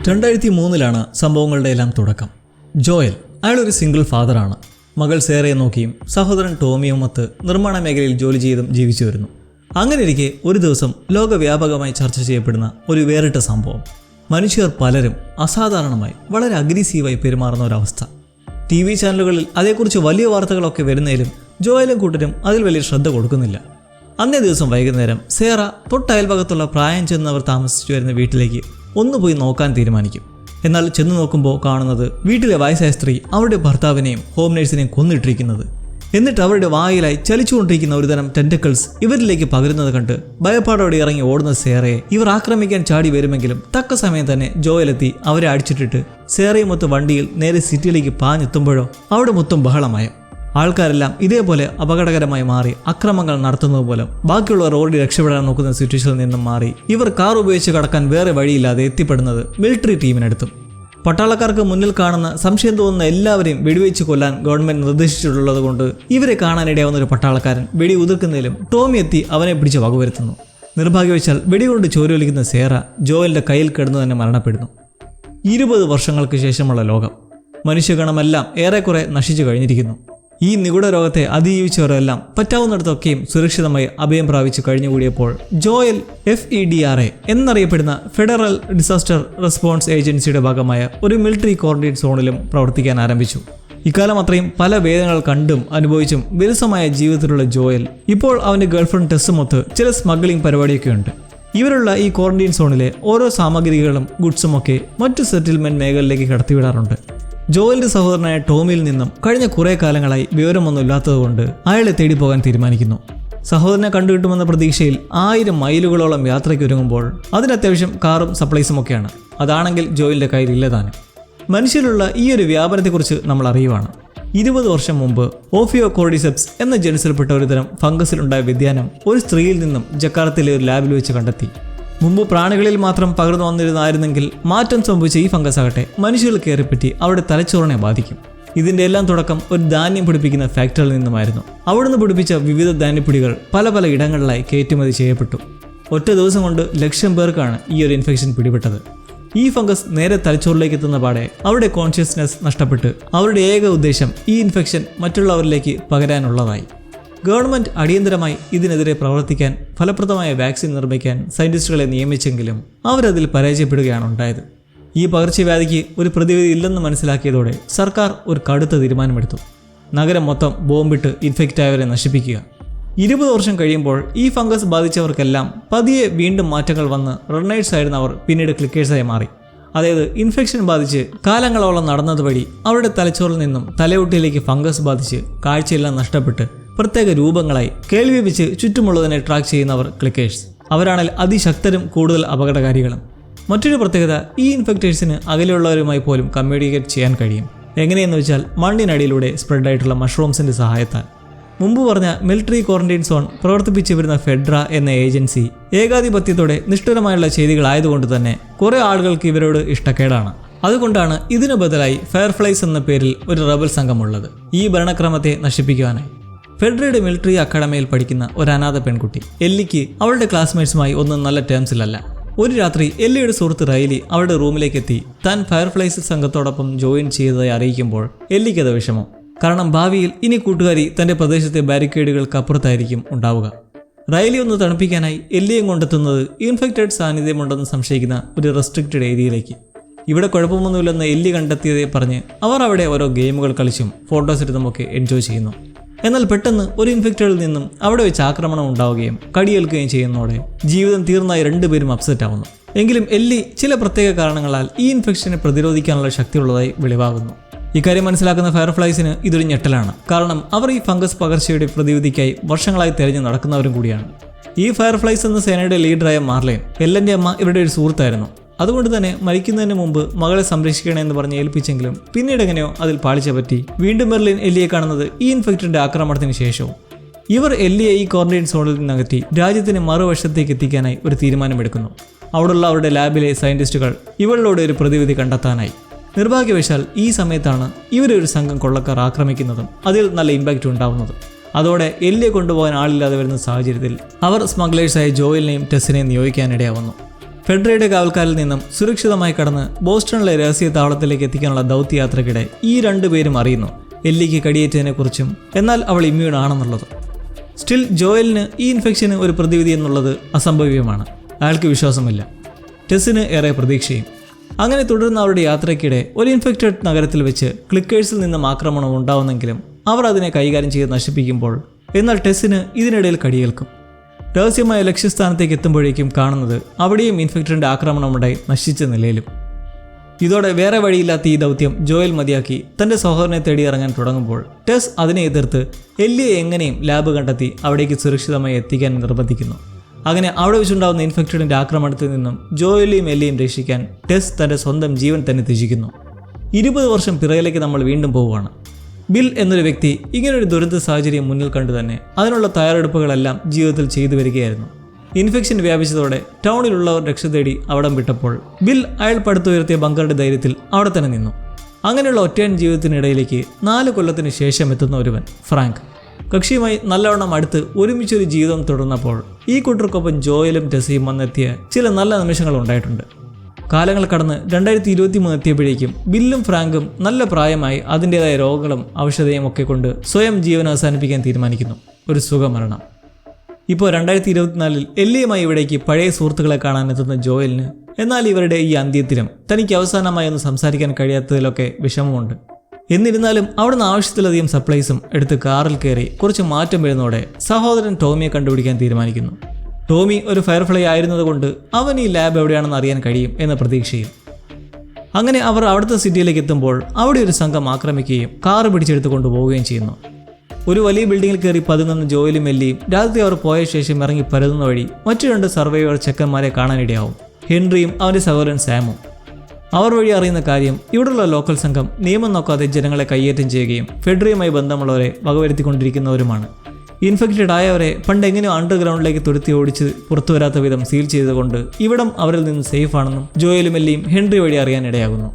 2003 സംഭവങ്ങളുടെ എല്ലാം തുടക്കം. ജോയൽ അയാളൊരു സിംഗിൾ ഫാദറാണ്. മകൾ സേറയെ നോക്കിയും സഹോദരൻ ടോമിയുമൊത്ത് നിർമ്മാണ മേഖലയിൽ ജോലി ചെയ്തും ജീവിച്ചു വരുന്നു. അങ്ങനെയിരിക്കെ ഒരു ദിവസം ലോകവ്യാപകമായി ചർച്ച ചെയ്യപ്പെടുന്ന ഒരു വേറിട്ട സംഭവം. മനുഷ്യർ പലരും അസാധാരണമായി വളരെ അഗ്രസീവായി പെരുമാറുന്ന ഒരവസ്ഥ. TV ചാനലുകളിൽ അതേക്കുറിച്ച് വലിയ വാർത്തകളൊക്കെ വരുന്നതിലും ജോയലും കൂട്ടരും അതിൽ വലിയ ശ്രദ്ധ കൊടുക്കുന്നില്ല. അന്നേ ദിവസം വൈകുന്നേരം സേറ തൊട്ടയൽഭാഗത്തുള്ള പ്രായം ചെന്നവർ താമസിച്ചു വരുന്ന വീട്ടിലേക്ക് ഒന്ന് പോയി നോക്കാൻ തീരുമാനിക്കും. എന്നാൽ ചെന്ന് നോക്കുമ്പോൾ കാണുന്നത് വീട്ടിലെ വയസ്സായ സ്ത്രീ അവരുടെ ഭർത്താവിനെയും ഹോം നേഴ്സിനെയും കൊന്നിട്ടിരിക്കുന്നത്. എന്നിട്ട് അവരുടെ വായിലായി ചലിച്ചുകൊണ്ടിരിക്കുന്ന ഒരുതരം ടെന്റക്കിൾസ് ഇവരിലേക്ക് പകരുന്നത് കണ്ട് ഭയപ്പാടോടെ ഇറങ്ങി ഓടുന്ന സേറയെ ഇവർ ആക്രമിക്കാൻ ചാടി വരുമെങ്കിലും തക്ക സമയം തന്നെ ജോയലെത്തി അവരെ അടിച്ചിട്ടിട്ട് സേറയുമൊത്ത് വണ്ടിയിൽ നേരെ സിറ്റിയിലേക്ക് പാഞ്ഞെത്തുമ്പോഴോ അവിടെ മൊത്തം ബഹളമയം. ആൾക്കാരെല്ലാം ഇതേപോലെ അപകടകരമായി മാറി അക്രമങ്ങൾ നടത്തുന്നത് മൂലം ബാക്കിയുള്ളവർ ഓടി രക്ഷപ്പെടാൻ നോക്കുന്ന സിറ്റുവേഷനിൽ നിന്നും മാറി ഇവർ കാർ ഉപയോഗിച്ച് കടക്കാൻ വേറെ വഴിയില്ലാതെ എത്തിപ്പെടുന്നത് മിലിറ്ററി ടീമിനടുത്തും. പട്ടാളക്കാർക്ക് മുന്നിൽ കാണുന്ന സംശയം തോന്നുന്ന എല്ലാവരെയും വെടിവെച്ച് കൊല്ലാൻ ഗവൺമെന്റ് നിർദ്ദേശിച്ചിട്ടുള്ളത് കൊണ്ട് ഇവരെ കാണാനിടയാവുന്ന ഒരു പട്ടാളക്കാരൻ വെടി ഉതിർക്കുന്നതിലും ടോമി എത്തി അവനെ പിടിച്ച് വകവരുത്തുന്നു. നിർഭാഗ്യവശാൽ വെടികൊണ്ട് ചോരയൊലിക്കുന്ന സേറ ജോയലിന്റെ കയ്യിൽ കിടന്നു തന്നെ മരണപ്പെടുന്നു. 20 വർഷങ്ങൾക്ക് ശേഷമുള്ള ലോകം. മനുഷ്യഗണമെല്ലാം ഏറെക്കുറെ നശിച്ചു കഴിഞ്ഞിരിക്കുന്നു. ഈ നിഗൂഢ രോഗത്തെ അതിജീവിച്ചവരെല്ലാം പറ്റാവുന്നിടത്തൊക്കെയും സുരക്ഷിതമായി അഭയം പ്രാപിച്ചു കഴിഞ്ഞുകൂടിയപ്പോൾ ജോയൽ FEDRA എന്നറിയപ്പെടുന്ന ഫെഡറൽ ഡിസാസ്റ്റർ റെസ്പോൺസ് ഏജൻസിയുടെ ഭാഗമായ ഒരു മിലിറ്ററി ക്വാറന്റൈൻ സോണിലും പ്രവർത്തിക്കാൻ ആരംഭിച്ചു. ഇക്കാലം അത്രയും പല വേദനകൾ കണ്ടും അനുഭവിച്ചും വിരസമായ ജീവിതത്തിലുള്ള ജോയൽ ഇപ്പോൾ അവൻ്റെ ഗേൾഫ്രണ്ട് ടെസ്സുമൊത്ത് ചില സ്മഗ്ലിംഗ് പരിപാടിയൊക്കെയുണ്ട്. ഇവരുള്ള ഈ ക്വാറന്റൈൻ സോണിലെ ഓരോ സാമഗ്രികളും ഗുഡ്സുമൊക്കെ മറ്റു സെറ്റിൽമെന്റ് മേഖലയിലേക്ക് കടത്തിവിടാറുണ്ട്. ജോയലിന്റെ സഹോദരനായ ടോമിയിൽ നിന്നും കഴിഞ്ഞ കുറേ കാലങ്ങളായി വിവരമൊന്നും ഇല്ലാത്തതുകൊണ്ട് അയാളെ തേടി പോകാൻ തീരുമാനിക്കുന്നു. സഹോദരനെ കണ്ടുകിട്ടുമെന്ന പ്രതീക്ഷയിൽ 1000 മൈലുകളോളം യാത്രയ്ക്ക് ഒരുങ്ങുമ്പോൾ അതിനത്യാവശ്യം കാറും സപ്ലൈസും ഒക്കെയാണ്. അതാണെങ്കിൽ ജോയലിന്റെ കയ്യിൽ ഇല്ലതാനും. മനുഷ്യരിലുള്ള ഈ ഒരു വ്യാപനത്തെക്കുറിച്ച് നമ്മൾ അറിയുവാണ്. 20 വർഷം മുമ്പ് ഓഫിയോകോർഡിസെപ്സ് എന്ന ജനുസിൽപ്പെട്ട ഒരുതരം ഫംഗസിലുണ്ടായ വ്യതിയാനം ഒരു സ്ത്രീയിൽ നിന്നും ജക്കാർത്തയിലെ ഒരു ലാബിൽ വെച്ച് കണ്ടെത്തി. മുമ്പ് പ്രാണികളിൽ മാത്രം പകർന്നു വന്നിരുന്നായിരുന്നെങ്കിൽ മാറ്റം സംഭവിച്ച ഈ ഫംഗസ് ആകട്ടെ മനുഷ്യരിൽ കയറിപ്പറ്റി അവരുടെ തലച്ചോറിനെ ബാധിക്കും. ഇതിൻ്റെ എല്ലാം തുടക്കം ഒരു ധാന്യം പിടിപ്പിക്കുന്ന ഫാക്ടറിയിൽ നിന്നുമായിരുന്നു. അവിടുന്ന് പിടിപ്പിച്ച വിവിധ ധാന്യപ്പൊടികൾ പല ഇടങ്ങളിലായി കയറ്റുമതി ചെയ്യപ്പെട്ടു. ഒറ്റ ദിവസം കൊണ്ട് 1,00,000 പേർക്കാണ് ഈ ഒരു ഇൻഫെക്ഷൻ പിടിപെട്ടത്. ഈ ഫംഗസ് നേരെ തലച്ചോറിലേക്ക് എത്തുന്ന പാടെ അവരുടെ കോൺഷ്യസ്നെസ് നഷ്ടപ്പെട്ട് അവരുടെ ഏക ഉദ്ദേശം ഈ ഇൻഫെക്ഷൻ മറ്റുള്ളവരിലേക്ക് പകരാനുള്ളതായി. ഗവൺമെൻറ് അടിയന്തരമായി ഇതിനെതിരെ പ്രവർത്തിക്കാൻ ഫലപ്രദമായ വാക്സിൻ നിർമ്മിക്കാൻ സയൻറ്റിസ്റ്റുകളെ നിയമിച്ചെങ്കിലും അവരതിൽ പരാജയപ്പെടുകയാണ് ഉണ്ടായത്. ഈ പകർച്ചവ്യാധിക്ക് ഒരു പ്രതിവിധി ഇല്ലെന്ന് മനസ്സിലാക്കിയതോടെ സർക്കാർ ഒരു കടുത്ത തീരുമാനമെടുത്തു. നഗരം മൊത്തം ബോംബിട്ട് ഇൻഫെക്റ്റ് ആയവരെ നശിപ്പിക്കുക. 20 വർഷം കഴിയുമ്പോൾ ഈ ഫംഗസ് ബാധിച്ചവർക്കെല്ലാം പതിയെ വീണ്ടും മാറ്റങ്ങൾ വന്ന് റണ്ണേഴ്സ് ആയിരുന്നവർ പിന്നീട് ക്ലിക്കേഴ്സായി മാറി. അതായത് ഇൻഫെക്ഷൻ ബാധിച്ച് കാലങ്ങളോളം നടന്നത് വഴി അവരുടെ തലച്ചോറിൽ നിന്നും തലയൊട്ടിയിലേക്ക് ഫംഗസ് ബാധിച്ച് കാഴ്ചയെല്ലാം നഷ്ടപ്പെട്ട് പ്രത്യേക രൂപങ്ങളായി കേൾവി വെച്ച് ചുറ്റുമുള്ളതിനെ ട്രാക്ക് ചെയ്യുന്നവർ ക്ലിക്കേഴ്സ്. അവരാണെങ്കിൽ അതിശക്തരും കൂടുതൽ അപകടകാരികളും. മറ്റൊരു പ്രത്യേകത, ഈ ഇൻഫെക്റ്റേഴ്സിന് അകലെയുള്ളവരുമായി പോലും കമ്മ്യൂണിക്കേറ്റ് ചെയ്യാൻ കഴിയും. എങ്ങനെയെന്ന് വെച്ചാൽ മണ്ണിനടിയിലൂടെ സ്പ്രെഡായിട്ടുള്ള മഷ്റൂംസിൻ്റെ സഹായത്താൽ. മുമ്പ് പറഞ്ഞ മിലിറ്ററി ക്വാറന്റൈൻ സോൺ പ്രവർത്തിപ്പിച്ചു വരുന്ന ഫെഡ്ര എന്ന ഏജൻസി ഏകാധിപത്യത്തോടെ നിഷ്ഠുരമായുള്ള ചെയ്തികളായതുകൊണ്ട് തന്നെ കുറേ ആളുകൾക്ക് ഇവരോട് ഇഷ്ടക്കേടാണ്. അതുകൊണ്ടാണ് ഇതിനു ബദലായി ഫയർഫ്ലൈസ് എന്ന പേരിൽ ഒരു റബൽ സംഘമുള്ളത്. ഈ ഭരണക്രമത്തെ നശിപ്പിക്കുവാനായി ഫെഡറയുടെ മിലിറ്ററി അക്കാഡമിയിൽ പഠിക്കുന്ന ഒരു അനാഥ പെൺകുട്ടി എല്ലിക്ക് അവളുടെ ക്ലാസ്മേറ്റ്സുമായി ഒന്നും നല്ല ടേംസിലല്ല. ഒരു രാത്രി എല്ലിയുടെ സുഹൃത്ത് റൈലി അവളുടെ റൂമിലേക്ക് എത്തി താൻ ഫയർഫ്ലൈസ് സംഘത്തോടൊപ്പം ജോയിൻ ചെയ്തതായി അറിയിക്കുമ്പോൾ എല്ലിക്കത് വിഷമം. കാരണം ഭാവിയിൽ ഇനി കൂട്ടുകാരി തൻ്റെ പ്രദേശത്തെ ബാരിക്കേഡുകൾക്ക് അപ്പുറത്തായിരിക്കും ഉണ്ടാവുക. റൈലി ഒന്ന് തണുപ്പിക്കാനായി എല്ലിയും കൊണ്ടെത്തുന്നത് ഇൻഫെക്റ്റഡ് സാന്നിധ്യമുണ്ടെന്ന് സംശയിക്കുന്ന ഒരു റെസ്ട്രിക്റ്റഡ് ഏരിയയിലേക്ക്. ഇവിടെ കുഴപ്പമൊന്നുമില്ലെന്ന് എല്ലി കണ്ടെത്തിയതേ പറഞ്ഞ് അവർ അവിടെ ഓരോ ഗെയിമുകൾ കളിച്ചും ഫോട്ടോസ് എടുത്തുമൊക്കെ എൻജോയ് ചെയ്യുന്നു. എന്നാൽ പെട്ടെന്ന് ഒരു ഇൻഫെക്റ്റഡിൽ നിന്നും അവിടെ വെച്ച് ആക്രമണം ഉണ്ടാവുകയും കടിയേൽക്കുകയും ചെയ്യുന്നതോടെ ജീവിതം തീർന്നായി 2 പേരും അപ്സെറ്റ് ആവുന്നു. എങ്കിലും എല്ലി ചില പ്രത്യേക കാരണങ്ങളാൽ ഈ ഇൻഫെക്ഷനെ പ്രതിരോധിക്കാനുള്ള ശക്തിയുള്ളതായി വെളിവാകുന്നു. ഇക്കാര്യം മനസ്സിലാക്കുന്ന ഫയർഫ്ലൈസിന് ഇതൊരു ഞെട്ടലാണ്. കാരണം അവർ ഈ ഫംഗസ് പകർച്ചയുടെ പ്രതിവിധിക്കായി വർഷങ്ങളായി തിരഞ്ഞു നടക്കുന്നവരും കൂടിയാണ്. ഈ ഫയർഫ്ലൈസ് എന്ന സേനയുടെ ലീഡറായ മാർലൈൻ എല്ലൻ്റെ അമ്മ ഇവരുടെ ഒരു സുഹൃത്തായിരുന്നു. അതുകൊണ്ട് തന്നെ മരിക്കുന്നതിന് മുമ്പ് മകളെ സംരക്ഷിക്കണമെന്ന് പറഞ്ഞ് ഏൽപ്പിച്ചെങ്കിലും പിന്നീട് എങ്ങനെയോ അതിൽ പാളിച്ച പറ്റി വീണ്ടും മെർലിൻ എല്ലിയെ കാണുന്നത് ഈ ഇൻഫെക്റ്റഡ് ആക്രമണത്തിന് ശേഷവും. ഇവർ എല്ലിയെ ഈ ക്വാറന്റൈൻ സോണിൽ നിന്നകറ്റി രാജ്യത്തിന് മറുവശത്തേക്ക് എത്തിക്കാനായി ഒരു തീരുമാനമെടുക്കുന്നു. അവിടെയുള്ള അവരുടെ ലാബിലെ സയൻറ്റിസ്റ്റുകൾ ഇവളിലൂടെ ഒരു പ്രതിവിധി കണ്ടെത്താനായി. നിർഭാഗ്യവശാൽ ഈ സമയത്താണ് ഇവരെ ഒരു സംഘം കൊള്ളക്കാർ ആക്രമിക്കുന്നതും അതിൽ നല്ല ഇമ്പാക്റ്റ് ഉണ്ടാവുന്നതും. അതോടെ എല്ലിയെ കൊണ്ടുപോകാൻ ആളില്ലാതെ വരുന്ന സാഹചര്യത്തിൽ അവർ സ്മഗ്ലേഴ്സായ ജോയലിനെയും ടെസ്സിനെയും നിയോഗിക്കാനിടയാവുന്നു. ഫെഡറയുടെ കാവൽക്കാരിൽ നിന്നും സുരക്ഷിതമായി കടന്ന് ബോസ്റ്റണിലെ രഹസ്യ താവളത്തിലേക്ക് എത്തിക്കാനുള്ള ദൗത്യയാത്രയ്ക്കിടെ ഈ രണ്ടുപേരും അറിയുന്നു എല്ലിക്ക് കടിയേറ്റതിനെക്കുറിച്ചും, എന്നാൽ അവൾ ഇമ്മ്യൂൺ ആണെന്നുള്ളത്. സ്റ്റിൽ ജോയലിന് ഈ ഇൻഫെക്ഷന് ഒരു പ്രതിവിധി എന്നുള്ളത് അസംഭവ്യമാണ്. അയാൾക്ക് വിശ്വാസമില്ല. ടെസ്സിന് ഏറെ പ്രതീക്ഷയും. അങ്ങനെ തുടർന്ന് അവരുടെ യാത്രയ്ക്കിടെ ഒരു ഇൻഫെക്റ്റഡ് നഗരത്തിൽ വെച്ച് ക്ലിക്കേഴ്സിൽ നിന്നും ആക്രമണം ഉണ്ടാവുന്നെങ്കിലും അവർ അതിനെ കൈകാര്യം ചെയ്ത് നശിപ്പിക്കുമ്പോൾ, എന്നാൽ ടെസ്സിന് ഇതിനിടയിൽ കടിയേൽക്കും. രഹസ്യമായ ലക്ഷ്യസ്ഥാനത്തേക്ക് എത്തുമ്പോഴേക്കും കാണുന്നത് അവിടെയും ഇൻഫെക്റ്റഡിൻ്റെ ആക്രമണമുണ്ടായി നശിച്ച നിലയിലും. ഇതോടെ വേറെ വഴിയില്ലാത്ത ഈ ദൗത്യം ജോയൽ മതിയാക്കി തൻ്റെ സഹോദരനെ തേടി ഇറങ്ങാൻ തുടങ്ങുമ്പോൾ ടെസ് അതിനെ എതിർത്ത് എല്ലിയെ എങ്ങനെയും ലാബ് കണ്ടെത്തി അവിടേക്ക് സുരക്ഷിതമായി എത്തിക്കാൻ നിർബന്ധിക്കുന്നു. അങ്ങനെ അവിടെ വെച്ചുണ്ടാകുന്ന ഇൻഫെക്റ്റഡിൻ്റെ ആക്രമണത്തിൽ നിന്നും ജോയലിയും എല്ലിയും രക്ഷിക്കാൻ ടെസ് തൻ്റെ സ്വന്തം ജീവൻ തന്നെ ത്യജിക്കുന്നു. 20 വർഷം പിറകിലേക്ക് നമ്മൾ വീണ്ടും പോവുകയാണ്. ബിൽ എന്നൊരു വ്യക്തി ഇങ്ങനൊരു ദുരന്ത സാഹചര്യം മുന്നിൽ കണ്ടു തന്നെ അതിനുള്ള തയ്യാറെടുപ്പുകളെല്ലാം ജീവിതത്തിൽ ചെയ്തു വരികയായിരുന്നു. ഇൻഫെക്ഷൻ വ്യാപിച്ചതോടെ ടൗണിലുള്ളവർ രക്ഷ തേടി അവിടം വിട്ടപ്പോൾ ബിൽ അയാൾ പടുത്തുയർത്തിയ ബങ്കറുടെ ധൈര്യത്തിൽ അവിടെ തന്നെ നിന്നു. അങ്ങനെയുള്ള ഒറ്റയൻ ജീവിതത്തിനിടയിലേക്ക് 4 കൊല്ലത്തിന് ശേഷം എത്തുന്ന ഒരുവൻ ഫ്രാങ്ക്. കക്ഷിയുമായി നല്ലവണ്ണം അടുത്ത് ഒരുമിച്ചൊരു ജീവിതം തുടർന്നപ്പോൾ ഈ കൂട്ടർക്കൊപ്പം ജോയലും ടെസ്സിയും വന്നെത്തിയ ചില നല്ല നിമിഷങ്ങൾ ഉണ്ടായിട്ടുണ്ട്. കാലങ്ങൾ കടന്ന് 2023 എത്തിയപ്പോഴേക്കും ബില്ലും ഫ്രാങ്കും നല്ല പ്രായമായി അതിൻ്റേതായ രോഗങ്ങളും ഔഷധയും ഒക്കെ കൊണ്ട് സ്വയം ജീവൻ അവസാനിപ്പിക്കാൻ തീരുമാനിക്കുന്നു. ഒരു സുഖമരണം. ഇപ്പോൾ 2024 എല്ലിയുമായി ഇവിടേക്ക് പഴയ സുഹൃത്തുക്കളെ കാണാനെത്തുന്ന ജോയലിന് എന്നാൽ ഇവരുടെ ഈ അന്ത്യത്തിലും തനിക്ക് അവസാനമായി ഒന്ന് സംസാരിക്കാൻ കഴിയാത്തതിലൊക്കെ വിഷമമുണ്ട്. എന്നിരുന്നാലും അവിടുന്ന് ആവശ്യത്തിലധികം സപ്ലൈസും എടുത്ത് കാറിൽ കയറി കുറച്ച് മാറ്റം വരുന്നതോടെ സഹോദരൻ ടോമിയെ കണ്ടുപിടിക്കാൻ തീരുമാനിക്കുന്നു. ടോമി ഒരു ഫയർഫ്ലൈ ആയിരുന്നതുകൊണ്ട് അവൻ ഈ ലാബ് എവിടെയാണെന്ന് അറിയാൻ കഴിയും എന്ന പ്രതീക്ഷയിൽ. അങ്ങനെ അവർ അവിടുത്തെ സിറ്റിയിലേക്ക് എത്തുമ്പോൾ അവിടെ ഒരു സംഘം ആക്രമിക്കുകയും കാറ് പിടിച്ചെടുത്ത് കൊണ്ടുപോവുകയും ചെയ്യുന്നു. ഒരു വലിയ ബിൽഡിങ്ങിൽ കയറി പതുങ്ങുന്ന ജോയലും എല്ലിയും രാത്രി അവർ പോയ ശേഷം ഇറങ്ങി പരതുന്ന വഴി മറ്റു 2 സർവൈവർ ചെക്കന്മാരെ കാണാനിടയാവും, ഹെൻറിയും അവൻ്റെ സഹോദരൻ സാമും. അവർ വഴി അറിയുന്ന കാര്യം ഇവിടെയുള്ള ലോക്കൽ സംഘം നിയമം നോക്കാതെ ജനങ്ങളെ കയ്യേറ്റം ചെയ്യുകയും ഫെഡറയുമായി ബന്ധമുള്ളവരെ വകവരുത്തിക്കൊണ്ടിരിക്കുന്നവരുമാണ്. ഇൻഫെക്റ്റഡ് ആയവരെ പണ്ട് എങ്ങനെയോ അണ്ടർഗ്രൗണ്ടിലേക്ക് തുരുത്തി ഓടിച്ച് പുറത്തു വരാത്ത വിധം സീൽ ചെയ്തുകൊണ്ട് ഇവിടം അവരിൽ നിന്ന് സേഫ് ആണെന്നും ജോയലും എല്ലിയും ഹെൻറി വഴി അറിയാനിടയാകുന്നു.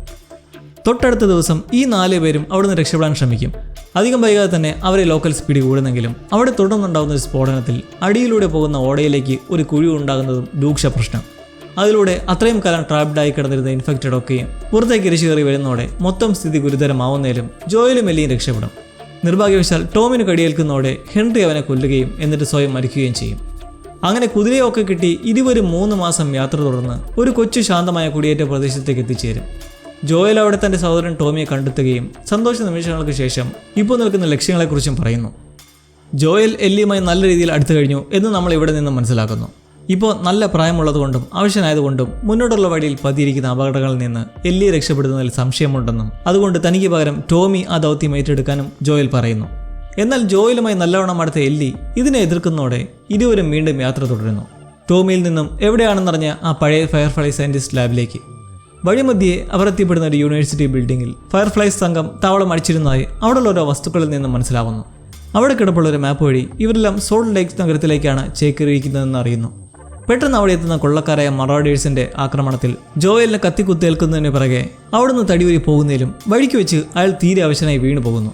തൊട്ടടുത്ത ദിവസം ഈ 4 പേരും അവിടുന്ന് രക്ഷപ്പെടാൻ ശ്രമിക്കും. അധികം വൈകാതെ തന്നെ അവരെ ലോക്കൽ സ്പീഡ് കൂടുന്നെങ്കിലും അവിടെ തുടർന്നുണ്ടാകുന്ന ഒരു സ്ഫോടനത്തിൽ അടിയിലൂടെ പോകുന്ന ഓടയിലേക്ക് ഒരു കുഴി ഉണ്ടാകുന്നതും രൂക്ഷ പ്രശ്നം. അതിലൂടെ അത്രയും കാലം ട്രാപ്ഡായി കിടന്നിരുന്ന ഇൻഫെക്റ്റഡ് ഒക്കെയും പുറത്തേക്ക് ഇരിച്ചു കയറി വരുന്നതോടെ മൊത്തം സ്ഥിതി ഗുരുതരമാവുന്നതിലും ജോയലും എല്ലിയും രക്ഷപ്പെടും. നിർഭാഗ്യവശാൽ ടോമിന് കടിയേൽക്കുന്നതോടെ ഹെൻറി അവനെ കൊല്ലുകയും എന്നിട്ട് സ്വയം മരിക്കുകയും ചെയ്യും. അങ്ങനെ കുതിരയൊക്കെ കിട്ടി ഇരുവരും 3 മാസം യാത്ര തുടർന്ന് ഒരു കൊച്ചു ശാന്തമായ കുടിയേറ്റ പ്രദേശത്തേക്ക് എത്തിച്ചേരും. ജോയൽ അവിടെ തൻ്റെ സഹോദരൻ ടോമിയെ കണ്ടെത്തുകയും സന്തോഷ നിമിഷങ്ങൾക്ക് ശേഷം ഇപ്പോൾ നിൽക്കുന്ന ലക്ഷ്യങ്ങളെക്കുറിച്ചും പറയുന്നു. ജോയൽ എല്ലിയുമായി നല്ല രീതിയിൽ അടുത്തു കഴിഞ്ഞു എന്ന് നമ്മൾ ഇവിടെ നിന്ന് മനസ്സിലാക്കുന്നു. ഇപ്പോൾ നല്ല പ്രായമുള്ളതുകൊണ്ടും ആവശ്യനായതുകൊണ്ടും മുന്നോട്ടുള്ള വഴിയിൽ പതിയിരിക്കുന്ന അപകടങ്ങളിൽ നിന്ന് എല്ലിയെ രക്ഷപ്പെടുന്നതിൽ സംശയമുണ്ടെന്നും അതുകൊണ്ട് തനിക്ക് പകരം ടോമി ആ ദൗത്യം ഏറ്റെടുക്കാനും ജോയൽ പറയുന്നു. എന്നാൽ ജോയലുമായി നല്ലവണ്ണം അടുത്ത എല്ലി ഇതിനെ എതിർക്കുന്നതോടെ ഇരുവരും വീണ്ടും യാത്ര തുടരുന്നു. ടോമിയിൽ നിന്നും എവിടെയാണെന്നറിഞ്ഞ ആ പഴയ ഫയർഫ്ലൈ സയൻറ്റിസ്റ്റ് ലാബിലേക്ക്. വഴിമധ്യേ അവർ എത്തിപ്പെടുന്ന ഒരു യൂണിവേഴ്സിറ്റി ബിൽഡിങ്ങിൽ ഫയർഫ്ലൈസ് സംഘം താവളം അടിച്ചിരുന്നതായി അവിടെയുള്ള ഓരോ വസ്തുക്കളിൽ നിന്നും മനസ്സിലാവുന്നു. അവിടെ കിടപ്പുള്ള ഒരു മാപ്പ് വഴി ഇവരെല്ലാം സോൾട്ട് ലേക്ക് നഗരത്തിലേക്കാണ് ചേക്കേറിയിരിക്കുന്നതെന്ന് അറിയുന്നു. പെട്ടെന്ന് അവിടെ എത്തുന്ന കൊള്ളക്കാരായ മറാഡേഴ്സിന്റെ ആക്രമണത്തിൽ ജോയലിനെ കത്തിക്കുത്തേൽക്കുന്നതിന് പിറകെ അവിടുന്ന് തടിയൂരി പോകുന്നതിലും വഴിക്ക് വെച്ച് അയാൾ തീരെ അവശനായി വീണു പോകുന്നു.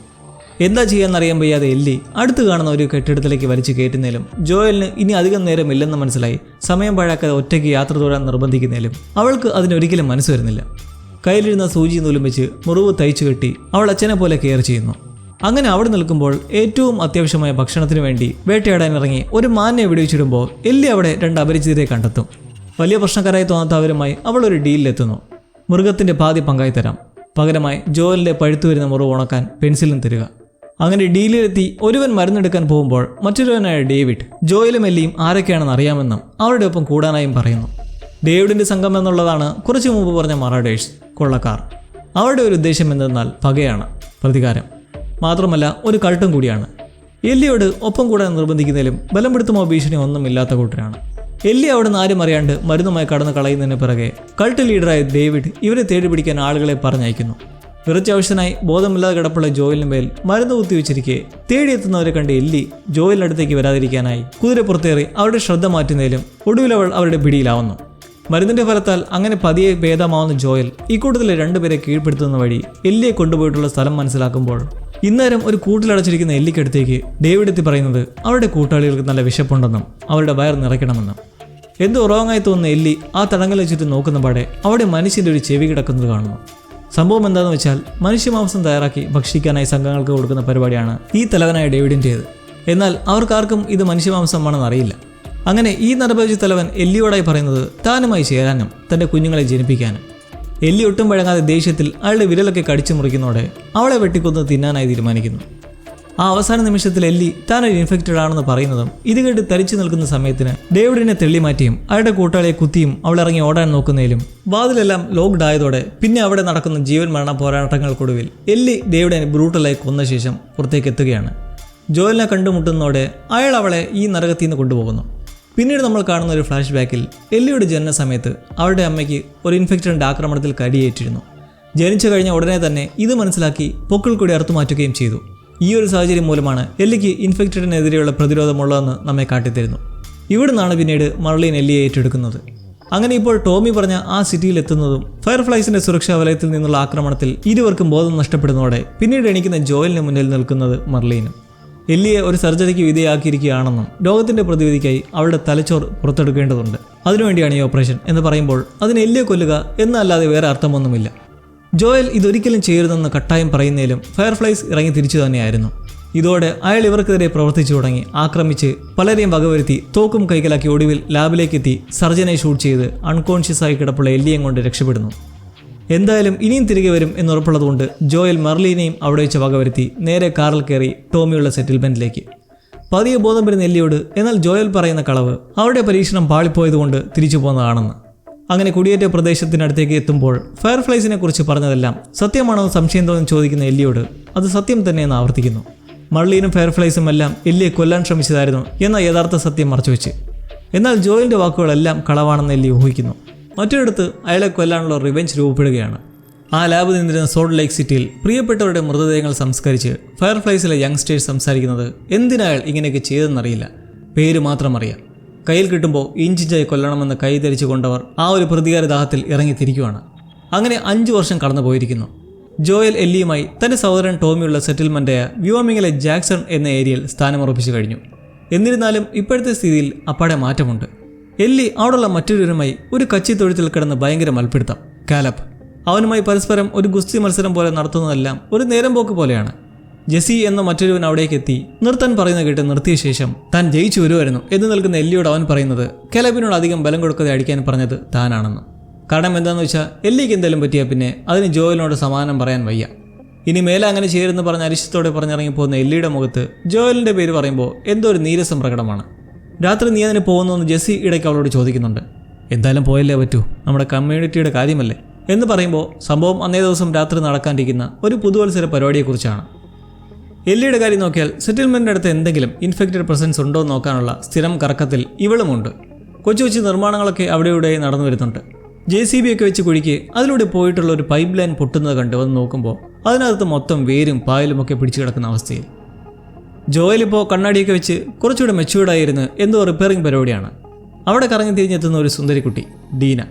എന്താ ചെയ്യാന്നറിയാൻ വയ്യാതെ എല്ലി അടുത്ത് കാണുന്ന ഒരു കെട്ടിടത്തിലേക്ക് വലിച്ചു കയറ്റുന്നതിലും ജോയലിന് ഇനി അധികം നേരം ഇല്ലെന്ന് മനസ്സിലായി സമയം പാഴാക്കാതെ ഒറ്റയ്ക്ക് യാത്ര തുടരാൻ നിർബന്ധിക്കുന്നതിലും അവൾക്ക് അതിനൊരിക്കലും മനസ്സ് വരുന്നില്ല. കയ്യിലിരുന്ന സൂചി നൂലും വെച്ച് മുറിവ് തയ്ച്ചു കെട്ടി അവൾ അച്ഛനെ പോലെ കെയർ ചെയ്യുന്നു. അങ്ങനെ അവിടെ നിൽക്കുമ്പോൾ ഏറ്റവും അത്യാവശ്യമായ ഭക്ഷണത്തിന് വേണ്ടി വേട്ടയാടാൻ ഇറങ്ങി ഒരു മാനിനെ വെടിവെച്ചിടുമ്പോൾ എല്ലി അവിടെ 2 അപരിചിതരെ കണ്ടെത്തും. വലിയ പ്രശ്നക്കാരായി തോന്നാത്ത അവരുമായി അവൾ ഒരു ഡീലിലെത്തുന്നു. മൃഗത്തിൻ്റെ പാതി പങ്കായി തരാം, പകരമായി ജോയലിൻ്റെ പഴുത്തു വരുന്ന മുറിവ് ഉണക്കാൻ പെൻസിലും തരിക. അങ്ങനെ ഡീലിലെത്തി ഒരുവൻ മരുന്നെടുക്കാൻ പോകുമ്പോൾ മറ്റൊരുവനായ ഡേവിഡ് ജോയലും എല്ലിയും ആരൊക്കെയാണെന്ന് അറിയാമെന്നും അവരുടെ ഒപ്പം കൂടാനായും പറയുന്നു. ഡേവിഡിൻ്റെ സംഘം എന്നുള്ളതാണ് കുറച്ചു മുമ്പ് പറഞ്ഞ മറാഡേഴ്സ്, കൊള്ളക്കാർ. അവരുടെ ഒരു ഉദ്ദേശം എന്തെന്നാൽ പകയാണ്, പ്രതികാരം. മാത്രമല്ല ഒരു കൾട്ടും കൂടിയാണ്. എല്ലിയോട് ഒപ്പം കൂടാൻ നിർബന്ധിക്കുന്നതിലും ബലം പിടുത്തമോ ഭീഷണിയോ ഒന്നും ഇല്ലാത്ത കൂട്ടരാണ്. എല്ലി അവിടെ നിന്ന് ആരും അറിയാണ്ട് മരുന്നുമായി കടന്നു കളയുന്നതിന് പിറകെ കൾട്ട് ലീഡറായ ഡേവിഡ് ഇവരെ തേടി പിടിക്കാൻ ആളുകളെ പറഞ്ഞയക്കുന്നു. വിറച്ചാവശ്യനായി ബോധമില്ലാതെ കിടപ്പുള്ള ജോയലിന് മേൽ മരുന്ന് കുത്തിവെച്ചിരിക്കെ തേടിയെത്തുന്നവരെ കണ്ട് എല്ലി ജോയലിനടുത്തേക്ക് വരാതിരിക്കാനായി കുതിരപ്പുറത്തേറി അവരുടെ ശ്രദ്ധ മാറ്റുന്നതിലും ഒടുവിൽ അവൾ അവരുടെ പിടിയിലാവുന്നു. മരുന്നിന്റെ ഫലത്താൽ അങ്ങനെ പതിയെ ഭേദമാവുന്ന ജോയൽ ഇക്കൂട്ടത്തിലെ 2 പേരെ കീഴ്പ്പെടുത്തുന്ന വഴി എല്ലിയെ കൊണ്ടുപോയിട്ടുള്ള സ്ഥലം മനസ്സിലാക്കുമ്പോൾ ഇന്നേരം ഒരു കൂട്ടിലടച്ചിരിക്കുന്ന എല്ലിക്കടുത്തേക്ക് ഡേവിഡ് എത്തി പറയുന്നത് അവരുടെ കൂട്ടാളികൾക്ക് നല്ല വിശപ്പുണ്ടെന്നും അവരുടെ വയർ നിറയ്ക്കണമെന്നും. എന്തോ റോങ്ങായി തോന്നുന്ന എല്ലി ആ തടങ്കലിന് ചുറ്റും നോക്കുന്ന പാടെ അവിടെ മനുഷ്യൻ്റെ ഒരു ചെവി കിടക്കുന്നത് കാണുന്നു. സംഭവം എന്താണെന്ന് വെച്ചാൽ മനുഷ്യമാംസം തയ്യാറാക്കി ഭക്ഷിക്കാനായി സംഘങ്ങൾക്ക് കൊടുക്കുന്ന പരിപാടിയാണ് ഈ തലവനായ ഡേവിഡിൻ്റേത്. എന്നാൽ അവർക്കാർക്കും ഇത് മനുഷ്യമാംസമാണെന്ന് അറിയില്ല. അങ്ങനെ ഈ നരഭോജി തലവൻ എല്ലിയോടായി പറയുന്നത് താനുമായി ചേരാനും തൻ്റെ കുഞ്ഞുങ്ങളെ ജനിപ്പിക്കാനും. എല്ലി ഒട്ടും വഴങ്ങാതെ ദേഷ്യത്തിൽ അയാളുടെ വിരലൊക്കെ കടിച്ചു മുറിക്കുന്നതോടെ അവളെ വെട്ടിക്കൊന്ന് തിന്നാനായി തീരുമാനിക്കുന്നു. ആ അവസാന നിമിഷത്തിൽ എല്ലി താനൊരു ഇൻഫെക്റ്റഡ് ആണെന്ന് പറയുന്നതും ഇത് കേട്ട് തരിച്ചു നിൽക്കുന്ന സമയത്തിന് ഡേവിഡിനെ തെള്ളിമാറ്റിയും അയാളുടെ കൂട്ടാളിയെ കുത്തിയും അവളിറങ്ങി ഓടാൻ നോക്കുന്നതിലും വാതിലെല്ലാം ലോക്ക്ഡ് ആയതോടെ പിന്നെ അവിടെ നടക്കുന്ന ജീവൻ മരണ പോരാട്ടങ്ങൾക്കൊടുവിൽ എല്ലി ഡേവിഡിനെ ബ്രൂട്ടലായി കൊന്ന ശേഷം പുറത്തേക്ക് എത്തുകയാണ്. ജോയലിനെ കണ്ടുമുട്ടുന്നതോടെ അയാൾ അവളെ ഈ നരകത്തിൽ നിന്ന് കൊണ്ടുപോകുന്നു. പിന്നീട് നമ്മൾ കാണുന്ന ഒരു ഫ്ലാഷ് ബാക്കിൽ എല്ലിയുടെ ജനന സമയത്ത് അവളുടെ അമ്മയ്ക്ക് ഒരു ഇൻഫെക്റ്റഡിൻ്റെ ആക്രമണത്തിൽ കടിയേറ്റിരുന്നു. ജനിച്ചു കഴിഞ്ഞ ഉടനെ തന്നെ ഇത് മനസ്സിലാക്കി പൊക്കിൾ കൂടി അറുത്തുമാറ്റുകയും ചെയ്തു. ഈ ഒരു സാഹചര്യം മൂലമാണ് എല്ലിക്ക് ഇൻഫെക്റ്റഡിനെതിരെയുള്ള പ്രതിരോധമുള്ളതെന്ന് നമ്മെ കാട്ടിത്തരുന്നു. ഇവിടെ നിന്നാണ് പിന്നീട് മർലീൻ എല്ലിയെ ഏറ്റെടുക്കുന്നത്. അങ്ങനെ ഇപ്പോൾ ടോമി പറഞ്ഞ ആ സിറ്റിയിൽ എത്തുന്നതും ഫയർഫ്ലൈസിന്റെ സുരക്ഷാ വലയത്തിൽ നിന്നുള്ള ആക്രമണത്തിൽ ഇരുവർക്കും ബോധം നഷ്ടപ്പെടുന്നതോടെ പിന്നീട് എണീക്കുന്ന ജോയലിന് മുന്നിൽ നിൽക്കുന്നത് മർലീനും. എല്ലിയെ ഒരു സർജറിക്ക് വിധേയാക്കിയിരിക്കുകയാണെന്നും രോഗത്തിന്റെ പ്രതിവിധിക്കായി അവളുടെ തലച്ചോർ പുറത്തെടുക്കേണ്ടതുണ്ട്, അതിനുവേണ്ടിയാണ് ഈ ഓപ്പറേഷൻ എന്ന് പറയുമ്പോൾ അതിന് എല്ലിയെ കൊല്ലുക എന്നല്ലാതെ വേറെ അർത്ഥമൊന്നുമില്ല. ജോയൽ ഇതൊരിക്കലും ചെയ്യരുതെന്ന് കട്ടായം പറയുന്നതിലും ഫയർഫ്ലൈസ് ഇറങ്ങി തിരിച്ചു തന്നെയായിരുന്നു. ഇതോടെ അയാൾ ഇവർക്കെതിരെ പ്രവർത്തിച്ചു തുടങ്ങി ആക്രമിച്ച് പലരെയും വകവരുത്തി തോക്കും കൈക്കലാക്കി ഒടുവിൽ ലാബിലേക്കെത്തി സർജനെ ഷൂട്ട് ചെയ്ത് അൺകോൺഷ്യസായി കിടപ്പുള്ള എല്ലിയും കൊണ്ട് രക്ഷപ്പെടുന്നു. എന്തായാലും ഇനിയും തിരികെ വരും എന്നുറപ്പുള്ളതുകൊണ്ട് ജോയൽ മർലീനെയും അവിടെ വെച്ച് വകവരുത്തി നേരെ കാറിൽ കയറി ടോമിയുള്ള സെറ്റിൽമെൻറ്റിലേക്ക്. പതിയെ ബോധം വരുന്ന എല്ലിയോട് എന്നാൽ ജോയൽ പറയുന്ന കളവ് അവരുടെ പരീക്ഷണം പാളിപ്പോയതുകൊണ്ട് തിരിച്ചു പോകുന്നതാണെന്ന്. അങ്ങനെ കുടിയേറ്റ പ്രദേശത്തിനടുത്തേക്ക് എത്തുമ്പോൾ ഫയർഫ്ലൈസിനെ കുറിച്ച് പറഞ്ഞതെല്ലാം സത്യമാണോ സംശയം തോന്നി ചോദിക്കുന്ന എല്ലിയോട് അത് സത്യം തന്നെയെന്ന് ആവർത്തിക്കുന്നു. മർലീനും ഫയർഫ്ലൈസും എല്ലാം എല്ലിയെ കൊല്ലാൻ ശ്രമിച്ചതായിരുന്നു എന്ന യഥാർത്ഥ സത്യം മറച്ചുവെച്ച്. എന്നാൽ ജോയലിൻ്റെ വാക്കുകളെല്ലാം കളവാണെന്ന് എല്ലി ഊഹിക്കുന്നു. മറ്റൊരിടത്ത് അയാളെ കൊല്ലാനുള്ള റിവെഞ്ച് രൂപപ്പെടുകയാണ്. ആ ലാബ് നിന്നിരുന്ന സോൾട്ട് ലേക്ക് സിറ്റിയിൽ പ്രിയപ്പെട്ടവരുടെ മൃതദേഹങ്ങൾ സംസ്കരിച്ച് ഫയർഫ്ലൈസിലെ യങ്സ്റ്റേഴ്സ് സംസാരിക്കുന്നത് എന്തിനയാൾ ഇങ്ങനെയൊക്കെ ചെയ്തെന്നറിയില്ല, പേര് മാത്രം അറിയാം. കയ്യിൽ കിട്ടുമ്പോൾ ഇഞ്ചിഞ്ചായി കൊല്ലണമെന്ന് കൈ ധരിച്ചു കൊണ്ടവർ ആ ഒരു പ്രതികാരദാഹത്തിൽ ഇറങ്ങിത്തിരിക്കുകയാണ്. അങ്ങനെ 5 വർഷം കടന്നു പോയിരിക്കുന്നു. ജോയൽ എല്ലിയുമായി തൻ്റെ സഹോദരൻ ടോമിയുള്ള സെറ്റിൽമെൻറ്റായ വ്യോമിങ്ങിലെ ജാക്സൺ എന്ന ഏരിയയിൽ സ്ഥാനമുറപ്പിച്ചു കഴിഞ്ഞു. എന്നിരുന്നാലും ഇപ്പോഴത്തെ സ്ഥിതിയിൽ അപ്പാടെ മാറ്റമുണ്ട്. എല്ലി അവിടെയുള്ള മറ്റൊരുവരുമായി ഒരു കച്ചി തൊഴുത്തിൽ കിടന്ന് ഭയങ്കര മൽപ്പിടുത്തം. കാലബ് അവനുമായി പരസ്പരം ഒരു ഗുസ്തി മത്സരം പോലെ നടത്തുന്നതെല്ലാം ഒരു നേരം പോക്ക് പോലെയാണ്. ജെസി എന്ന മറ്റൊരുവൻ അവിടേക്ക് എത്തി നിർത്താൻ പറയുന്നത് കേട്ട് നിർത്തിയ ശേഷം താൻ ജയിച്ചു വരുമായിരുന്നു എന്ന് നിൽക്കുന്ന എല്ലിയോട് അവൻ പറയുന്നത് കാലബിനോട് അധികം ബലം കൊടുക്കാതെ അടിക്കാൻ പറഞ്ഞത് താനാണെന്ന്. കാരണം എന്താണെന്ന് വെച്ചാൽ എല്ലിക്ക് എന്തെങ്കിലും പറ്റിയാൽ പിന്നെ അതിന് ജോയലിനോട് സമാധാനം പറയാൻ വയ്യ. ഇനി മേലെ അങ്ങനെ ചെയ്യരുതെന്ന് പറഞ്ഞ അരിശത്തോടെ പറഞ്ഞിറങ്ങിപ്പോകുന്ന എല്ലിയുടെ മുഖത്ത് ജോയലിൻ്റെ പേര് പറയുമ്പോൾ എന്തോ ഒരു നീരസം പ്രകടമാണ്. രാത്രി നീ അതിന് പോകുന്നുവെന്ന് ജെസ്സി ഇടയ്ക്ക് അവളോട് ചോദിക്കുന്നുണ്ട്. എന്തായാലും പോയല്ലേ പറ്റൂ, നമ്മുടെ കമ്മ്യൂണിറ്റിയുടെ കാര്യമല്ലേ എന്ന് പറയുമ്പോൾ സംഭവം അന്നേ ദിവസം രാത്രി നടക്കാനിരിക്കുന്ന ഒരു പുതുവത്സര പരിപാടിയെക്കുറിച്ചാണ്. എല്ലിയുടെ കാര്യം നോക്കിയാൽ സെറ്റിൽമെൻറ്റിൻ്റെ അടുത്ത് എന്തെങ്കിലും ഇൻഫെക്റ്റഡ് പ്രസൻസ് ഉണ്ടോ എന്ന് നോക്കാനുള്ള സ്ഥിരം കറക്കത്തിൽ ഇവളുമുണ്ട്. കൊച്ചു കൊച്ചു നിർമ്മാണങ്ങളൊക്കെ അവിടെ ഇവിടെ നടന്നു വരുന്നുണ്ട്. JCB ഒക്കെ വെച്ച് കുഴിക്ക് അതിലൂടെ പോയിട്ടുള്ള ഒരു പൈപ്പ് ലൈൻ പൊട്ടുന്നത് കണ്ട് വന്ന് നോക്കുമ്പോൾ അതിനകത്ത് മൊത്തം വേരും പായലും ഒക്കെ പിടിച്ചു കിടക്കുന്ന അവസ്ഥയിൽ. ജോയലിപ്പോൾ കണ്ണാടിയൊക്കെ വെച്ച് കുറച്ചുകൂടെ മെച്യൂർഡായിരുന്ന് എന്തോ റിപ്പയറിംഗ് പരിപാടിയാണ്. അവിടെ കറങ്ങി തിരിഞ്ഞെത്തുന്ന ഒരു സുന്ദരിക്കുട്ടി ഡീന.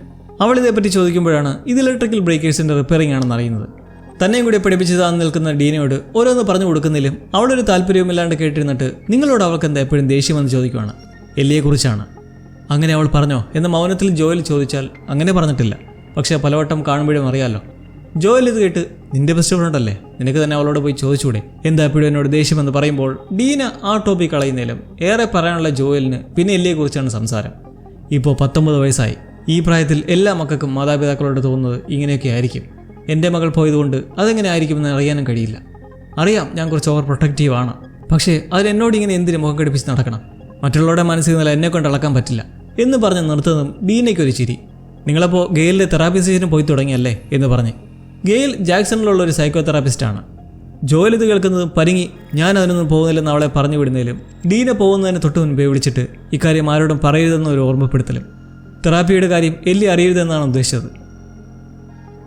അവളിതേപ്പറ്റി ചോദിക്കുമ്പോഴാണ് ഇത് ഇലക്ട്രിക്കൽ ബ്രേക്കേഴ്സിൻ്റെ റിപ്പയറിംഗ് ആണെന്ന് അറിയുന്നത്. തന്നെയും കൂടി പഠിപ്പിച്ചതാന്ന് നിൽക്കുന്ന ഡീനയോട് ഓരോന്ന് പറഞ്ഞു കൊടുക്കുന്നതിലും അവളൊരു താല്പര്യവുമില്ലാണ്ട് കേട്ടിരുന്നിട്ട് നിങ്ങളോട് അവൾക്ക് എന്താ എപ്പോഴും ദേഷ്യമെന്ന് ചോദിക്കുവാണ്. എല്ലിയെക്കുറിച്ചാണ്. അങ്ങനെ അവൾ പറഞ്ഞോ എന്ന് മൗനത്തിൽ ജോയൽ ചോദിച്ചാൽ അങ്ങനെ പറഞ്ഞിട്ടില്ല, പക്ഷേ പലവട്ടം കാണുമ്പോഴും അറിയാമല്ലോ. ജോയൽ ഇത് കേട്ട് നിന്റെ ബെസ്റ്റ് ഫ്രണ്ട് അല്ലേ, നിനക്ക് തന്നെ അവളോട് പോയി ചോദിച്ചൂടെ എന്താ എപ്പോഴും എന്നോട് ദേഷ്യമെന്ന് പറയുമ്പോൾ ഡീന ആ ടോപ്പിക് കളയുന്നതിലും ഏറെ പറയാനുള്ള ജോയലിന് പിന്നെ എല്ലിയെക്കുറിച്ചാണ് സംസാരം. ഇപ്പോൾ 19 വയസ്സായി. ഈ പ്രായത്തിൽ എല്ലാ മക്കൾക്കും മാതാപിതാക്കളോട് തോന്നുന്നത് ഇങ്ങനെയൊക്കെ ആയിരിക്കും. എൻ്റെ മകൾ പോയതുകൊണ്ട് അതെങ്ങനെ ആയിരിക്കുമെന്ന് അറിയാനും കഴിയില്ല. അറിയാം ഞാൻ കുറച്ച് ഓവർ പ്രൊട്ടക്റ്റീവാണ്, പക്ഷേ അതിലെന്നോട് ഇങ്ങനെ എന്തിനു മുഖം കടിപ്പിച്ച് നടക്കണം, മറ്റുള്ളവരുടെ മനസ്സിൽ നില എന്നെ കൊണ്ട് അളക്കാൻ പറ്റില്ല എന്ന് പറഞ്ഞ് നിർത്തുന്നതും ഡീനയ്ക്കൊരു ചിരി. നിങ്ങളപ്പോൾ ഗെയിലിൻ്റെ തെറാപ്പി സെഷന് പോയി തുടങ്ങിയല്ലേ എന്ന് പറഞ്ഞ്. ഗെയിൽ ജാക്സണിലുള്ള ഒരു സൈക്കോ തെറാപ്പിസ്റ്റാണ്. ജോയൽ ഇത് കേൾക്കുന്നതും പരിങ്ങി ഞാൻ അതിനൊന്നും പോകുന്നില്ലെന്ന് അവളെ പറഞ്ഞു വിടുന്നതിലും ഡീന പോകുന്നതിന് തൊട്ട് മുൻപേ വിളിച്ചിട്ട് ഇക്കാര്യം ആരോടും പറയരുതെന്നൊരു ഓർമ്മപ്പെടുത്തലും. തെറാപ്പിയുടെ കാര്യം എല്ലി അറിയരുതെന്നാണ് ഉദ്ദേശിച്ചത്.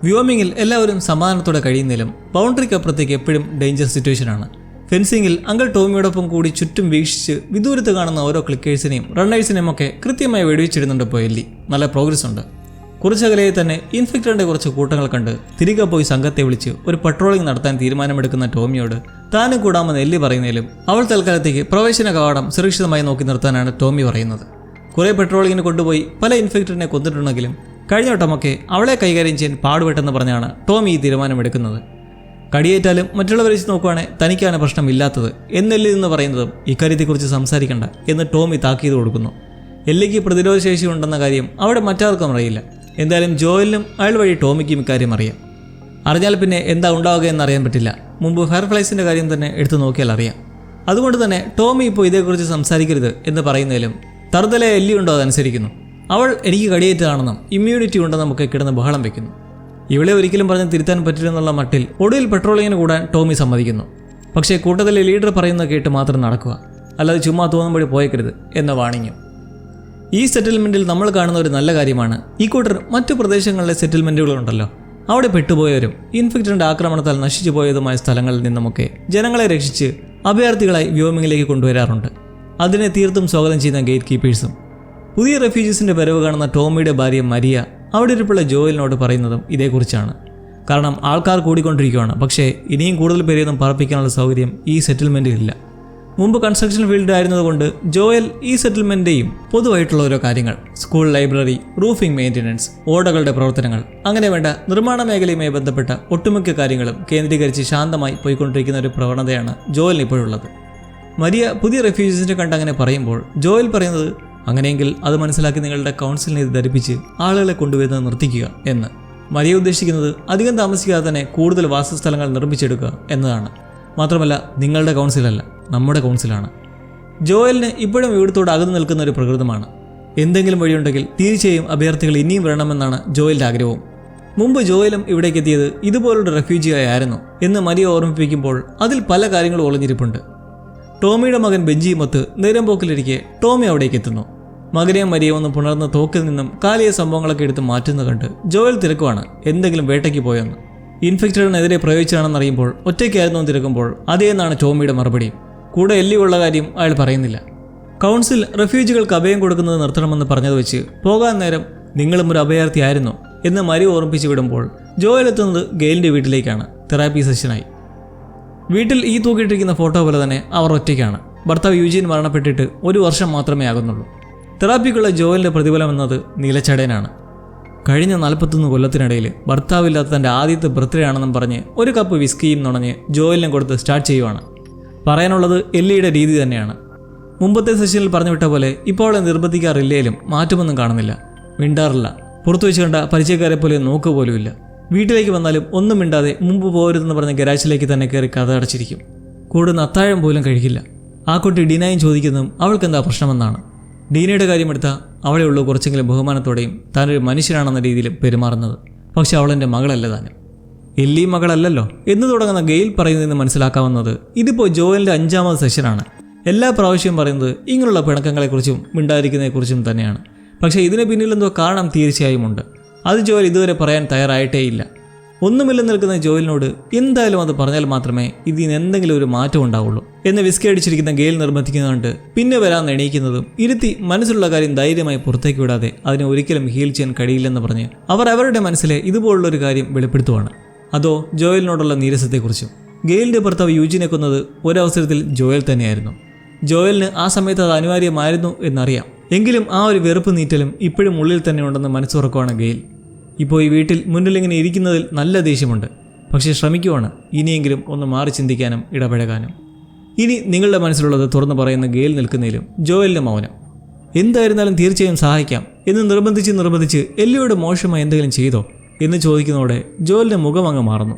വ്യോമിങ്ങിൽ എല്ലാവരും സമാധാനത്തോടെ കഴിയുന്നതിലും ബൗണ്ടറിക്കപ്പുറത്തേക്ക് എപ്പോഴും ഡേഞ്ചർ സിറ്റുവേഷനാണ്. ഫെൻസിങ്ങിൽ അങ്കിൾ ടോമിയോടൊപ്പം കൂടി ചുറ്റും വീക്ഷിച്ച് വിദൂരത്ത് കാണുന്ന ഓരോ ക്ലിക്കേഴ്സിനെയും റണ്ണേഴ്സിനെയും ഒക്കെ കൃത്യമായി വെടിവെച്ചിടുന്നുണ്ട്. ഇപ്പോൾ എല്ലി നല്ല പ്രോഗ്രസ് ഉണ്ട്. കുറച്ചകലെയിൽ തന്നെ ഇൻഫെക്റ്റഡിൻ്റെ കുറച്ച് കൂട്ടങ്ങൾ കണ്ട് തിരികെ പോയി സംഘത്തെ വിളിച്ച് ഒരു പട്രോളിംഗ് നടത്താൻ തീരുമാനമെടുക്കുന്ന ടോമിയോട് താനും കൂടാമെന്ന് എല്ലി പറയുന്നതിലും അവൾ തൽക്കാലത്തേക്ക് പ്രവേശന കവാടം സുരക്ഷിതമായി നോക്കി നിർത്താനാണ് ടോമി പറയുന്നത്. കുറേ പെട്രോളിങ്ങിന് കൊണ്ടുപോയി പല ഇൻഫെക്റ്റഡിനെ കൊന്നിട്ടുണ്ടെങ്കിലും കഴിഞ്ഞ വട്ടമൊക്കെ അവളെ കൈകാര്യം ചെയ്യാൻ പാടുപെട്ടെന്ന് പറഞ്ഞാണ് ടോമി ഈ തീരുമാനമെടുക്കുന്നത്. കടിയേറ്റാലും മറ്റുള്ളവരെ വെച്ച് നോക്കുവാണെങ്കിൽ തനിക്കാണ് പ്രശ്നമില്ലാത്തത് എന്നെല്ലിൽ നിന്ന് പറയുന്നതും ഇക്കാര്യത്തെക്കുറിച്ച് സംസാരിക്കണ്ട എന്ന് ടോമി താക്കീത് കൊടുക്കുന്നു. എല്ലിക്ക് പ്രതിരോധശേഷി ഉണ്ടെന്ന കാര്യം അവിടെ മറ്റാർക്കും അറിയില്ല. എന്തായാലും ജോയലിനും അയാൾ വഴി ടോമിക്കും ഇക്കാര്യം അറിയാം. അറിഞ്ഞാൽ പിന്നെ എന്താ ഉണ്ടാവുക എന്നറിയാൻ പറ്റില്ല. മുമ്പ് ഫയർഫ്ലൈസിൻ്റെ കാര്യം തന്നെ എടുത്തു നോക്കിയാൽ അറിയാം. അതുകൊണ്ട് തന്നെ ടോമി ഇപ്പോൾ ഇതേക്കുറിച്ച് സംസാരിക്കരുത് എന്ന് പറയുന്നതിലും തറുതല എല്ലി ഉണ്ടോ അതനുസരിക്കുന്നു. അവൾ എനിക്ക് കടിയേറ്റതാണെന്നും ഇമ്മ്യൂണിറ്റി ഉണ്ടെന്നും ഒക്കെ കിടന്ന് ബഹളം വയ്ക്കുന്നു. ഇവളെ ഒരിക്കലും പറഞ്ഞ് തിരുത്താൻ പറ്റില്ലെന്നുള്ള മട്ടിൽ ഒടുവിൽ പെട്രോളിങ്ങിന് കൂടാൻ ടോമി സമ്മതിക്കുന്നു. പക്ഷേ കൂട്ടത്തിലെ ലീഡർ പറയുന്നത് കേട്ട് മാത്രം നടക്കുക, അല്ലാതെ ചുമ്മാ തോന്നുമ്പോൾ പോയേക്കരുത് എന്ന വാണിങ്ങും. ഈ സെറ്റിൽമെൻറ്റിൽ നമ്മൾ കാണുന്ന ഒരു നല്ല കാര്യമാണ് ഈ കൂട്ടർ മറ്റു പ്രദേശങ്ങളിലെ സെറ്റിൽമെൻറ്റുകളുണ്ടല്ലോ അവിടെ പെട്ടുപോയവരും ഇൻഫെക്റ്റഡ് ആക്രമണത്താൽ നശിച്ചു പോയതുമായ സ്ഥലങ്ങളിൽ നിന്നുമൊക്കെ ജനങ്ങളെ രക്ഷിച്ച് അഭയാർത്ഥികളായി വ്യോമിങ്ങിലേക്ക് കൊണ്ടുവരാറുണ്ട്. അതിനെ തീർത്തും സ്വാഗതം ചെയ്യുന്ന ഗേറ്റ് കീപ്പേഴ്സും. പുതിയ റെഫ്യൂജീസിൻ്റെ വരവ് കാണുന്ന ടോമിയുടെ ഭാര്യ മരിയ അവിടെ ഇരിപ്പുള്ള ജോയലിനോട് പറയുന്നതും ഇതേക്കുറിച്ചാണ്. കാരണം ആൾക്കാർ കൂടിക്കൊണ്ടിരിക്കുകയാണ്. പക്ഷേ ഇനിയും കൂടുതൽ പേരെയൊന്നും പറപ്പിക്കാനുള്ള സൗകര്യം ഈ സെറ്റിൽമെൻറ്റിലില്ല. മുമ്പ് കൺസ്ട്രക്ഷൻ ഫീൽഡ് ആയിരുന്നതുകൊണ്ട് ജോയൽ ഈ സെറ്റിൽമെൻറ്റിൻ്റെയും പൊതുവായിട്ടുള്ള ഓരോ കാര്യങ്ങൾ, സ്കൂൾ ലൈബ്രറി, റൂഫിംഗ് മെയിൻ്റനൻസ്, ഓടകളുടെ പ്രവർത്തനങ്ങൾ, അങ്ങനെ വേണ്ട നിർമ്മാണ മേഖലയുമായി ബന്ധപ്പെട്ട ഒട്ടുമിക്ക കാര്യങ്ങളും കേന്ദ്രീകരിച്ച് ശാന്തമായി പോയിക്കൊണ്ടിരിക്കുന്ന ഒരു പ്രവണതയാണ് ജോയലിന് ഇപ്പോഴുള്ളത്. മരിയ പുതിയ റെഫ്യൂജീസിനെ കണ്ട് അങ്ങനെ പറയുമ്പോൾ ജോയൽ പറയുന്നത്, അങ്ങനെയെങ്കിൽ അത് മനസ്സിലാക്കി നിങ്ങളുടെ കൗൺസിലിനെ ഇത് ധരിപ്പിച്ച് ആളുകളെ കൊണ്ടുവരുന്നത് നിർത്തിക്കുക എന്ന്. മരിയ ഉദ്ദേശിക്കുന്നത് അധികം താമസിക്കാതെ തന്നെ കൂടുതൽ വാസസ്ഥലങ്ങൾ നിർമ്മിച്ചെടുക്കുക എന്നതാണ്. മാത്രമല്ല നിങ്ങളുടെ കൗൺസിലല്ല, നമ്മുടെ കൗൺസിലാണ്. ജോയലിന് ഇപ്പോഴും ഇവിടത്തോട് അകന്നു നിൽക്കുന്ന ഒരു പ്രകൃതമാണ്. എന്തെങ്കിലും വഴിയുണ്ടെങ്കിൽ തീർച്ചയായും അഭയാർത്ഥികൾ ഇനിയും വരണമെന്നാണ് ജോയലിൻ്റെ ആഗ്രഹവും. മുമ്പ് ജോയലും ഇവിടേക്ക് എത്തിയത് ഇതുപോലുള്ള റെഫ്യൂജിയായി ആയിരുന്നു എന്ന് മരിയ ഓർമ്മിപ്പിക്കുമ്പോൾ അതിൽ പല കാര്യങ്ങളും ഒളിഞ്ഞിരിപ്പുണ്ട്. ടോമിയുടെ മകൻ ബെഞ്ചിയുമൊത്ത് നേരം പോക്കിലിരിക്കെ ടോമി അവിടേക്ക് എത്തുന്നു. മകനെയും മരിയെ ഒന്ന് പുണർന്ന് തോക്കിൽ നിന്നും കാലിയ സംഭവങ്ങളൊക്കെ എടുത്ത് മാറ്റുന്നത് കണ്ട് ജോയൽ തിരക്കുവാണ് എന്തെങ്കിലും വേട്ടയ്ക്ക് പോയെന്ന്. ഇൻഫെക്റ്റഡിനെതിരെ പ്രയോഗിച്ചാണെന്നറിയുമ്പോൾ ഒറ്റയ്ക്കായിരുന്നു തിരക്കുമ്പോൾ അതേന്നാണ് ടോമിയുടെ മറുപടി. കൂടെ എല്ലിയുള്ള കാര്യം അയാൾ പറയുന്നില്ല. കൗൺസിൽ റെഫ്യൂജികൾക്ക് അഭയം കൊടുക്കുന്നത് നിർത്തണമെന്ന് പറഞ്ഞത് വെച്ച് പോകാൻ നേരം നിങ്ങളും ഒരു അഭയാർത്ഥിയായിരുന്നു എന്ന് മരി ഓർമ്മിപ്പിച്ച് വിടുമ്പോൾ ജോയൽ എത്തുന്നത് ഗെയിലിൻ്റെ വീട്ടിലേക്കാണ് തെറാപ്പി സെഷനായി. വീട്ടിൽ ഈ തൂക്കിയിട്ടിരിക്കുന്ന ഫോട്ടോ പോലെ തന്നെ അവർ ഒറ്റയ്ക്കാണ്. ഭർത്താവ് യൂജിൻ മരണപ്പെട്ടിട്ട് 1 വർഷം മാത്രമേ ആകുന്നുള്ളൂ. തെറാപ്പിക്കുള്ള ജോയലിൻ്റെ പ്രതിഫലം എന്നത് നീലച്ചടയനാണ്. കഴിഞ്ഞ 41 കൊല്ലത്തിനിടയിൽ ഭർത്താവില്ലാത്ത തൻ്റെ ആദ്യത്തെ ബർത്ത്ഡേ ആണെന്നും പറഞ്ഞ് ഒരു കപ്പ് വിസ്കിയും നുണഞ്ഞ് ജോയലിനെ കൊടുത്ത് സ്റ്റാർട്ട് ചെയ്യുവാണ്. പറയാനുള്ളത് എല്ലിയുടെ രീതി തന്നെയാണ്. മുമ്പത്തെ സെഷനിൽ പറഞ്ഞു വിട്ട പോലെ ഇപ്പോൾ അവളെ നിർബന്ധിക്കാറില്ലേലും മാറ്റമൊന്നും കാണുന്നില്ല. മിണ്ടാറില്ല. പുറത്തു വെച്ച് കണ്ട പരിചയക്കാരെ പോലെ നോക്കുപോലുമില്ല. വീട്ടിലേക്ക് വന്നാലും ഒന്നും മിണ്ടാതെ മുമ്പ് പോരുതെന്ന് പറഞ്ഞ ഗരാജിലേക്ക് തന്നെ കയറി കഥ അടച്ചിരിക്കും. കൂടുന്ന അത്താഴം പോലും കഴിക്കില്ല. ആ കുട്ടി ഡീനയും ചോദിക്കുന്നതും അവൾക്കെന്താ പ്രശ്നമെന്നാണ്. ഡീനയുടെ കാര്യമെടുത്താൽ അവളെ ഉള്ളൂ കുറച്ചെങ്കിലും ബഹുമാനത്തോടെയും താനൊരു മനുഷ്യനാണെന്ന രീതിയിലും പെരുമാറുന്നത്. പക്ഷെ അവളെൻ്റെ മകളല്ല താനും. എല്ലി മകളല്ലല്ലോ എന്ന് തുടങ്ങുന്ന ഗെയിൽ പറയുന്നതെന്ന് മനസ്സിലാക്കാവുന്നത് ഇതിപ്പോൾ ജോയലിൻ്റെ 5ാമത് സെഷനാണ്. എല്ലാ പ്രാവശ്യവും പറയുന്നത് ഇങ്ങനെയുള്ള പിണക്കങ്ങളെക്കുറിച്ചും മിണ്ടാതിരിക്കുന്നതിനെക്കുറിച്ചും തന്നെയാണ്. പക്ഷേ ഇതിന് പിന്നിലെന്തോ കാരണം തീർച്ചയായും ഉണ്ട്. അത് ജോയൽ ഇതുവരെ പറയാൻ തയ്യാറായിട്ടേയില്ല. ഒന്നുമില്ലെന്ന് നിൽക്കുന്ന ജോയലിനോട് എന്തായാലും അത് പറഞ്ഞാൽ മാത്രമേ ഇതിന് എന്തെങ്കിലും ഒരു മാറ്റം ഉണ്ടാവുള്ളൂ എന്ന് വിസ്കി അടിച്ചിരിക്കുന്ന ഗെയിൽ നിർബന്ധിക്കുന്നുണ്ട്. പിന്നെ വരാൻ എണീക്കുന്നതും ഇരുത്തി മനസ്സിലുള്ള കാര്യം ധൈര്യമായി പുറത്തേക്ക് വിടാതെ അതിനെ ഒരിക്കലും ഹീൽ ചെയ്യാൻ കഴിയില്ലെന്ന് പറഞ്ഞ് അവർ അവരുടെ മനസ്സിലെ ഇതുപോലുള്ളൊരു കാര്യം വെളിപ്പെടുത്തുവാണ്. അതോ ജോയലിനോടുള്ള നീരസത്തെക്കുറിച്ചും. ഗെയിലിൻ്റെ ഭർത്താവ് യൂജിനെ കൊന്നത് ഒരവസരത്തിൽ ജോയൽ തന്നെയായിരുന്നു. ജോയലിന് ആ സമയത്ത് അത് അനിവാര്യമായിരുന്നു എന്നറിയാം. എങ്കിലും ആ ഒരു വെറുപ്പ് നീറ്റലും ഇപ്പോഴും ഉള്ളിൽ തന്നെ ഉണ്ടെന്ന് മനസ്സുറക്കുവാണ് ഗെയിൽ. ഇപ്പോൾ ഈ വീട്ടിൽ മുന്നിലിങ്ങനെ ഇരിക്കുന്നതിൽ നല്ല ദേഷ്യമുണ്ട്. പക്ഷേ ശ്രമിക്കുവാണ് ഇനിയെങ്കിലും ഒന്ന് മാറി ചിന്തിക്കാനും ഇടപഴകാനും. ഇനി നിങ്ങളുടെ മനസ്സിലുള്ളത് തുറന്നു പറയുന്ന ഗെയിൽ നിൽക്കുന്നതിലും ജോയലിൻ്റെ മൗനം. എന്തായിരുന്നാലും തീർച്ചയായും സഹായിക്കാം എന്ന് നിർബന്ധിച്ച് എല്ലിയോട് മോശമായി എന്തെങ്കിലും ചെയ്തോ എന്ന് ചോദിക്കുന്നതോടെ ജോയലിൻ്റെ മുഖം അങ്ങ് മാറുന്നു.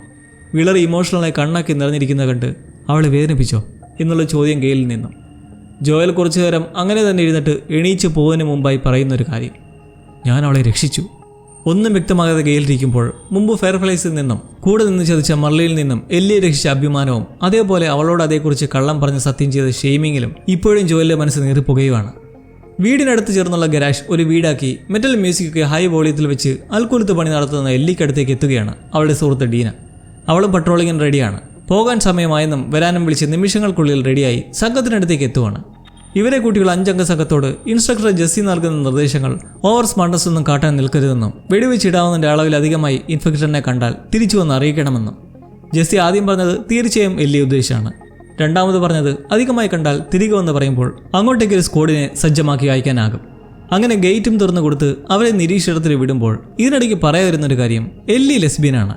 വിളറി ഇമോഷണലായി കണ്ണാക്കി നിറഞ്ഞിരിക്കുന്നത് കണ്ട് അവളെ വേദനിപ്പിച്ചോ എന്നുള്ള ചോദ്യം ഗെയിലിൽ നിന്നും. ജോയൽ കുറച്ചു നേരം അങ്ങനെ തന്നെ ഇരുന്നിട്ട് എണീച്ച് പോകുന്നതിന് മുമ്പായി പറയുന്നൊരു കാര്യം, ഞാൻ അവളെ രക്ഷിച്ചു. ഒന്നും വ്യക്തമാകാതെ ഗെയിലിരിക്കുമ്പോൾ മുമ്പ് ഫയർഫ്ലൈസിൽ നിന്നും കൂടെ നിന്ന് ചതിച്ച മർലിയിൽ നിന്നും എല്ലിയെ രക്ഷിച്ച അഭിമാനവും അതേപോലെ അവളോട് അതേക്കുറിച്ച് കള്ളം പറഞ്ഞ് സത്യം ചെയ്ത ഷെയ്മിങ്ങിലും ഇപ്പോഴും ജോയലിൻ്റെ മനസ്സ് നീറിപ്പുകയുമാണ്. വീടിനടുത്ത് ചേർന്നുള്ള ഗരാഷ് ഒരു വീടാക്കി മെറ്റൽ മ്യൂസിക്കൊക്കെ ഹൈ വോളിയത്തിൽ വെച്ച് അൽക്കുലത്ത് പണി നടത്തുന്ന എല്ലിക്കടുത്തേക്ക് എത്തുകയാണ് അവളുടെ സുഹൃത്ത് ഡീന. അവളും പട്രോളിങ്ങിന് റെഡിയാണ്. പോകാൻ സമയമായെന്നും വരാനും വിളിച്ച് നിമിഷങ്ങൾക്കുള്ളിൽ റെഡിയായി സംഘത്തിനടുത്തേക്ക് എത്തുവാണ്. ഇവരെ കുട്ടികൾ 5 അംഗ സംഘത്തോട് ഇൻസ്ട്രക്ടർ ജെസ്സി നൽകുന്ന നിർദ്ദേശങ്ങൾ ഓവർ സ്മാർട്ട്നെസ് ഒന്നും കാട്ടാൻ നിൽക്കരുതെന്നും വെടിവെച്ചിടാവുന്നതിൻ്റെ അളവിലധികമായി ഇൻഫെക്ഷനെ കണ്ടാൽ തിരിച്ചു വന്ന് അറിയിക്കണമെന്നും. ജെസ്സി ആദ്യം പറഞ്ഞത് തീർച്ചയായും എല്ലി ഉദ്ദേശിച്ചാണ്. രണ്ടാമത് പറഞ്ഞത് അധികമായി കണ്ടാൽ തിരികെ വന്ന് പറയുമ്പോൾ അങ്ങോട്ടേക്കൊരു സ്ക്വാഡിനെ സജ്ജമാക്കി അയക്കാനാകും. അങ്ങനെ ഗേറ്റും തുറന്നു കൊടുത്ത് അവരെ നിരീക്ഷണത്തിൽ വിടുമ്പോൾ ഇതിനിടയ്ക്ക് പറയാതിരുന്നൊരു കാര്യം, എല്ലി ലെസ്ബിയനാണ്.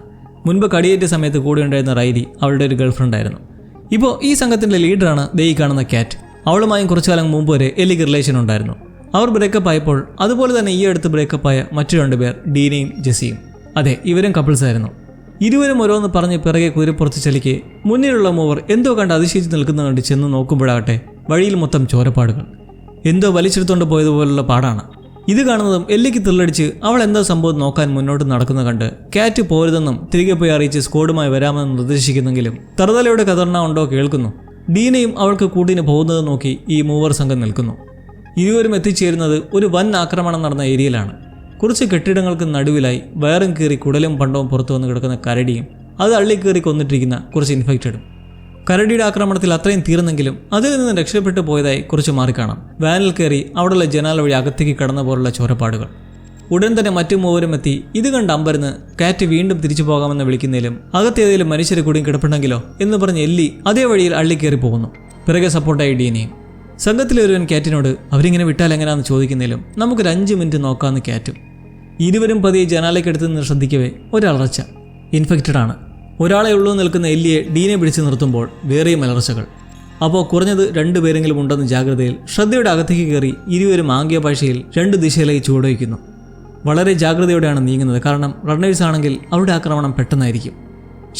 മുൻപ് കടിയേറ്റ സമയത്ത് കൂടെ ഉണ്ടായിരുന്ന റൈലി അവളുടെ ഒരു ഗേൾഫ്രണ്ട് ആയിരുന്നു. ഇപ്പോൾ ഈ സംഘത്തിൻ്റെ ലീഡറാണ് ദേ ഈ കാണുന്ന കാറ്റ്. അവളുമായും കുറച്ചു കാലം മുമ്പ് വരെ എല്ലിക്ക് റിലേഷൻ ഉണ്ടായിരുന്നു. അവർ ബ്രേക്കപ്പ് ആയപ്പോൾ അതുപോലെ തന്നെ ഈ അടുത്ത് ബ്രേക്കപ്പായ മറ്റു രണ്ടുപേർ ഡീനയും ജെസ്സിയും. അതെ, ഇവരും കപ്പിൾസ് ആയിരുന്നു. ഇരുവരും ഓരോന്ന് പറഞ്ഞ് പിറകെ കുതിരപ്പുറത്ത് ചലിക്കെ മുന്നിലുള്ള മൂവർ എന്തോ കണ്ട് അതിശയിച്ച് നിൽക്കുന്ന കണ്ട് ചെന്ന് നോക്കുമ്പോഴാകട്ടെ വഴിയിൽ മൊത്തം ചോരപ്പാടുകൾ. എന്തോ വലിച്ചെടുത്തോണ്ട് പോയതുപോലുള്ള പാടാണ്. ഇത് കാണുന്നതും എല്ലിക്ക് ത്രില്ലടിച്ച് അവൾ എന്താ സംഭവം നോക്കാൻ മുന്നോട്ട് നടക്കുന്ന കണ്ട് കാറ്റ് പോരുതെന്നും തിരികെ പോയി അറിയിച്ച് സ്ക്വാഡുമായി വരാമെന്ന് നിർദ്ദേശിക്കുന്നെങ്കിലും തറുതലയുടെ കതർണ ഉണ്ടോ കേൾക്കുന്നു. ഡീനയും അവൾക്ക് കൂട്ടിന് പോകുന്നത് നോക്കി ഈ മൂവർ സംഘം നിൽക്കുന്നു. ഇരുവരും എത്തിച്ചേരുന്നത് ഒരു വൻ ആക്രമണം നടന്ന ഏരിയയിലാണ്. കുറച്ച് കെട്ടിടങ്ങൾക്ക് നടുവിലായി വയറും കീറി കുടലും പണ്ടവും പുറത്തു വന്ന് കിടക്കുന്ന കരടിയും അത് അള്ളിക്കീറി കൊന്നിട്ടിരിക്കുന്ന കുറച്ച് ഇൻഫെക്റ്റഡും. കരടിയുടെ ആക്രമണത്തിൽ അത്രയും തീർന്നെങ്കിലും അതിൽ നിന്ന് രക്ഷപ്പെട്ടു പോയതായി കുറച്ച് മാറിക്കാണാം. വാനിൽ കയറി അവിടെയുള്ള ജനാല വഴി അകത്തേക്ക് കടന്ന പോലുള്ള ചോരപ്പാടുകൾ. ഉടൻ തന്നെ മറ്റു മൂവരും എത്തി ഇത് കണ്ട് അമ്പരന്ന് കാറ്റ് വീണ്ടും തിരിച്ചു പോകാമെന്ന് വിളിക്കുന്നതിലും അകത്തേതെങ്കിലും മനുഷ്യരെ കൂടിയും കിടപ്പുണ്ടെങ്കിലോ എന്ന് പറഞ്ഞ് എല്ലി അതേ വഴിയിൽ അള്ളിക്കയറി പോകുന്നു. പിറകെ സപ്പോർട്ടായി ഡീനയും. സംഘത്തിലെ ഒരുവൻ കാറ്റിനോട് അവരിങ്ങനെ വിട്ടാൽ എങ്ങനെയാണെന്ന് ചോദിക്കുന്നതിലും നമുക്കൊരു 5 മിനിറ്റ് നോക്കാമെന്ന് കാറ്റും. ഇരുവരും പതിയെ ജനാലയ്ക്കടുത്ത് നിന്ന് ശ്രദ്ധിക്കവേ ഒരലർച്ച. ഇൻഫെക്റ്റഡ് ആണ്. ഒരാളെ ഉള്ളൂ നിൽക്കുന്ന എല്ലിയെ ഡീനെ പിടിച്ച് നിർത്തുമ്പോൾ വേറെയും അലർച്ചകൾ. അപ്പോൾ കുറഞ്ഞത് 2 പേരെങ്കിലും ഉണ്ടെന്ന് ജാഗ്രതയിൽ ശ്രദ്ധയുടെ അകത്തേക്ക് കയറി ഇരുവരും ആംഗ്യ ഭാഷയിൽ 2 ദിശയിലേക്ക് ചുവടുവയ്ക്കുന്നു. വളരെ ജാഗ്രതയോടെയാണ് നീങ്ങുന്നത്. കാരണം റണ്ണേഴ്സ് ആണെങ്കിൽ അവരുടെ ആക്രമണം പെട്ടെന്നായിരിക്കും.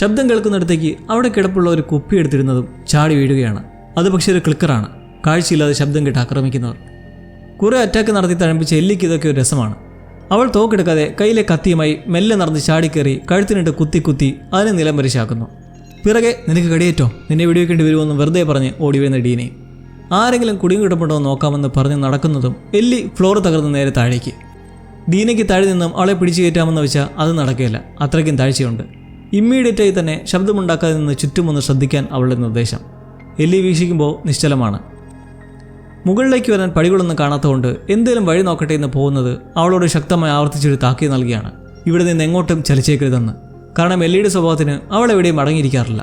ശബ്ദം കേൾക്കുന്നിടത്തേക്ക് അവിടെ കിടപ്പുള്ള ഒരു കുപ്പി എടുത്തിരുന്നതും ചാടി വീഴുകയാണ്. അത് പക്ഷേ ഒരു ക്ലിക്കറാണ്. കാഴ്ചയില്ലാതെ ശബ്ദം കേട്ട് ആക്രമിക്കുന്നവർ. കുറേ അറ്റാക്ക് നടത്തി തഴമ്പിച്ച എല്ലിക്ക് ഇതൊക്കെ ഒരു രസമാണ്. അവൾ തോക്കെടുക്കാതെ കയ്യിലെ കത്തിയുമായി മെല്ലെ നടന്ന് ചാടിക്കേറി കഴുത്തിനിട്ട് കുത്തി അതിനെ നിലം പരിശാക്കുന്നു. പിറകെ നിനക്ക് കടിയേറ്റോ, നിന്നെ വെടിവെക്കേണ്ടി വരുമെന്ന് വെറുതെ പറഞ്ഞ് ഓടി വരുന്ന ഡീനെ. ആരെങ്കിലും കുടിയും കിടപ്പുണ്ടോ നോക്കാമെന്ന് പറഞ്ഞ് നടക്കുന്നതും എല്ലി ഫ്ലോർ തകർന്ന് നേരെ താഴേക്ക്. ഡീനയ്ക്ക് താഴെ നിന്നും അവളെ പിടിച്ചു കയറ്റാമെന്ന് വെച്ചാൽ അത് നടക്കുകയില്ല. അത്രയ്ക്കും താഴ്ചയുണ്ട്. ഇമ്മീഡിയറ്റായി തന്നെ ശബ്ദമുണ്ടാക്കാതെ നിന്ന് ചുറ്റുമൊന്ന് ശ്രദ്ധിക്കാൻ അവളുടെ നിർദ്ദേശം. എല്ലി വീക്ഷിക്കുമ്പോൾ നിശ്ചലമാണ്. മുകളിലേക്ക് വരാൻ പടികളൊന്നും കാണാത്തതുകൊണ്ട് എന്തേലും വഴി നോക്കട്ടെ എന്ന് പോകുന്നത് അവളോട് ശക്തമായി ആവർത്തിച്ചൊരു താക്കീത് നൽകിയാണ്. ഇവിടെ നിന്ന് എങ്ങോട്ടും ചലിച്ചേക്കരുതെന്ന്. കാരണം എല്ലിയുടെ സ്വഭാവത്തിന് അവൾ എവിടെയും അടങ്ങിയിരിക്കാറില്ല.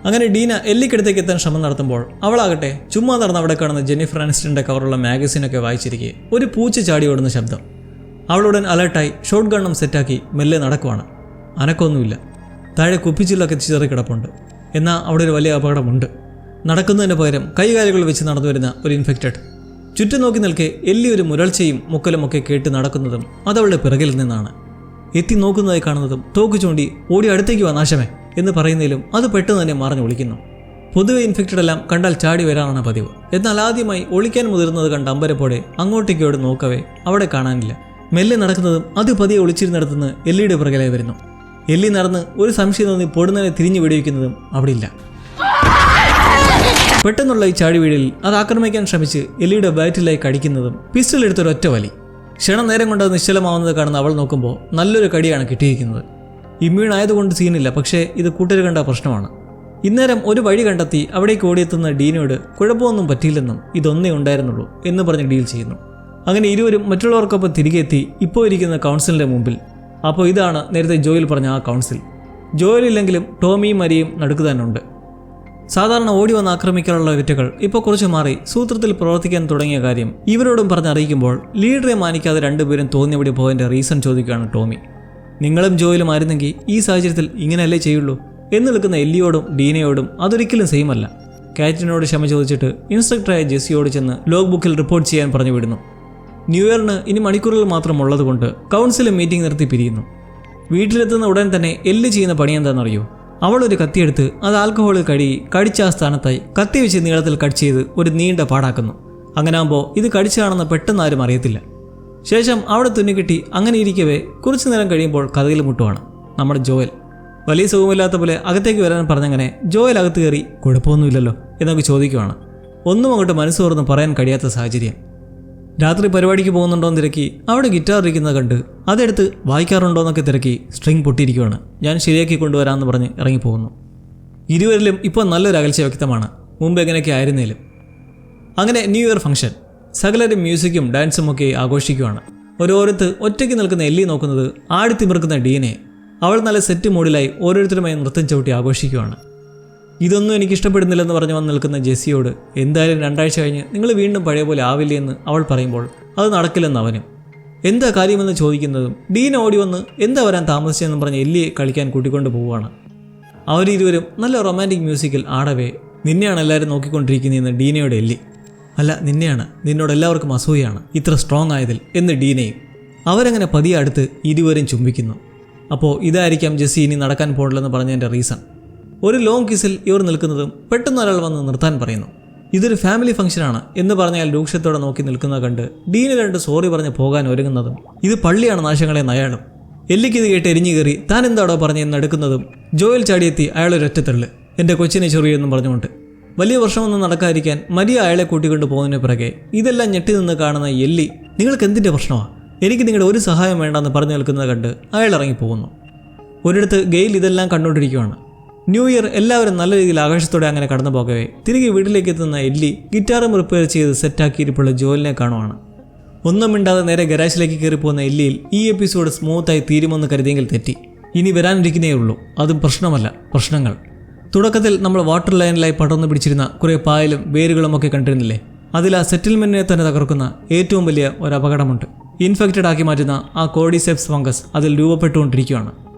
അങ്ങനെ ഡീന എല്ലിക്കടുത്തേക്ക് എത്താൻ ശ്രമം നടത്തുമ്പോൾ അവളാകട്ടെ ചുമ്മാ നടന്ന് അവിടെ കാണുന്ന ജെന്നിഫർ ആനിസ്റ്റന്റെ കവറുള്ള മാഗസിനൊക്കെ വായിച്ചിരിക്കെ ഒരു പൂച്ച ചാടി ഓടുന്ന ശബ്ദം. അവളുടൻ അലേർട്ടായി ഷോട്ട് ഗണ്ണും സെറ്റാക്കി മെല്ലെ നടക്കുവാണ്. അനക്കൊന്നുമില്ല. താഴെ കുപ്പിച്ചില്ലൊക്കെ ചിതറി കിടപ്പുണ്ട്. എന്നാൽ അവിടെ ഒരു വലിയ അപകടമുണ്ട്. നടക്കുന്നതിന് പകരം കൈകാലുകൾ വെച്ച് നടന്നു വരുന്ന ഒരു ഇൻഫെക്റ്റഡ്. ചുറ്റും നോക്കി നിൽക്കെ എല്ലി ഒരു മുരൾച്ചയും മുക്കലുമൊക്കെ കേട്ട് നടക്കുന്നതും അതവളുടെ പിറകിൽ നിന്നാണ്. എത്തി നോക്കുന്നതായി കാണുന്നതും തോക്ക് ചൂണ്ടി ഓടി അടുത്തേക്ക് വാ നാശമേ എന്ന് പറയുന്നതിലും അത് പെട്ടെന്ന് തന്നെ മറിഞ്ഞ് ഒളിക്കുന്നു. പൊതുവെ ഇൻഫെക്റ്റഡ് എല്ലാം കണ്ടാൽ ചാടി വരാനാണ് പതിവ്. എന്നാൽ ആദ്യമായി ഒളിക്കാൻ മുതിർന്നത് കണ്ട് അമ്പരപ്പോടെ അങ്ങോട്ടേക്കോട് നോക്കവേ അവിടെ കാണാനില്ല. മെല്ലെ നടക്കുന്നതും അത് പതിയെ ഒളിച്ചിരുന്നിടത്തുനിന്ന് എല്ലിയുടെ പിറകിലായി വരുന്നു. എല്ലി നടന്ന് ഒരു സംശയം തോന്നി പൊടുന്നതിനെ തിരിഞ്ഞു വെടിവെക്കുന്നതും അവിടെ ഇല്ല. പെട്ടെന്നുള്ള ഈ ചാടി വീഴിൽ അത് ആക്രമിക്കാൻ ശ്രമിച്ച് എല്ലിയുടെ ബാറ്റിലായി കടിക്കുന്നതും പിസ്റ്റൾ എടുത്തൊരൊറ്റ വലി. ക്ഷണം നേരം കൊണ്ട് അത് നിശ്ചലമാവുന്നത് കാണുന്ന അവൾ നോക്കുമ്പോൾ നല്ലൊരു കടിയാണ് കിട്ടിയിരിക്കുന്നത്. ഇമ്മ്യൂൺ ആയതുകൊണ്ട് സീനില്ല. പക്ഷേ ഇത് കൂട്ടർ കണ്ട പ്രശ്നമാണ്. ഇന്നേരം ഒരു വഴി കണ്ടെത്തി അവിടേക്ക് ഓടിയെത്തുന്ന ഡീനോട് കുഴപ്പമൊന്നും പറ്റിയില്ലെന്നും ഇതൊന്നേ ഉണ്ടായിരുന്നുള്ളൂ എന്ന് പറഞ്ഞ് ഡീൽ ചെയ്യുന്നു. അങ്ങനെ ഇരുവരും മറ്റുള്ളവർക്കൊപ്പം തിരികെ എത്തി ഇപ്പോൾ ഇരിക്കുന്ന കൗൺസിലിൻ്റെ മുമ്പിൽ. അപ്പോൾ ഇതാണ് നേരത്തെ ജോയിൽ പറഞ്ഞ ആ കൗൺസിൽ. ജോയിലില്ലെങ്കിലും ടോമിയും മരിയും നടുക്ക് തന്നെ ഉണ്ട്. സാധാരണ ഓടി വന്ന് ആക്രമിക്കാനുള്ള വിറ്റകൾ ഇപ്പോൾ കുറച്ച് മാറി സൂത്രത്തിൽ പ്രവർത്തിക്കാൻ തുടങ്ങിയ കാര്യം ഇവരോടും പറഞ്ഞറിയിക്കുമ്പോൾ ലീഡറെ മാനിക്കാതെ രണ്ടുപേരും തോന്നിയവിടെ പോയതിൻ്റെ റീസൺ ചോദിക്കുകയാണ് ടോമി. നിങ്ങളും ജോയിലും ആയിരുന്നെങ്കിൽ ഈ സാഹചര്യത്തിൽ ഇങ്ങനെയല്ലേ ചെയ്യുള്ളൂ എന്ന് നിൽക്കുന്ന എല്ലിയോടും ഡീനയോടും അതൊരിക്കലും സെയിം അല്ല. കാറ്റിനോട് ക്ഷമ ചോദിച്ചിട്ട് ഇൻസ്ട്രക്ടറായ ജെസ്സിയോട് ചെന്ന് ലോഗ് ബുക്കിൽ റിപ്പോർട്ട് ചെയ്യാൻ പറഞ്ഞു വിടുന്നു. ന്യൂ ഇയറിന് ഇനി മണിക്കൂറുകൾ മാത്രം ഉള്ളതുകൊണ്ട് കൗൺസിൽ മീറ്റിംഗ് നിർത്തി പിരിയുന്നു. വീട്ടിലെത്തുന്ന ഉടൻ തന്നെ എല്ല് ചെയ്യുന്ന പണി എന്താണെന്നറിയോ? അവളൊരു കത്തിയെടുത്ത് അത് ആൽക്കഹോളിൽ കഴുകി കടിച്ച ആ സ്ഥാനത്തായി കത്തി വെച്ച് നീളത്തിൽ കട്ട് ചെയ്ത് ഒരു നീണ്ട പാടാക്കുന്നു. അങ്ങനാകുമ്പോൾ ഇത് കടിച്ചാണെന്ന് പെട്ടെന്ന് ആരും അറിയത്തില്ല. ശേഷം അവിടെ തുന്നിക്കിട്ടി അങ്ങനെ ഇരിക്കവേ കുറച്ചു നേരം കഴിയുമ്പോൾ കഥയിൽ മുട്ടുവാണ് നമ്മുടെ ജോയൽ. വലിയ സുഖമില്ലാത്ത പോലെ അകത്തേക്ക് വരാൻ പറഞ്ഞങ്ങനെ ജോയൽ അകത്ത് കയറി കുഴപ്പമൊന്നുമില്ലല്ലോ എന്നൊക്കെ ചോദിക്കുവാണ്. ഒന്നും അങ്ങോട്ട് മനസ്സ് തുറന്ന് പറയാൻ കഴിയാത്ത സാഹചര്യം. രാത്രി പരിപാടിക്ക് പോകുന്നുണ്ടോയെന്ന് തിരക്കി അവിടെ ഗിറ്റാർ ഇരിക്കുന്നത് കണ്ട് അതെടുത്ത് വായിക്കാറുണ്ടോ എന്നൊക്കെ തിരക്കി സ്ട്രിങ് പൊട്ടിയിരിക്കുവാണ്. ഞാൻ ശരിയാക്കി കൊണ്ടുവരാമെന്ന് പറഞ്ഞ് ഇറങ്ങിപ്പോകുന്നു. ഇരുവരിലും ഇപ്പോൾ നല്ലൊരു അകൽച്ച വ്യക്തമാണ്, മുമ്പ് എങ്ങനെയൊക്കെ ആയിരുന്നേലും. അങ്ങനെ ന്യൂ ഇയർ ഫംഗ്ഷൻ. സകലരും മ്യൂസിക്കും ഡാൻസും ഒക്കെ ആഘോഷിക്കുവാണ്. ഓരോരുത്തർ ഒറ്റയ്ക്ക് നിൽക്കുന്ന എല്ലി നോക്കുന്നത് ആടിത്തിമിർക്കുന്ന ഡീനെ. അവൾ നല്ല സെറ്റ് മൂഡിലായി ഓരോരുത്തരുമായി നൃത്തം ചവിട്ടി ആഘോഷിക്കുവാണ്. ഇതൊന്നും എനിക്ക് ഇഷ്ടപ്പെടുന്നില്ലെന്ന് പറഞ്ഞു വന്ന് നിൽക്കുന്ന ജെസ്സിയോട് എന്തായാലും 2 ആഴ്ച കഴിഞ്ഞ് നിങ്ങൾ വീണ്ടും പഴയ പോലെ ആവില്ലേ എന്ന് അവൾ പറയുമ്പോൾ അത് നടക്കില്ലെന്ന് അവനും. എന്താ കാര്യമെന്ന് ചോദിക്കുന്നതും ഡീൻ ഓടി വന്ന് എന്താ വരാൻ താമസിച്ചെന്നും പറഞ്ഞ് എല്ലിയെ കളിക്കാൻ കൂട്ടിക്കൊണ്ട് പോവുകയാണ്. അവരിരുവരും നല്ല റൊമാൻറ്റിക് മ്യൂസിക്കിൽ ആടവേ നിന്നെയാണ് എല്ലാവരും നോക്കിക്കൊണ്ടിരിക്കുന്നതെന്ന് ഡീനയുടെ എല്ലി. അല്ല, നിന്നെയാണ്, നിന്നോട് എല്ലാവർക്കും അസൂയാണ് ഇത്ര സ്ട്രോങ് ആയതിൽ എന്ന് ഡീനയും. അവരങ്ങനെ പതിയെ അടുത്ത് ഇരുവരും ചുംബിക്കുന്നു. അപ്പോൾ ഇതായിരിക്കാം ജെസ്സി ഇനി നടക്കാൻ പോകില്ലെന്ന് പറഞ്ഞതിൻ്റെ റീസൺ. ഒരു ലോങ് കിസിൽ ഇവർ നിൽക്കുന്നതും പെട്ടെന്ന് ഒരാൾ വന്ന് നിർത്താൻ പറയുന്നു. ഇതൊരു ഫാമിലി ഫംഗ്ഷനാണ് എന്ന് പറഞ്ഞാൽ രൂക്ഷത്തോടെ നോക്കി നിൽക്കുന്നത് കണ്ട് ഡീന് രണ്ട് സോറി പറഞ്ഞ് പോകാൻ ഒരുങ്ങുന്നതും ഇത് പള്ളിയാണ് നാശങ്ങളെ അയാളും. എല്ലിക്ക് ഇത് കേട്ട് എരിഞ്ഞു കയറി താൻ എന്താടോ പറഞ്ഞെന്ന് എടുക്കുന്നതും ജോയൽ ചാടിയെത്തി അയാളൊരൊറ്റത്തള്ളു, എൻ്റെ കൊച്ചിനെ ചൊറിയെന്നും പറഞ്ഞുകൊണ്ട്. വലിയ വർഷമൊന്നും നടക്കാതിരിക്കാൻ മരിയ അയാളെ കൂട്ടിക്കൊണ്ട് പോകുന്നതിന് പിറകെ ഇതെല്ലാം ഞെട്ടി നിന്ന് കാണുന്ന എല്ലി നിങ്ങൾക്ക് എന്തിൻ്റെ പ്രശ്നമാണ്, എനിക്ക് നിങ്ങളുടെ ഒരു സഹായം വേണ്ടെന്ന് പറഞ്ഞു നിൽക്കുന്നത് കണ്ട് അയാൾ ഇറങ്ങിപ്പോകുന്നു. ഒരിടത്ത് ഗെയിൽ ഇതെല്ലാം കണ്ടുകൊണ്ടിരിക്കുകയാണ്. ന്യൂ ഇയർ എല്ലാവരും നല്ല രീതിയിൽ ആകാശത്തോടെ അങ്ങനെ കടന്നു പോകവേ തിരികെ വീട്ടിലേക്ക് എത്തുന്ന എല്ലി ഗിറ്റാറും റിപ്പയർ ചെയ്ത് സെറ്റാക്കിയിരിപ്പുള്ള ജോയലിനെ കാണുവാണ്. ഒന്നും മിണ്ടാതെ നേരെ ഗരാജിലേക്ക് കയറിപ്പോകുന്ന എല്ലിയിൽ ഈ എപ്പിസോഡ് സ്മൂത്തായി തീരുമെന്ന് കരുതിയെങ്കിൽ തെറ്റി. ഇനി വരാനിരിക്കുന്നേ ഉള്ളൂ, അതും പ്രശ്നമല്ല, പ്രശ്നങ്ങൾ. തുടക്കത്തിൽ നമ്മൾ വാട്ടർ ലൈനിലായി പടർന്നു പിടിച്ചിരുന്ന കുറേ പായലും വേരുകളുമൊക്കെ കണ്ടിരുന്നില്ലേ? അതിൽ ആ സെറ്റിൽമെൻറ്റിനെ തന്നെ തകർക്കുന്ന ഏറ്റവും വലിയ ഒരു അപകടമുണ്ട്. ഇൻഫെക്റ്റഡ് ആക്കി മാറ്റുന്ന ആ കോർഡിസെപ്സ് ഫംഗസ് അതിൽ രൂപപ്പെട്ടുകൊണ്ടിരിക്കുകയാണ്.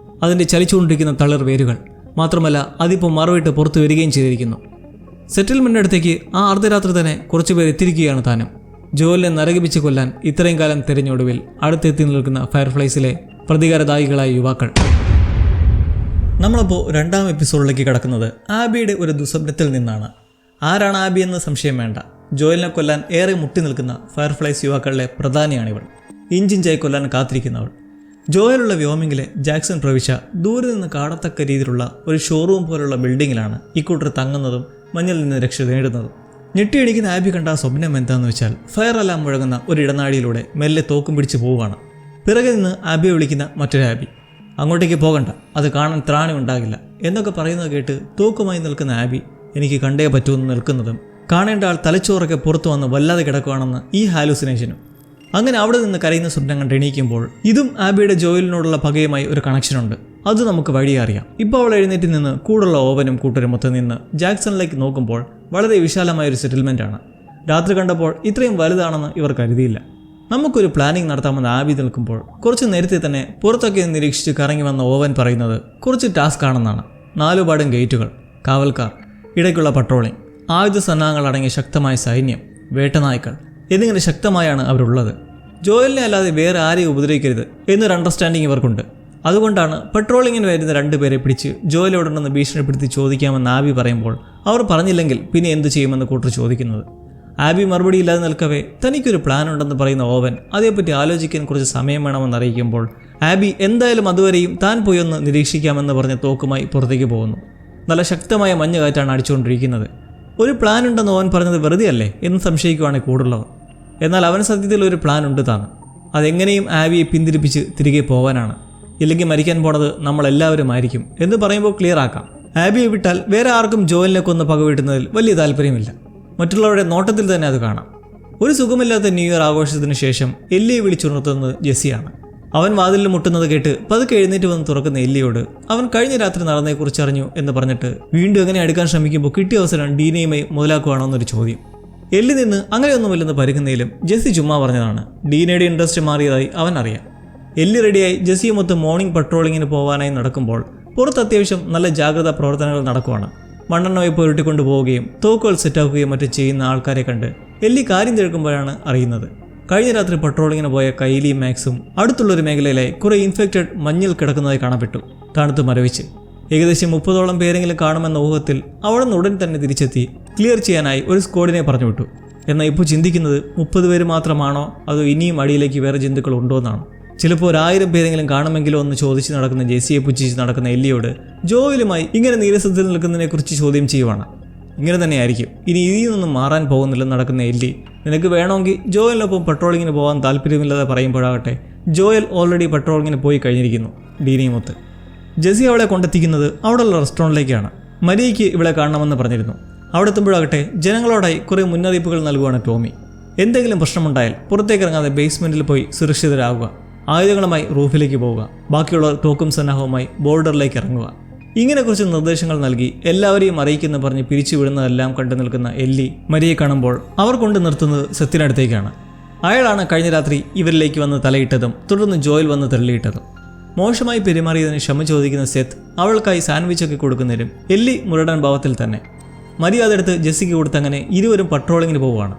അതിൻ്റെ ചലിച്ചുകൊണ്ടിരിക്കുന്ന തളിർ വേരുകൾ മാത്രമല്ല അതിപ്പോൾ മറവിട്ട് പുറത്തു വരികയും ചെയ്തിരിക്കുന്നു. സെറ്റിൽമെൻറ്റിൻ്റെ അടുത്തേക്ക് ആ അർദ്ധരാത്രി തന്നെ കുറച്ചുപേർ എത്തിയിരിക്കുകയാണ് താനും. ജോലിനെ നരകിപ്പിച്ച് കൊല്ലാൻ ഇത്രയും കാലം തിരഞ്ഞൊടുവിൽ അടുത്തെത്തി നിൽക്കുന്ന ഫയർഫ്ലൈസിലെ പ്രതികാരദായികളായ യുവാക്കൾ. നമ്മളപ്പോൾ രണ്ടാം എപ്പിസോഡിലേക്ക് കടക്കുന്നത് ആബിയുടെ ഒരു ദുസ്വപ്നത്തിൽ നിന്നാണ്. ആരാണ് ആബി എന്ന് സംശയം വേണ്ട. ജോയലിനെ കൊല്ലാൻ ഏറെ മുട്ടി നിൽക്കുന്ന ഫയർഫ്ലൈസ് യുവാക്കളിലെ പ്രധാനിയാണിവൾ. ഇഞ്ചിഞ്ചായി കൊല്ലാൻ കാത്തിരിക്കുന്നവൾ. ജോയലുള്ള വ്യോമിങ്ങിലെ ജാക്സൺ പ്രവിശ്യ ദൂരെ നിന്ന് കാണത്തക്ക രീതിയിലുള്ള ഒരു ഷോറൂം പോലുള്ള ബിൽഡിങ്ങിലാണ് ഇക്കൂട്ടർ തങ്ങുന്നതും മഞ്ഞിൽ നിന്ന് രക്ഷ നേടുന്നതും. ഞെട്ടിയടിക്കുന്ന ആബി കണ്ട ആ സ്വപ്നം എന്താണെന്ന് വെച്ചാൽ ഫയർ അലാം മുഴങ്ങുന്ന ഒരു ഇടനാഴിയിലൂടെ മെല്ലെ തോക്കും പിടിച്ച് പോവുകയാണ്. പിറകെ നിന്ന് ആബിയെ വിളിക്കുന്ന മറ്റൊരു ആബി. അങ്ങോട്ടേക്ക് പോകണ്ട, അത് കാണാൻ ത്രാണി ഉണ്ടാകില്ല എന്നൊക്കെ പറയുന്നത് കേട്ട് തോക്കുമായി നിൽക്കുന്ന ആബി എനിക്ക് കണ്ടേ പറ്റുമെന്ന് നിൽക്കുന്നതും കാണേണ്ട ആൾ തലച്ചോറൊക്കെ പുറത്തു വന്ന് വല്ലാതെ കിടക്കുകയാണെന്ന് ഈ ഹാലൂസിനേഷനും. അങ്ങനെ അവിടെ നിന്ന് കരയുന്ന സ്വപ്നം കണ്ട് എണീക്കുമ്പോൾ ഇതും ആബിയുടെ ജോയലിനോടുള്ള പകയുമായി ഒരു കണക്ഷനുണ്ട്. അത് നമുക്ക് വഴിയെ അറിയാം. ഇപ്പോൾ അവൾ എഴുന്നേറ്റ് നിന്ന് കൂടുള്ള ഓവനും കൂട്ടരും ഒത്തു നിന്ന് ജാക്സണിലേക്ക് നോക്കുമ്പോൾ വളരെ വിശാലമായൊരു സെറ്റിൽമെൻറ്റാണ്. രാത്രി കണ്ടപ്പോൾ ഇത്രയും വലുതാണെന്ന് ഇവർ കരുതിയില്ല. നമുക്കൊരു പ്ലാനിങ് നടത്താമെന്ന് ആബി നിൽക്കുമ്പോൾ കുറച്ച് നേരത്തെ തന്നെ പുറത്തൊക്കെ നിരീക്ഷിച്ച് കറങ്ങി വന്ന ഓവൻ പറയുന്നത് കുറച്ച് ടാസ്ക് ആണെന്നാണ്. 4 പാടും ഗേറ്റുകൾ, കാവൽക്കാർ, ഇടയ്ക്കുള്ള പട്രോളിംഗ്, ആയുധ സന്നാഹങ്ങൾ അടങ്ങിയ ശക്തമായ സൈന്യം, വേട്ടനായ്ക്കൾ എന്നിങ്ങനെ ശക്തമായാണ് അവരുള്ളത്. ജോയലിനെ അല്ലാതെ വേറെ ആരെയും ഉപദ്രവിക്കരുത് എന്നൊരു അണ്ടർസ്റ്റാൻഡിങ് ഇവർക്കുണ്ട്. അതുകൊണ്ടാണ് പെട്രോളിങ്ങിന് വരുന്ന 2 പേരെ പിടിച്ച് ജോയലോടുണ്ടെന്ന് ഭീഷണിപ്പെടുത്തി ചോദിക്കാമെന്ന് ആബി പറയുമ്പോൾ അവർ പറഞ്ഞില്ലെങ്കിൽ പിന്നെ എന്തു ചെയ്യുമെന്ന് കൂട്ടർ ചോദിക്കുന്നത്. ആബി മറുപടി ഇല്ലാതെ നിൽക്കവേ തനിക്കൊരു പ്ലാൻ ഉണ്ടെന്ന് പറയുന്ന ഓവൻ അതേപ്പറ്റി ആലോചിക്കാൻ കുറച്ച് സമയം വേണമെന്ന് അറിയിക്കുമ്പോൾ ആബി എന്തായാലും അതുവരെയും താൻ പോയി ഒന്ന് നിരീക്ഷിക്കാമെന്ന് പറഞ്ഞ് തോക്കുമായി പുറത്തേക്ക് പോകുന്നു. നല്ല ശക്തമായ മഞ്ഞുകാറ്റാണ് അടിച്ചുകൊണ്ടിരിക്കുന്നത്. ഒരു പ്ലാൻ ഉണ്ടെന്ന് ഓവൻ പറഞ്ഞത് വെറുതെ അല്ലേ എന്ന് സംശയിക്കുവാണ് കൂടുള്ളവർ. എന്നാൽ അവൻ സത്യത്തിൽ ഒരു പ്ലാൻ ഉണ്ട് താൻ. അതെങ്ങനെയും ആബിയെ പിന്തിരിപ്പിച്ച് തിരികെ പോകാനാണ്. ഇല്ലെങ്കിൽ മരിക്കാൻ പോണത് നമ്മളെല്ലാവരും ആയിരിക്കും എന്ന് പറയുമ്പോൾ ക്ലിയർ ആക്കാം. ആബിയെ വിട്ടാൽ വേറെ ആർക്കും ജോയലിനെ കൊന്ന് പകവീട്ടുന്നതിൽ വലിയ താല്പര്യമില്ല. മറ്റുള്ളവരുടെ നോട്ടത്തിൽ തന്നെ അത് കാണാം. ഒരു സുഖമില്ലാത്ത ന്യൂ ഇയർ ആഘോഷത്തിന് ശേഷം എല്ലിയെ വിളിച്ചുണർത്തുന്നത് ജെസ്സിയാണ്. അവൻ വാതിലിൽ മുട്ടുന്നത് കേട്ട് പതുക്കെ എഴുന്നേറ്റ് വന്ന് തുറക്കുന്ന എല്ലിയോട് അവൻ കഴിഞ്ഞ രാത്രി നടന്നതിനെക്കുറിച്ച് അറിഞ്ഞു എന്ന് പറഞ്ഞിട്ട് വീണ്ടും എങ്ങനെ എടുക്കാൻ ശ്രമിക്കുമ്പോൾ കിട്ടിയ അവസരം ഡീനയുമായി മുതലാക്കുവാണോ എന്നൊരു ചോദ്യം. എല്ലി നിന്ന് അങ്ങനെയൊന്നുമില്ലെന്ന് പരുക്കുന്നതിലും ജെസ്സി ചുമ്മാ പറഞ്ഞതാണ്. ഡീനയുടെ ഇൻട്രസ്റ്റ് മാറിയതായി അവൻ അറിയാം. എല്ലി റെഡിയായി ജെസ്സിയുമൊത്ത് മോർണിംഗ് പട്രോളിങ്ങിന് പോകാനായി നടക്കുമ്പോൾ പുറത്ത് അത്യാവശ്യം നല്ല ജാഗ്രതാ പ്രവർത്തനങ്ങൾ നടക്കുവാണ്. മണ്ണെണ്ണ വയ്പ് ഉരുട്ടിക്കൊണ്ടു പോവുകയും തോക്കുകൾ സെറ്റാക്കുകയും മറ്റും ചെയ്യുന്ന ആൾക്കാരെ കണ്ട് എല്ലി കാര്യം തിരക്കുമ്പോഴാണ് അറിയുന്നത്. കഴിഞ്ഞ രാത്രി പട്രോളിങ്ങിന് പോയ കൈലിയും മാക്സും അടുത്തുള്ളൊരു മേഖലയിലായി കുറേ ഇൻഫെക്റ്റഡ് മഞ്ഞിൽ കിടക്കുന്നതായി കാണപ്പെട്ടു, തണുത്ത് മരവിച്ച്. ഏകദേശം 30ഓളം പേരെങ്കിലും കാണുമെന്ന ഊഹത്തിൽ അവിടെ നിന്ന് ഉടൻ തന്നെ തിരിച്ചെത്തി ക്ലിയർ ചെയ്യാനായി ഒരു സ്ക്വാഡിനെ പറഞ്ഞു വിട്ടു. എന്നാൽ ഇപ്പോൾ ചിന്തിക്കുന്നത് 30 പേര് മാത്രമാണോ അതോ ഇനിയും അടിയിലേക്ക് വേറെ ജന്തുക്കൾ ഉണ്ടോ എന്നാണ്. ചിലപ്പോൾ 1000 പേരെങ്കിലും കാണുമെങ്കിലോ എന്ന് ചോദിച്ച് നടക്കുന്ന ജെസ്സിയെ പുച്ഛിച്ച് നടക്കുന്ന എല്ലിയോട് ജോയലുമായി ഇങ്ങനെ നീരസത്തിൽ നിൽക്കുന്നതിനെക്കുറിച്ച് ചോദ്യം ചെയ്യുവാണ്. ഇങ്ങനെ തന്നെയായിരിക്കും ഇനി ഇതിൽ നിന്നും മാറാൻ പോകുന്നില്ലെന്ന് നടക്കുന്ന എല്ലി നിനക്ക് വേണമെങ്കിൽ ജോയലിനൊപ്പം പട്രോളിങ്ങിന് പോകാൻ താല്പര്യമില്ലാതെ പറയുമ്പോഴാകട്ടെ ജോയൽ ഓൾറെഡി പട്രോളിങ്ങിന് പോയി കഴിഞ്ഞിരിക്കുന്നു ഡീനയുമൊത്ത്. ജെസ്സി അവളെ കൊണ്ടെത്തിക്കുന്നത് അവിടെയുള്ള റെസ്റ്റോറൻറ്റിലേക്കാണ്. മരിയയ്ക്ക് ഇവളെ കാണണമെന്ന് പറഞ്ഞിരുന്നു. അവിടെ എത്തുമ്പോഴാകട്ടെ ജനങ്ങളോടായി കുറേ മുന്നറിയിപ്പുകൾ നൽകുവാണ് ടോമി. എന്തെങ്കിലും പ്രശ്നമുണ്ടായാൽ പുറത്തേക്ക് ഇറങ്ങാതെ ബേസ്മെൻറ്റിൽ പോയി സുരക്ഷിതരാകുക, ആയുധങ്ങളുമായി റൂഫിലേക്ക് പോവുക, ബാക്കിയുള്ളവർ തോക്കും സന്നാഹവുമായി ബോർഡറിലേക്ക് ഇറങ്ങുക, ഇങ്ങനെ കുറച്ച് നിർദ്ദേശങ്ങൾ നൽകി എല്ലാവരെയും അറിയിക്കുന്ന പറഞ്ഞ് പിരിച്ചുവിടുന്നതെല്ലാം കണ്ടു നിൽക്കുന്ന എല്ലി മരിയെ കാണുമ്പോൾ അവർ കൊണ്ട് നിർത്തുന്നത് സെത്തിനടുത്തേക്കാണ്. അയാളാണ് കഴിഞ്ഞ രാത്രി ഇവരിലേക്ക് വന്ന് തലയിട്ടതും തുടർന്ന് ജോയൽ വന്ന് തള്ളിയിട്ടതും. മോശമായി പെരുമാറിയതിന് ക്ഷമ ചോദിക്കുന്ന സെത്ത് അവൾക്കായി സാൻഡ്വിച്ചൊക്കെ കൊടുക്കുന്നതിലും എല്ലി മുരടൻ ഭാവത്തിൽ തന്നെ. മര്യാദ എടുത്ത് ജെസ്സിക്ക് കൊടുത്തങ്ങനെ ഇരുവരും പട്രോളിങ്ങിന് പോവുകയാണ്.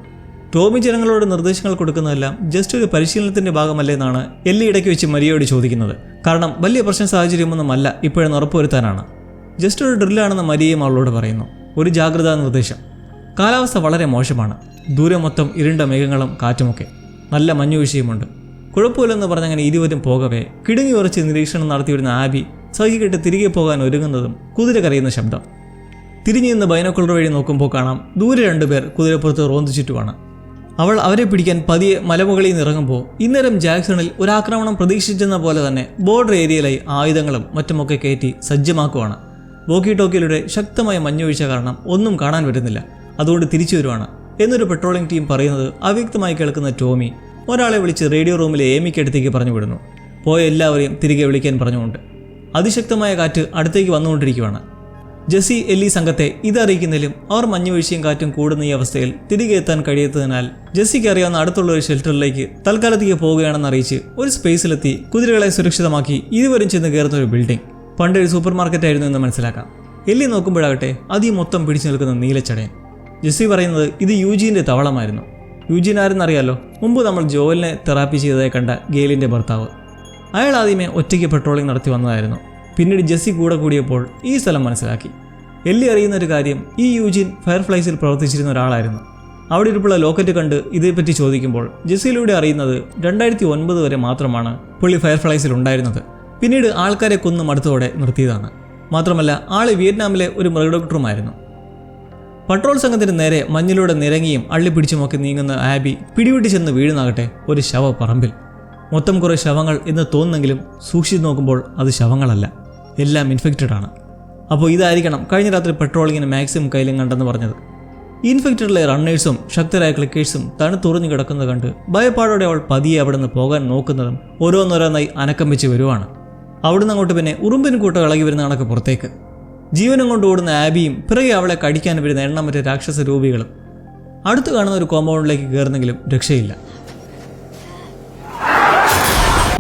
ടോമി ജനങ്ങളോട് നിർദ്ദേശങ്ങൾ കൊടുക്കുന്നതെല്ലാം ജസ്റ്റ് ഒരു പരിശീലനത്തിന്റെ ഭാഗമല്ലേ എന്നാണ് എല്ലി ഇടയ്ക്ക് വെച്ച് മരിയയോട് ചോദിക്കുന്നത്. കാരണം വലിയ പ്രശ്ന സാഹചര്യമൊന്നുമല്ല ഇപ്പോഴെന്ന് ഉറപ്പുവരുത്താനാണ്. ജസ്റ്റ് ഒരു ഡ്രില്ലാണെന്ന് മരിയയും അവളോട് പറയുന്നു. ഒരു ജാഗ്രതാ നിർദ്ദേശം. കാലാവസ്ഥ വളരെ മോശമാണ്. ദൂരെ മൊത്തം ഇരുണ്ട മേഘങ്ങളും കാറ്റുമൊക്കെ. നല്ല മഞ്ഞുവീഴ്ചയുമുണ്ട്. കുഴപ്പമില്ലെന്ന് പറഞ്ഞങ്ങനെ ഇരുവരും പോകവേ കിടുങ്ങി ഉറച്ച് നിരീക്ഷണം നടത്തിവരുന്ന ആബി സഹിക്കിട്ട് തിരികെ പോകാൻ ഒരുങ്ങുന്നതും കുതിര കരയുന്ന ശബ്ദം. തിരിഞ്ഞു നിന്ന് ബൈനോക്കുലർ വഴി നോക്കുമ്പോൾ കാണാം ദൂരെ 2 പേർ കുതിരപ്പുറത്ത് റോന്തു ചുറ്റുമാണ്. അവൾ അവരെ പിടിക്കാൻ പതിയെ മലമുകളിൽ നിന്ന് ഇറങ്ങുമ്പോൾ ഇന്നേരം ജാക്സണിൽ ഒരാക്രമണം പ്രതീക്ഷിച്ചെന്ന പോലെ തന്നെ ബോർഡർ ഏരിയയിലായി ആയുധങ്ങളും മറ്റുമൊക്കെ കയറ്റി സജ്ജമാക്കുവാണ്. വോക്കി ടോക്കിയിലൂടെ ശക്തമായ മഞ്ഞുവീഴ്ച കാരണം ഒന്നും കാണാൻ വരുന്നില്ല. അതുകൊണ്ട് തിരിച്ചു വരുവാണ് എന്നൊരു പെട്രോളിംഗ് ടീം പറയുന്നത് അവ്യക്തമായി കേൾക്കുന്ന ടോമി ഒരാളെ വിളിച്ച് റേഡിയോ റൂമിലെ ഏമിക്കടുത്തേക്ക് പറഞ്ഞു വിടുന്നു. പോയ എല്ലാവരെയും തിരികെ വിളിക്കാൻ പറഞ്ഞുകൊണ്ട്. അതിശക്തമായ കാറ്റ് അടുത്തേക്ക് വന്നുകൊണ്ടിരിക്കുകയാണ്. ജെസ്സി എല്ലി സംഘത്തെ ഇതറിയിക്കുന്നതിലും അവർ മഞ്ഞുവീഴ്ചയും കാറ്റും കൂടുന്ന ഈ അവസ്ഥയിൽ തിരികെ എത്താൻ കഴിയാത്തതിനാൽ ജെസ്സിക്ക് അറിയാവുന്ന അടുത്തുള്ള ഒരു ഷെൽട്ടറിലേക്ക് തൽക്കാലത്തേക്ക് പോവുകയാണെന്ന് അറിയിച്ച് ഒരു സ്പേസിലെത്തി കുതിരകളെ സുരക്ഷിതമാക്കി ഇരുവരും ചെന്ന് കയറുന്ന ഒരു ബിൽഡിംഗ്. പണ്ടൊരു സൂപ്പർ മാർക്കറ്റായിരുന്നു എന്ന് മനസ്സിലാക്കാം. എല്ലി നോക്കുമ്പോഴാകട്ടെ അതീ മൊത്തം പിടിച്ചു നിൽക്കുന്ന നീലച്ചടയൻ. ജെസ്സി പറയുന്നത് ഇത് യൂജീൻ്റെ തവളമായിരുന്നു. യൂജീൻ ആരെന്നറിയാലോ? മുമ്പ് നമ്മൾ ജോയലിനെ തെറാപ്പി ചെയ്തതായി കണ്ട ഗെയിലിൻ്റെ ഭർത്താവ്. അയാൾ ആദ്യമേ ഒറ്റയ്ക്ക് പെട്രോളിംഗ് നടത്തി വന്നതായിരുന്നു. പിന്നീട് ജെസ്സി കൂടെ കൂടിയപ്പോൾ ഈ സ്ഥലം മനസ്സിലാക്കി. എല്ലി അറിയുന്ന ഒരു കാര്യം, ഈ യൂജീൻ ഫയർഫ്ലൈസിൽ പ്രവർത്തിച്ചിരുന്ന ഒരാളായിരുന്നു. അവിടെ ഇരിപ്പുള്ള ലോക്കറ്റ് കണ്ട് ഇതേപ്പറ്റി ചോദിക്കുമ്പോൾ ജെസ്സിയിലൂടെ അറിയുന്നത് 2009 വരെ മാത്രമാണ് പുള്ളി ഫയർഫ്ലൈസിൽ ഉണ്ടായിരുന്നത്. പിന്നീട് ആൾക്കാരെ കൊന്നു മടുത്തോടെ നിർത്തിയതാണ്. മാത്രമല്ല ആള് വിയറ്റ്നാമിലെ ഒരു മൃഗഡോക്ടറുമായിരുന്നു. പട്രോൾ സംഘത്തിന് നേരെ മഞ്ഞിലൂടെ നിരങ്ങിയും അള്ളിപ്പിടിച്ചുമൊക്കെ നീങ്ങുന്ന ആബി പിടിവിട്ടി ചെന്ന് വീഴുന്നാകട്ടെ ഒരു ശവപ്പറമ്പിൽ. മൊത്തം കുറേ ശവങ്ങൾ എന്ന് തോന്നുന്നെങ്കിലും സൂക്ഷിച്ചു നോക്കുമ്പോൾ അത് ശവങ്ങളല്ല, എല്ലാം ഇൻഫെക്റ്റഡ് ആണ്. അപ്പോൾ ഇതായിരിക്കണം കഴിഞ്ഞ രാത്രി പെട്രോളിങ്ങിന് മാക്സിമം കയ്യിലും കണ്ടെന്ന് പറഞ്ഞത്. ഇൻഫെക്റ്റഡിലെ റണ്ണേഴ്സും ശക്തരായ ക്ലിക്കേഴ്സും തണുത്തുറഞ്ഞു കിടക്കുന്നത് കണ്ട് ഭയപ്പാടോടെ അവൾ പതിയെ അവിടെ നിന്ന് പോകാൻ നോക്കുന്നതും ഓരോന്നോരോന്നായി അനക്കം വെച്ച് വരുവാണ്. അവിടുന്ന് അങ്ങോട്ട് പിന്നെ ഉറുമ്പിന് കൂട്ടം ഇളകി വരുന്ന കണക്ക് പുറത്തേക്ക്. ജീവനം കൊണ്ട് ഓടുന്ന ആബിയും പിറകെ അവളെ കടിക്കാൻ വരുന്ന എണ്ണമറ്റ രാക്ഷസ രൂപികളും. അടുത്ത് കാണുന്ന ഒരു കോമ്പൗണ്ടിലേക്ക് കയറുന്നെങ്കിലും രക്ഷയില്ല.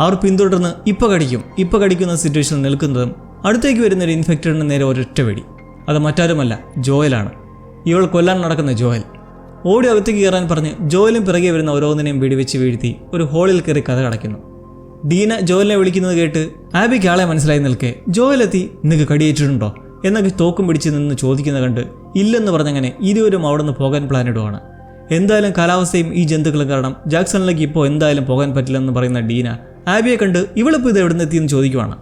അവർ പിന്തുടർന്ന് ഇപ്പൊ കടിക്കുന്ന സിറ്റുവേഷനിൽ നിൽക്കുന്നതും അടുത്തേക്ക് വരുന്ന ഒരു ഇൻഫെക്റ്റഡിന് നേരെ ഒരൊറ്റ വെടി. അത് മറ്റാരുമല്ല, ജോയലാണ്. ഇവൾ കൊല്ലാൻ നടക്കുന്ന ജോയൽ. ഓടി അകത്തേക്ക് കയറാൻ പറഞ്ഞ് ജോയലും പിറകെ വരുന്ന ഓരോന്നിനെയും വെടിവെച്ച് വീഴ്ത്തി ഒരു ഹോളിൽ കയറി കഥ കടയ്ക്കുന്നു. ഡീന ജോയലിനെ വിളിക്കുന്നത് കേട്ട് ആബിക്ക് ആളെ മനസ്സിലായി നിൽക്കെ ജോയലെത്തി നിങ്ങൾക്ക് കടിയേറ്റിട്ടുണ്ടോ എന്നൊക്കെ തോക്കും പിടിച്ച് നിന്ന് ചോദിക്കുന്ന കണ്ട് ഇല്ലെന്ന് പറഞ്ഞങ്ങനെ ഇരുവരും അവിടെ നിന്ന് പോകാൻ പ്ലാനിടുവാണ്. എന്തായാലും കാലാവസ്ഥയും ഈ ജന്തുക്കളും കാരണം ജാക്സണിലേക്ക് ഇപ്പോൾ എന്തായാലും പോകാൻ പറ്റില്ലെന്ന് പറയുന്ന ഡീന ആബിയെ കണ്ട് ഇവളിപ്പോൾ ഇത് എവിടെ നിന്ന് എത്തിയെന്ന് ചോദിക്കുവാണ്.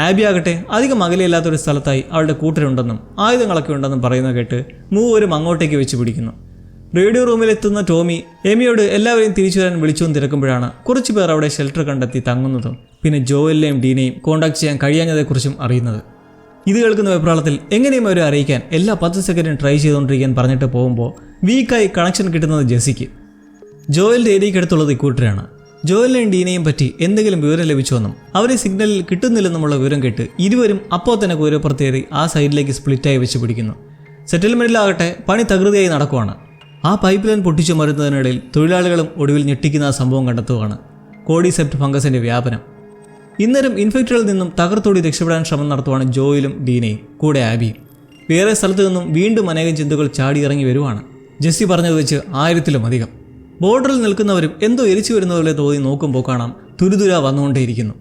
ആബി ആകട്ടെ അധികം അകലെയില്ലാത്തൊരു സ്ഥലത്തായി അവളുടെ കൂട്ടരുണ്ടെന്നും ആയുധങ്ങളൊക്കെ ഉണ്ടെന്നും പറയുന്നത് കേട്ട് മൂവരും അങ്ങോട്ടേക്ക് വെച്ച് പിടിക്കുന്നു. റേഡിയോ റൂമിലെത്തുന്ന ടോമി എമിയോട് എല്ലാവരെയും തിരിച്ചു വരാൻ വിളിച്ചുവെന്ന് തിരക്കുമ്പോഴാണ് കുറച്ചു പേർ അവിടെ ഷെൽട്ടർ കണ്ടെത്തി തങ്ങുന്നതും പിന്നെ ജോയലിനെയും ഡീനെയും കോൺടാക്ട് ചെയ്യാൻ കഴിയാഞ്ഞതേക്കുറിച്ചും അറിയുന്നത്. ഇത് കേൾക്കുന്ന വെപ്രാളത്തിൽ എങ്ങനെയും അവരെ അറിയിക്കാൻ എല്ലാ 10 സെക്കൻഡും ട്രൈ ചെയ്തുകൊണ്ടിരിക്കാൻ പറഞ്ഞിട്ട് പോകുമ്പോൾ വീക്കായി കണക്ഷൻ കിട്ടുന്നത് ജെസ്സിക്ക്. ജോയലിൻ്റെ ഏരിയയ്ക്കടുത്തുള്ളത് ഇക്കൂട്ടരാണ്. ജോയലിനെയും ഡീനെയും പറ്റി എന്തെങ്കിലും വിവരം ലഭിച്ചുവെന്നും അവരെ സിഗ്നലിൽ കിട്ടുന്നില്ലെന്നുമുള്ള വിവരം കേട്ട് ഇരുവരും അപ്പോൾ തന്നെ കുതിരപ്പുറത്തേറി ആ സൈഡിലേക്ക് സ്പ്ലിറ്റായി വെച്ച് പിടിക്കുന്നു. സെറ്റിൽമെൻറ്റിലാകട്ടെ പണി തകൃതിയായി നടക്കുവാണ്. ആ പൈപ്പ് ലൈൻ പൊട്ടിച്ചു മരുന്നതിനിടയിൽ തൊഴിലാളികളും ഒടുവിൽ ഞെട്ടിക്കുന്ന ആ സംഭവം കണ്ടെത്തുകയാണ്. കോഡിസെപ്റ്റ് ഫംഗസിൻ്റെ വ്യാപനം. ഇന്നേരം ഇൻഫെക്റ്റഡിൽ നിന്നും തകർത്തോടി രക്ഷപ്പെടാൻ ശ്രമം നടത്തുവാണ് ജോയിലും ഡീനയും കൂടെ ആബിയും. വേറെ സ്ഥലത്തു നിന്നും വീണ്ടും അനേകം ജന്തുക്കൾ ചാടിയിറങ്ങി വരുവാണ്. ജെസ്സി പറഞ്ഞത് വെച്ച് 1000-ലും അധികം. ബോർഡറിൽ നിൽക്കുന്നവരും എന്തോ എരിച്ചു വരുന്നതുപോലെ തോന്നി നോക്കുമ്പോൾ കാണാം തുരുതുര വന്നുകൊണ്ടേയിരിക്കുന്നു.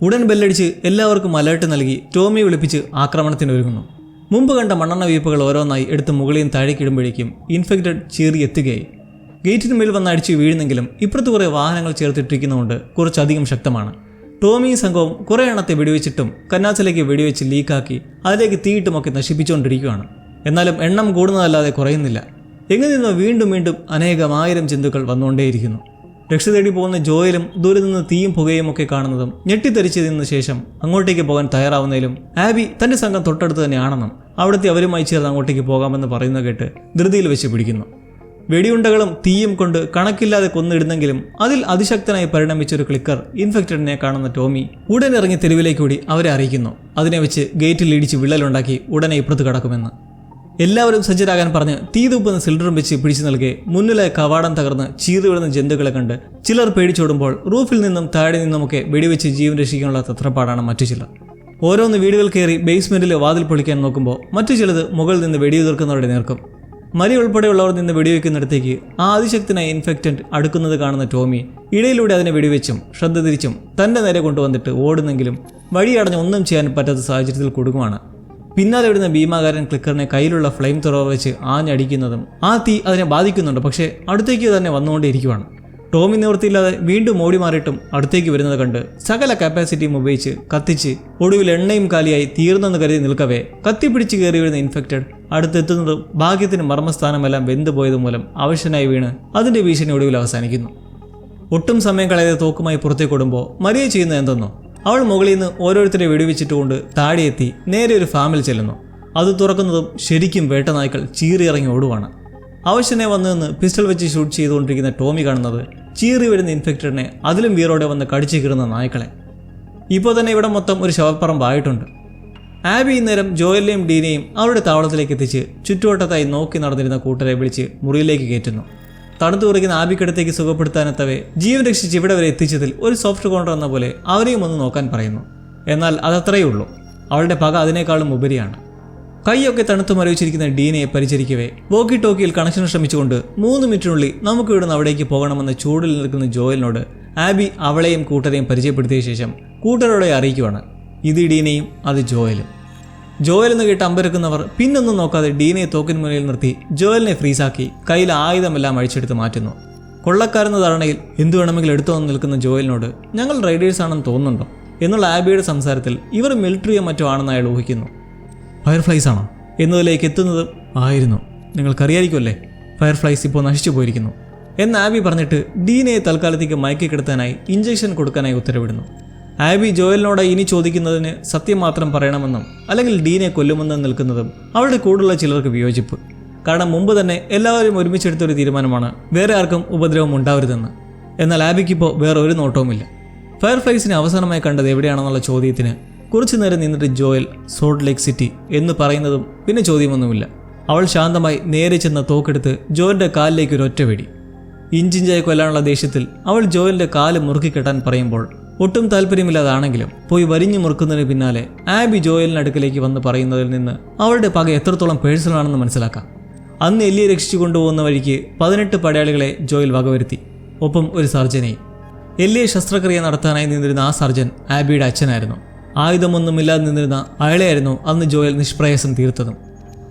ഉടൻ ബെല്ലടിച്ച് എല്ലാവർക്കും അലേർട്ട് നൽകി ടോമി വിളിപ്പിച്ച് ആക്രമണത്തിനൊരുങ്ങുന്നു. മുമ്പ് കണ്ട മണ്ണെണ്ണ വീപ്പുകൾ ഓരോന്നായി എടുത്ത് മുകളിൽ താഴേക്കിടുമ്പോഴേക്കും ഇൻഫെക്റ്റഡ് ചീറി എത്തുകയായി. ഗേറ്റിന് മേൽ വന്ന് അടിച്ച് വീഴുന്നെങ്കിലും ഇപ്പുറത്ത് കുറേ വാഹനങ്ങൾ ചേർത്തിട്ടിരിക്കുന്നതുകൊണ്ട് കുറച്ചധികം ശക്തമാണ്. ടോമിയും സംഘവും കുറേ എണ്ണത്തെ വെടിവെച്ചിട്ടും കന്നാസിലേക്ക് വെടിവെച്ച് ലീക്കാക്കി അതിലേക്ക് തീയിട്ടുമൊക്കെ നശിപ്പിച്ചുകൊണ്ടിരിക്കുകയാണ്. എന്നാലും എണ്ണം കൂടുന്നതല്ലാതെ കുറയുന്നില്ല. എങ്ങനെ നിന്നോ വീണ്ടും വീണ്ടും അനേകമായിരം ജന്തുക്കൾ വന്നുകൊണ്ടേയിരിക്കുന്നു. രക്ഷ തേടി പോകുന്ന ജോയലും ദൂരെ നിന്ന് തീയും പുകയും ഒക്കെ കാണുന്നതും ഞെട്ടിത്തെറിച്ചതിന് ശേഷം അങ്ങോട്ടേക്ക് പോകാൻ തയ്യാറാവുന്നതിലും ആബി തൻ്റെ സംഘം തൊട്ടടുത്ത് തന്നെയാണെന്നും അവിടുത്തെ അവരുമായി ചേർന്ന് അങ്ങോട്ടേക്ക് പോകാമെന്ന് പറയുന്നത് കേട്ട് ധൃതിയിൽ വെച്ച് പിടിക്കുന്നു. വെടിയുണ്ടകളും തീയും കൊണ്ട് കണക്കില്ലാതെ കൊന്നിടുന്നെങ്കിലും അതിൽ അതിശക്തനായി പരിണമിച്ചൊരു ക്ലിക്കർ ഇൻഫെക്റ്റഡിനെ കാണുന്ന ടോമി ഉടൻ ഇറങ്ങി തെരുവിലേക്ക് കൂടി അവരെ അറിയിക്കുന്നു. അതിനെ വെച്ച് ഗേറ്റിൽ ഇടിച്ച് വിള്ളലുണ്ടാക്കി ഉടനെ ഇപ്പുറത്ത് കടക്കുമെന്ന്. എല്ലാവരും സജ്ജരാകാൻ പറഞ്ഞ് തീതൂപ്പുന്ന സിലിണ്ടറും വെച്ച് പിടിച്ചു നൽകെ മുന്നിലെ കവാടം തകർന്ന് ചീറിവിടുന്ന ജന്തുക്കളെ കണ്ട് ചിലർ പേടിച്ചോടുമ്പോൾ റൂഫിൽ നിന്നും താഴെ നിന്നുമൊക്കെ വെടിവെച്ച് ജീവൻ രക്ഷിക്കാനുള്ള തത്രപ്പാടാണ് മറ്റു ചിലർ. ഓരോന്ന് വീടുകൾ കയറി ബേസ്മെന്റിലെ വാതിൽ പൊളിക്കാൻ നോക്കുമ്പോൾ മറ്റു ചിലത് മുകളിൽ നിന്ന് വെടിയുതിർക്കുന്നവരുടെ നേർക്കും. മരി ഉൾപ്പെടെയുള്ളവർ നിന്ന് വെടിവെക്കുന്നിടത്തേക്ക് ആ അതിശക്തനായ ഇൻഫെക്റ്റന്റ് അടുക്കുന്നത് കാണുന്ന ടോമി ഇടയിലൂടെ അതിനെ വെടിവെച്ചും ശ്രദ്ധ തിരിച്ചും തൻ്റെ നേരെ കൊണ്ടുവന്നിട്ട് ഓടുന്നെങ്കിലും വഴിയടഞ്ഞ് ഒന്നും ചെയ്യാൻ പറ്റാത്ത സാഹചര്യത്തിൽ കുടുങ്ങുമാണ്. പിന്നാലെ വിടുന്ന ഭീമാകാരൻ ക്ലിക്കറിനെ കയ്യിലുള്ള ഫ്ലെയിം ത്രോവർ വെച്ച് ആഞ്ഞടിക്കുന്നതും ആ തീ അതിനെ ബാധിക്കുന്നുണ്ട്. പക്ഷേ അടുത്തേക്ക് തന്നെ വന്നുകൊണ്ടേയിരിക്കുവാണ്. ടോമി നിവൃത്തിയില്ലാതെ വീണ്ടും ഓടി മാറിയിട്ടും അടുത്തേക്ക് വരുന്നത് കണ്ട് സകല കപ്പാസിറ്റിയും ഉപയോഗിച്ച് കത്തിച്ച് ഒടുവിൽ എണ്ണയും കാലിയായി തീർന്നെന്ന് കരുതി നിൽക്കവേ കത്തിപ്പിടിച്ച് കയറി വരുന്ന ഇൻഫെക്റ്റഡ് അടുത്തെത്തുന്നതും ഭാഗ്യത്തിന് മർമ്മസ്ഥാനമെല്ലാം വെന്തുപോയത് മൂലം അവശനായി വീണ് അതിൻ്റെ ഭീഷണി ഒടുവിൽ അവസാനിക്കുന്നു. ഒട്ടും സമയം കളയാതെ തോക്കുമായി പുറത്തേക്ക് ഓടുമ്പോൾ മരിയ ചെയ്യുന്നത് എന്തെന്നോ, അവൾ മുകളിൽ നിന്ന് ഓരോരുത്തരെ വെടിവെച്ചിട്ടുകൊണ്ട് താഴെയെത്തി നേരെ ഒരു ഫാമിൽ ചെല്ലുന്നു. അത് തുറക്കുന്നതും ശരിക്കും വേട്ടനായ്ക്കൾ ചീറിയിറങ്ങി ഓടുവാണ്. അവശനെ വന്നുനിന്ന് പിസ്റ്റൾ വെച്ച് ഷൂട്ട് ചെയ്തുകൊണ്ടിരിക്കുന്ന ടോമി കാണുന്നത് ചീറി വരുന്ന ഇൻഫെക്റ്റഡിനെ അതിലും വീറോടെ വന്ന് കടിച്ചു കീറുന്ന നായ്ക്കളെ. ഇപ്പോൾ തന്നെ ഇവിടെ മൊത്തം ഒരു ശവപ്പറമ്പായിട്ടുണ്ട്. ആബി ഇന്നേരം ജോയലിനെയും ഡീനെയും അവരുടെ താവളത്തിലേക്ക് എത്തിച്ച് ചുറ്റുവട്ടത്തായി നോക്കി നടന്നിരുന്ന കൂട്ടരെ വിളിച്ച് മുറിയിലേക്ക് കയറ്റുന്നു. തണുത്തു കുറിക്കുന്ന ആബിക്കടുത്തേക്ക് സുഖപ്പെടുത്താനെത്തവേ ജീവൻ രക്ഷിച്ച് ഇവിടെ വരെ എത്തിച്ചതിൽ ഒരു സോഫ്റ്റ് കോർണർ എന്ന പോലെ അവരെയും ഒന്ന് നോക്കാൻ പറയുന്നു. എന്നാൽ അതത്രയേ ഉള്ളൂ. അവളുടെ പക അതിനേക്കാളും ഉപരിയാണ്. കൈയൊക്കെ തണുത്തു മരവിച്ചിരിക്കുന്ന ഡീനയെ പരിചരിക്കവേ വോക്കി ടോക്കിയിൽ കണക്ഷൻ ശ്രമിച്ചുകൊണ്ട് 3 മിനിറ്റിനുള്ളിൽ നമുക്ക് ഇവിടുന്ന് അവിടേക്ക് പോകണമെന്ന് ചൂടിൽ നിൽക്കുന്ന ജോയലിനോട് ആബി അവളെയും കൂട്ടരെയും പരിചയപ്പെടുത്തിയ ശേഷം കൂട്ടരോടെ അറിയിക്കുവാണ്. ഇത് ഡീനയും അത് ജോയലും. ജോയൽ എന്ന് കേട്ട് അമ്പരക്കുന്നവർ പിന്നൊന്നും നോക്കാതെ ഡീനയെ തോക്കിന് മുന്നിൽ നിർത്തി ജോയലിനെ ഫ്രീസാക്കി കയ്യിൽ ആയുധമെല്ലാം അഴിച്ചെടുത്ത് മാറ്റുന്നു. കൊള്ളക്കാരെന്ന ധാരണയിൽ എന്തു വേണമെങ്കിലും എടുത്തു വന്ന് നിൽക്കുന്ന ജോയലിനോട് ഞങ്ങൾ റൈഡേഴ്സ് ആണെന്ന് തോന്നുന്നുണ്ടോ എന്നുള്ള ആബിയുടെ സംസാരത്തിൽ ഇവർ മിലിറ്ററിയോ മറ്റോ ആണെന്ന് അയാൾ ഊഹിക്കുന്നു. ഫയർഫ്ലൈസ് ആണോ എന്നതിലേക്ക് എത്തുന്നതും ആയിരുന്നു. നിങ്ങൾക്കറിയായിരിക്കുമല്ലേ, ഫയർഫ്ലൈസ് ഇപ്പോൾ നശിച്ചു പോയിരിക്കുന്നു എന്ന് ആബി പറഞ്ഞിട്ട് ഡീനയെ തൽക്കാലത്തേക്ക് മയക്കി കിടത്താനായി ഇഞ്ചക്ഷൻ കൊടുക്കാനായി ഉത്തരവിടുന്നു. ആബി ജോയലിനോട് ഇനി ചോദിക്കുന്നതിന് സത്യം മാത്രം പറയണമെന്നും അല്ലെങ്കിൽ ഡീനെ കൊല്ലുമെന്നും നിൽക്കുന്നതും അവളുടെ കൂടുള്ള ചിലർക്ക് വിയോജിപ്പ്. കാരണം മുമ്പ് തന്നെ എല്ലാവരും ഒരുമിച്ചെടുത്തൊരു തീരുമാനമാണ് വേറെ ആർക്കും ഉപദ്രവം ഉണ്ടാവരുതെന്ന്. എന്നാൽ ആബിക്കിപ്പോൾ വേറെ ഒരു നോട്ടവുമില്ല. ഫയർഫ്ലൈസിനെ അവസാനമായി കണ്ടത് എവിടെയാണെന്നുള്ള ചോദ്യത്തിന് കുറച്ചു നേരം നിന്നിട്ട് ജോയൽ സോൾട്ട് ലേക്ക് സിറ്റി എന്ന് പറയുന്നതും പിന്നെ ചോദ്യമൊന്നുമില്ല. അവൾ ശാന്തമായി നേരെ ചെന്ന തോക്കെടുത്ത് ജോയലിൻ്റെ കാലിലേക്ക് ഒരു ഒറ്റ വെടി. ഇഞ്ചിഞ്ചായി കൊല്ലാനുള്ള ദേഷ്യത്തിൽ അവൾ ജോയലിൻ്റെ കാല് മുറുക്കിക്കെട്ടാൻ പറയുമ്പോൾ ഒട്ടും താല്പര്യമില്ലാതാണെങ്കിലും പോയി വരിഞ്ഞു മുറുക്കുന്നതിന് പിന്നാലെ ആബി ജോയലിന് അടുക്കലേക്ക് വന്ന് പറയുന്നതിൽ നിന്ന് അവളുടെ പക എത്രത്തോളം പേഴ്സണലാണെന്ന് മനസ്സിലാക്കാം. അന്ന് എല്ലിയെ രക്ഷിച്ചു കൊണ്ടുപോകുന്ന വഴിക്ക് 18 പടയാളികളെ ജോയൽ വകവരുത്തി, ഒപ്പം ഒരു സർജനെയും. എല്ലിയെ ശസ്ത്രക്രിയ നടത്താനായി നിന്നിരുന്ന ആ സർജൻ ആബിയുടെ അച്ഛനായിരുന്നു. ആയുധമൊന്നുമില്ലാതെ നിന്നിരുന്ന അയാളെയായിരുന്നു അന്ന് ജോയൽ നിഷ്പ്രയാസം തീർത്തതും.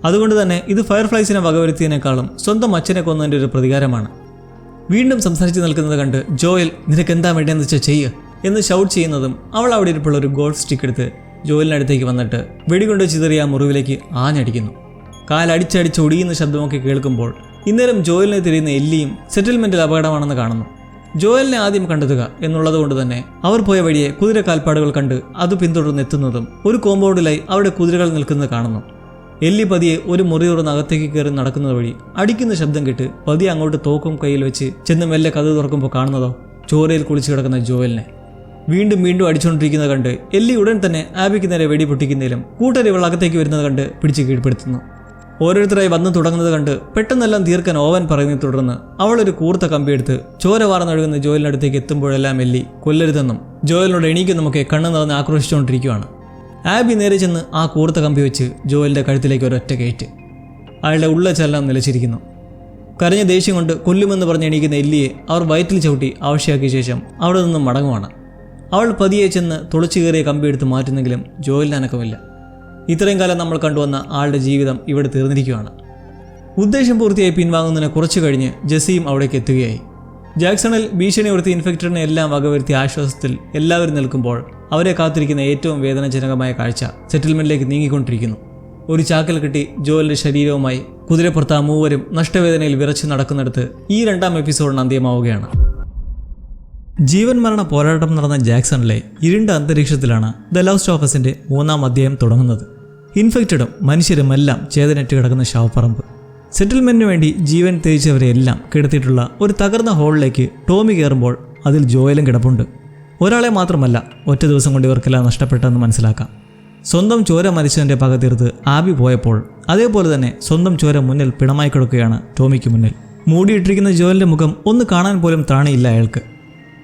അതുകൊണ്ട് തന്നെ ഇത് ഫയർഫ്ലൈസിനെ വകവരുത്തിയതിനേക്കാളും സ്വന്തം അച്ഛനെ കൊന്നതിൻ്റെ ഒരു പ്രതികാരമാണ്. വീണ്ടും സംസാരിച്ച് നിൽക്കുന്നത് കണ്ട് ജോയൽ നിനക്ക് എന്താ വേണ്ടതെന്ന് വെച്ചാൽ ചെയ്യുക എന്ന് ഷൗട്ട് ചെയ്യുന്നതും അവൾ അവിടെ ഇരിപ്പുള്ള ഒരു ഗോൾഫ് സ്റ്റിക്ക് എടുത്ത് ജോയലിനടുത്തേക്ക് വന്നിട്ട് വെടികൊണ്ട് ചിതറിയ മുറിവിലേക്ക് ആഞ്ഞടിക്കുന്നു. കാലടിച്ചടിച്ച് ഒടിയുന്ന ശബ്ദമൊക്കെ കേൾക്കുമ്പോൾ ഇന്നേരം ജോയലിനെ തിരിയുന്ന എല്ലിയും സെറ്റിൽമെൻറ്റിൽ അപകടമാണെന്ന് കാണുന്നു. ജോയലിനെ ആദ്യം കണ്ടെത്തുക എന്നുള്ളത് കൊണ്ട് തന്നെ അവർ പോയ വഴിയെ കുതിര കാൽപ്പാടുകൾ കണ്ട് അത് പിന്തുടർന്നെത്തുന്നതും ഒരു കോമ്പൗണ്ടിലായി അവിടെ കുതിരകൾ നിൽക്കുന്നത് കാണുന്നു. എല്ലി പതിയെ ഒരു മുറി തുറന്ന് അകത്തേക്ക് കയറി നടക്കുന്നത് വഴി അടിക്കുന്ന ശബ്ദം കേട്ട് പതിയെ അങ്ങോട്ട് തോക്കും കയ്യിൽ വെച്ച് ചെന്ന് മെല്ലെ കഥ തുറക്കുമ്പോൾ കാണുന്നതോ ചോരയിൽ കുളിച്ച് കിടക്കുന്ന ജോയലിനെ. വീണ്ടും വീണ്ടും അടിച്ചുകൊണ്ടിരിക്കുന്നത് കണ്ട് എല്ലി ഉടൻ തന്നെ ആബിക്ക് നേരെ വെടി പൊട്ടിക്കുന്നതിലും കൂട്ടർ ഇവൾ അകത്തേക്ക് വരുന്നത് കണ്ട് പിടിച്ച് കീഴ്പ്പെടുത്തുന്നു. ഓരോരുത്തരായി വന്നു തുടങ്ങുന്നത് കണ്ട് പെട്ടെന്നെല്ലാം തീർക്കാൻ ഓവൻ പറയുന്നതിനെ തുടർന്ന് അവളൊരു കൂർത്ത കമ്പിയെടുത്ത് ചോര വാർന്നൊഴുകുന്ന ജോയലിനടുത്തേക്ക് എത്തുമ്പോഴെല്ലാം എല്ലി കൊല്ലരുതെന്നും ജോയലിനോട് എണീക്കുന്നുമൊക്കെ കണ്ണു നിറഞ്ഞ് ആക്രോശിച്ചുകൊണ്ടിരിക്കുകയാണ്. ആബി നേരെ ചെന്ന് ആ കൂർത്ത കമ്പി വെച്ച് ജോയലിൻ്റെ കഴുത്തിലേക്ക് ഒരൊറ്റ കയറ്റ്. അയാളുടെ ഉള്ള ചലനം നിലച്ചിരിക്കുന്നു. കരഞ്ഞ ദേഷ്യം കൊണ്ട് കൊല്ലുമെന്ന് പറഞ്ഞ് എണീക്കുന്ന എല്ലിയെ അവർ വയറ്റിൽ ചവിട്ടി ആവശ്യമാക്കിയ ശേഷം അവിടെ നിന്നും മടങ്ങുവാണ്. അവൾ പതിയെ ചെന്ന് തുളച്ചു കയറിയ കമ്പിയെടുത്ത് മാറ്റുന്നെങ്കിലും ജോയലിന് അനക്കമില്ല. ഇത്രയും കാലം നമ്മൾ കണ്ടുവന്ന ആളുടെ ജീവിതം ഇവിടെ തീർന്നിരിക്കുകയാണ്. ഉദ്ദേശം പൂർത്തിയായി പിൻവാങ്ങുന്നതിന് കുറച്ചു കഴിഞ്ഞ് ജെസ്സിയും അവിടേക്ക് എത്തുകയായി. ജാക്സണിൽ ഭീഷണി ഉയർത്തി ഇൻഫെക്റ്റഡിനെ എല്ലാം വകവരുത്തിയ ആശ്വാസത്തിൽ എല്ലാവരും നിൽക്കുമ്പോൾ അവരെ കാത്തിരിക്കുന്ന ഏറ്റവും വേദനാജനകമായ കാഴ്ച സെറ്റിൽമെൻറ്റിലേക്ക് നീങ്ങിക്കൊണ്ടിരിക്കുന്നു. ഒരു ചാക്കൽ കെട്ടി ജോയലിൻ്റെ ശരീരവുമായി കുതിരപ്പുറത്ത് ആ മൂവരും നഷ്ടവേദനയിൽ വിറച്ച് നടക്കുന്നിടത്ത് ഈ 2ാം എപ്പിസോഡിന് അന്ത്യമാവുകയാണ്. ജീവൻ മരണ പോരാട്ടം നടന്ന ജാക്സണിലെ ഇരുണ്ട അന്തരീക്ഷത്തിലാണ് ദ ലാസ്റ്റ് ഓഫ് അസിൻ്റെ 3ാം അധ്യായം തുടങ്ങുന്നത്. ഇൻഫെക്റ്റഡും മനുഷ്യരുമെല്ലാം ചേതനറ്റ് കിടക്കുന്ന ശവപ്പറമ്പ്. സെറ്റിൽമെൻറ്റിന് വേണ്ടി ജീവൻ തേച്ചവരെയെല്ലാം കിടത്തിയിട്ടുള്ള ഒരു തകർന്ന ഹോളിലേക്ക് ടോമി കയറുമ്പോൾ അതിൽ ജോയലും കിടപ്പുണ്ട്. ഒരാളെ മാത്രമല്ല, ഒറ്റ ദിവസം കൊണ്ട് ഇവർക്കെല്ലാം നഷ്ടപ്പെട്ടെന്ന് മനസ്സിലാക്കാം. സ്വന്തം ചോര മരിച്ചതിൻ്റെ പക തീർത്ത് ആബി പോയപ്പോൾ അതേപോലെ തന്നെ സ്വന്തം ചോര മുന്നിൽ പിണമായി കിടക്കുകയാണ് ടോമിക്ക് മുന്നിൽ. മൂടിയിട്ടിരിക്കുന്ന ജോയലിൻ്റെ മുഖം ഒന്ന് കാണാൻ പോലും ത്രാണിയില്ല അയാൾക്ക്.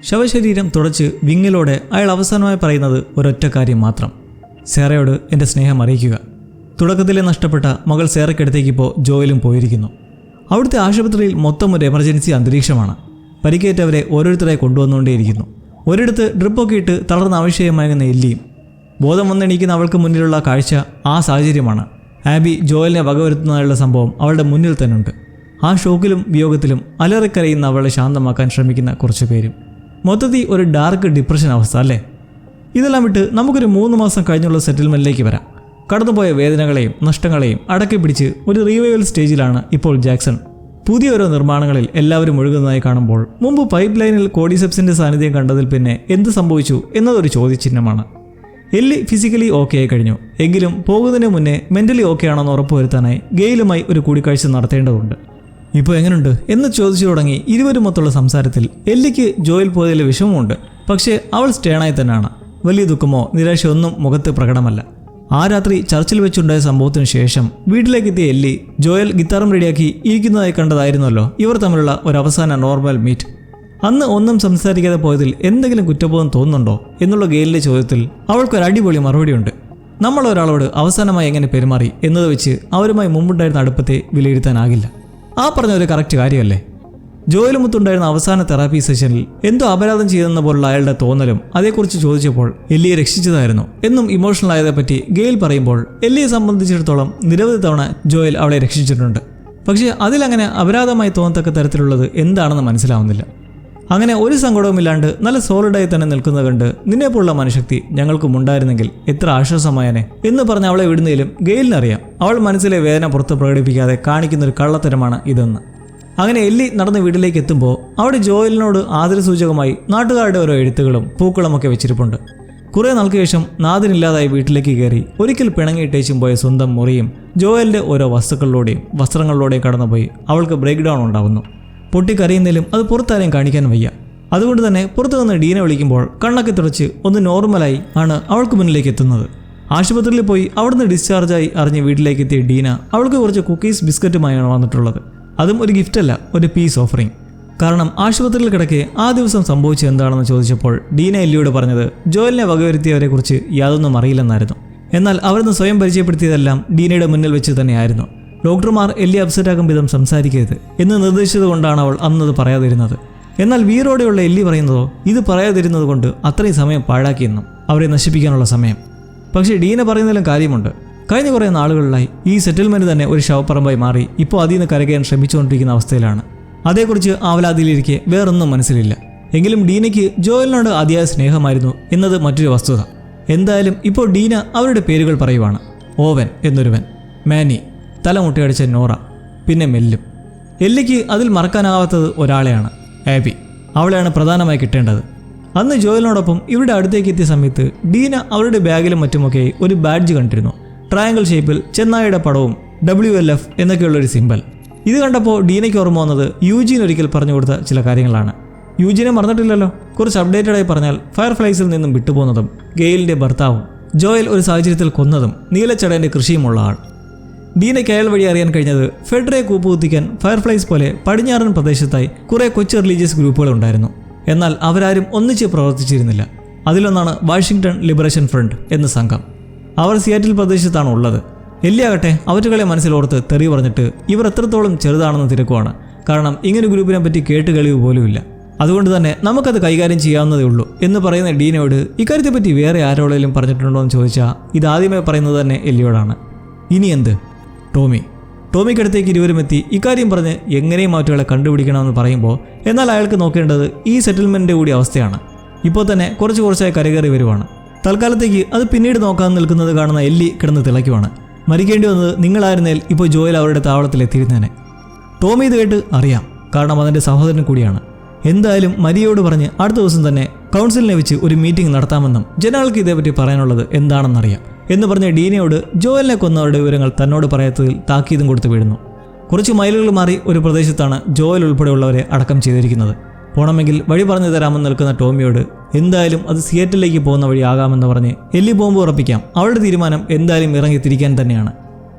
ശവശരീരം തുടച്ച് വിങ്ങലോടെ അയാൾ അവസാനമായി പറയുന്നത് ഒരൊറ്റ കാര്യം മാത്രം: സേറയോട് എൻ്റെ സ്നേഹം അറിയിക്കുക. തുടക്കത്തിലെ നഷ്ടപ്പെട്ട മകൾ സേറയ്ക്കടുത്തേക്ക് ഇപ്പോൾ ജോയലും പോയിരിക്കുന്നു. അവിടുത്തെ ആശുപത്രിയിൽ മൊത്തം ഒരു എമർജൻസി അന്തരീക്ഷമാണ്. പരിക്കേറ്റവരെ ഓരോരുത്തരായി കൊണ്ടുവന്നുകൊണ്ടേയിരിക്കുന്നു. ഒരിടത്ത് ഡ്രിപ്പൊക്കെ ഇട്ട് തളർന്ന ആവശ്യമായിരുന്ന എല്ലിയും. ബോധം വന്നെണീക്കുന്ന അവൾക്ക് മുന്നിലുള്ള കാഴ്ച ആ സാഹചര്യമാണ്. ആബി ജോയലിനെ വകവരുത്തുന്നതിനുള്ള സംഭവം അവളുടെ മുന്നിൽ തന്നെ ഉണ്ട്. ആ ഷോക്കിലും വിയോഗത്തിലും അലറിക്കരയുന്ന അവളെ ശാന്തമാക്കാൻ ശ്രമിക്കുന്ന കുറച്ചു പേരും. മൊത്തത്തിൽ ഒരു ഡാർക്ക് ഡിപ്രഷൻ അവസ്ഥ അല്ലേ? ഇതെല്ലാം വിട്ട് നമുക്കൊരു 3 മാസം കഴിഞ്ഞുള്ള സെറ്റിൽമെൻറ്റിലേക്ക് വരാം. കടന്നുപോയ വേദനകളെയും നഷ്ടങ്ങളെയും അടക്കി പിടിച്ച് ഒരു റീവൈവൽ സ്റ്റേജിലാണ് ഇപ്പോൾ ജാക്സൺ. പുതിയ ഓരോ നിർമ്മാണങ്ങളിൽ എല്ലാവരും ഒഴുകുന്നതായി കാണുമ്പോൾ മുമ്പ് പൈപ്പ് ലൈനിൽ കോഡിസെപ്സിൻ്റെ സാന്നിധ്യം കണ്ടതിൽ പിന്നെ എന്ത് സംഭവിച്ചു എന്നതൊരു ചോദ്യചിഹ്നമാണ്. എല്ലി ഫിസിക്കലി ഓക്കെ ആയി കഴിഞ്ഞു. എങ്കിലും പോകുന്നതിന് മുന്നേ മെൻ്റലി ഓക്കെ ആണെന്ന് ഉറപ്പുവരുത്താനായി ഗെയിലുമായി ഒരു കൂടിക്കാഴ്ച നടത്തേണ്ടതുണ്ട്. ഇപ്പോൾ എങ്ങനെയുണ്ട് എന്ന് ചോദിച്ചു തുടങ്ങി ഇരുവരുമൊത്തുള്ള സംസാരത്തിൽ എല്ലിക്ക് ജോയിൽ പോയതിൽ വിഷമമുണ്ട്. പക്ഷേ അവൾ സ്റ്റേണായി തന്നെയാണ്. വലിയ ദുഃഖമോ നിരാശയോ ഒന്നും മുഖത്ത് പ്രകടമല്ല. ആ രാത്രി ചർച്ചിൽ വെച്ചുണ്ടായ സംഭവത്തിന് ശേഷം വീട്ടിലേക്കെത്തിയ എല്ലി ജോയൽ ഗിത്താറും റെഡിയാക്കി ഇരിക്കുന്നതായി കണ്ടതായിരുന്നല്ലോ ഇവർ തമ്മിലുള്ള ഒരു അവസാന നോർമൽ മീറ്റ്. അന്ന് ഒന്നും സംസാരിക്കാതെ പോയതിൽ എന്തെങ്കിലും കുറ്റബോധം തോന്നുന്നുണ്ടോ എന്നുള്ള ഗെയിലിൻ്റെ ചോദ്യത്തിൽ അവൾക്കൊരു അടിപൊളി മറുപടിയുണ്ട്. നമ്മൾ ഒരാളോട് അവസാനമായി എങ്ങനെ പെരുമാറി എന്നത് വെച്ച് അവരുമായി മുമ്പുണ്ടായിരുന്ന അടുപ്പത്തെ വിലയിരുത്താനാകില്ല. ആ പറഞ്ഞ ഒരു കറക്റ്റ് കാര്യമല്ലേ? ജോയലുമുത്തുണ്ടായിരുന്ന അവസാന തെറാപ്പി സെഷനിൽ എന്തോ അപരാധം ചെയ്തെന്ന പോലുള്ള അയാളുടെ തോന്നലും അതേക്കുറിച്ച് ചോദിച്ചപ്പോൾ എല്ലിയെ രക്ഷിച്ചതായിരുന്നു എന്നും ഇമോഷണൽ ആയതെപ്പറ്റി ഗെയിൽ പറയുമ്പോൾ എല്ലിയെ സംബന്ധിച്ചിടത്തോളം നിരവധി തവണ ജോയൽ അവളെ രക്ഷിച്ചിട്ടുണ്ട്. പക്ഷേ അതിലങ്ങനെ അപരാധമായി തോന്നത്തക്ക തരത്തിലുള്ളത് എന്താണെന്ന് മനസ്സിലാവുന്നില്ല. അങ്ങനെ ഒരു സങ്കടവുമില്ലാണ്ട് നല്ല സോളിഡായി തന്നെ നിൽക്കുന്നത് കണ്ട് നിന്നെപ്പോലുള്ള മനഃശക്തി ഞങ്ങൾക്കും ഉണ്ടായിരുന്നെങ്കിൽ എത്ര ആശ്വാസമായനെ എന്ന് പറഞ്ഞ് അവളെ വിടുന്നതിലും ഗെയിലിനറിയാം അവൾ മനസ്സിലെ വേദന പുറത്ത് പ്രകടിപ്പിക്കാതെ കാണിക്കുന്നൊരു കള്ളത്തരമാണ് ഇതെന്ന്. അങ്ങനെ എല്ലി നടന്ന് വീട്ടിലേക്ക് എത്തുമ്പോൾ അവിടെ ജോയലിനോട് ആദരസൂചകമായി നാട്ടുകാരുടെ ഓരോ എഴുത്തുകളും പൂക്കളുമൊക്കെ വെച്ചിരിപ്പുണ്ട്. കുറേ നാൾക്ക് ശേഷം നാഥനില്ലാതായി വീട്ടിലേക്ക് കയറി ഒരിക്കൽ പിണങ്ങിയിട്ടേച്ചും പോയ സ്വന്തം മുറിയും ജോയലിൻ്റെ ഓരോ വസ്തുക്കളിലൂടെയും വസ്ത്രങ്ങളിലൂടെയും കടന്നുപോയി അവൾക്ക് ബ്രേക്ക് ഡൗൺ ഉണ്ടാവുന്നു. പൊട്ടിക്കരയുന്നതിലും അത് പുറത്താരെയും കാണിക്കാൻ വയ്യ. അതുകൊണ്ട് തന്നെ പുറത്തു നിന്ന് ഡീനെ വിളിക്കുമ്പോൾ കണ്ണൊക്കെ തുടച്ച് ഒന്ന് നോർമലായി ആണ് അവൾക്ക് മുന്നിലേക്ക് എത്തുന്നത്. ആശുപത്രിയിൽ പോയി അവിടുന്ന് ഡിസ്ചാർജായി അറിഞ്ഞ് വീട്ടിലേക്ക് എത്തിയ ഡീന അവൾക്ക് കുറച്ച് കുക്കീസ് ബിസ്ക്കറ്റുമായാണ് വന്നിട്ടുള്ളത്. അതും ഒരു ഗിഫ്റ്റല്ല, ഒരു പീസ് ഓഫറിങ്. കാരണം ആശുപത്രിയിൽ കിടക്കെ ആ ദിവസം സംഭവിച്ചത് എന്താണെന്ന് ചോദിച്ചപ്പോൾ ഡീന എല്ലിയോട് പറഞ്ഞത് ജോയലിനെ വകവരുത്തിയവരെക്കുറിച്ച് യാതൊന്നും അറിയില്ലെന്നായിരുന്നു. എന്നാൽ അവരെന്ന് സ്വയം പരിചയപ്പെടുത്തിയതെല്ലാം ഡീനയുടെ മുന്നിൽ വെച്ച് തന്നെയായിരുന്നു. ഡോക്ടർമാർ എല്ലി അപ്സെറ്റാക്കും വിധം സംസാരിക്കരുത് എന്ന് നിർദ്ദേശിച്ചത് കൊണ്ടാണ് അവൾ അന്നത് പറയാതിരുന്നത്. എന്നാൽ വീരോടെയുള്ള എല്ലി പറയുന്നതോ ഇത് പറയാതിരുന്നത് കൊണ്ട് അത്രയും സമയം പാഴാക്കിയെന്നും അവരെ നശിപ്പിക്കാനുള്ള സമയം. പക്ഷേ ഡീന പറയുന്നതിലും കാര്യമുണ്ട്. കഴിഞ്ഞ കുറേ നാളുകളിലായി ഈ സെറ്റിൽമെൻറ്റ് തന്നെ ഒരു ശവപ്പറമ്പായി മാറി ഇപ്പോൾ അതിൽ നിന്ന് കരകയറാൻ ശ്രമിച്ചുകൊണ്ടിരിക്കുന്ന അവസ്ഥയിലാണ്. അതേക്കുറിച്ച് ആവലാതിയിലിരിക്കെ വേറൊന്നും മനസ്സിലില്ല. എങ്കിലും ഡീനയ്ക്ക് ജോയലിനോട് അതിയായ സ്നേഹമായിരുന്നു എന്നത് മറ്റൊരു വസ്തുത. എന്തായാലും ഇപ്പോൾ ഡീന അവരുടെ പേരുകൾ പറയുവാണ്. ഓവൻ എന്നൊരുവൻ, മാനി, തലമുട്ടയടിച്ച നോറ, പിന്നെ മെല്ലും. എല്ലിക്ക് അതിൽ മറക്കാനാവാത്തത് ഒരാളെയാണ്, ആബി. അവളെയാണ് പ്രധാനമായി കിട്ടേണ്ടത്. അന്ന് ജോയലിനോടൊപ്പം ഇവിടെ അടുത്തേക്ക് എത്തിയ സമയത്ത് ഡീന അവരുടെ ബാഗിലും മറ്റുമൊക്കെ ഒരു ബാഡ്ജ് കണ്ടിരുന്നു. ട്രയാങ്കിൾ ഷേപ്പിൽ ചെന്നായുടെ പടവും WLF എന്നൊക്കെയുള്ളൊരു സിമ്പൽ. ഇത് കണ്ടപ്പോൾ ഡീനയ്ക്ക് ഓർമ്മ വന്നത് യൂജീൻ ഒരിക്കൽ പറഞ്ഞു കൊടുത്ത ചില കാര്യങ്ങളാണ്. യൂജീനെ മറന്നിട്ടില്ലല്ലോ. കുറച്ച് അപ്ഡേറ്റഡായി പറഞ്ഞാൽ ഫയർഫ്ലൈസിൽ നിന്നും വിട്ടുപോകുന്നതും ഗെയിലിൻ്റെ ഭർത്താവും ജോയൽ ഒരു സാഹചര്യത്തിൽ കൊന്നതും നീലച്ചടേൻ്റെ കൃഷിയുമുള്ള ആൾ. ഡീനയ്ക്ക് അയാൾ വഴി അറിയാൻ കഴിഞ്ഞത് ഫെഡറെ കൂപ്പുകുത്തിക്കാൻ ഫയർഫ്ലൈസ് പോലെ പടിഞ്ഞാറൻ പ്രദേശത്തായി കുറേ കൊച്ചു റിലീജിയസ് ഗ്രൂപ്പുകൾ ഉണ്ടായിരുന്നു. എന്നാൽ അവരാരും ഒന്നിച്ച് പ്രവർത്തിച്ചിരുന്നില്ല. അതിലൊന്നാണ് വാഷിംഗ്ടൺ ലിബറേഷൻ ഫ്രണ്ട് എന്ന സംഘം. അവർ സിയാറ്റിൽ പ്രദേശത്താണ് ഉള്ളത്. എല്ലിയാകട്ടെ അവറ്റുകളെ മനസ്സിലോർത്ത് തെറി പറഞ്ഞിട്ട് ഇവർ എത്രത്തോളം ചെറുതാണെന്ന് തിരക്കുവാണ്. കാരണം ഇങ്ങനെ ഗ്രൂപ്പിനെ പറ്റി കേട്ട് കളിവ് പോലുമില്ല. അതുകൊണ്ട് തന്നെ നമുക്കത് കൈകാര്യം ചെയ്യാവുന്നതേ ഉള്ളൂ എന്ന് പറയുന്ന ഡീനയോട് ഇക്കാര്യത്തെപ്പറ്റി വേറെ ആരോടെങ്കിലും പറഞ്ഞിട്ടുണ്ടോ എന്ന് ചോദിച്ചാൽ ഇതാദ്യമേ പറയുന്നത് തന്നെ എല്ലിയോടാണ്. ഇനി എന്ത്? ടോമിക്കടുത്തേക്ക് ഇരുവരും എത്തി ഇക്കാര്യം പറഞ്ഞ് എങ്ങനെയും മാറ്റുകളെ കണ്ടുപിടിക്കണമെന്ന് പറയുമ്പോൾ എന്നാൽ അയാൾക്ക് നോക്കേണ്ടത് ഈ സെറ്റിൽമെൻറ്റിൻ്റെ കൂടി അവസ്ഥയാണ്. ഇപ്പോൾ തന്നെ കുറച്ചായി കരകയറി വരുവാണ്. തൽക്കാലത്തേക്ക് അത് പിന്നീട് നോക്കാൻ നിൽക്കുന്നത് കാണുന്ന എല്ലി കിടന്ന് തിളയ്ക്കുവാണ്. മരിക്കേണ്ടി വന്നത് നിങ്ങളായിരുന്നേൽ ഇപ്പോൾ ജോയൽ അവരുടെ താവളത്തിലെത്തിയിരുന്നേനെ. ടോമി ഇത് കേട്ട് അറിയാം, കാരണം അതിൻ്റെ സഹോദരൻ കൂടിയാണ്. എന്തായാലും മരിയയോട് പറഞ്ഞ് അടുത്ത ദിവസം തന്നെ കൗൺസിലിനെ വെച്ച് ഒരു മീറ്റിംഗ് നടത്താമെന്നും ജനങ്ങൾക്ക് ഇതേപ്പറ്റി പറയാനുള്ളത് എന്താണെന്നറിയാം എന്ന് പറഞ്ഞ ഡീനയോട് ജോയലിനെ കൊന്നവരുടെ വിവരങ്ങൾ തന്നോട് പറയാത്തതിൽ താക്കീതും കൊടുത്ത് വീഴുന്നു. കുറച്ച് മൈലുകൾ മാറി ഒരു പ്രദേശത്താണ് ജോയൽ ഉൾപ്പെടെയുള്ളവരെ അടക്കം ചെയ്തിരിക്കുന്നത്. പോണമെങ്കിൽ വഴി പറഞ്ഞു തരാമെന്ന് നിൽക്കുന്ന ടോമിയോട് എന്തായാലും അത് സിയാറ്റിലേക്ക് പോകുന്ന വഴി ആകാമെന്ന് പറഞ്ഞ് എല്ലി ബോംബ് ഉറപ്പിക്കാം. അവളുടെ തീരുമാനം എന്തായാലും ഇറങ്ങി തിരിക്കാൻ തന്നെയാണ്.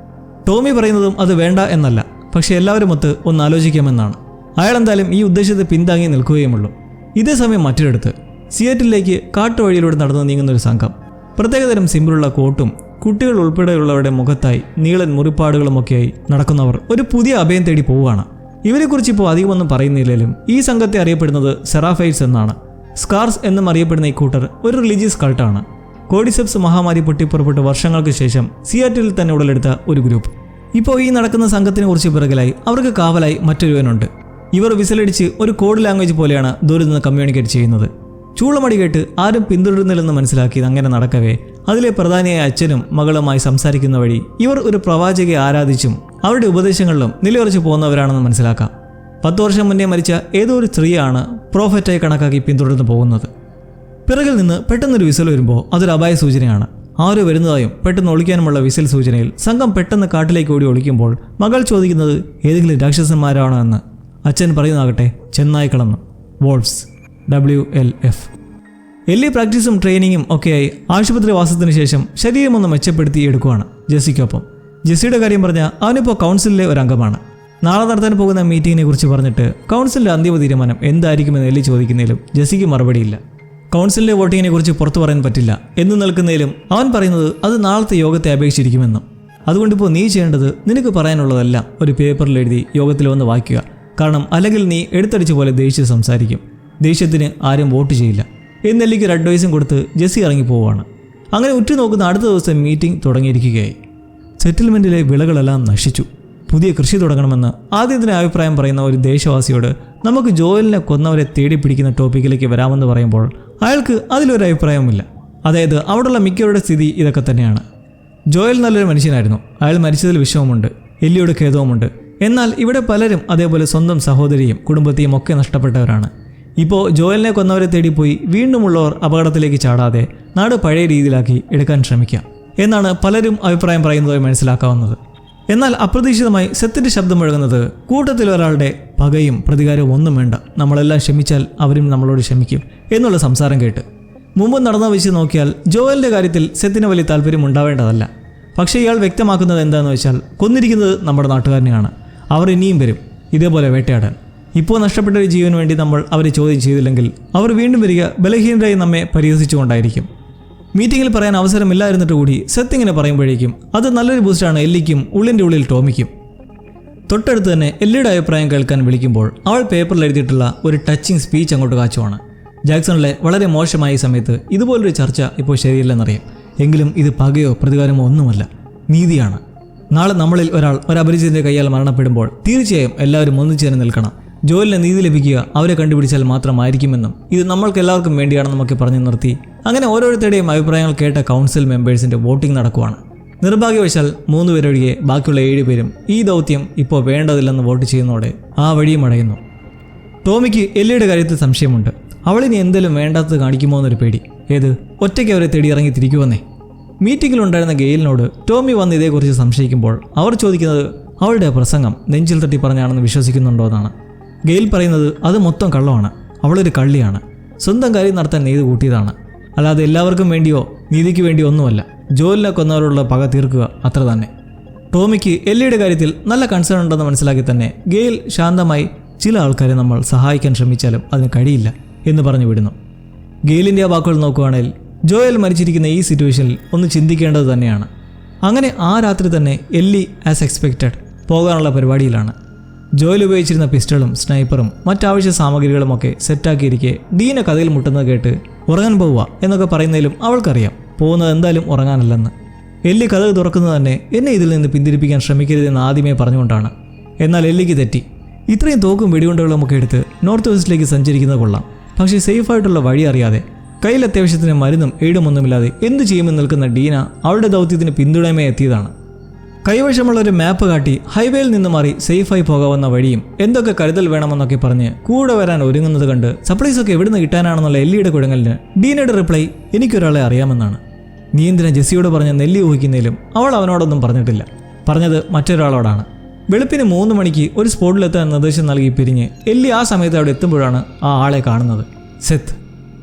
ടോമി പറയുന്നതും അത് വേണ്ട എന്നല്ല, പക്ഷേ എല്ലാവരുമൊത്ത് ഒന്ന് ആലോചിക്കാമെന്നാണ്. അയാൾ എന്തായാലും ഈ ഉദ്ദേശത്തെ പിന്താങ്ങി നിൽക്കുകയുമുള്ളൂ. ഇതേ സമയം മറ്റൊരിടത്ത് സിയാറ്റിലേക്ക് കാട്ടുവഴിയിലൂടെ നടന്നു നീങ്ങുന്ന ഒരു സംഘം. പ്രത്യേകതരം സിമ്പിളുള്ള കോട്ടും കുട്ടികൾ ഉൾപ്പെടെയുള്ളവരുടെ മുഖത്തായി നീളൻ മുറിപ്പാടുകളുമൊക്കെയായി നടക്കുന്നവർ ഒരു പുതിയ അഭയം തേടി പോവുകയാണ്. ഇവരെക്കുറിച്ച് ഇപ്പോൾ അധികമൊന്നും പറയുന്നില്ലെങ്കിലും ഈ സംഘത്തെ അറിയപ്പെടുന്നത് സെറാഫൈറ്റ്സ് എന്നാണ്. സ്കാർസ് എന്നും അറിയപ്പെടുന്ന ഈ കൂട്ടർ ഒരു റിലീജിയസ് കൾട്ടാണ്. കോഡിസെപ്സ് മഹാമാരി പൊട്ടിപ്പുറപ്പെട്ട് വർഷങ്ങൾക്ക് ശേഷം സിയാറ്റിൽ തന്നെ ഉടലെടുത്ത ഒരു ഗ്രൂപ്പ്. ഇപ്പോൾ ഈ നടക്കുന്ന സംഘത്തിനെ കുറിച്ച് പിറകിലായി അവർക്ക് കാവലായി മറ്റൊരുവനുണ്ട്. ഇവർ വിസലടിച്ച് ഒരു കോഡ് ലാംഗ്വേജ് പോലെയാണ് ദൂരെ നിന്ന് കമ്മ്യൂണിക്കേറ്റ് ചെയ്യുന്നത്. ചൂളമടി കേട്ട് ആരും പിന്തുടരുന്നില്ലെന്ന് മനസ്സിലാക്കിയത് അങ്ങനെ നടക്കവേ അതിലെ പ്രധാനിയായ അച്ഛനും മകളുമായി സംസാരിക്കുന്ന വഴി ഇവർ ഒരു പ്രവാചകയെ ആരാധിച്ചും അവരുടെ ഉപദേശങ്ങളിലും നിലയുറച്ചു പോകുന്നവരാണെന്ന് മനസ്സിലാക്കാം. 10 വർഷം മുന്നേ മരിച്ച ഏതോ ഒരു സ്ത്രീയാണ് പ്രോഫറ്റായി കണക്കാക്കി പിന്തുടർന്ന് പോകുന്നത്. പിറകിൽ നിന്ന് പെട്ടെന്നൊരു വിസിൽ വരുമ്പോൾ അതൊരു അപായ സൂചനയാണ്. ആരോ വരുന്നതായും പെട്ടെന്ന് ഒളിക്കാനുമുള്ള വിസിൽ സൂചനയിൽ സംഘം പെട്ടെന്ന് കാട്ടിലേക്ക് ഓടി ഒളിക്കുമ്പോൾ മകൾ ചോദിക്കുന്നത് ഏതെങ്കിലും രാക്ഷസന്മാരാണോ എന്ന്. അച്ഛൻ പറയുന്നതാകട്ടെ ചെന്നായ്ക്കളെന്ന്. വോൾഫ്സ്, WLF. എല്ലി പ്രാക്ടീസും ട്രെയിനിങ്ങും ഒക്കെയായി ആശുപത്രി വാസത്തിന് ശേഷം ശരീരമൊന്ന് മെച്ചപ്പെടുത്തി എടുക്കുകയാണ് ജെസ്സിക്കൊപ്പം. ജെസ്സിയുടെ കാര്യം പറഞ്ഞാൽ അവനിപ്പോൾ കൗൺസിലിലെ ഒരു അംഗമാണ്. നാളെ നടത്താൻ പോകുന്ന മീറ്റിങ്ങിനെ കുറിച്ച് പറഞ്ഞിട്ട് കൗൺസിലിൻ്റെ അന്തിമ തീരുമാനം എന്തായിരിക്കുമെന്ന് എല്ലി ചോദിക്കുന്നതിലും ജെസ്സിക്ക് മറുപടിയില്ല. കൗൺസിലിൻ്റെ വോട്ടിങ്ങിനെ കുറിച്ച് പുറത്തു പറയാൻ പറ്റില്ല എന്ന് നിൽക്കുന്നതിലും അവൻ പറയുന്നത് അത് നാളത്തെ യോഗത്തെ അപേക്ഷിച്ചിരിക്കുമെന്നും. അതുകൊണ്ടിപ്പോൾ നീ ചെയ്യേണ്ടത് നിനക്ക് പറയാനുള്ളതെല്ലാം ഒരു പേപ്പറിൽ എഴുതി യോഗത്തിൽ വന്ന് വായിക്കുക. കാരണം അല്ലെങ്കിൽ നീ എടുത്തടിച്ച പോലെ ദേഷ്യം സംസാരിക്കും. ദേഷ്യത്തിന് ആരും വോട്ട് ചെയ്യില്ല എന്നെല്ലിക്ക് ഒരു അഡ്വൈസും കൊടുത്ത് ജെസ്സി ഇറങ്ങിപ്പോവുകയാണ്. അങ്ങനെ ഉറ്റുനോക്കുന്ന അടുത്ത ദിവസം മീറ്റിംഗ് തുടങ്ങിയിരിക്കുകയായി. സെറ്റിൽമെൻറ്റിലെ വിളകളെല്ലാം നശിച്ചു. പുതിയ കൃഷി തുടങ്ങണമെന്ന് ആദ്യത്തിന് അഭിപ്രായം പറയുന്ന ഒരു ദേശവാസിയോട് നമുക്ക് ജോയലിനെ കൊന്നവരെ തേടി പിടിക്കുന്ന ടോപ്പിക്കിലേക്ക് വരാമെന്ന് പറയുമ്പോൾ അയാൾക്ക് അതിലൊരു അഭിപ്രായവുമില്ല. അതായത് അവിടെയുള്ള മിക്കവരുടെ സ്ഥിതി ഇതൊക്കെ തന്നെയാണ്. ജോയൽ നല്ലൊരു മനുഷ്യനായിരുന്നു. അയാൾ മരിച്ചതിൽ വിഷമമുണ്ട്, എല്ലിയുടെ ഖേദവുമുണ്ട്. എന്നാൽ ഇവിടെ പലരും അതേപോലെ സ്വന്തം സഹോദരിയും കുടുംബത്തെയും ഒക്കെ നഷ്ടപ്പെട്ടവരാണ്. ഇപ്പോൾ ജോയലിനെ കൊന്നവരെ തേടിപ്പോയി വീണ്ടുമുള്ളവർ അപകടത്തിലേക്ക് ചാടാതെ നാട് പഴയ രീതിയിലാക്കി എടുക്കാൻ ശ്രമിക്കാം എന്നാണ് പലരും അഭിപ്രായം പറയുന്നതായി മനസ്സിലാക്കാവുന്നത്. എന്നാൽ അപ്രതീക്ഷിതമായി സെത്തിന്റെ ശബ്ദം മുഴങ്ങുന്നത് കൂട്ടത്തിൽ ഒരാളുടെ പകയും പ്രതികാരവും ഒന്നും വേണ്ട, നമ്മളെല്ലാം ക്ഷമിച്ചാൽ അവരും നമ്മളോട് ക്ഷമിക്കും എന്നുള്ള സംസാരം കേട്ട്. മുമ്പ് നടന്ന വെച്ച് നോക്കിയാൽ ജോയലിന്റെ കാര്യത്തിൽ സെത്തിന് വലിയ താല്പര്യം ഉണ്ടാവേണ്ടതല്ല. പക്ഷേ ഇയാൾ വ്യക്തമാക്കുന്നത് എന്താണെന്ന് വെച്ചാൽ കൊന്നിരിക്കുന്നത് നമ്മുടെ നാട്ടുകാരനെയാണ്. അവർ ഇനിയും വരും ഇതേപോലെ വേട്ടയാടാൻ. ഇപ്പോൾ നഷ്ടപ്പെട്ട ഒരു ജീവന് വേണ്ടി നമ്മൾ അവരെ ചോദ്യം ചെയ്തില്ലെങ്കിൽ അവർ വീണ്ടും വരിക ബലഹീനരായി നമ്മെ പരിഹസിച്ചുകൊണ്ടായിരിക്കും. മീറ്റിങ്ങിൽ പറയാൻ അവസരമില്ലായിരുന്നിട്ട് കൂടി സെത്ത് ഇങ്ങനെ പറയുമ്പോഴേക്കും അത് നല്ലൊരു ബൂസ്റ്റാണ് എല്ലിക്കും ഉള്ളിൻ്റെ ഉള്ളിൽ ടോമിക്കും. തൊട്ടടുത്ത് തന്നെ എല്ലിയുടെ അഭിപ്രായം കേൾക്കാൻ വിളിക്കുമ്പോൾ അവൾ പേപ്പറിൽ എഴുതിയിട്ടുള്ള ഒരു ടച്ചിങ് സ്പീച്ച് അങ്ങോട്ട് കാച്ചുവാണ്. ജാക്സണിലെ വളരെ മോശമായ സമയത്ത് ഇതുപോലൊരു ചർച്ച ഇപ്പോൾ ശരിയല്ലെന്നറിയാം. എങ്കിലും ഇത് പകയോ പ്രതികാരമോ ഒന്നുമല്ല, നീതിയാണ്. നാളെ നമ്മളിൽ ഒരാൾ ഒരപരിചിതന്റെ കയ്യാൽ മരണപ്പെടുമ്പോൾ തീർച്ചയായും എല്ലാവരും ഒന്നിച്ചേർന്ന് നിൽക്കണം. ജോലിന് നീതി ലഭിക്കുക അവരെ കണ്ടുപിടിച്ചാൽ മാത്രമായിരിക്കുമെന്നും ഇത് നമ്മൾക്ക് എല്ലാവർക്കും വേണ്ടിയാണെന്നൊക്കെ പറഞ്ഞു നിർത്തി അങ്ങനെ ഓരോരുത്തരുടെയും അഭിപ്രായങ്ങൾ കേട്ട കൗൺസിൽ മെമ്പേഴ്സിന്റെ വോട്ടിംഗ് നടക്കുവാണ്. നിർഭാഗ്യവശാൽ 3 പേരൊഴികെ ബാക്കിയുള്ള 7 പേരും ഈ ദൗത്യം ഇപ്പോൾ വേണ്ടതില്ലെന്ന് വോട്ട് ചെയ്യുന്നതോടെ ആ വഴിയും അടയുന്നു. ടോമിക്ക് എല്ലിയുടെ കാര്യത്തിൽ സംശയമുണ്ട്. അവളിനി എന്തെങ്കിലും വേണ്ടാത്തത് കാണിക്കുമോ എന്നൊരു പേടി. ഏത് ഒറ്റയ്ക്ക് അവരെ തേടി ഇറങ്ങി തിരിക്കുവന്നേ. മീറ്റിങ്ങിലുണ്ടായിരുന്ന ഗെയിലിനോട് ടോമി വന്ന് ഇതേക്കുറിച്ച് സംശയിക്കുമ്പോൾ അവർ ചോദിക്കുന്നത് അവളുടെ പ്രസംഗം നെഞ്ചിൽ തട്ടി പറഞ്ഞാണെന്ന് വിശ്വസിക്കുന്നുണ്ടോ എന്നാണ്. ഗെയിൽ പറയുന്നത് അത് മൊത്തം കള്ളമാണ്, അവളൊരു കള്ളിയാണ്, സ്വന്തം കാര്യം നടത്താൻ നെയ്ത് കൂട്ടിയതാണ്, അല്ലാതെ എല്ലാവർക്കും വേണ്ടിയോ നീതിക്ക് വേണ്ടിയോ ഒന്നുമല്ല, ജോലിനെ കൊന്നവരോടുള്ള പക തീർക്കുക അത്ര തന്നെ. ടോമിക്ക് എല്ലിയുടെ കാര്യത്തിൽ നല്ല കൺസേൺ ഉണ്ടെന്ന് മനസ്സിലാക്കി തന്നെ ഗെയിൽ ശാന്തമായി ചില ആൾക്കാരെ നമ്മൾ സഹായിക്കാൻ ശ്രമിച്ചാലും അതിന് കഴിയില്ല എന്ന് പറഞ്ഞു വിടുന്നു. ഗെയിലിൻ്റെ ആ വാക്കുകൾ നോക്കുകയാണെങ്കിൽ ജോയൽ മരിച്ചിരിക്കുന്ന ഈ സിറ്റുവേഷനിൽ ഒന്ന് ചിന്തിക്കേണ്ടത് തന്നെയാണ്. അങ്ങനെ ആ രാത്രി തന്നെ എല്ലി ആസ് എക്സ്പെക്റ്റഡ് പോകാനുള്ള പരിപാടിയിലാണ്. ജോയൽ ഉപയോഗിച്ചിരുന്ന പിസ്റ്റളും സ്നൈപ്പറും മറ്റാവശ്യ സാമഗ്രികളുമൊക്കെ സെറ്റാക്കിയിരിക്കെ ഡീന കഥയിൽ മുട്ടുന്നത് കേട്ട് ഉറങ്ങാൻ പോവുക എന്നൊക്കെ പറയുന്നതിലും അവൾക്കറിയാം പോകുന്നത് എന്തായാലും ഉറങ്ങാനല്ലെന്ന്. എല്ലി കഥ തുറക്കുന്നത് തന്നെ എന്നെ ഇതിൽ നിന്ന് പിന്തിരിപ്പിക്കാൻ ശ്രമിക്കരുതെന്ന് ആദ്യമേ പറഞ്ഞുകൊണ്ടാണ്. എന്നാൽ എല്ലിക്ക് തെറ്റി. ഇത്രയും തോക്കും വെടികൊണ്ടുകളുമൊക്കെ എടുത്ത് നോർത്ത് വെസ്റ്റിലേക്ക് സഞ്ചരിക്കുന്നത് കൊള്ളാം, പക്ഷേ സേഫായിട്ടുള്ള വഴി അറിയാതെ കയ്യിൽ അത്യാവശ്യത്തിന് മരുന്നും എയ്ഡുമൊന്നുമില്ലാതെ എന്തു ചെയ്യുമെന്ന് നിൽക്കുന്ന ഡീന അവളുടെ ദൗത്യത്തിന് പിന്തുണയുമേ എത്തിയതാണ്. കൈവശമുള്ള ഒരു മാപ്പ് കാട്ടി ഹൈവേയിൽ നിന്ന് മാറി സേഫായി പോകാവുന്ന വഴിയും എന്തൊക്കെ കരുതൽ വേണമെന്നൊക്കെ പറഞ്ഞ് കൂടെ വരാൻ ഒരുങ്ങുന്നത് കണ്ട് സപ്ലൈസൊക്കെ എവിടുന്ന് കിട്ടാനാണെന്നുള്ള എല്ലിയുടെ കുഴങ്ങലിന് ഡീനയുടെ റിപ്ലൈ എനിക്കൊരാളെ അറിയാമെന്നാണ്. നീ എന്തിനാ ജെസ്സിയോട് പറഞ്ഞ നെല്ലി ഊഹിക്കുന്നതിലും അവൾ അവനോടൊന്നും പറഞ്ഞിട്ടില്ല, പറഞ്ഞത് മറ്റൊരാളോടാണ്. വെളുപ്പിന് 3 മണിക്ക് ഒരു സ്പോട്ടിലെത്താൻ നിർദ്ദേശം നൽകി പിരിഞ്ഞ് എല്ലി ആ സമയത്ത് അവിടെ എത്തുമ്പോഴാണ് ആ ആളെ കാണുന്നത്. സെത്ത്.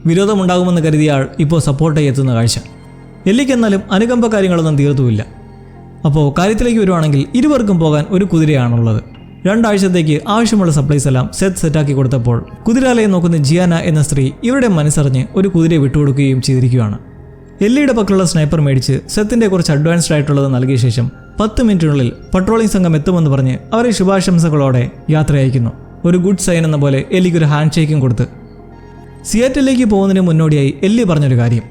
വിരോധമുണ്ടാകുമെന്ന് കരുതിയ ആൾ ഇപ്പോൾ സപ്പോർട്ടായി എത്തുന്ന കാഴ്ച. എല്ലിക്കെന്നാലും അനുകമ്പ കാര്യങ്ങളൊന്നും തീർത്തുമില്ല. അപ്പോൾ കാര്യത്തിലേക്ക് വരുവാണെങ്കിൽ ഇരുവർക്കും പോകാൻ ഒരു കുതിരയാണുള്ളത്. 2 ആഴ്ചത്തേക്ക് ആവശ്യമുള്ള സപ്ലൈസ് എല്ലാം സെറ്റാക്കി കൊടുത്തപ്പോൾ കുതിരാലയം നോക്കുന്ന ജിയാന എന്ന സ്ത്രീ ഇവരുടെ മനസ്സറിഞ്ഞ് ഒരു കുതിരയെ വിട്ടുകൊടുക്കുകയും ചെയ്തിരിക്കുകയാണ്. എല്ലിയുടെ പക്കലുള്ള സ്നൈപ്പർ മേടിച്ച് സെത്തിന്റെ കുറച്ച് അഡ്വാൻസ്ഡ് ആയിട്ടുള്ളത് നൽകിയ ശേഷം 10 മിനിറ്റിനുള്ളിൽ പട്രോളിംഗ് സംഘം എത്തുമെന്ന് പറഞ്ഞ് അവരെ ശുഭാശംസകളോടെ യാത്ര അയക്കുന്നു. ഒരു ഗുഡ് സൈൻ എന്ന പോലെ എല്ലിക്കൊരു ഹാൻഡ് ഷേക്കും കൊടുത്ത്. സിയാറ്റിലേക്ക് പോകുന്നതിന് മുന്നോടിയായി എല്ലി പറഞ്ഞൊരു കാര്യം,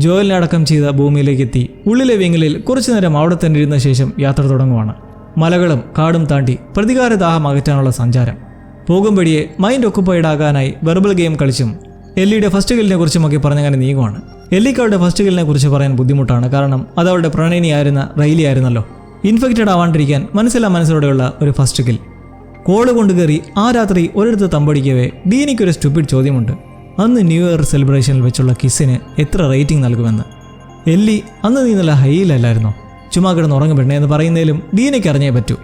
ജോയലിനെ അടക്കം ചെയ്ത ഭൂമിയിലേക്ക് എത്തി ഉള്ളിലെ വിങ്ങലിൽ കുറച്ചു നേരം അവിടെ തന്നെ ഇരുന്ന ശേഷം യാത്ര തുടങ്ങുവാണ്. മലകളും കാടും താണ്ടി പ്രതികാരദാഹം അകറ്റാനുള്ള സഞ്ചാരം. പോകുമ്പടിയെ മൈൻഡ് ഒക്കുപ്പൈഡ് ആകാനായി വെർബൽ ഗെയിം കളിച്ചും എല്ലിയുടെ ഫസ്റ്റ് കില്ലിനെ കുറിച്ചുമൊക്കെ പറഞ്ഞങ്ങനെ നീങ്ങുവാണ്. എല്ലിക്ക് അവളുടെ ഫസ്റ്റ് കില്ലിനെ കുറിച്ച് പറയാൻ ബുദ്ധിമുട്ടാണ്. കാരണം അത് അവളുടെ പ്രണയിനിയായിരുന്ന റൈലി ആയിരുന്നല്ലോ. ഇൻഫെക്റ്റഡ് ആവാണ്ടിരിക്കാൻ മനസ്സിലോടെയുള്ള ഒരു ഫസ്റ്റ് കിൽ. കോള് കൊണ്ട് കയറി ആ രാത്രി ഒരിടത്ത് തമ്പടിക്കവേ ഡീനിക്കൊരു സ്റ്റുപ്പിഡ് ചോദ്യമുണ്ട്. അന്ന് ന്യൂ ഇയർ സെലിബ്രേഷനിൽ വെച്ചുള്ള കിസ്സിന് എത്ര റേറ്റിംഗ് നൽകുമെന്ന്. എല്ലി, അന്ന് നീ നല്ല ഹൈയിലല്ലായിരുന്നോ? ചുമ്മാ കിടന്ന് ഉറങ്ങും പെണ്ണേ എന്ന് പറയുന്നതിലും ഡീനയ്ക്ക് അറിഞ്ഞേ പറ്റൂ.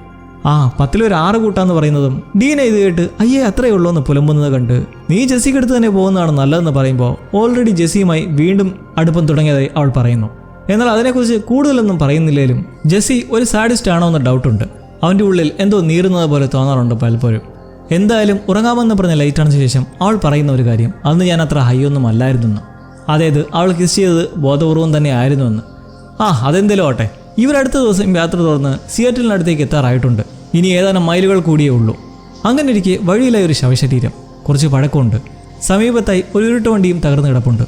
10 ഒരു 6 കൂട്ടാന്ന് പറയുന്നതും ഡീന ഇത് കേട്ട് അയ്യേ അത്രയേ ഉള്ളൂ എന്ന് പുലമ്പുന്നത് കണ്ട് നീ ജെസ്സിക്കടുത്ത് തന്നെ പോകുന്നതാണ് നല്ലതെന്ന് പറയുമ്പോൾ ഓൾറെഡി ജെസ്സിയുമായി വീണ്ടും അടുപ്പം തുടങ്ങിയതായി അവൾ പറയുന്നു. എന്നാൽ അതിനെക്കുറിച്ച് കൂടുതലൊന്നും പറയുന്നില്ലേലും ജെസ്സി ഒരു സാഡിസ്റ്റ് ആണോ എന്ന് ഡൗട്ടുണ്ട്. അവൻ്റെ ഉള്ളിൽ എന്തോ നീറുന്നത് പോലെ തോന്നാറുണ്ട് പലപ്പോഴും. എന്തായാലും ഉറങ്ങാമെന്ന് പറഞ്ഞ ലൈറ്റ് അണച്ച ശേഷം അവൾ പറയുന്ന ഒരു കാര്യം, അന്ന് ഞാൻ അത്ര ഹൈ ഒന്നും അല്ലായിരുന്നെന്ന്. അതായത് അവൾ കിസ് ചെയ്തത് ബോധപൂർവം തന്നെ ആയിരുന്നുവെന്ന്. അതെന്തേലും ആട്ടെ, ഇവരടുത്ത ദിവസം യാത്ര തുറന്ന് സിയാറ്റിലിനടുത്തേക്ക് എത്താറായിട്ടുണ്ട്. ഇനി ഏതാനും മൈലുകൾ കൂടിയേ ഉള്ളൂ. അങ്ങനെ ഇരിക്കെ വഴിയിലായി ഒരു ശവശരീരം. കുറച്ച് പഴക്കമുണ്ട്. സമീപത്തായി ഒരു ഇരുട്ട് വണ്ടിയും തകർന്നു കിടപ്പുണ്ട്.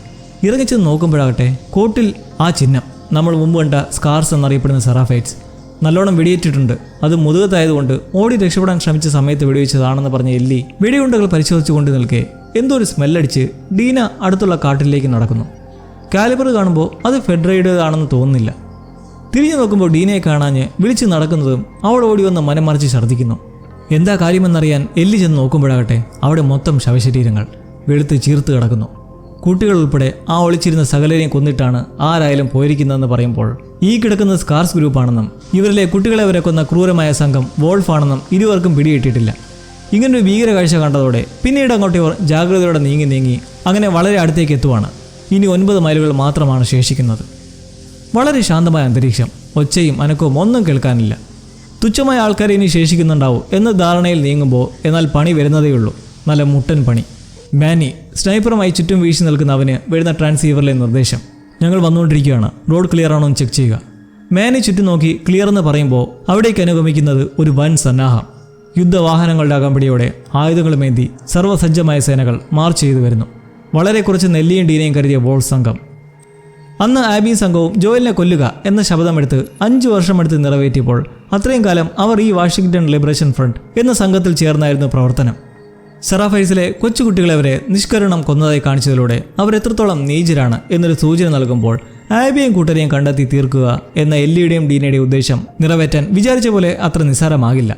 ഇറങ്ങിച്ചെന്ന് നോക്കുമ്പോഴാകട്ടെ കോട്ടിൽ ആ ചിഹ്നം, നമ്മൾ മുമ്പ് കണ്ട സ്കാർസ് എന്നറിയപ്പെടുന്ന സെറാഫൈറ്റ്സ്. നല്ലോണം വെടിയേറ്റിട്ടുണ്ട്. അത് മുതുകത്തായതുകൊണ്ട് ഓടി രക്ഷപ്പെടാൻ ശ്രമിച്ച സമയത്ത് വെടിവെച്ചതാണെന്ന് പറഞ്ഞ എല്ലി വെടിയുണ്ടകൾ പരിശോധിച്ചുകൊണ്ട് നിൽക്കെ എന്തോ ഒരു സ്മെല്ലടിച്ച് ഡീന അടുത്തുള്ള കാട്ടിലേക്ക് നടക്കുന്നു. കാലിബർ കാണുമ്പോൾ അത് ഫെഡറേഡാണെന്ന് തോന്നുന്നില്ല. തിരിഞ്ഞു നോക്കുമ്പോൾ ഡീനയെ കാണാഞ്ഞ് വിളിച്ച് നടക്കുന്നതും അവൾ ഓടി വന്ന് മനമറിച്ച് ഛർദ്ദിക്കുന്നു. എന്താ കാര്യമെന്നറിയാൻ എല്ലി ചെന്ന് നോക്കുമ്പോഴാകട്ടെ അവിടെ മൊത്തം ശവശരീരങ്ങൾ വെളുത്ത് ചീർത്ത് കിടക്കുന്നു. കുട്ടികൾ ഉൾപ്പെടെ ആ ഒളിച്ചിരുന്ന സകലരെയും കൊന്നിട്ടാണ് ആരായാലും പോയിരിക്കുന്നതെന്ന് പറയുമ്പോൾ ഈ കിടക്കുന്ന സ്കാർസ് ഗ്രൂപ്പാണെന്നും ഇവരിലെ കുട്ടികളെ വരെ കൊന്ന ക്രൂരമായ സംഘം വോൾഫാണെന്നും ഇരുവർക്കും പിടികിട്ടിയിട്ടില്ല. ഇങ്ങനൊരു ഭീകര കാഴ്ച കണ്ടതോടെ പിന്നീട് അങ്ങോട്ട് ഇവർ ജാഗ്രതയോടെ നീങ്ങി അങ്ങനെ വളരെ അടുത്തേക്ക് എത്തുവാണ്. ഇനി 9 മൈലുകൾ മാത്രമാണ് ശേഷിക്കുന്നത്. വളരെ ശാന്തമായ അന്തരീക്ഷം. ഒച്ചയും അനക്കവും ഒന്നും കേൾക്കാനില്ല. തുച്ഛമായ ആൾക്കാരെ ഇനി ശേഷിക്കുന്നുണ്ടാവും എന്ന ധാരണയിൽ നീങ്ങുമ്പോൾ എന്നാൽ പണി വരുന്നതേയുള്ളൂ. നല്ല മുട്ടൻ പണി. മാനി സ്നൈപ്പറുമായി ചുറ്റും വീശി നിൽക്കുന്ന അവന് വരുന്ന ട്രാൻസീവറിലെ നിർദ്ദേശം, ഞങ്ങൾ വന്നുകൊണ്ടിരിക്കുകയാണ്, റോഡ് ക്ലിയർ ആണോ എന്ന് ചെക്ക് ചെയ്യുക. മാനി ചുറ്റും നോക്കി ക്ലിയർ എന്ന് പറയുമ്പോൾ അവിടേക്ക് അനുഗമിക്കുന്നത് ഒരു വൻ സന്നാഹം. യുദ്ധവാഹനങ്ങളുടെ അകമ്പടിയോടെ ആയുധങ്ങളുമേന്തി സർവ്വസജ്ജമായ സേനകൾ മാർച്ച് ചെയ്തു വരുന്നു. വളരെ കുറച്ച് നെല്ലിയും ഡീനയും കരുതിയ വോൾ സംഘം. അന്ന് ആബിയും സംഘവും ജോയലിനെ കൊല്ലുക എന്ന ശബ്ദമെടുത്ത് 5 വർഷമെടുത്ത് നിറവേറ്റിയപ്പോൾ അത്രയും കാലം അവർ ഈ വാഷിംഗ്ടൺ ലിബറേഷൻ ഫ്രണ്ട് എന്ന സംഘത്തിൽ ചേർന്നായിരുന്നു പ്രവർത്തനം. സെറാഫൈസിലെ കൊച്ചുകുട്ടികളെ വരെ നിഷ്കരുണം കൊന്നതായി കാണിച്ചതിലൂടെ അവർ എത്രത്തോളം നീചരാണ് എന്നൊരു സൂചന നൽകുമ്പോൾ ആബിയും കൂട്ടരെയും കണ്ടെത്തി തീർക്കുക എന്ന എല്ലിയുടെയും ഡീനയുടെയും ഉദ്ദേശം നിറവേറ്റാൻ വിചാരിച്ച പോലെ അത്ര നിസ്സാരമാകില്ല.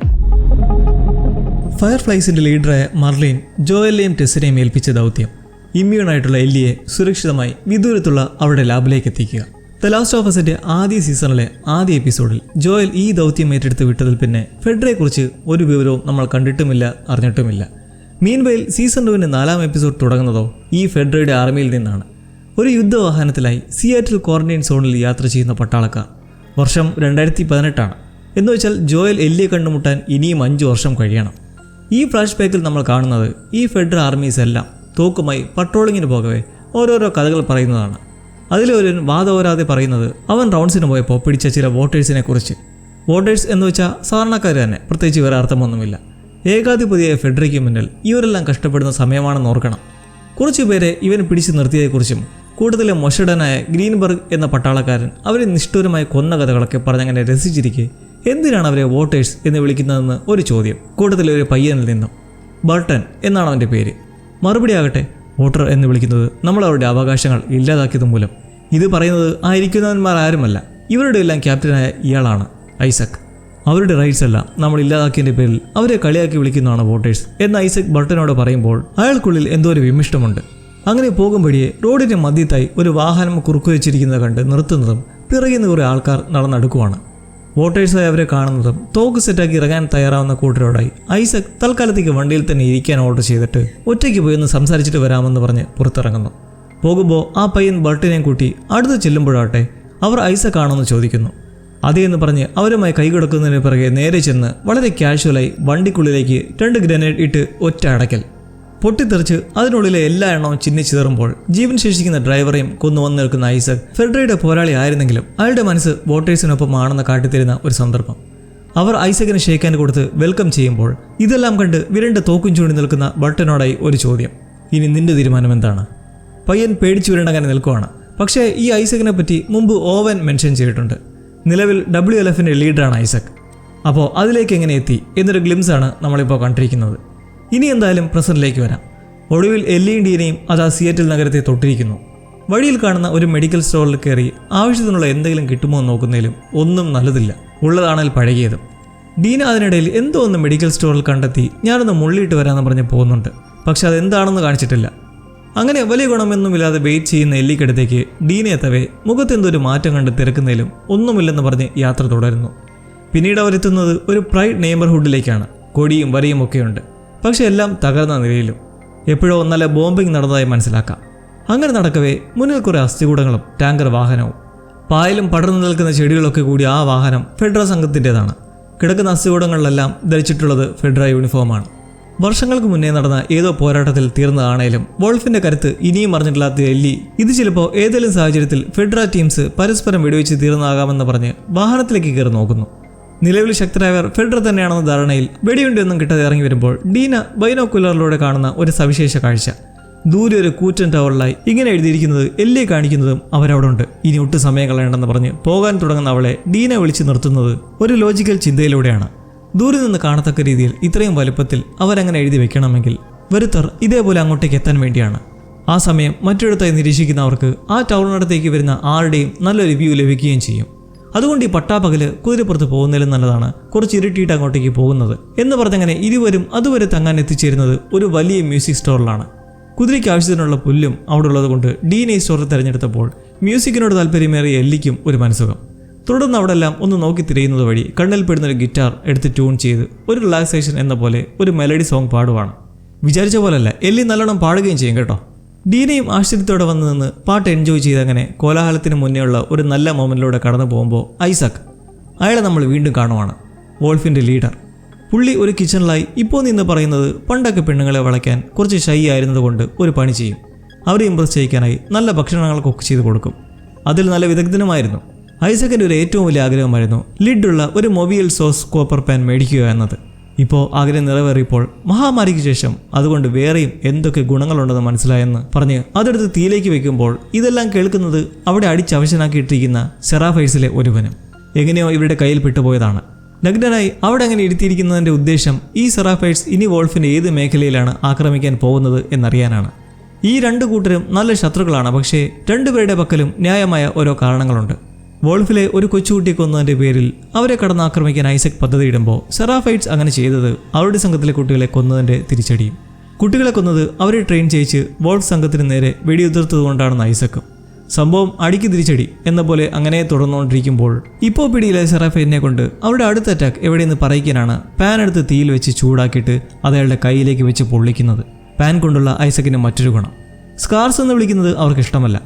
ഫയർഫ്ലൈസിന്റെ ലീഡറായ മർലിൻ ജോയലിനെയും ടെസ്സിനെയും ഏൽപ്പിച്ച ദൗത്യം ഇമ്മ്യൂണായിട്ടുള്ള എല്ലിയെ സുരക്ഷിതമായി വിദൂരത്തുള്ള അവരുടെ ലാബിലേക്ക് എത്തിക്കുക. ദ ലാസ്റ്റ് ഓഫ് അസിന്റെ ആദ്യ സീസണിലെ ആദ്യ എപ്പിസോഡിൽ ജോയൽ ഈ ദൗത്യം ഏറ്റെടുത്ത് വിട്ടതിൽ പിന്നെ ഫെഡറയെക്കുറിച്ച് ഒരു വിവരവും നമ്മൾ കണ്ടിട്ടുമില്ല, അറിഞ്ഞിട്ടുമില്ല. മീൻവെയിൽ സീസൺ 2 4ാം എപ്പിസോഡ് തുടങ്ങുന്നതോ ഈ ഫെഡറയുടെ ആർമിയിൽ നിന്നാണ്. ഒരു യുദ്ധവാഹനത്തിലായി സിയാറ്റിൽ ക്വാറന്റൈൻ സോണിൽ യാത്ര ചെയ്യുന്ന പട്ടാളക്കാർ. വർഷം 2018 എന്ന് വെച്ചാൽ ജോയൽ എല്ലിയെ കണ്ടുമുട്ടാൻ ഇനിയും 5 വർഷം കഴിയണം. ഈ ഫ്ലാഷ് ബാക്കിൽ നമ്മൾ കാണുന്നത് ഈ ഫെഡറൽ ആർമീസ് എല്ലാം തോക്കുമായി പട്രോളിങ്ങിന് പോകവേ ഓരോരോ കഥകൾ പറയുന്നതാണ്. അതിലൊരു വാദോരാതെ പറയുന്നത് അവൻ റൗണ്ട്സിന് പോയപ്പോൾ പിടിച്ച ചില വോട്ടേഴ്സിനെ കുറിച്ച്. വോട്ടേഴ്സ് എന്ന് വെച്ചാൽ സാധാരണക്കാർ തന്നെ, പ്രത്യേകിച്ച് വേറെ അർത്ഥമൊന്നുമില്ല. ഏകാധിപതിയായ ഫെഡറയ്ക്ക് മുന്നിൽ ഇവരെല്ലാം കഷ്ടപ്പെടുന്ന സമയമാണെന്ന് ഓർക്കണം. കുറച്ചുപേരെ ഇവൻ പിടിച്ചു നിർത്തിയതേക്കുറിച്ചും കൂടുതലെ മൊഷഡനായ ഗ്രീൻബർഗ് എന്ന പട്ടാളക്കാരൻ അവരെ നിഷ്ഠൂരമായി കൊന്ന കഥകളൊക്കെ പറഞ്ഞങ്ങനെ രസിച്ചിരിക്കെ എന്തിനാണ് അവരെ വോട്ടേഴ്സ് എന്ന് വിളിക്കുന്നതെന്ന് ഒരു ചോദ്യം കൂട്ടത്തിലെ ഒരു പയ്യനിൽ നിന്നും. ബർട്ടൺ എന്നാണ് അവൻ്റെ പേര്. മറുപടി ആകട്ടെ, വോട്ടർ എന്ന് വിളിക്കുന്നത് നമ്മൾ അവരുടെ അവകാശങ്ങൾ ഇല്ലാതാക്കിയത് മൂലം. ഇത് പറയുന്നത് ആയിരിക്കുന്നവന്മാർ ആരുമല്ല, ഇവരുടെ എല്ലാം ക്യാപ്റ്റനായ ഇയാളാണ് ഐസക്. അവരുടെ റൈറ്റ്സ് എല്ലാം നമ്മൾ ഇല്ലാതാക്കിയതിൻ്റെ പേരിൽ അവരെ കളിയാക്കി വിളിക്കുന്നതാണ് വോട്ടേഴ്സ് എന്ന് ഐസക് ബർട്ടനോട് പറയുമ്പോൾ അയാൾക്കുള്ളിൽ എന്തോ ഒരു വിമിഷ്ടമുണ്ട്. അങ്ങനെ പോകുമ്പോഴേ റോഡിൻ്റെ മധ്യത്തായി ഒരു വാഹനം കുറുക്കു വെച്ചിരിക്കുന്നത് കണ്ട് നിർത്തുന്നതും പിറകിൽ നിന്ന് കുറേ ആൾക്കാർ നടന്നെടുക്കുവാണ്. വോട്ടേഴ്സായി അവരെ കാണുന്നതും തോക്ക് സെറ്റാക്കി ഇറങ്ങാൻ തയ്യാറാവുന്ന കൂട്ടരോടായി ഐസക് തൽക്കാലത്തേക്ക് വണ്ടിയിൽ തന്നെ ഇരിക്കാൻ ഓർഡർ ചെയ്തിട്ട് ഒറ്റയ്ക്ക് പോയി ഒന്ന് സംസാരിച്ചിട്ട് വരാമെന്ന് പറഞ്ഞ് പുറത്തിറങ്ങുന്നു. പോകുമ്പോൾ ആ പയ്യൻ ബർട്ടിനെയും കൂട്ടി അടുത്ത് ചെല്ലുമ്പോഴാട്ടെ അവർ ഐസക് ആണോന്ന് ചോദിക്കുന്നു. അതേന്ന് പറഞ്ഞ് അവരുമായി കൈകൊടുക്കുന്നതിന് പിറകെ നേരെ ചെന്ന് വളരെ കാഷ്വലായി വണ്ടിക്കുള്ളിലേക്ക് 2 ഗ്രനേഡ് ഇട്ട് ഒറ്റ അടയ്ക്കൽ. പൊട്ടിത്തെറിച്ച് അതിനുള്ളിലെ എല്ലാ എണ്ണവും ചിന്നിച്ചിതറുമ്പോൾ ജീവൻ ശേഷിക്കുന്ന ഡ്രൈവറെയും കൊന്നു വന്നു നിൽക്കുന്ന ഐസക് ഫെഡ്രയുടെ പോരാളി ആയിരുന്നെങ്കിലും അയാളുടെ മനസ്സ് വോട്ടേഴ്സിനൊപ്പം ആണെന്ന് കാട്ടിത്തരുന്ന ഒരു സന്ദർഭം. അവർ ഐസക്കിന് ഷേക്കാൻ കൊടുത്ത് വെൽക്കം ചെയ്യുമ്പോൾ ഇതെല്ലാം കണ്ട് വിരണ്ട തോക്കും ചൂണ്ടി നിൽക്കുന്ന ബർട്ടനോടായി ഒരു ചോദ്യം: ഇനി നിന്റെ തീരുമാനം എന്താണ്? പയ്യൻ പേടിച്ചു വിരണ്ടങ്ങനെ നിൽക്കുവാണ്. പക്ഷേ ഈ ഐസക്കിനെ പറ്റി മുമ്പ് ഓവൻ മെൻഷൻ ചെയ്തിട്ടുണ്ട്. നിലവിൽ WLFന്റെ ലീഡറാണ് ഐസക്. അപ്പോൾ അതിലേക്ക് എങ്ങനെ എത്തി എന്നൊരു ഗ്ലിംസാണ് നമ്മളിപ്പോൾ കണ്ടിരിക്കുന്നത്. ഇനി എന്തായാലും പ്രസന്റിലേക്ക് വരാം. ഒടുവിൽ എല്ലിയും ഡീനയും അതാ സിയാറ്റിൽ നഗരത്തെ തൊട്ടിരിക്കുന്നു. വഴിയിൽ കാണുന്ന ഒരു മെഡിക്കൽ സ്റ്റോറിൽ കയറി ആവശ്യത്തിനുള്ള എന്തെങ്കിലും കിട്ടുമോ എന്ന് നോക്കുന്നതിലും ഒന്നും നല്ലതില്ല, ഉള്ളതാണെങ്കിൽ പഴകിയതും. ഡീന അതിനിടയിൽ എന്തോ ഒന്ന് മെഡിക്കൽ സ്റ്റോറിൽ കണ്ടെത്തി ഞാനൊന്ന് മുള്ളിയിട്ട് വരാമെന്ന് പറഞ്ഞ് പോകുന്നുണ്ട്. പക്ഷെ അതെന്താണെന്ന് കാണിച്ചിട്ടില്ല. അങ്ങനെ വലിയ ഗുണമൊന്നുമില്ലാതെ വെയിറ്റ് ചെയ്യുന്ന എല്ലിക്കടുത്തേക്ക് ഡീന എത്തവേ മുഖത്തെന്തൊരു മാറ്റം കണ്ട് തിരക്കുന്നതിലും ഒന്നുമില്ലെന്ന് പറഞ്ഞ് യാത്ര തുടരുന്നു. പിന്നീട് അവരെത്തുന്നത് ഒരു പ്രൈഡ് നെയ്ബർഹുഡിലേക്കാണ്. കൊടിയും വരിയും ഒക്കെയുണ്ട്, പക്ഷെ എല്ലാം തകർന്ന നിലയിലും. എപ്പോഴോ നല്ല ബോംബിംഗ് നടന്നതായി മനസ്സിലാക്കാം. അങ്ങനെ നടക്കവേ മുന്നിൽ കുറേ അസ്ഥികൂടങ്ങളും ടാങ്കർ വാഹനവും. പായലും പടർന്നു നിൽക്കുന്ന ചെടികളൊക്കെ കൂടി ആ വാഹനം ഫെഡ്ര സംഘത്തിൻ്റെതാണ്. കിടക്കുന്ന അസ്ഥികൂടങ്ങളിലെല്ലാം ധരിച്ചിട്ടുള്ളത് ഫെഡ്ര യൂണിഫോമാണ്. വർഷങ്ങൾക്ക് മുന്നേ നടന്ന ഏതോ പോരാട്ടത്തിൽ തീർന്നതാണേലും വോൾഫിന്റെ കരുത്ത് ഇനിയും അറിഞ്ഞിട്ടില്ലാത്ത എല്ലി ഇത് ചിലപ്പോൾ ഏതെങ്കിലും സാഹചര്യത്തിൽ ഫെഡ്ര ടീംസ് പരസ്പരം വെടിവെച്ച് തീർന്നാകാമെന്ന് പറഞ്ഞ് വാഹനത്തിലേക്ക് കയറി നോക്കുന്നു. നിലവിൽ ശക്തരായവർ ഫെഡ്ര തന്നെയാണെന്ന ധാരണയിൽ വെടിയുണ്ടൊന്നും കിട്ടാതെ ഇറങ്ങി വരുമ്പോൾ ഡീന ബൈനോക്കുലറിലൂടെ കാണുന്ന ഒരു സവിശേഷ കാഴ്ച. ദൂരെ ഒരു കൂറ്റൻ ടവറിലായി ഇങ്ങനെ എഴുതിയിരിക്കുന്നത് എല്ലിയെ കാണിക്കുന്നതും അവരവിടെ ഉണ്ട്. ഇനി ഒട്ടും സമയം കളയണ്ടെന്ന് പറഞ്ഞ് പോകാൻ തുടങ്ങുന്ന അവളെ ഡീന വിളിച്ചു നിർത്തുന്നത് ഒരു ലോജിക്കൽ ചിന്തയിലൂടെയാണ്. ദൂരെ നിന്ന് കാണത്തക്ക രീതിയിൽ ഇത്രയും വലുപ്പത്തിൽ അവരങ്ങനെ എഴുതി വെക്കണമെങ്കിൽ വരുത്തർ ഇതേപോലെ അങ്ങോട്ടേക്ക് എത്താൻ വേണ്ടിയാണ്. ആ സമയം മറ്റൊരിടത്തായി നിരീക്ഷിക്കുന്നവർക്ക് ആ ടവറിനടുത്തേക്ക് വരുന്ന ആരുടെയും നല്ലൊരു വ്യൂ ലഭിക്കുകയും ചെയ്യും. അതുകൊണ്ട് ഈ പട്ടാപ്പകല് കുതിരപ്പുറത്ത് പോകുന്നതിലും നല്ലതാണ് കുറച്ച് ഇരുട്ടിയിട്ട് അങ്ങോട്ടേക്ക് പോകുന്നത് എന്ന് പറഞ്ഞങ്ങനെ ഇരുവരും അതുവരെ തങ്ങാൻ എത്തിച്ചേരുന്നത് ഒരു വലിയ മ്യൂസിക് സ്റ്റോറിലാണ്. കുതിരയ്ക്ക് ആവശ്യത്തിനുള്ള പുല്ലും അവിടെ ഉള്ളത് കൊണ്ട് ഡീൻ ഈ സ്റ്റോറിൽ തിരഞ്ഞെടുത്തപ്പോൾ മ്യൂസിക്കിനോട് താല്പര്യമേറിയ എല്ലിക്കും ഒരു മനസ്സുഖം. തുടർന്ന് അവിടെ എല്ലാം ഒന്ന് നോക്കി തിരയുന്നത് വഴി കണ്ണിൽ പെടുന്നൊരു ഗിറ്റാർ എടുത്ത് ട്യൂൺ ചെയ്ത് ഒരു റിലാക്സേഷൻ എന്ന പോലെ ഒരു മെലഡി സോങ് പാടുവാണ്. വിചാരിച്ച പോലല്ല, എല്ലി നല്ലോണം പാടുകയും ചെയ്യും കേട്ടോ. ഡീനയും ആശ്ചര്യത്തോടെ വന്നു നിന്ന് പാട്ട് എൻജോയ് ചെയ്തങ്ങനെ കോലാഹലത്തിന് മുന്നേയുള്ള ഒരു നല്ല മൊമെന്റിലൂടെ കടന്നു പോകുമ്പോൾ ഐസക്, അയാളെ നമ്മൾ വീണ്ടും കാണുവാണ്. വോൾഫിന്റെ ലീഡർ. പുള്ളി ഒരു കിച്ചണിലായി ഇപ്പോൾ നിന്ന് പറയുന്നത് പണ്ടൊക്കെ പെണ്ണുങ്ങളെ വളയ്ക്കാൻ കുറച്ച് ഷൈ ആയിരുന്നതുകൊണ്ട് ഒരു പണി ചെയ്യും. അവരെ ഇംപ്രസ് ചെയ്യിക്കാനായി നല്ല ഭക്ഷണങ്ങൾ കുക്ക് ചെയ്ത് കൊടുക്കും. അതിൽ നല്ല വിദഗ്ധനുമായിരുന്നു. ഐസക്കിൻ്റെ ഒരു ഏറ്റവും വലിയ ആഗ്രഹമായിരുന്നു ലിഡുള്ള ഒരു മൊബൈൽ സോസ് കോപ്പർ പാൻ മേടിക്കുക എന്നത്. ഇപ്പോൾ ആഗ്രഹം നിറവേറിയപ്പോൾ മഹാമാരിക്ക് ശേഷം അതുകൊണ്ട് വേറെയും എന്തൊക്കെ ഗുണങ്ങളുണ്ടെന്ന് മനസ്സിലായെന്ന് പറഞ്ഞ് അതെടുത്ത് തീയിലേക്ക് വെക്കുമ്പോൾ ഇതെല്ലാം കേൾക്കുന്നത് അവിടെ അടിച്ചവശനാക്കിയിട്ടിരിക്കുന്ന സെറാഫൈറ്റ്സിലെ ഒരുവനും. എങ്ങനെയോ ഇവരുടെ കയ്യിൽ പെട്ടുപോയതാണ്. നഗ്നനായി അവിടെ അങ്ങനെ ഇരുത്തിയിരിക്കുന്നതിൻ്റെ ഉദ്ദേശം ഈ സെറാഫൈറ്റ്സ് ഇനി വോൾഫിൻ്റെ ഏത് മേഖലയിലാണ് ആക്രമിക്കാൻ പോകുന്നത് എന്നറിയാനാണ്. ഈ രണ്ടു കൂട്ടരും നല്ല ശത്രുക്കളാണ്. പക്ഷേ രണ്ടുപേരുടെ പക്കലും ന്യായമായ ഓരോ കാരണങ്ങളുണ്ട്. വോൾഫിലെ ഒരു കൊച്ചുകുട്ടിയെ കൊന്നതിൻ്റെ പേരിൽ അവരെ കടന്നാക്രമിക്കാൻ ഐസക് പദ്ധതിയിടുമ്പോൾ സെറാഫൈറ്റ്സ് അങ്ങനെ ചെയ്തത് അവരുടെ സംഘത്തിലെ കുട്ടികളെ കൊന്നതിൻ്റെ തിരിച്ചടിയും. കുട്ടികളെ കൊന്നത് അവരെ ട്രെയിൻ ചെയ്യിച്ച് വോൾഫ് സംഘത്തിന് നേരെ വെടിയുതിർത്തതുകൊണ്ടാണെന്ന് ഐസക്കും. സംഭവം അടിക്ക് തിരിച്ചടി എന്ന പോലെ അങ്ങനെ തുടർന്നുകൊണ്ടിരിക്കുമ്പോൾ ഇപ്പോൾ പിടിയിലെ സെറാഫൈറ്റിനെ കൊണ്ട് അവരുടെ അടുത്ത അറ്റാക്ക് എവിടെയെന്ന് പറയിക്കാനാണ് പാൻ എടുത്ത് തീയിൽ വെച്ച് ചൂടാക്കിയിട്ട് അത് അയാളുടെ കയ്യിലേക്ക് വെച്ച് പൊള്ളിക്കുന്നത്. പാൻ കൊണ്ടുള്ള ഐസക്കിന് മറ്റൊരു ഗുണം, സ്കാർസ് എന്ന് വിളിക്കുന്നത് അവർക്ക് ഇഷ്ടമല്ല.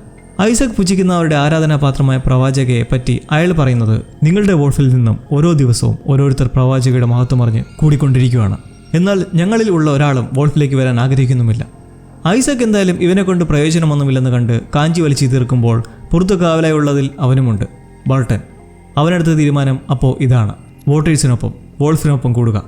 ഐസക് പുച്ഛിക്കുന്ന അവരുടെ ആരാധനാപാത്രമായ പ്രവാചകയെ പറ്റി അയാൾ പറയുന്നത്, നിങ്ങളുടെ വോൾഫിൽ നിന്നും ഓരോ ദിവസവും ഓരോരുത്തർ പ്രവാചകയുടെ മഹത്വം അറിഞ്ഞ് കൂടിക്കൊണ്ടിരിക്കുകയാണ്. എന്നാൽ ഞങ്ങളിൽ ഉള്ള ഒരാളും വോൾഫിലേക്ക് വരാൻ ആഗ്രഹിക്കുന്നുമില്ല. ഐസക് എന്തായാലും ഇവനെ കൊണ്ട് പ്രയോജനമൊന്നുമില്ലെന്ന് കണ്ട് കാഞ്ചി വലിച്ചു തീർക്കുമ്പോൾ പുറത്തു കാവലായുള്ളതിൽ അവനുമുണ്ട്, ബർട്ടൻ. അവനെടുത്ത തീരുമാനം അപ്പോൾ ഇതാണ്: വോട്ടേഴ്സിനൊപ്പം വോൾഫിനൊപ്പം കൂടുക.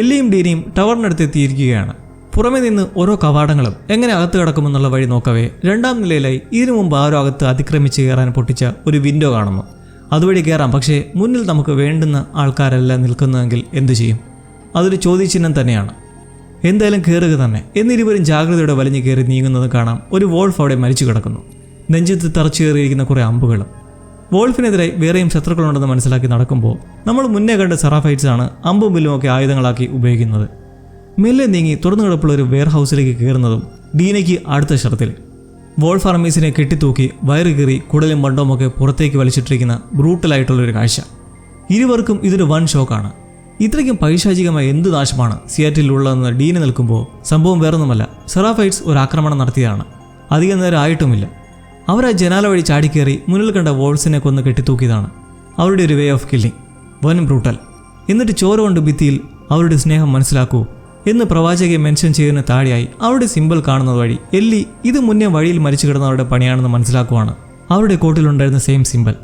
എല്ലിയും ഡീനയും ടവറിനടുത്ത് എത്തിയിരിക്കുകയാണ്. പുറമേ നിന്ന് ഓരോ കവാടങ്ങളും എങ്ങനെ അകത്ത് കിടക്കുമെന്നുള്ള വഴി നോക്കവേ രണ്ടാം നിലയിലായി ഇതിനു മുമ്പ് ആരോ അകത്ത് അതിക്രമിച്ച് കയറാൻ പൊട്ടിച്ച ഒരു വിൻഡോ കാണുന്നു. അതുവഴി കയറാം. പക്ഷേ മുന്നിൽ നമുക്ക് വേണ്ടുന്ന ആൾക്കാരല്ല നിൽക്കുന്നതെങ്കിൽ എന്തു ചെയ്യും? അതൊരു ചോദ്യചിഹ്നം തന്നെയാണ്. എന്തായാലും കയറുക തന്നെ എന്നിരുവരും ജാഗ്രതയോടെ വലിഞ്ഞു കയറി നീങ്ങുന്നത് കാണാം. ഒരു വോൾഫ് അവിടെ മരിച്ചു കിടക്കുന്നു. നെഞ്ചത്ത് തറച്ചു കയറിയിരിക്കുന്ന കുറേ അമ്പുകളും. വോൾഫിനെതിരെ വേറെയും ശത്രുക്കളുണ്ടെന്ന് മനസ്സിലാക്കി നടക്കുമ്പോൾ നമ്മൾ മുന്നേ കണ്ട സെറാഫൈറ്റ്സ് ആണ് അമ്പും ബില്ലും ഒക്കെ ആയുധങ്ങളാക്കി ഉപയോഗിക്കുന്നത്. മെല്ലെ നീങ്ങി തുറന്നു കിടപ്പുള്ള ഒരു വെയർ ഹൗസിലേക്ക് കയറുന്നതും ഡീനയ്ക്ക് അടുത്ത ഷർത്തിൽ വോൾഫ് ആർമീസിനെ കെട്ടിത്തൂക്കി വയറ് കീറി കുടലും മണ്ടവുമൊക്കെ പുറത്തേക്ക് വലിച്ചിട്ടിരിക്കുന്ന ബ്രൂട്ടലായിട്ടുള്ളൊരു കാഴ്ച. ഇരുവർക്കും ഇതൊരു വൺ ഷോക്കാണ്. ഇത്രയ്ക്കും പൈശാചികമായ എന്ത് നാശമാണ് സിയാറ്റിലുള്ളതെന്ന് ഡീന് നിൽക്കുമ്പോൾ സംഭവം വേറൊന്നുമല്ല, സെറാഫൈറ്റ്സ് ഒരു ആക്രമണം നടത്തിയതാണ്. അധികം നേരം ആയിട്ടുമില്ല. അവർ ആ ജനാല വഴി ചാടിക്കേറി മുന്നിൽ കണ്ട വോൾസിനെ കൊന്ന് കെട്ടിത്തൂക്കിയതാണ്. അവരുടെ ഒരു വേ ഓഫ് കില്ലിംഗ്, വൻ ബ്രൂട്ടൽ. എന്നിട്ട് ചോര കൊണ്ട് ഭിത്തിയിൽ അവരുടെ സ്നേഹം മനസ്സിലാക്കൂ എന്ന് പ്രവാചകയെ മെൻഷൻ ചെയ്യുന്ന താഴെയായി അവരുടെ സിമ്പിൾ കാണുന്നത് വഴി എല്ലി ഇത് മുന്നേ വഴിയിൽ മരിച്ചു കിടന്നവരുടെ പണിയാണെന്ന് മനസ്സിലാക്കുവാണ്. അവരുടെ കോട്ടിലുണ്ടായിരുന്ന സെയിം സിമ്പിൾ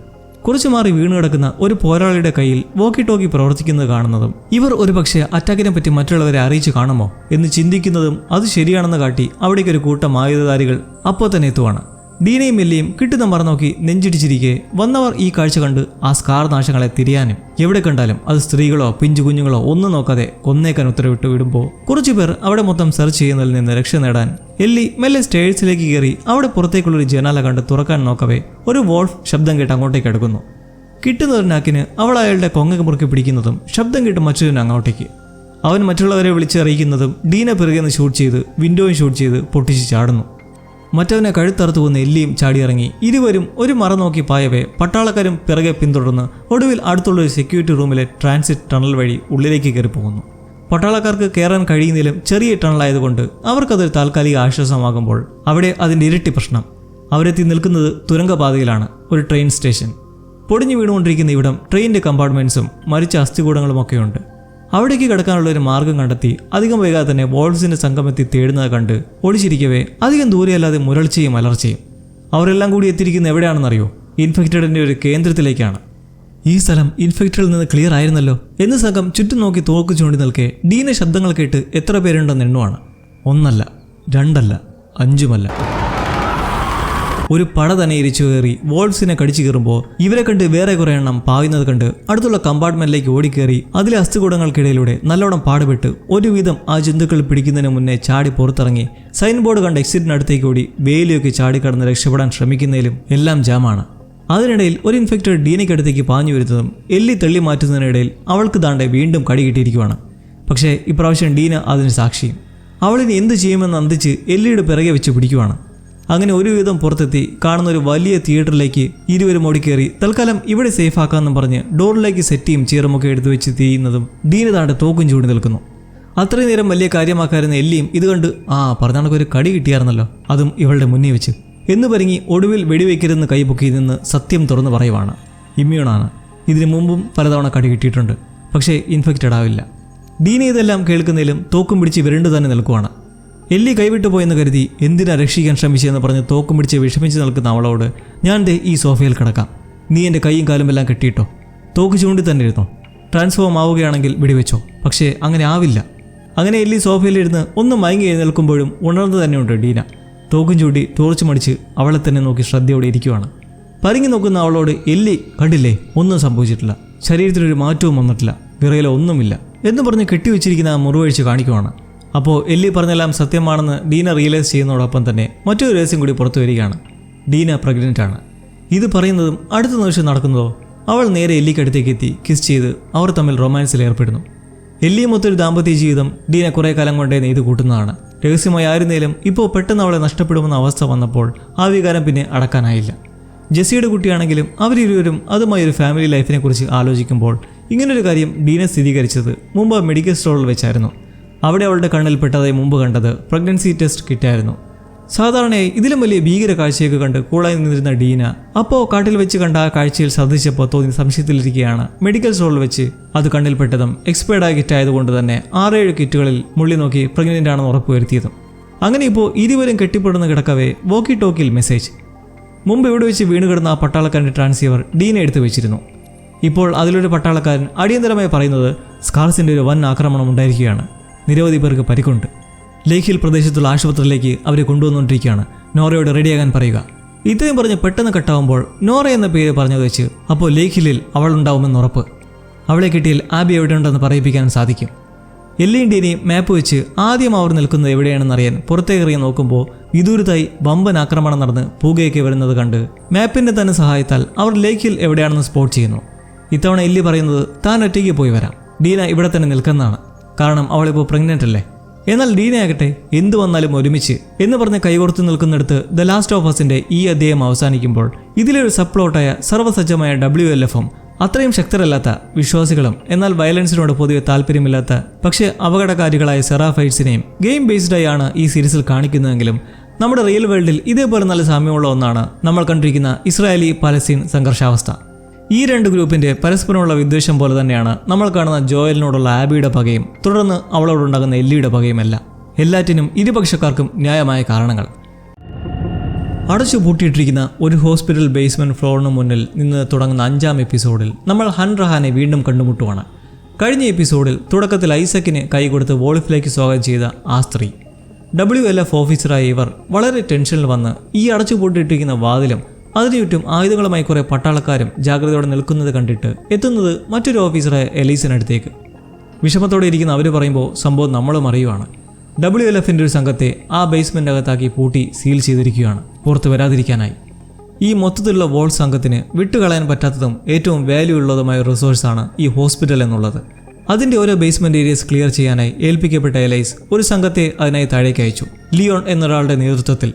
കുറച്ചു മാറി വീണ് കിടക്കുന്ന ഒരു പോരാളിയുടെ കയ്യിൽ വോക്കി ടോക്കി പ്രവർത്തിക്കുന്നത് കാണുന്നതും ഇവർ ഒരുപക്ഷെ അറ്റാക്കിനെ പറ്റി മറ്റുള്ളവരെ അറിയിച്ചു കാണുമോ എന്ന് ചിന്തിക്കുന്നതും അത് ശരിയാണെന്ന് കാട്ടി അവിടേക്കൊരു കൂട്ടം ആയുധധാരികൾ അപ്പോൾ തന്നെ എത്തുവാണ്. ഡീനയും എല്ലിയും കിട്ടുന്ന മറന്നോക്കി നെഞ്ചിടിച്ചിരിക്കെ വന്നവർ ഈ കാഴ്ച കണ്ട് ആ സ്കാർ നാശങ്ങളെ തിരിയാനും എവിടെ കണ്ടാലും അത് സ്ത്രീകളോ പിഞ്ചു കുഞ്ഞുങ്ങളോ ഒന്നും നോക്കാതെ കൊന്നേക്കാൻ ഉത്തരവിട്ട് വിടുമ്പോൾ കുറച്ചുപേർ അവിടെ മൊത്തം സെർച്ച് ചെയ്യുന്നതിൽ നിന്ന് രക്ഷ നേടാൻ എല്ലി മെല്ലെ സ്റ്റേഴ്സിലേക്ക് കയറി അവിടെ പുറത്തേക്കുള്ളൊരു ജനാല കണ്ട് തുറക്കാൻ നോക്കവേ ഒരു വോൾഫ് ശബ്ദം കേട്ട് അങ്ങോട്ടേക്ക് അടുക്കുന്നു. കിട്ടുന്നൊരു നാക്കിന് അവൾ അയാളുടെ കൊങ്ങ മുറുക്കി പിടിക്കുന്നതും ശബ്ദം കേട്ട് മറ്റൊരു അങ്ങോട്ടേക്ക് അവൻ മറ്റുള്ളവരെ വിളിച്ചറിയിക്കുന്നതും ഡീന പിറകെന്ന് ഷൂട്ട് ചെയ്ത് വിൻഡോയും ഷൂട്ട് ചെയ്ത് പൊട്ടിച്ച് ചാടുന്നു. മറ്റവനെ കഴുത്തറുത്തു കൊന്ന് എല്ലിയും ചാടിയിറങ്ങി ഇരുവരും ഒരു മറ നോക്കി പായവേ പട്ടാളക്കാരും പിറകെ പിന്തുടർന്ന് ഒടുവിൽ അടുത്തുള്ളൊരു സെക്യൂരിറ്റി റൂമിലെ ട്രാൻസിറ്റ് ടണൽ വഴി ഉള്ളിലേക്ക് കയറി പോകുന്നു. പട്ടാളക്കാർക്ക് കയറാൻ കഴിയുന്നതിലും ചെറിയ ടണലായതുകൊണ്ട് അവർക്കതൊരു താൽക്കാലിക ആശ്വാസമാകുമ്പോൾ അവിടെ അതിൻ്റെ ഇരട്ടി പ്രശ്നം. അവരെത്തി നിൽക്കുന്നത് തുരങ്കപാതയിലാണ്, ഒരു ട്രെയിൻ സ്റ്റേഷൻ. പൊടിഞ്ഞു വീണുകൊണ്ടിരിക്കുന്ന ഇവിടം ട്രെയിനിൻ്റെ കമ്പാർട്ട്മെൻറ്റ്സും മരിച്ച അസ്ഥികൂടങ്ങളുമൊക്കെയുണ്ട്. അവിടേക്ക് കിടക്കാനുള്ള ഒരു മാർഗം കണ്ടെത്തി അധികം വൈകാതെ തന്നെ വോൾസിന്റെ സംഘമെത്തി തേടുന്നത് കണ്ട് ഒളിച്ചിരിക്കവേ അധികം ദൂരെയല്ലാതെ മുരൾച്ചയും അലർച്ചയും. അവരെല്ലാം കൂടി എത്തിയിരിക്കുന്ന എവിടെയാണെന്നറിയോ? ഇൻഫെക്റ്റഡിന്റെ ഒരു കേന്ദ്രത്തിലേക്കാണ്. ഈ സ്ഥലം ഇൻഫെക്റ്റഡിൽ നിന്ന് ക്ലിയർ ആയിരുന്നല്ലോ എന്ന് സംഘം ചുറ്റും നോക്കി തോക്ക് ചൂണ്ടി നിൽക്കെ ഡീന ശബ്ദങ്ങൾ കേട്ട് എത്ര പേരുണ്ടെന്ന് എണ്ണുവാണ്. 1 അല്ല 2 അല്ല 5 ഒരു പട തന്നെ ഇരിച്ചു കയറി വോൾസിനെ കടിച്ചു കയറുമ്പോൾ ഇവരെ കണ്ട് വേറെ കുറെ എണ്ണം പായുന്നത് കണ്ട് അടുത്തുള്ള കമ്പാർട്ട്മെന്റിലേക്ക് ഓടിക്കേറി അതിലെ അസ്ഥികൂടങ്ങൾക്കിടയിലൂടെ നല്ലോണം പാടുപെട്ട് ഒരുവിധം ആ ജന്തുക്കൾ പിടിക്കുന്നതിന് മുന്നേ ചാടി പുറത്തിറങ്ങി സൈൻ ബോർഡ് കണ്ട എക്സിറ്റിനടുത്തേക്ക് ഓടി വേലിയൊക്കെ ചാടിക്കടന്ന് രക്ഷപ്പെടാൻ ശ്രമിക്കുന്നതിലും എല്ലാം ജാമാണ്. അതിനിടയിൽ ഒരു ഇൻഫെക്റ്റഡ് ഡീനയ്ക്കടുത്തേക്ക് പാഞ്ഞു വരുന്നതും എല്ലി തള്ളി മാറ്റുന്നതിനിടയിൽ അവൾക്ക് താണ്ടെ വീണ്ടും കടി കിട്ടിയിരിക്കുവാണ്. പക്ഷേ ഇപ്രാവശ്യം ഡീന അതിന് സാക്ഷിയും. അവളിനി എന്ത് ചെയ്യുമെന്ന് അന്തിച്ച് എല്ലിയുടെ പിറകെ വെച്ച് പിടിക്കുവാണ്. അങ്ങനെ ഒരുവിധം പുറത്തെത്തി കാണുന്ന ഒരു വലിയ തിയേറ്ററിലേക്ക് ഇരുവരും ഓടിക്കേറി തൽക്കാലം ഇവിടെ സേഫ് ആക്കാമെന്നും പറഞ്ഞ് ഡോറിലേക്ക് സെറ്റിയും ചീറമൊക്കെ എടുത്തു വെച്ച് തീയുന്നതും ഡീന താണ്ടെ തോക്കും ചൂടി നിൽക്കുന്നു. അത്രയും നേരം വലിയ കാര്യമാക്കാരുന്ന എല്ലിയും ഇത് കണ്ട് പറഞ്ഞാണൊക്കെ കടി കിട്ടിയായിരുന്നല്ലോ, അതും ഇവളുടെ മുന്നിൽ വെച്ച് എന്ന് പറഞ്ഞ് ഒടുവിൽ വെടിവെക്കരുതെന്ന് കൈപൊക്കി നിന്ന് സത്യം തുറന്നു പറയുവാണ്. ഇമ്മ്യൂണാണ്, ഇതിനു മുമ്പും പലതവണ കടി കിട്ടിയിട്ടുണ്ട്, പക്ഷേ ഇൻഫെക്റ്റഡ് ആവില്ല. ഡീന ഇതെല്ലാം കേൾക്കുന്നതിലും തോക്കും പിടിച്ച് വിരണ്ടു തന്നെ നിൽക്കുവാണ്. എല്ലി കൈവിട്ടു പോയെന്ന് കരുതി എന്തിനാ രക്ഷിക്കാൻ ശ്രമിച്ചതെന്ന് പറഞ്ഞ് തോക്കും പിടിച്ച് വിഷമിച്ച് നിൽക്കുന്ന അവളോട് ഞാൻ ദേ ഈ സോഫയിൽ കിടക്കാം, നീ എൻ്റെ കൈയും കാലും എല്ലാം കെട്ടിയിട്ടോ, തോക്ക് ചൂണ്ടി തന്നെ ഇരുന്നോ, ട്രാൻസ്ഫോം ആവുകയാണെങ്കിൽ വെടിവെച്ചോ, പക്ഷേ അങ്ങനെ ആവില്ല. അങ്ങനെ എല്ലി സോഫയിലിരുന്ന് ഒന്ന് മയങ്ങി എഴുന്നേൽക്കുമ്പോഴും ഉണർന്നു തന്നെയുണ്ട് ഡീന. തോക്കും ചൂണ്ടി ടോർച്ച് മടിച്ച് അവളെ തന്നെ നോക്കി ശ്രദ്ധയോടെ ഇരിക്കുവാണ്. പരിങ്ങി നോക്കുന്ന അവളോട് എല്ലി കണ്ടില്ലേ, ഒന്നും സംഭവിച്ചിട്ടില്ല, ശരീരത്തിനൊരു മാറ്റവും വന്നിട്ടില്ല, വിറയിലോ ഒന്നുമില്ല എന്ന് പറഞ്ഞ് കെട്ടിവെച്ചിരിക്കുന്ന ആ മുറിവഴിച്ച് കാണിക്കുവാണ്. അപ്പോൾ എല്ലി പറഞ്ഞെല്ലാം സത്യമാണെന്ന് ഡീന റിയലൈസ് ചെയ്യുന്നതോടൊപ്പം തന്നെ മറ്റൊരു രഹസ്യം കൂടി പുറത്തു വരികയാണ്. ഡീന പ്രഗ്നൻ്റ് ആണ്. ഇത് പറയുന്നതും അടുത്ത നിമിഷം നടക്കുന്നതോ അവൾ നേരെ എല്ലിക്കടുത്തേക്ക് എത്തി കിസ് ചെയ്ത് അവർ തമ്മിൽ റൊമാൻസിൽ ഏർപ്പെടുന്നു. എല്ലിയുമൊത്തൊരു ദാമ്പത്യ ജീവിതം ഡീന കുറേ കാലം കൊണ്ടേ നെയ്ത് കൂട്ടുന്നതാണ്. രഹസ്യമായി ആയിരുന്നേലും ഇപ്പോൾ പെട്ടെന്ന് അവളെ നഷ്ടപ്പെടുമെന്ന അവസ്ഥ വന്നപ്പോൾ ആ വികാരം പിന്നെ അടക്കാനായില്ല. ജെസ്സിയുടെ കുട്ടിയാണെങ്കിലും അവരിരുവരും അതുമായി ഒരു ഫാമിലി ലൈഫിനെ കുറിച്ച് ആലോചിക്കുമ്പോൾ ഇങ്ങനൊരു കാര്യം ഡീന സ്ഥിരീകരിച്ചത് മുമ്പ് മെഡിക്കൽ സ്റ്റോറിൽ വെച്ചായിരുന്നു. അവിടെ അവളുടെ കണ്ണിൽ പെട്ടതായി മുമ്പ് കണ്ടത് പ്രഗ്നൻസി ടെസ്റ്റ് കിറ്റായിരുന്നു. സാധാരണയായി ഇതിലും വലിയ ഭീകര കാഴ്ചയൊക്കെ കണ്ട് കൂളായി നിന്നിരുന്ന ഡീന അപ്പോൾ കാട്ടിൽ വെച്ച് കണ്ട ആ കാഴ്ചയിൽ ശ്രദ്ധിച്ചപ്പോൾ തോന്നി സംശയത്തിലിരിക്കുകയാണ്. മെഡിക്കൽ സ്റ്റോറിൽ വെച്ച് അത് കണ്ണിൽപ്പെട്ടതും എക്സ്പയർഡ് ആയ കിറ്റ് ആയതുകൊണ്ട് തന്നെ 6-7 കിറ്റുകളിൽ മുള്ളി നോക്കി പ്രഗ്നൻ്റ് ആണെന്ന് ഉറപ്പുവരുത്തിയതും. അങ്ങനെ ഇപ്പോൾ ഇരുവരും കെട്ടിപ്പെടുന്ന കിടക്കവേ വോക്കി ടോക്കിൽ മെസ്സേജ്. മുമ്പ് ഇവിടെ വെച്ച് വീണ് കിടന്ന ആ പട്ടാളക്കാരൻ്റെ ട്രാൻസീവർ ഡീന എടുത്തു വെച്ചിരുന്നു. ഇപ്പോൾ അതിലൊരു പട്ടാളക്കാരൻ അടിയന്തരമായി പറയുന്നത് സ്കാർസിൻ്റെ ഒരു വൻ ആക്രമണം ഉണ്ടായിരിക്കുകയാണ്, നിരവധി പേർക്ക് പരിക്കുണ്ട്, ലേക്ക് ഹിൽ പ്രദേശത്തുള്ള ആശുപത്രിയിലേക്ക് അവരെ കൊണ്ടുവന്നുകൊണ്ടിരിക്കുകയാണ്, നോറയോട് റെഡിയാകാൻ പറയുക. ഇത്രയും പറഞ്ഞ് പെട്ടെന്ന് കട്ടാവുമ്പോൾ നോറ എന്ന പേര് പറഞ്ഞത് വെച്ച് അപ്പോൾ ലേക്ക് ഹില്ലിൽ അവൾ ഉണ്ടാവുമെന്ന് ഉറപ്പ്. അവളെ കിട്ടിയാൽ ആബി എവിടെയുണ്ടെന്ന് പറയിപ്പിക്കാൻ സാധിക്കും. എല്ലിയും ഡീനയും മാപ്പ് വെച്ച് ആദ്യം അവർ നിൽക്കുന്നത് എവിടെയാണെന്നറിയാൻ പുറത്തേക്കെറിയാൻ നോക്കുമ്പോൾ വിദൂരത്തായി വമ്പൻ ആക്രമണം നടന്ന് പൂകയൊക്കെ വരുന്നത് കണ്ട് മാപ്പിൻ്റെ തന്നെ സഹായത്താൽ അവർ ലേക്ക് ഹിൽ എവിടെയാണെന്ന് സ്പോട്ട് ചെയ്യുന്നു. ഇത്തവണ എല്ലി പറയുന്നത് താൻ ഒറ്റയ്ക്ക് പോയി വരാം, ഡീന ഇവിടെ തന്നെ നിൽക്കുന്നതാണ്, കാരണം അവളിപ്പോൾ പ്രഗ്നൻ്റ് അല്ലേ. എന്നാൽ ഡീനയാകട്ടെ എന്തു വന്നാലും ഒരുമിച്ച് എന്ന് പറഞ്ഞ് കൈകോർത്ത് നിൽക്കുന്നിടത്ത് ദ ലാസ്റ്റ് ഓഫ് അസിന്റെ ഈ അധ്യായം അവസാനിക്കുമ്പോൾ ഇതിലൊരു സബ് പ്ലോട്ടായ സർവ്വസജ്ജമായ WLF-ഉം അത്രയും ശക്തരല്ലാത്ത വിശ്വാസികളും എന്നാൽ വയലൻസിനോട് പൊതുവെ താല്പര്യമില്ലാത്ത പക്ഷേ അപകടകാരികളായ സെറാഫൈറ്റ്സിനെയും ഗെയിം ബേസ്ഡായി ആണ് ഈ സീരീസിൽ കാണിക്കുന്നതെങ്കിലും നമ്മുടെ റിയൽ വേൾഡിൽ ഇതേപോലെ നല്ല സാമ്യമുള്ള ഒന്നാണ് നമ്മൾ കണ്ടിരിക്കുന്ന ഇസ്രായേലി പാലസ്തീൻ സംഘർഷാവസ്ഥ. ഈ രണ്ട് ഗ്രൂപ്പിന്റെ പരസ്പരമുള്ള വിദ്വേഷം പോലെ തന്നെയാണ് നമ്മൾ കാണുന്ന ജോയലിനോടുള്ള ആബിയുടെ പകയും തുടർന്ന് അവളോടുണ്ടാകുന്ന എല്ലിയുടെ പകയുമെല്ലാം. എല്ലാറ്റിനും ഇരുപക്ഷക്കാർക്കും ന്യായമായ കാരണങ്ങൾ. അടച്ചു പൂട്ടിയിട്ടിരിക്കുന്ന ഒരു ഹോസ്പിറ്റൽ ബേസ്മെന്റ് ഫ്ലോറിന് മുന്നിൽ നിന്ന് തുടങ്ങുന്ന 5ാം എപ്പിസോഡിൽ നമ്മൾ ഹൻറഹാനെ വീണ്ടും കണ്ടുമുട്ടുവാണ്. കഴിഞ്ഞ എപ്പിസോഡിൽ തുടക്കത്തിൽ ഐസക്കിന് കൈകൊടുത്ത് വോൾഫിലേക്ക് സ്വാഗതം ചെയ്ത ആ സ്ത്രീ, WLF ഓഫീസറായ ഇവർ വളരെ ടെൻഷനിൽ വന്ന് ഈ അടച്ചു പൂട്ടിയിട്ടിരിക്കുന്ന വാതിലും അതിനു ചുറ്റും ആയുധങ്ങളുമായി കുറേ പട്ടാളക്കാരും ജാഗ്രതയോടെ നിൽക്കുന്നത് കണ്ടിട്ട് എത്തുന്നത് മറ്റൊരു ഓഫീസറായ എലീസിനടുത്തേക്ക്. വിഷമത്തോടെ ഇരിക്കുന്ന അവർ പറയുമ്പോൾ സംഭവം നമ്മളും അറിയുവാണ്. WLFന്റെ ഒരു സംഘത്തെ ആ ബേസ്മെന്റ് അകത്താക്കി പൂട്ടി സീൽ ചെയ്തിരിക്കുകയാണ്, പുറത്തു വരാതിരിക്കാനായി. ഈ മൊത്തത്തിലുള്ള വോൾ സംഘത്തിന് വിട്ടുകളയാൻ പറ്റാത്തതും ഏറ്റവും വാല്യൂ ഉള്ളതുമായ റിസോഴ്സാണ് ഈ ഹോസ്പിറ്റൽ എന്നുള്ളത്. അതിൻ്റെ ഓരോ ബേസ്മെന്റ് ഏരിയസ് ക്ലിയർ ചെയ്യാനായി ഏൽപ്പിക്കപ്പെട്ട എലൈസ് ഒരു സംഘത്തെ അതിനായി താഴേക്ക് അയച്ചു. ലിയോൺ എന്നൊരാളുടെ നേതൃത്വത്തിൽ.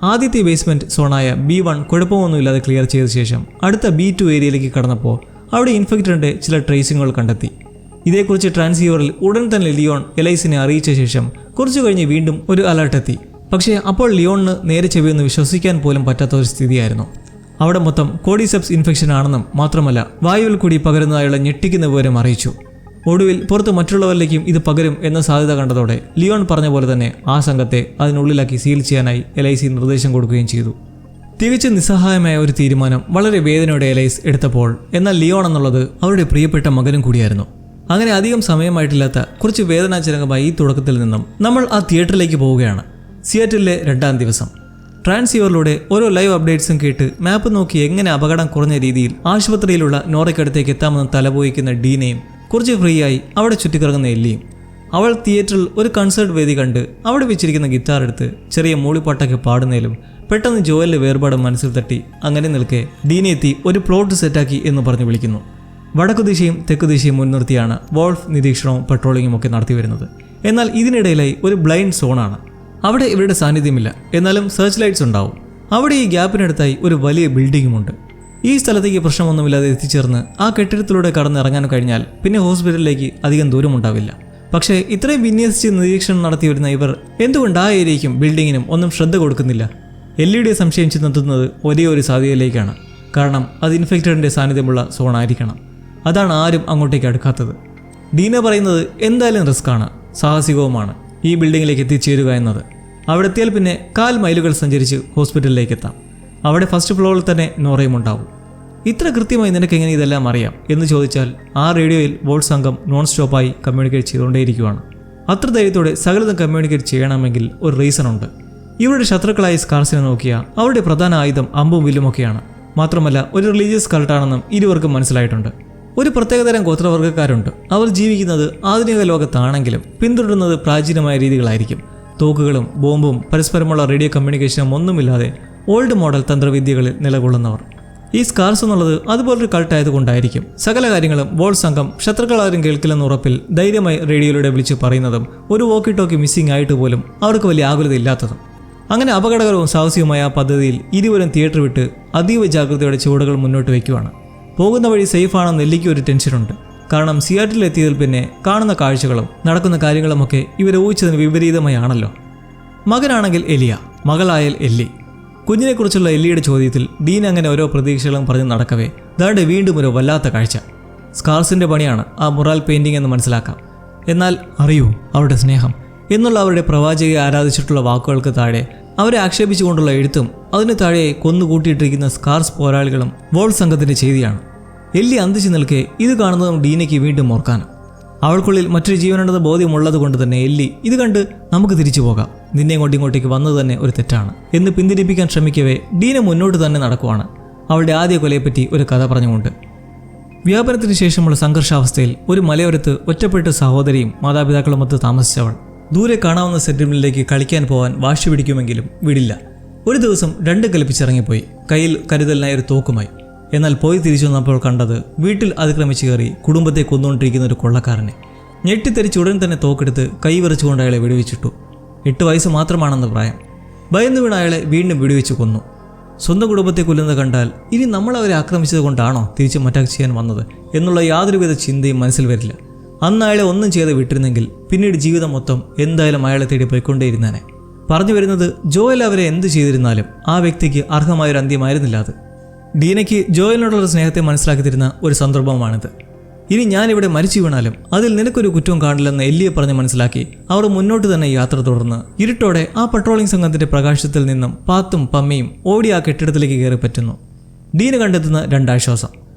ആദ്യത്തെ ബേസ്മെന്റ് സോണായ B1 കുഴപ്പമൊന്നുമില്ലാതെ ക്ലിയർ ചെയ്ത ശേഷം അടുത്ത B2 ഏരിയയിലേക്ക് കടന്നപ്പോൾ അവിടെ ഇൻഫെക്റ്റഡിന്റെ ചില ട്രേസിങ്ങുകൾ കണ്ടെത്തി. ഇതേക്കുറിച്ച് ട്രാൻസീവറിൽ ഉടൻ തന്നെ ലിയോൺ എലൈസിനെ അറിയിച്ച ശേഷം കുറച്ചു കഴിഞ്ഞ് വീണ്ടും ഒരു അലർട്ട് എത്തി. പക്ഷേ അപ്പോൾ ലിയോണിന് നേരെ ചെവിയൊന്ന് വിശ്വസിക്കാൻ പോലും പറ്റാത്ത ഒരു സ്ഥിതിയായിരുന്നു. അവിടെ മൊത്തം കോഡിസെപ്സ് ഇൻഫെക്ഷൻ ആണെന്നും മാത്രമല്ല വായുവിൽ കൂടി പകരുന്നതായുള്ള ഞെട്ടിക്കുന്ന വിവരം അറിയിച്ചു. ഒടുവിൽ പുറത്ത് മറ്റുള്ളവരിലേക്കും ഇത് പകരും എന്ന സാധ്യത കണ്ടതോടെ ലിയോൺ പറഞ്ഞ പോലെ തന്നെ ആ സംഘത്തെ അതിനുള്ളിലാക്കി സീൽ ചെയ്യാനായി എലൈസി നിർദ്ദേശം കൊടുക്കുകയും ചെയ്തു. തികച്ചും നിസ്സഹായമായ ഒരു തീരുമാനം വളരെ വേദനയോടെ എലൈസ് എടുത്തപ്പോൾ എന്നാൽ ലിയോൺ എന്നുള്ളത് അവരുടെ പ്രിയപ്പെട്ട മകനും കൂടിയായിരുന്നു. അങ്ങനെ അധികം സമയമായിട്ടില്ലാത്ത കുറച്ച് വേദനാജനകമായ ഈ തുടക്കത്തിൽ നിന്നും നമ്മൾ ആ തിയേറ്ററിലേക്ക് പോവുകയാണ്. സിയാറ്റിലെ 2ാം ദിവസം. ട്രാൻസീവറിലൂടെ ഓരോ ലൈവ് അപ്ഡേറ്റ്സും കേട്ട് മാപ്പ് നോക്കി എങ്ങനെ അപകടം കുറഞ്ഞ രീതിയിൽ ആശുപത്രിയിലുള്ള നോറയ്ക്കടുത്തേക്ക് എത്താമെന്ന് തലപോയിക്കുന്ന ഡീനയും കുറച്ച് ഫ്രീ ആയി അവിടെ ചുറ്റിക്കിറങ്ങുന്ന എല്ലിയും. അവൾ തിയേറ്ററിൽ ഒരു കൺസേർട്ട് വേദി കണ്ട് അവിടെ വെച്ചിരിക്കുന്ന ഗിറ്റാർ എടുത്ത് ചെറിയ മൂളിപ്പാട്ടൊക്കെ പാടുന്നതിലും പെട്ടെന്ന് ജോയലിന്റെ വേർപാട് മനസ്സിൽ തട്ടി അങ്ങനെ നിൽക്കെ ഡീനെ എത്തി ഒരു പ്ലോട്ട് സെറ്റാക്കി എന്ന് പറഞ്ഞ് വിളിക്കുന്നു. വടക്കു ദിശയും തെക്കു ദിശയും മുൻനിർത്തിയാണ് വോൾഫ് നിരീക്ഷണവും പെട്രോളിങ്ങും ഒക്കെ നടത്തി വരുന്നത്. എന്നാൽ ഇതിനിടയിലായി ഒരു ബ്ലൈൻഡ് സോണാണ്. അവിടെ ഇവരുടെ സാന്നിധ്യമില്ല, എന്നാലും സെർച്ച് ലൈറ്റ്സ് ഉണ്ടാവും. അവിടെ ഈ ഗ്യാപ്പിനടുത്തായി ഒരു വലിയ ബിൽഡിങ്ങുമുണ്ട്. ഈ സ്ഥലത്തേക്ക് പ്രശ്നമൊന്നുമില്ലാതെ എത്തിച്ചേർന്ന് ആ കെട്ടിടത്തിലൂടെ കടന്നിറങ്ങാൻ കഴിഞ്ഞാൽ പിന്നെ ഹോസ്പിറ്റലിലേക്ക് അധികം ദൂരമുണ്ടാവില്ല. പക്ഷേ ഇത്രയും വിന്യസിച്ച് നിരീക്ഷണം നടത്തി വരുന്ന ഇവർ എന്തുകൊണ്ട് ആ ഏരിയയ്ക്കും ബിൽഡിങ്ങിനും ഒന്നും ശ്രദ്ധ കൊടുക്കുന്നില്ല? എല്ലിയുടെ സംശയം ചെന്നെത്തുന്നത് ഒരേ ഒരു സാധ്യതയിലേക്കാണ്. കാരണം അത് ഇൻഫെക്റ്റഡിന്റെ സാന്നിധ്യമുള്ള സോണായിരിക്കണം. അതാണ് ആരും അങ്ങോട്ടേക്ക് അടുക്കാത്തത്. ഡീന പറയുന്നത് എന്തായാലും റിസ്ക്കാണ്, സാഹസികവുമാണ് ഈ ബിൽഡിങ്ങിലേക്ക് എത്തിച്ചേരുക എന്നത്. അവിടെ എത്തിയാൽ പിന്നെ 4 മൈലുകൾ സഞ്ചരിച്ച് ഹോസ്പിറ്റലിലേക്ക് എത്താം. അവിടെ ഫസ്റ്റ് ഫ്ലോറിൽ തന്നെ നോറയും ഉണ്ടാവും. ഇത്ര കൃത്യമായി നിനക്ക് എങ്ങനെ ഇതെല്ലാം അറിയാം എന്ന് ചോദിച്ചാൽ ആ റേഡിയോയിൽ വോൾ സംഘം നോൺ സ്റ്റോപ്പായി കമ്മ്യൂണിക്കേറ്റ് ചെയ്തുകൊണ്ടേയിരിക്കുകയാണ്. അത്ര ധൈര്യത്തോടെ സകലതും കമ്മ്യൂണിക്കേറ്റ് ചെയ്യണമെങ്കിൽ ഒരു റീസൺ ഉണ്ട്. ഇവരുടെ ശത്രുക്കളായ സ്കാർസിനെ നോക്കിയാൽ അവരുടെ പ്രധാന ആയുധം അമ്പും വില്ലുമൊക്കെയാണ്. മാത്രമല്ല ഒരു റിലീജിയസ് കൾട്ടാണെന്നും ഇരുവർക്കും മനസ്സിലായിട്ടുണ്ട്. ഒരു പ്രത്യേകതരം ഗോത്രവർഗ്ഗക്കാരുണ്ട്. അവർ ജീവിക്കുന്നത് ആധുനിക ലോകത്താണെങ്കിലും പിന്തുടരുന്നത് പ്രാചീനമായ രീതികളായിരിക്കും. തോക്കുകളും ബോംബും പരസ്പരമുള്ള റേഡിയോ കമ്മ്യൂണിക്കേഷനും ഒന്നുമില്ലാതെ ഓൾഡ് മോഡൽ തന്ത്രവിദ്യകളിൽ നിലകൊള്ളുന്നവർ. ഈ സ്കാർസ് എന്നുള്ളത് അതുപോലൊരു കൾട്ടായതുകൊണ്ടായിരിക്കും സകല കാര്യങ്ങളും വോൾ സംഘം ശത്രുക്കളാരും കേൾക്കില്ലെന്ന ഉറപ്പിൽ ധൈര്യമായി റേഡിയോയിലൂടെ വിളിച്ച് പറയുന്നതും ഒരു വോക്കി ടോക്കി മിസ്സിംഗ് ആയിട്ട് പോലും അവർക്ക് വലിയ ആകുലതയില്ലാത്തതും. അങ്ങനെ അപകടകരവും സാഹസികവുമായ ആ പദ്ധതിയിൽ ഇരുവരും തിയേറ്റർ വിട്ട് അതീവ ജാഗ്രതയോടെ ചുവടുകൾ മുന്നോട്ട് വയ്ക്കുവാണ്. പോകുന്ന വഴി സേഫാണെന്ന് എല്ലിക്ക് ഒരു ടെൻഷനുണ്ട്. കാരണം സിയാറ്റിൽ എത്തിയതിൽ പിന്നെ കാണുന്ന കാഴ്ചകളും നടക്കുന്ന കാര്യങ്ങളുമൊക്കെ ഇവരെ ഊഹിച്ചതിന് വിപരീതമായാണല്ലോ. മകനാണെങ്കിൽ എലിയ, മകളായാൽ എല്ലി. കുഞ്ഞിനെക്കുറിച്ചുള്ള എല്ലിയുടെ ചോദ്യത്തിൽ ഡീൻ അങ്ങനെ ഓരോ പ്രതീക്ഷകളും പറഞ്ഞ് നടക്കവേ ദാണ്ടെ വീണ്ടും ഒരു വല്ലാത്ത കാഴ്ച. സ്കാർസിന്റെ പണിയാണ് ആ മുറാൽ പെയിന്റിംഗ് എന്ന് മനസ്സിലാക്കാം. എന്നാൽ അറിയൂ അവരുടെ സ്നേഹം എന്നുള്ള അവരുടെ പ്രവാചകയെ ആരാധിച്ചിട്ടുള്ള വാക്കുകൾക്ക് താഴെ അവരെ ആക്ഷേപിച്ചുകൊണ്ടുള്ള എഴുത്തും അതിന് താഴെയായി കൊന്നുകൂട്ടിയിട്ടിരിക്കുന്ന സ്കാർസ് പോരാളികളും വോൾ സംഘത്തിന്റെ ചെയ്തിയാണ്. എല്ലി അന്തിച്ചു നിൽക്കെ ഇത് കാണുന്നതും ഡീനയ്ക്ക് വീണ്ടും ഓർക്കാനും. അവൾക്കുള്ളിൽ മറ്റൊരു ജീവനുണ്ടെന്ന ബോധ്യമുള്ളത് കൊണ്ട് തന്നെ എല്ലി ഇത് കണ്ട് നമുക്ക് തിരിച്ചു പോകാം, നിന്നെ ഇങ്ങോട്ടേക്ക് വന്നത് തന്നെ ഒരു തെറ്റാണ് എന്ന് പിന്തിരിപ്പിക്കാൻ ശ്രമിക്കവേ ഡീന മുന്നോട്ട് തന്നെ നടക്കുവാണ്, അവളുടെ ആദ്യ കൊലയെപ്പറ്റി ഒരു കഥ പറഞ്ഞുകൊണ്ട്. വ്യാപനത്തിന് ശേഷമുള്ള സംഘർഷാവസ്ഥയിൽ ഒരു മലയോരത്ത് ഒറ്റപ്പെട്ട് സഹോദരിയും മാതാപിതാക്കളുമൊത്ത് താമസിച്ചവൾ ദൂരെ കാണാവുന്ന സെറ്റിൽമെന്റിലേക്ക് കളിക്കാൻ പോകാൻ വാശി പിടിക്കുമെങ്കിലും വിടില്ല. ഒരു ദിവസം 2 കൽപ്പിച്ചിറങ്ങിപ്പോയി, കയ്യിൽ കരുതലിനായി ഒരു തോക്കുമായി. എന്നാൽ പോയി തിരിച്ചു വന്നപ്പോൾ കണ്ടത് വീട്ടിൽ അതിക്രമിച്ച് കയറി കുടുംബത്തെ കൊന്നുകൊണ്ടിരിക്കുന്ന ഒരു കൊള്ളക്കാരനെ. ഞെട്ടിത്തെറിച്ച് ഉടൻ തന്നെ തോക്കെടുത്ത് കൈവിറച്ചുകൊണ്ട് അയാളെ വെടിവെച്ചിട്ടു. 8 വയസ്സ് മാത്രമാണെന്ന് പ്രായം. ഭയന്നു വീണ അയാളെ വീണ്ടും വെടിവെച്ച് കൊന്നു. സ്വന്തം കുടുംബത്തെ കൊല്ലുന്നത് കണ്ടാൽ ഇനി നമ്മളവരെ ആക്രമിച്ചത് കൊണ്ടാണോ തിരിച്ച് അറ്റാക്ക് ചെയ്യാൻ വന്നത് എന്നുള്ള യാതൊരുവിധ ചിന്തയും മനസ്സിൽ വരില്ല. അന്ന് അയാളെ ഒന്നും ചെയ്ത് വിട്ടിരുന്നെങ്കിൽ പിന്നീട് ജീവിതം മൊത്തം എന്തായാലും അയാളെ തേടി പോയിക്കൊണ്ടേയിരുന്നേനെ. പറഞ്ഞു വരുന്നത് ജോയൽ അവരെ എന്ത് ചെയ്തിരുന്നാലും ആ വ്യക്തിക്ക് അർഹമായൊരു അന്ത്യമായിരുന്നില്ല അത്. ഡീനയ്ക്ക് ജോയലിനോടുള്ള സ്നേഹത്തെ മനസ്സിലാക്കി തരുന്ന ഒരു സന്ദർഭമാണിത്. ഇനി ഞാനിവിടെ മരിച്ചു വീണാലും അതിൽ നിനക്കൊരു കുറ്റവും കാണില്ലെന്ന് എല്ലിയെ പറഞ്ഞ് മനസ്സിലാക്കി അവർ മുന്നോട്ട് തന്നെ യാത്ര തുടർന്ന് ഇരുട്ടോടെ ആ പട്രോളിംഗ് സംഘത്തിന്റെ പ്രകാശത്തിൽ നിന്നും പാത്തും പമ്മയും ഓടി ആ കെട്ടിടത്തിലേക്ക് കയറി പറ്റുന്നു. ഡീന കണ്ടെത്തുന്ന രണ്ടാശ്വാസം.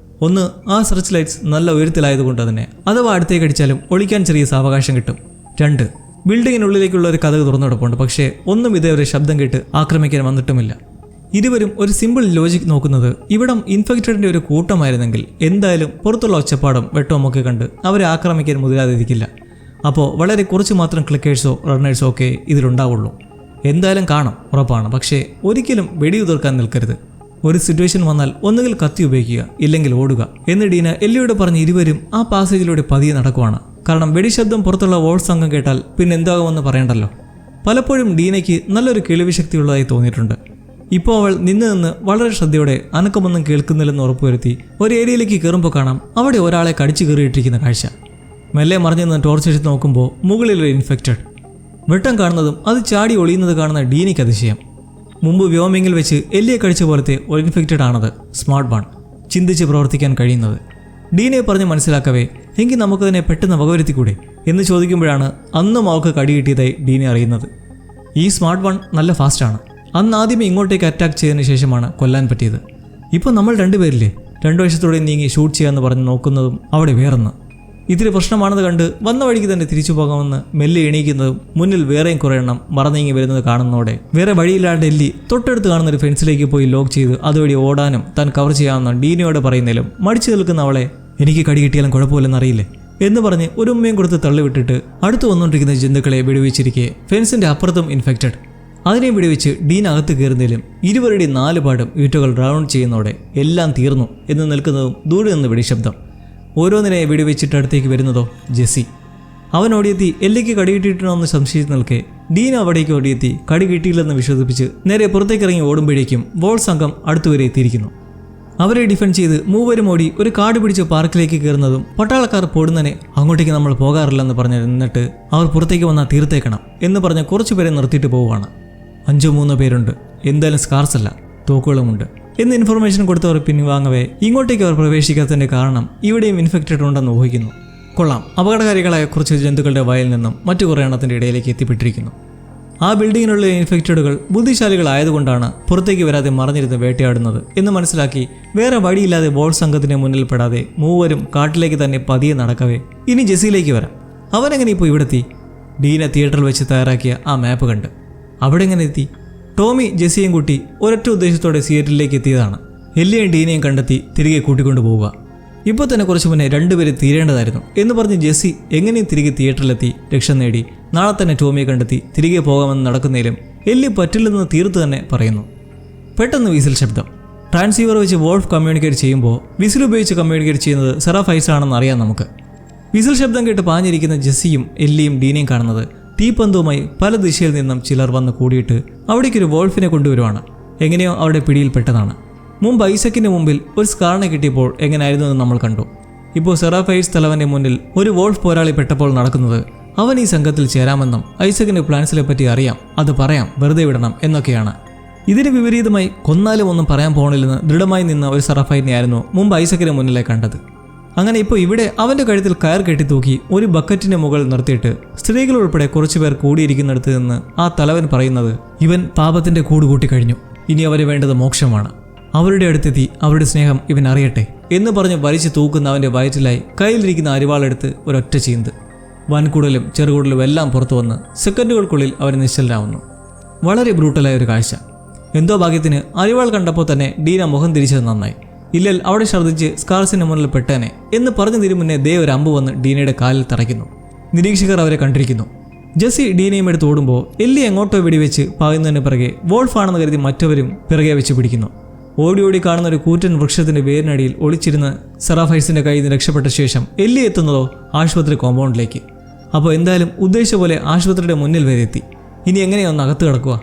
ഒന്ന്, ആ സെർച്ച് ലൈറ്റ്സ് നല്ല ഉയരത്തിലായതുകൊണ്ട് തന്നെ അഥവാ അടുത്തേക്ക് അടിച്ചാലും ഒളിക്കാൻ ചെറിയ സാവകാശം കിട്ടും. 2, ബിൽഡിങ്ങിനുള്ളിലേക്കുള്ള ഒരു കഥക് തുറന്നെടുപ്പുണ്ട്. പക്ഷേ ഒന്നും ഇതേവരെ ശബ്ദം കേട്ട് ആക്രമിക്കാൻ വന്നിട്ടുമില്ല. ഇരുവരും ഒരു സിമ്പിൾ ലോജിക് നോക്കുന്നത് ഇവിടം ഇൻഫെക്റ്റഡിന്റെ ഒരു കൂട്ടമായിരുന്നെങ്കിൽ എന്തായാലും പുറത്തുള്ള ഒച്ചപ്പാടും വെട്ടവും ഒക്കെ കണ്ട് അവരെ ആക്രമിക്കാൻ മുതിരാതിരിക്കില്ല. അപ്പോൾ വളരെ കുറച്ച് മാത്രം ക്ലിക്കേഴ്സോ റണ്ണേഴ്സോ ഒക്കെ ഇതിലുണ്ടാവുള്ളൂ. എന്തായാലും കാണാം, ഉറപ്പാണ്. പക്ഷേ ഒരിക്കലും വെടിയുതിർക്കാൻ നിൽക്കരുത്. ഒരു സിറ്റുവേഷൻ വന്നാൽ ഒന്നുകിൽ കത്തി ഉപയോഗിക്കുക, ഇല്ലെങ്കിൽ ഓടുക എന്ന് ഡീന എല്ലിയോട് പറഞ്ഞ് ഇരുവരും ആ പാസേജിലൂടെ പതിയെ നടക്കുവാണ്. കാരണം വെടിശബ്ദം പുറത്തുള്ള വോൾ സംഘം കേട്ടാൽ പിന്നെ എന്താകുമെന്ന് പറയണ്ടല്ലോ. പലപ്പോഴും ഡീനയ്ക്ക് നല്ലൊരു കേൾവി ശക്തിയുള്ളതായി തോന്നിയിട്ടുണ്ട്. ഇപ്പോൾ അവൾ നിന്ന് വളരെ ശ്രദ്ധയോടെ അനക്കമൊന്നും കേൾക്കുന്നില്ലെന്ന് ഉറപ്പുവരുത്തി ഒരു ഏരിയയിലേക്ക് കയറുമ്പോൾ കാണാം അവിടെ ഒരാളെ കടിച്ചു കയറിയിട്ടിരിക്കുന്ന കാഴ്ച. മെല്ലെ മറിഞ്ഞു നിന്ന് ടോർച്ച് അടിച്ച് നോക്കുമ്പോൾ മുകളിലൊരു ഇൻഫെക്റ്റഡ്. വെട്ടം കാണുന്നതും അത് ചാടി ഒളിയുന്നത് കാണുന്ന ഡീനയ്ക്ക് അതിശയം. മുമ്പ് വ്യോമിങ്ങിൽ വെച്ച് എല്ലിയെ കടിച്ച പോലത്തെ ഒരു ഇൻഫെക്റ്റഡ് ആണത്. സ്മാർട്ട് ബാൺ, ചിന്തിച്ച് പ്രവർത്തിക്കാൻ കഴിയുന്നത്. ഡീനയെ പറഞ്ഞ് മനസ്സിലാക്കവേ എങ്കിൽ നമുക്കതിനെ പെട്ടെന്ന് വകവരുത്തിക്കൂടെ എന്ന് ചോദിക്കുമ്പോഴാണ് അന്നും അവൾക്ക് കടി കിട്ടിയതായി ഡീനെ അറിയുന്നത്. ഈ സ്മാർട്ട് ബാൺ നല്ല ഫാസ്റ്റാണ്. അന്ന് ആദ്യമേ ഇങ്ങോട്ടേക്ക് അറ്റാക്ക് ചെയ്തതിന് ശേഷമാണ് കൊല്ലാൻ പറ്റിയത്. ഇപ്പോൾ നമ്മൾ രണ്ടുപേരില്ലേ, 2 വശത്തോടെ നീങ്ങി ഷൂട്ട് ചെയ്യാമെന്ന് പറഞ്ഞ് നോക്കുന്നതും അവിടെ വേറൊന്ന്. ഇത്തിരി പ്രശ്നമാണെന്ന് കണ്ട് വന്ന വഴിക്ക് തന്നെ തിരിച്ചു പോകാമെന്ന് മെല്ലെ എണീക്കുന്നതും മുന്നിൽ വേറെയും കുറേ എണ്ണം മറന്നീങ്ങി വരുന്നത് കാണുന്നതോടെ വേറെ വഴിയില്ലാണ്ട് എല്ലി തൊട്ടടുത്ത് കാണുന്ന ഒരു ഫെൻസിലേക്ക് പോയി ലോക്ക് ചെയ്ത് അതുവഴി ഓടാനും താൻ കവർ ചെയ്യാമെന്ന് ഡീനയോട് പറയുന്നതിലും മടിച്ചു നിൽക്കുന്ന അവളെ എനിക്ക് കടി കിട്ടിയാലും കുഴപ്പമില്ലെന്നറിയില്ലേ എന്ന് പറഞ്ഞ് ഒരു ഉമ്മയും കൊടുത്ത് തള്ളിവിട്ടിട്ട് അടുത്ത് വന്നുകൊണ്ടിരിക്കുന്ന ജന്തുക്കളെ വെടിവെച്ചിരിക്കെ ഫെൻസിന്റെ അപ്പുറത്തും ഇൻഫെക്റ്റഡ്. അതിനെയും വെടിവെച്ച് ഡീൻ അകത്ത് കയറുന്നതിലും ഇരുവരുടെയും 4 പാടും ഈറ്റുകൾ റൗണ്ട് ചെയ്യുന്നതോടെ എല്ലാം തീർന്നു എന്ന് നിൽക്കുന്നതും ദൂരെ നിന്ന് വെടിശബ്ദം. ഓരോന്നിനെ വെടിവെച്ചിട്ട് അടുത്തേക്ക് വരുന്നതോ ജെസ്സി. അവൻ ഓടിയെത്തി എല്ലിക്ക് കടി കിട്ടിയിട്ടണമെന്ന് സംശയിച്ച് നിൽക്കെ ഡീൻ അവിടേക്ക് ഓടിയെത്തി കടി കിട്ടിയില്ലെന്ന് വിശ്വസിപ്പിച്ച് നേരെ പുറത്തേക്കിറങ്ങി ഓടുമ്പോഴേക്കും വോൾ സംഘം അടുത്തുവരെ എത്തിയിരിക്കുന്നു. അവരെ ഡിഫെൻഡ് ചെയ്ത് മൂവരും ഓടി ഒരു കാട് പിടിച്ച് പാർക്കിലേക്ക് കയറുന്നതും പട്ടാളക്കാർ പൊടുന്നനെ അങ്ങോട്ടേക്ക് നമ്മൾ പോകാറില്ലെന്ന് പറഞ്ഞ് നിന്നിട്ട് അവർ പുറത്തേക്ക് വന്നാൽ തീർത്തേക്കണം എന്ന് പറഞ്ഞ് കുറച്ചുപേരെ നിർത്തിയിട്ട് പോവുകയാണ്. 5-3 പേരുണ്ട്. എന്തായാലും സ്കാർസ് അല്ല, തോക്കുകളുമുണ്ട് എന്ന് ഇൻഫർമേഷൻ കൊടുത്തവർ പിൻവാങ്ങവേ ഇങ്ങോട്ടേക്ക് അവർ പ്രവേശിക്കാത്തതിന്റെ കാരണം ഇവിടെയും ഇൻഫെക്റ്റഡ് ഉണ്ടെന്ന് ഊഹിക്കുന്നു. കൊള്ളാം, അപകടകാരികളായ കുറച്ച് ജന്തുക്കളുടെ വയലിൽ നിന്നും മറ്റു കുറേ എണ്ണത്തിന്റെ ഇടയിലേക്ക് എത്തിപ്പെട്ടിരിക്കുന്നു. ആ ബിൽഡിങ്ങിനുള്ള ഇൻഫെക്റ്റഡുകൾ ബുദ്ധിശാലികളായതുകൊണ്ടാണ് പുറത്തേക്ക് വരാതെ മറഞ്ഞിരുന്ന് വേട്ടയാടുന്നത് എന്ന് മനസ്സിലാക്കി വേറെ വഴിയില്ലാതെ ബോൾ സംഘത്തിന് മുന്നിൽ പെടാതെ മൂവരും കാട്ടിലേക്ക് തന്നെ പതിയെ നടക്കവേ ഇനി ജെസ്സിയിലേക്ക് വരാം. അവനെങ്ങനെ ഇപ്പോൾ ഇവിടെത്തി? ഡീന തിയേറ്ററിൽ വെച്ച് തയ്യാറാക്കിയ ആ മാപ്പ് കണ്ട് അവിടെ എങ്ങനെ എത്തി? ടോമി ജെസ്സിയും കൂട്ടി ഒരൊറ്റ ഉദ്ദേശത്തോടെ സിയേറ്ററിലേക്ക് എത്തിയതാണ്. എല്ലിയും ഡീനയും കണ്ടെത്തി തിരികെ കൂട്ടിക്കൊണ്ടു പോവുക. ഇപ്പോൾ തന്നെ കുറച്ച് മുന്നേ 2 പേര് തീരേണ്ടതായിരുന്നു എന്ന് പറഞ്ഞ് ജെസ്സി എങ്ങനെയും തിരികെ തിയേറ്ററിലെത്തി രക്ഷ നേടി നാളെ തന്നെ ടോമിയെ കണ്ടെത്തി തിരികെ പോകാമെന്ന് നടക്കുന്നതിലും എല്ലി പറ്റില്ലെന്ന് തീർത്ത് തന്നെ പറയുന്നു. പെട്ടെന്ന് വിസിൽ ശബ്ദം. ട്രാൻസീവർ വെച്ച് വോൾഫ് കമ്മ്യൂണിക്കേറ്റ് ചെയ്യുമ്പോൾ വിസിൽ ഉപയോഗിച്ച് കമ്മ്യൂണിക്കേറ്റ് ചെയ്യുന്നത് സെറാഫൈസ് ആണെന്ന് അറിയാം നമുക്ക്. വിസിൽ ശബ്ദം കേട്ട് പാഞ്ഞിരിക്കുന്ന ജെസ്സിയും എല്ലിയും ഡീനയും കാണുന്നത് തീപ്പന്തവുമായി പല ദിശയിൽ നിന്നും ചിലർ വന്ന് കൂടിയിട്ട് അവിടേക്കൊരു വോൾഫിനെ കൊണ്ടുവരുവാണ്. എങ്ങനെയോ അവിടെ പിടിയിൽപ്പെട്ടതാണ്. മുമ്പ് ഐസക്കിന്റെ മുമ്പിൽ ഒരു സ്കാറിനെ കിട്ടിയപ്പോൾ എങ്ങനെയായിരുന്നു എന്ന് നമ്മൾ കണ്ടു. ഇപ്പോൾ സെറാഫൈസ് തലവന്റെ മുന്നിൽ ഒരു വോൾഫ് പോരാളി പെട്ടപ്പോൾ നടക്കുന്നത് അവൻ ഈ സംഘത്തിൽ ചേരാമെന്നും ഐസക്കിന്റെ പ്ലാൻസിനെ പറ്റി അറിയാം, അത് പറയാം, വെറുതെ വിടണം എന്നൊക്കെയാണ്. ഇതിന് വിപരീതമായി കൊന്നാലും ഒന്നും പറയാൻ പോകണില്ലെന്ന് ദൃഢമായി നിന്ന ഒരു സെറാഫൈനെയായിരുന്നു മുമ്പ് ഐസക്കിന് മുന്നിലെ കണ്ടത്. അങ്ങനെ ഇപ്പോൾ ഇവിടെ അവന്റെ കഴുത്തിൽ കയർ കെട്ടിത്തൂക്കി ഒരു ബക്കറ്റിന്റെ മുകളിൽ നിർത്തിയിട്ട് സ്ത്രീകൾ ഉൾപ്പെടെ കുറച്ചുപേർ കൂടിയിരിക്കുന്നിടത്ത് നിന്ന് ആ തലവൻ പറയുന്നത് ഇവൻ പാപത്തിന്റെ കൂട് കൂട്ടിക്കഴിഞ്ഞു, ഇനി അവന് വേണ്ടത് മോക്ഷമാണ്. അവരുടെ അടുത്തെത്തി അവരുടെ സ്നേഹം ഇവൻ അറിയട്ടെ എന്ന് പറഞ്ഞ് വലിച്ചു തൂക്കുന്ന അവന്റെ വയറ്റിലായി കയ്യിലിരിക്കുന്ന അരിവാളെടുത്ത് ഒരൊറ്റ ചീന്ത്. വൻകുടലും ചെറുകുടലും എല്ലാം പുറത്തു വന്ന് സെക്കൻഡുകൾക്കുള്ളിൽ അവൻ നിശ്ചലനാവുന്നു. വളരെ ബ്രൂട്ടലായ ഒരു കാഴ്ച. എന്തോ ഭാഗ്യത്തിന് അരിവാൾ കണ്ടപ്പോൾ തന്നെ ഡീന മുഖം തിരിച്ചത് നന്നായി. ഇല്ലൽ അവിടെ ഛർദ്ദിച്ച് സ്കാർസിന്റെ മുന്നിൽ പെട്ടേനെ എന്ന് പറഞ്ഞു തിരു മുന്നേ ദേ ഒരു അമ്പ് വന്ന് ഡീനയുടെ കാലിൽ തറയ്ക്കുന്നു. നിരീക്ഷകർ അവരെ കണ്ടിരിക്കുന്നു. ജെസ്സി ഡീനയും എടുത്ത് ഓടുമ്പോൾ എല്ലി എങ്ങോട്ടോ വെടിവെച്ച് പായുന്നതിന് പിറകെ വോൾഫാണെന്ന് കരുതി മറ്റവരും പിറകെ വെച്ച് പിടിക്കുന്നു. ഓടി ഓടി കാണുന്ന ഒരു കൂറ്റൻ വൃക്ഷത്തിന്റെ വേരിനടിയിൽ ഒളിച്ചിരുന്ന് സെറാഫൈസിന്റെ കയ്യിൽ നിന്ന് രക്ഷപ്പെട്ട ശേഷം എല്ലി എത്തുന്നതോ ആശുപത്രി കോമ്പൗണ്ടിലേക്ക്. അപ്പോൾ എന്തായാലും ഉദ്ദേശിച്ച പോലെ ആശുപത്രിയുടെ മുന്നിൽ വരെ എത്തി. ഇനി എങ്ങനെയൊന്ന് അകത്ത് കിടക്കുക?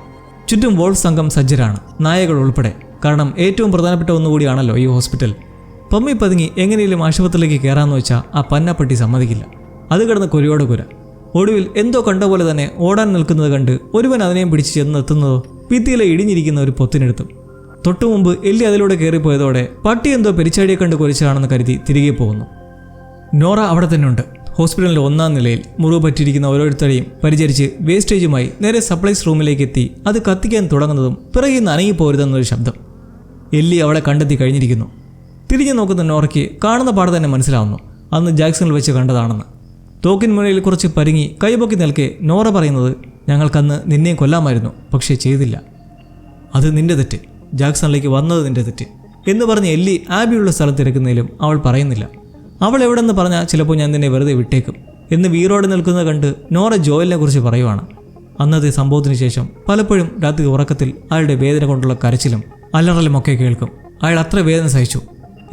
ചുറ്റും വോൾഫ് സംഘം സജ്ജരാണ്, നായകൾ ഉൾപ്പെടെ. കാരണം ഏറ്റവും പ്രധാനപ്പെട്ട ഒന്നുകൂടിയാണല്ലോ ഈ ഹോസ്പിറ്റൽ. പമ്മി പതുങ്ങി എങ്ങനെയും ആശുപത്രിയിലേക്ക് കയറാമെന്ന് വെച്ചാൽ ആ പന്നപ്പട്ടി സമ്മതിക്കില്ല. അത് കിടന്ന് കുരയോടെ കുര. ഒടുവിൽ എന്തോ കണ്ട പോലെ തന്നെ ഓടാൻ നിൽക്കുന്നത് കണ്ട് ഒരുവൻ അതിനെയും പിടിച്ച് ചെന്നെത്തുന്നതോ ഭിത്തിയിലെ ഇടിഞ്ഞിരിക്കുന്ന ഒരു പൊത്തിനെടുത്തു. തൊട്ടുമുമ്പ് എല്ലി അതിലൂടെ കയറിപ്പോയതോടെ പട്ടി എന്തോ പെരിച്ചാടിയെ കണ്ട് കുരച്ചാണെന്ന് കരുതി തിരികെ പോകുന്നു. നോറ അവിടെ തന്നെ ഉണ്ട്. ഹോസ്പിറ്റലിൻ്റെ 1-ാം നിലയിൽ മുറിവ് പറ്റിയിരിക്കുന്ന ഓരോരുത്തരെയും പരിചരിച്ച് വേസ്റ്റേജുമായി നേരെ സപ്ലൈസ് റൂമിലേക്ക് എത്തി അത് കത്തിക്കാൻ തുടങ്ങുന്നതും പിറകിൽ നിന്ന് അനങ്ങിപ്പോരുതെന്നൊരു ശബ്ദം. എല്ലി അവളെ കണ്ടെത്തി കഴിഞ്ഞിരിക്കുന്നു. തിരിഞ്ഞു നോക്കുന്ന നോറയ്ക്ക് കാണുന്ന പാട് തന്നെ മനസ്സിലാവുന്നു അന്ന് ജാക്സണിൽ വെച്ച് കണ്ടതാണെന്ന്. തോക്കിൻ മുനയിൽ കുറച്ച് പരിങ്ങി കൈപൊക്കി നിൽക്കെ നോറ പറയുന്നത്, ഞങ്ങൾക്കന്ന് നിന്നെയും കൊല്ലാമായിരുന്നു, പക്ഷേ ചെയ്തില്ല. അത് നിന്റെ തെറ്റ്, ജാക്സണിലേക്ക് വന്നത് നിന്റെ തെറ്റ് എന്ന് പറഞ്ഞ് എല്ലി ആബിയുള്ള സ്ഥലത്തിരിക്കുന്നതിലും അവൾ പറയുന്നില്ല. അവൾ എവിടെന്ന് പറഞ്ഞാൽ ചിലപ്പോൾ ഞാൻ നിന്നെ വെറുതെ വിട്ടേക്കും എന്ന് വീറോടെ നിൽക്കുന്നത് കണ്ട് നോറ ജോയലിനെ കുറിച്ച് പറയുവാണ്. അന്നത്തെ സംഭവത്തിന് ശേഷം പലപ്പോഴും രാത്രി ഉറക്കത്തിൽ അയാളുടെ വേദന കൊണ്ടുള്ള കരച്ചിലും അലറലും ഒക്കെ കേൾക്കും. അയാൾ അത്ര വേദന സഹിച്ചു.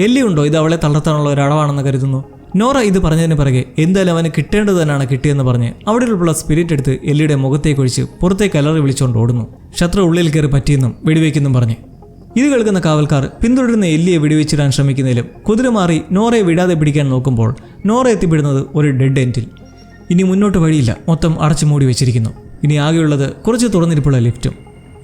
എല്ലി ഉണ്ടോ ഇത് അവളെ തളർത്താനുള്ള ഒരു അടവാണെന്ന് കരുതുന്നു. നോറ ഇത് പറഞ്ഞതിന് പിറകെ എന്തായാലും അവന് കിട്ടേണ്ടത് തന്നെയാണ് കിട്ടിയെന്ന് പറഞ്ഞ് അവിടെയുള്ള സ്പിരിറ്റ് എടുത്ത് എല്ലിയുടെ മുഖത്തേക്കൊഴിച്ച് പുറത്തേക്ക് അലറി വിളിച്ചുകൊണ്ട് ഓടുന്നു. ശത്രു ഉള്ളിൽ കയറി പറ്റിയെന്നും വെടിവെക്കുന്നും പറഞ്ഞ്. ഇത് കേൾക്കുന്ന കാവൽക്കാർ പിന്തുടരുന്ന എല്ലിയെ വെടിവെച്ചിടാൻ ശ്രമിക്കുന്നതിലും കുതിര മാറി നോറയെ വിടാതെ പിടിക്കാൻ നോക്കുമ്പോൾ നോറ എത്തിപ്പെടുന്നത് ഒരു ഡെഡ് എൻഡിൽ. ഇനി മുന്നോട്ട് വഴിയില്ല, മൊത്തം അടച്ചു മൂടി വെച്ചിരിക്കുന്നു. ഇനി ആകെയുള്ളത് കുറച്ച് തുറന്നിരിപ്പുള്ള ലിഫ്റ്റും.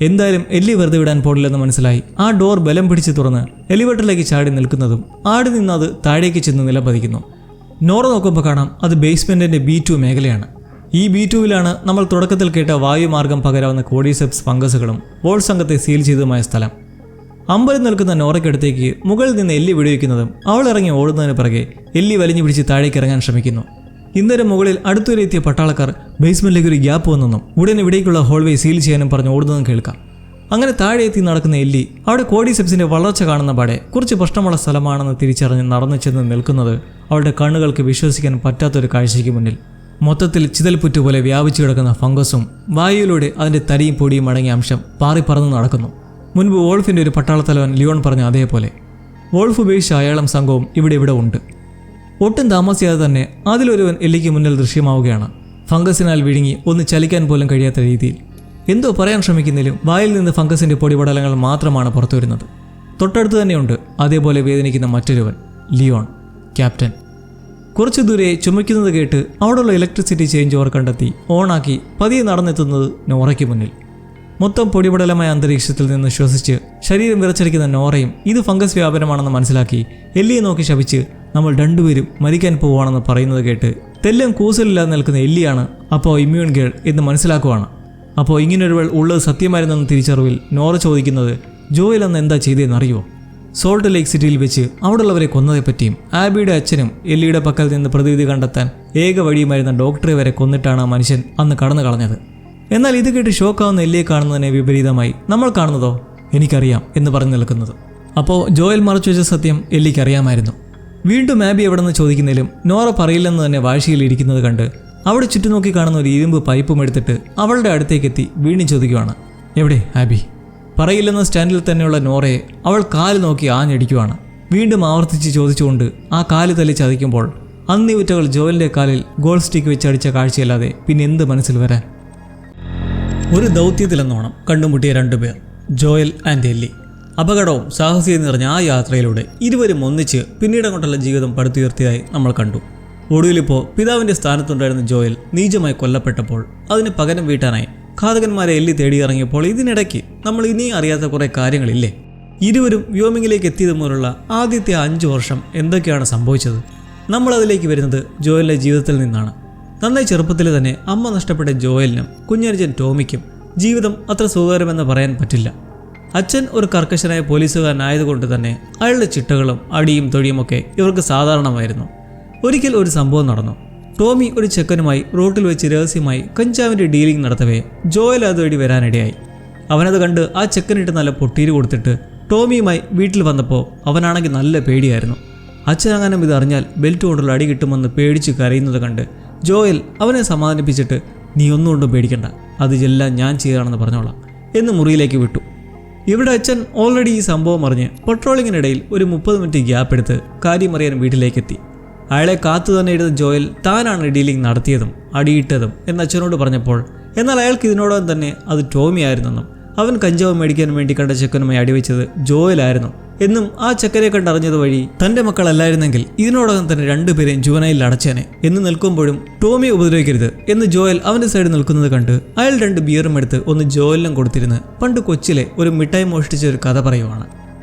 എന്തായാലും എല്ലി വെറുതെ വിടാൻ പോടില്ലെന്ന് മനസ്സിലായി ആ ഡോർ ബലം പിടിച്ച് തുറന്ന് എലിവേറ്ററിലേക്ക് ചാടി നിൽക്കുന്നതും ആടി നിന്ന് അത് താഴേക്ക് ചെന്ന് നിലപതിക്കുന്നു. നോറ നോക്കുമ്പോൾ കാണാം അത് ബേസ്മെൻറ്റിൻ്റെ B2 മേഖലയാണ്. ഈ B2വിലാണ് നമ്മൾ തുടക്കത്തിൽ കേട്ട വായുമാർഗം പകരാവുന്ന കോഡിസെപ്സ് ഫംഗസുകളും വോൾ സംഘത്തെ സീൽ ചെയ്തതുമായ സ്ഥലം. അമ്പലം നിൽക്കുന്ന നോറയ്ക്കടുത്തേക്ക് മുകളിൽ നിന്ന് എല്ലി വെടിവെക്കുന്നതും അവൾ ഇറങ്ങി ഓടുന്നതിന് പിറകെ എല്ലി വലിഞ്ഞു പിടിച്ച് താഴേക്ക് ഇറങ്ങാൻ ശ്രമിക്കുന്നു. ഇന്നേരം മുകളിൽ അടുത്തുവരെത്തിയ പട്ടാളക്കാർ ബേസ്മെന്റിലേക്ക് ഒരു ഗ്യാപ്പ് വന്നെന്നും ഉടൻ ഇവിടേക്കുള്ള ഹോൾവേ സീൽ ചെയ്യാനും പറഞ്ഞ് ഓടുന്നതും കേൾക്കാം. അങ്ങനെ താഴെ എത്തി നടക്കുന്ന എല്ലി അവിടെ കോഡിസെപ്സിന്റെ വളർച്ച കാണുന്ന പാടെ കുറച്ച് പ്രശ്നമുള്ള സ്ഥലമാണെന്ന് തിരിച്ചറിഞ്ഞ് നടന്നു ചെന്ന് നിൽക്കുന്നത് അവളുടെ കണ്ണുകൾക്ക് വിശ്വസിക്കാൻ പറ്റാത്തൊരു കാഴ്ചയ്ക്ക് മുന്നിൽ. മൊത്തത്തിൽ ചിതൽപുറ്റുപോലെ വ്യാപിച്ചു കിടക്കുന്ന ഫംഗസും വായുവിലൂടെ അതിന്റെ തരിയും പൊടിയും അടങ്ങിയ അംശം പാറിപ്പറന്ന് നടക്കുന്നു. മുൻപ് വോൾഫിന്റെ ഒരു പട്ടാളത്തലവൻ ലിയോൺ പറഞ്ഞ അതേപോലെ വോൾഫ് ഉപേക്ഷിച്ച അയാളും സംഘവും ഇവിടെ ഉണ്ട്. ഒട്ടും താമസിയാതെ തന്നെ അതിലൊരുവൻ എല്ലിക്ക് മുന്നിൽ ദൃശ്യമാവുകയാണ്. ഫംഗസിനാൽ വിഴുങ്ങി ഒന്ന് ചലിക്കാൻ പോലും കഴിയാത്ത രീതിയിൽ. എന്തോ പറയാൻ ശ്രമിക്കുന്നതിലും വായിൽ നിന്ന് ഫംഗസിന്റെ പൊടിപടലങ്ങൾ മാത്രമാണ് പുറത്തു വരുന്നത്. തൊട്ടടുത്ത് തന്നെയുണ്ട് അതേപോലെ വേദനിക്കുന്ന മറ്റൊരുവൻ, ലിയോൺ, ക്യാപ്റ്റൻ. കുറച്ചു ദൂരെ ചുമയ്ക്കുന്നത് കേട്ട് അവിടെയുള്ള ഇലക്ട്രിസിറ്റി ചേഞ്ച് ഓവർ കണ്ടെത്തി ഓണാക്കി പതിയെ നടന്നെത്തുന്നത് നോറയ്ക്ക് മുന്നിൽ. മൊത്തം പൊടിപടലമായ അന്തരീക്ഷത്തിൽ നിന്ന് ശ്വസിച്ച് ശരീരം വിറച്ചടിക്കുന്ന നോറയും ഇത് ഫംഗസ് വ്യാപനമാണെന്ന് മനസ്സിലാക്കി എല്ലിയെ നോക്കി ശപിച്ച് നമ്മൾ രണ്ടുപേരും മരിക്കാൻ പോവുകയാണെന്ന് പറയുന്നത് കേട്ട് തെല്ലും കൂസലില്ലാതെ നിൽക്കുന്ന എല്ലിയാണ് അപ്പോൾ ഇമ്മ്യൂൺ ഗേൾ എന്ന് മനസ്സിലാക്കുവാണ്. അപ്പോൾ ഇങ്ങനൊരുവൾ ഉള്ളത് സത്യമായിരുന്നെന്ന് തിരിച്ചറിവിൽ നോറ ചോദിക്കുന്നത്, ജോയൽ അന്ന് എന്താ ചെയ്തതെന്നറിയുമോ? സോൾട്ട് ലേക്ക് സിറ്റിയിൽ വെച്ച് അവിടെയുള്ളവരെ കൊന്നതെപ്പറ്റിയും ആബിയുടെ അച്ഛനും എല്ലിയുടെ പക്കൽ നിന്ന് പ്രതിവിധി കണ്ടെത്താൻ ഏക വഴിയുമായിരുന്ന ഡോക്ടറെ വരെ കൊന്നിട്ടാണ് ആ മനുഷ്യൻ അന്ന് കടന്നു കളഞ്ഞത്. എന്നാൽ ഇത് കേട്ട് ഷോക്കാവുന്ന എല്ലിയെ കാണുന്നതിനെ വിപരീതമായി നമ്മൾ കാണുന്നതോ എനിക്കറിയാം എന്ന് പറഞ്ഞു നിൽക്കുന്നത്. അപ്പോൾ ജോയൽ മറച്ചു വെച്ച സത്യം എല്ലിക്ക് അറിയാമായിരുന്നു. വീണ്ടും ആബി എവിടെന്ന് ചോദിക്കുന്നതിലും നോറ പറയില്ലെന്ന് തന്നെ വാശിയിൽ ഇരിക്കുന്നത് കണ്ട് അവിടെ ചുറ്റുനോക്കി കാണുന്ന ഒരു ഇരുമ്പ് പൈപ്പും എടുത്തിട്ട് അവളുടെ അടുത്തേക്കെത്തി വീണ്ടും ചോദിക്കുവാണ്, എവിടെ ആബി? പറയില്ലെന്ന സ്റ്റാൻഡിൽ തന്നെയുള്ള നോറയെ അവൾ കാല് നോക്കി ആഞ്ഞടിക്കുവാണ്. വീണ്ടും ആവർത്തിച്ച് ചോദിച്ചുകൊണ്ട് ആ കാല് തല്ലി ചതിക്കുമ്പോൾ അന്നിവിറ്റകൾ ജോയലിൻ്റെ കാലിൽ ഗോൾ സ്റ്റിക്ക് വെച്ചടിച്ച കാഴ്ചയല്ലാതെ പിന്നെ എന്ത് മനസ്സിൽ വരാൻ? ഒരു ദൗത്യത്തിലെന്നോണം കണ്ടുമുട്ടിയ രണ്ടുപേർ, ജോയൽ ആൻഡ് എല്ലി. അപകടവും സാഹസികത നിറഞ്ഞ ആ യാത്രയിലൂടെ ഇരുവരും ഒന്നിച്ച് പിന്നീട് അങ്ങോട്ടുള്ള ജീവിതം പടുത്തുയർത്തിയതായി നമ്മൾ കണ്ടു. ഒടുവിലിപ്പോൾ പിതാവിൻ്റെ സ്ഥാനത്തുണ്ടായിരുന്ന ജോയൽ നീചമായി കൊല്ലപ്പെട്ടപ്പോൾ അതിന് പകരം വീട്ടാനായി ഘാതകന്മാരെ എല്ലി തേടിയിറങ്ങിയപ്പോൾ ഇതിനിടയ്ക്ക് നമ്മൾ ഇനിയും അറിയാത്ത കുറേ കാര്യങ്ങളില്ലേ? ഇരുവരും വ്യോമിങ്ങിലേക്ക് എത്തിയത് മുതലുള്ള ആദ്യത്തെ 5 വർഷം എന്തൊക്കെയാണ് സംഭവിച്ചത്? നമ്മളതിലേക്ക് വരുന്നത് ജോയലിൻ്റെ ജീവിതത്തിൽ നിന്നാണ്. നന്നായി ചെറുപ്പത്തിൽ തന്നെ അമ്മ നഷ്ടപ്പെട്ട ജോയലിനും കുഞ്ഞനുജൻ ടോമിക്കും ജീവിതം അത്ര സുഖകരമെന്ന് പറയാൻ പറ്റില്ല. അച്ഛൻ ഒരു കർക്കശനായ പോലീസുകാരനായതുകൊണ്ട് തന്നെ അയാളുടെ ചിട്ടകളും അടിയും തൊഴിയുമൊക്കെ ഇവർക്ക് സാധാരണമായിരുന്നു. ഒരിക്കൽ ഒരു സംഭവം നടന്നു. ടോമി ഒരു ചെക്കനുമായി റോട്ടിൽ വെച്ച് രഹസ്യമായി കഞ്ചാവിൻ്റെ ഡീലിംഗ് നടത്തവേ ജോയൽ അതുവഴി വരാനിടയായി. അവനത് കണ്ട് ആ ചെക്കനിട്ട് നല്ല പൊട്ടീര് കൊടുത്തിട്ട് ടോമിയുമായി വീട്ടിൽ വന്നപ്പോൾ അവനാണെങ്കിൽ നല്ല പേടിയായിരുന്നു. അച്ഛനങ്ങനെ ഇത് അറിഞ്ഞാൽ ബെൽറ്റ് കൊണ്ടുള്ള അടി കിട്ടുമെന്ന് പേടിച്ച് കരയുന്നത് കണ്ട് ജോയൽ അവനെ സമാധാനിപ്പിച്ചിട്ട്, നീ ഒന്നുകൊണ്ടും പേടിക്കണ്ട, അത് എല്ലാം ഞാൻ ചെയ്തതാണെന്ന് പറഞ്ഞോളാം എന്ന് മുറിയിലേക്ക് വിട്ടു. ഇവിടെ അച്ഛൻ ഓൾറെഡി ഈ സംഭവം അറിഞ്ഞ് പട്രോളിങ്ങിനിടയിൽ ഒരു 30 മിനിറ്റ് ഗ്യാപ്പ് എടുത്ത് കാര്യമറിയാൻ വീട്ടിലേക്കെത്തി. അയാളെ കാത്തു തന്നെ ഇരുന്ന ജോയൽ താനാണ് ഡീലിംഗ് നടത്തിയതും അടിയിട്ടതും എന്ന് അച്ഛനോട് പറഞ്ഞപ്പോൾ, എന്നാൽ അയാൾക്ക് ഇതിനോടൊപ്പം തന്നെ അത് ടോമി ആയിരുന്നെന്നും അവൻ കഞ്ചാവ് മേടിക്കാൻ വേണ്ടി കണ്ട ചെക്കനുമായി അടിവെച്ചത് ജോയലായിരുന്നു എന്നും ആ ചെക്കനെ കണ്ടറിഞ്ഞത് വഴി തൻ്റെ മക്കളല്ലായിരുന്നെങ്കിൽ ഇതിനോടകം തന്നെ രണ്ടുപേരെയും ജുവനൈലിൽ അടച്ചേനെ എന്ന് നിൽക്കുമ്പോഴും ടോമിയെ ഉപദ്രവിക്കരുത് എന്ന് ജോയൽ അവൻ്റെ സൈഡിൽ നിൽക്കുന്നത് കണ്ട് അയാൾ 2 ബിയറും എടുത്ത് ഒന്ന് ജോയലിനും കൊടുത്തിരുന്ന് പണ്ട് കൊച്ചിലെ ഒരു മിഠായി മോഷ്ടിച്ച ഒരു കഥ പറയുവാണ്.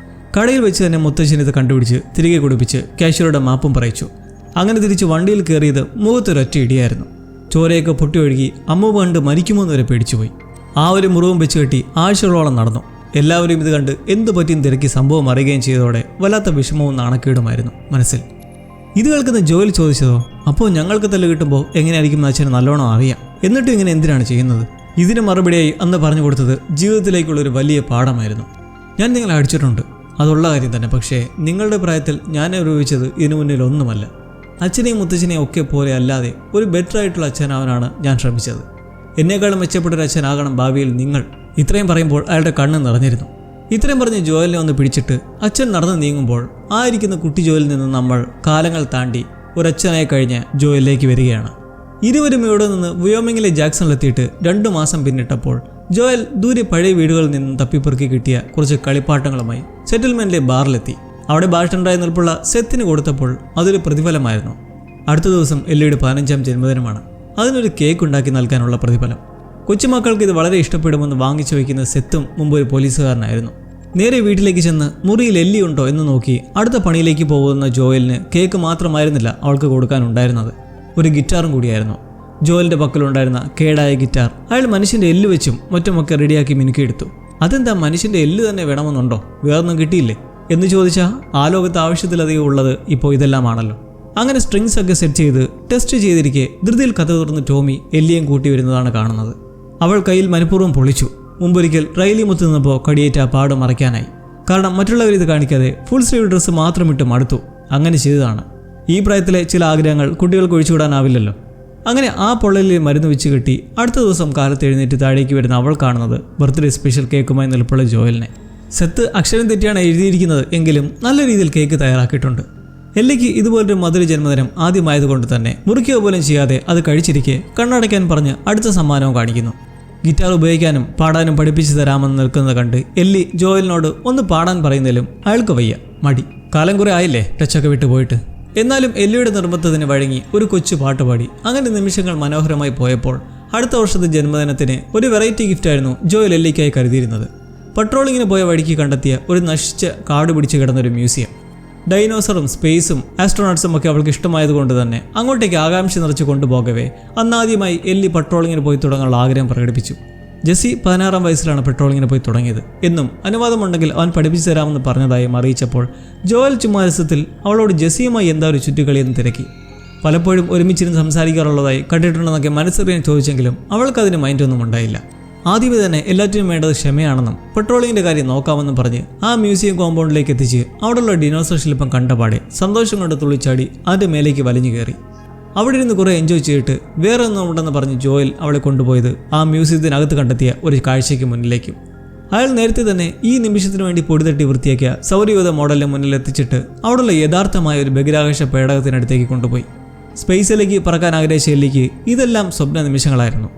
കടയിൽ വെച്ച് തന്നെ മുത്തശ്ശൻ ഇത് കണ്ടുപിടിച്ച് തിരികെ കുടിപ്പിച്ച് കാഷ്യറുടെ മാപ്പും പറയിച്ചു. അങ്ങനെ തിരിച്ച് വണ്ടിയിൽ കയറിയത് മുഖത്തൊരൊറ്റ ഇടിയായിരുന്നു. ചോരയൊക്കെ പൊട്ടി ഒഴുകി അമ്മ കണ്ട് മരിക്കുമോന്ന് വരെ പേടിച്ചുപോയി. ആ ഒരു മുറിവും വെച്ച് കെട്ടി ആഴ്ചകളോളം നടന്നു. എല്ലാവരും ഇത് കണ്ട് എന്തു പറ്റിയും തിരക്കി സംഭവം അറിയുകയും ചെയ്തതോടെ വല്ലാത്ത വിഷമവും നാണക്കേടുമായിരുന്നു മനസ്സിൽ. ഇത് കേൾക്കുന്ന ജോയൽ ചോദിച്ചതോ, അപ്പോൾ ഞങ്ങൾക്ക് തല്ല് കിട്ടുമ്പോൾ എങ്ങനെയായിരിക്കും അച്ഛന് നല്ലോണം അറിയാം, എന്നിട്ടും ഇങ്ങനെ എന്തിനാണ് ചെയ്യുന്നത്? ഇതിന് മറുപടിയായി അന്ന് പറഞ്ഞു കൊടുത്തത് ജീവിതത്തിലേക്കുള്ളൊരു വലിയ പാഠമായിരുന്നു. ഞാൻ നിങ്ങളെ അടിച്ചിട്ടുണ്ട്, അതുള്ള കാര്യം തന്നെ. പക്ഷേ നിങ്ങളുടെ പ്രായത്തിൽ ഞാൻ അനുഭവിച്ചത് ഇതിനു മുന്നിൽ ഒന്നുമല്ല. അച്ഛനെയും മുത്തച്ഛനെയും ഒക്കെ പോലെ അല്ലാതെ ഒരു ബെറ്റർ ആയിട്ടുള്ള അച്ഛനാവാനാണ് ഞാൻ ശ്രമിച്ചത്. എന്നേക്കാളും മെച്ചപ്പെട്ടൊരു അച്ഛനാകണം ഭാവിയിൽ നിങ്ങൾ. ഇത്രയും പറയുമ്പോൾ അയാളുടെ കണ്ണ് നിറഞ്ഞിരുന്നു. ഇത്രയും പറഞ്ഞ് ജോയലിനെ ഒന്ന് പിടിച്ചിട്ട് അച്ഛൻ നടന്നു നീങ്ങുമ്പോൾ ആയിരിക്കുന്ന കുട്ടി ജോയലിൽ നിന്ന് നമ്മൾ കാലങ്ങൾ താണ്ടി ഒരച്ഛനായി കഴിഞ്ഞ് ജോയലിലേക്ക് വരികയാണ്. ഇരുവരും ഇവിടെ നിന്ന് വയോമിങ്ങിലെ ജാക്സണിലെത്തിയിട്ട് 2 മാസം പിന്നിട്ടപ്പോൾ ജോയൽ ദൂരെ പഴയ വീടുകളിൽ നിന്നും തപ്പിപ്പെറുക്കി കിട്ടിയ കുറച്ച് കളിപ്പാട്ടങ്ങളുമായി സെറ്റിൽമെൻറ്റിലെ ബാറിലെത്തി. അവിടെ ബാർട്ടൻഡറായി നിൽപ്പുള്ള സെത്തിന് കൊടുത്തപ്പോൾ അതൊരു പ്രതിഫലമായിരുന്നു. അടുത്ത ദിവസം എല്ലിയുടെ 15ാം ജന്മദിനമാണ്. അതിനൊരു കേക്ക് ഉണ്ടാക്കി നൽകാനുള്ള പ്രതിഫലം. കൊച്ചുമക്കൾക്ക് ഇത് വളരെ ഇഷ്ടപ്പെടുമെന്ന് വാങ്ങിച്ചു വയ്ക്കുന്ന സെത്തും മുമ്പ് ഒരു പോലീസുകാരനായിരുന്നു. നേരെ വീട്ടിലേക്ക് ചെന്ന് മുറിയിൽ എല്ലി ഉണ്ടോ എന്ന് നോക്കി അടുത്ത പണിയിലേക്ക് പോകുന്ന ജോയലിന് കേക്ക് മാത്രമായിരുന്നില്ല അവൾക്ക് കൊടുക്കാനുണ്ടായിരുന്നത്, ഒരു ഗിറ്റാറും കൂടിയായിരുന്നു. ജോയലിൻ്റെ പക്കലുണ്ടായിരുന്ന കേടായ ഗിറ്റാർ അയാൾ മനുഷ്യൻ്റെ എല്ല് വെച്ചും മറ്റുമൊക്കെ റെഡിയാക്കി മിനുക്കിയെടുത്തു. അതെന്താ മനുഷ്യൻ്റെ എല്ല് തന്നെ വേണമെന്നുണ്ടോ, വേറൊന്നും കിട്ടിയില്ലേ എന്ന് ചോദിച്ചാൽ ആ ലോകത്ത് ആവശ്യത്തിലധികം ഉള്ളത് ഇപ്പോൾ ഇതെല്ലാമാണല്ലോ. അങ്ങനെ സ്ട്രിങ്സ് ഒക്കെ സെറ്റ് ചെയ്ത് ടെസ്റ്റ് ചെയ്തിരിക്കെ ധൃതിയിൽ കഥ തുറന്ന് ടോമി എല്ലിയും കൂട്ടി വരുന്നതാണ് കാണുന്നത്. അവൾ കയ്യിൽ മനഃപൂർവ്വം പൊളിച്ചു. മുമ്പൊരിക്കൽ റൈലി മുത്ത് നിന്നപ്പോൾ കടിയേറ്റ പാട് മറയ്ക്കാനായി. കാരണം മറ്റുള്ളവരിത് കാണിക്കാതെ ഫുൾ സ്ലീവ് ഡ്രസ്സ് മാത്രമിട്ട് മടുത്തു. അങ്ങനെ ചെയ്തതാണ്. ഈ പ്രായത്തിലെ ചില ആഗ്രഹങ്ങൾ കുട്ടികൾക്ക് ഒഴിച്ചുവിടാനാവില്ലല്ലോ. അങ്ങനെ ആ പൊള്ളലിൽ മരുന്ന് വെച്ച് കെട്ടി അടുത്ത ദിവസം കാലത്ത് എഴുന്നേറ്റ് താഴേക്ക് വരുന്ന അവൾ കാണുന്നത് ബർത്ത്ഡേ സ്പെഷ്യൽ കേക്കുമായി നിൽപ്പുള്ള ജോയലിനെ. സെത്ത് അക്ഷരം തെറ്റിയാണ് എഴുതിയിരിക്കുന്നത് എങ്കിലും നല്ല രീതിയിൽ കേക്ക് തയ്യാറാക്കിയിട്ടുണ്ട്. എല്ലിക്ക് ഇതുപോലൊരു മധുര ജന്മദിനം ആദ്യമായതുകൊണ്ട് തന്നെ മുറിക്കുക പോലും ചെയ്യാതെ അത് കഴിച്ചിരിക്കെ കണ്ണടയ്ക്കാൻ പറഞ്ഞ് അടുത്ത സമ്മാനവും കാണിക്കുന്നു. ഗിറ്റാർ ഉപയോഗിക്കാനും പാടാനും പഠിപ്പിച്ചു തരാമെന്ന് നിൽക്കുന്നത് കണ്ട് എല്ലി ജോയലിനോട് ഒന്ന് പാടാൻ പറയുന്നതിലും അയാൾക്ക് വയ്യ, മടി. കാലം കുറെ ആയില്ലേ ടച്ചൊക്കെ വിട്ടുപോയിട്ട്. എന്നാലും എല്ലിയുടെ നിർബന്ധത്തിന് വഴങ്ങി ഒരു കൊച്ചു പാട്ട് പാടി. അങ്ങനെ നിമിഷങ്ങൾ മനോഹരമായി പോയപ്പോൾ അടുത്ത വർഷത്തെ ജന്മദിനത്തിന് ഒരു വെറൈറ്റി ഗിഫ്റ്റായിരുന്നു ജോയൽ എല്ലിക്കായി കരുതിയിരുന്നത്. പട്രോളിങ്ങിന് പോയ വഴിക്ക് കണ്ടെത്തിയ ഒരു നശിച്ച കാട് പിടിച്ച് കിടന്നൊരു മ്യൂസിയം. ഡൈനോസറും സ്പേസും ആസ്ട്രോനട്സും ഒക്കെ അവൾക്ക് ഇഷ്ടമായതുകൊണ്ട് തന്നെ അങ്ങോട്ടേക്ക് ആകാംക്ഷ നിറച്ച് കൊണ്ടുപോകവേ അന്നാദ്യമായി എല്ലി പട്രോളിങ്ങിന് പോയി തുടങ്ങാനുള്ള ആഗ്രഹം പ്രകടിപ്പിച്ചു. ജെസ്സി 16-ാം വയസ്സിലാണ് പട്രോളിങ്ങിന് പോയി തുടങ്ങിയത് എന്നും അനുവാദമുണ്ടെങ്കിൽ അവൻ പഠിപ്പിച്ചു തരാമെന്ന് പറഞ്ഞതായും അറിയിച്ചപ്പോൾ ജോയൽ ചുമ്മാ രസത്തിൽ അവളോട് ജെസ്സിയുമായി എന്താ ഒരു ചുറ്റിക്കളിയെന്ന് തിരക്കി. പലപ്പോഴും ഒരുമിച്ചിരുന്ന് സംസാരിക്കാറുള്ളതായി കണ്ടിട്ടുണ്ടെന്നൊക്കെ മനസ്സറിയാൻ ചോദിച്ചെങ്കിലും അവൾക്കതിന് മൈൻഡൊന്നും ഉണ്ടായില്ല. ആദ്യമേ തന്നെ എല്ലാറ്റിനും വേണ്ടത് ക്ഷമയാണെന്നും പെട്രോളിങ്ങിൻ്റെ കാര്യം നോക്കാമെന്നും പറഞ്ഞ് ആ മ്യൂസിയം കോമ്പൗണ്ടിലേക്ക് എത്തിച്ച് അവിടെയുള്ള ഡിനോസർ ശില്പം കണ്ടപാടെ സന്തോഷം കൊണ്ട് തുള്ളിച്ചാടി അതിൻ്റെ മേലേക്ക് വലിഞ്ഞു കയറി. അവിടെ ഇരുന്ന് കുറേ എൻജോയ് ചെയ്തിട്ട് വേറെ ഒന്നും ഉണ്ടെന്ന് പറഞ്ഞ് ജോയൽ അവളെ കൊണ്ടുപോയത് ആ മ്യൂസിയത്തിനകത്ത് കണ്ടെത്തിയ ഒരു കാഴ്ചയ്ക്ക് മുന്നിലേക്കും. അയാൾ നേരത്തെ തന്നെ ഈ നിമിഷത്തിനു വേണ്ടി പൊടിതട്ടി വൃത്തിയാക്കിയ സൗരയൂഥ മോഡലിന് മുന്നിൽ എത്തിച്ചിട്ട് അവിടെയുള്ള യഥാർത്ഥമായ ഒരു ബഹിരാകാശ പേടകത്തിനടുത്തേക്ക് കൊണ്ടുപോയി. സ്പേസിലേക്ക് പറക്കാൻ ആഗ്രഹിച്ച എല്ലിക്ക് ഇതെല്ലാം സ്വപ്ന നിമിഷങ്ങളായിരുന്നു.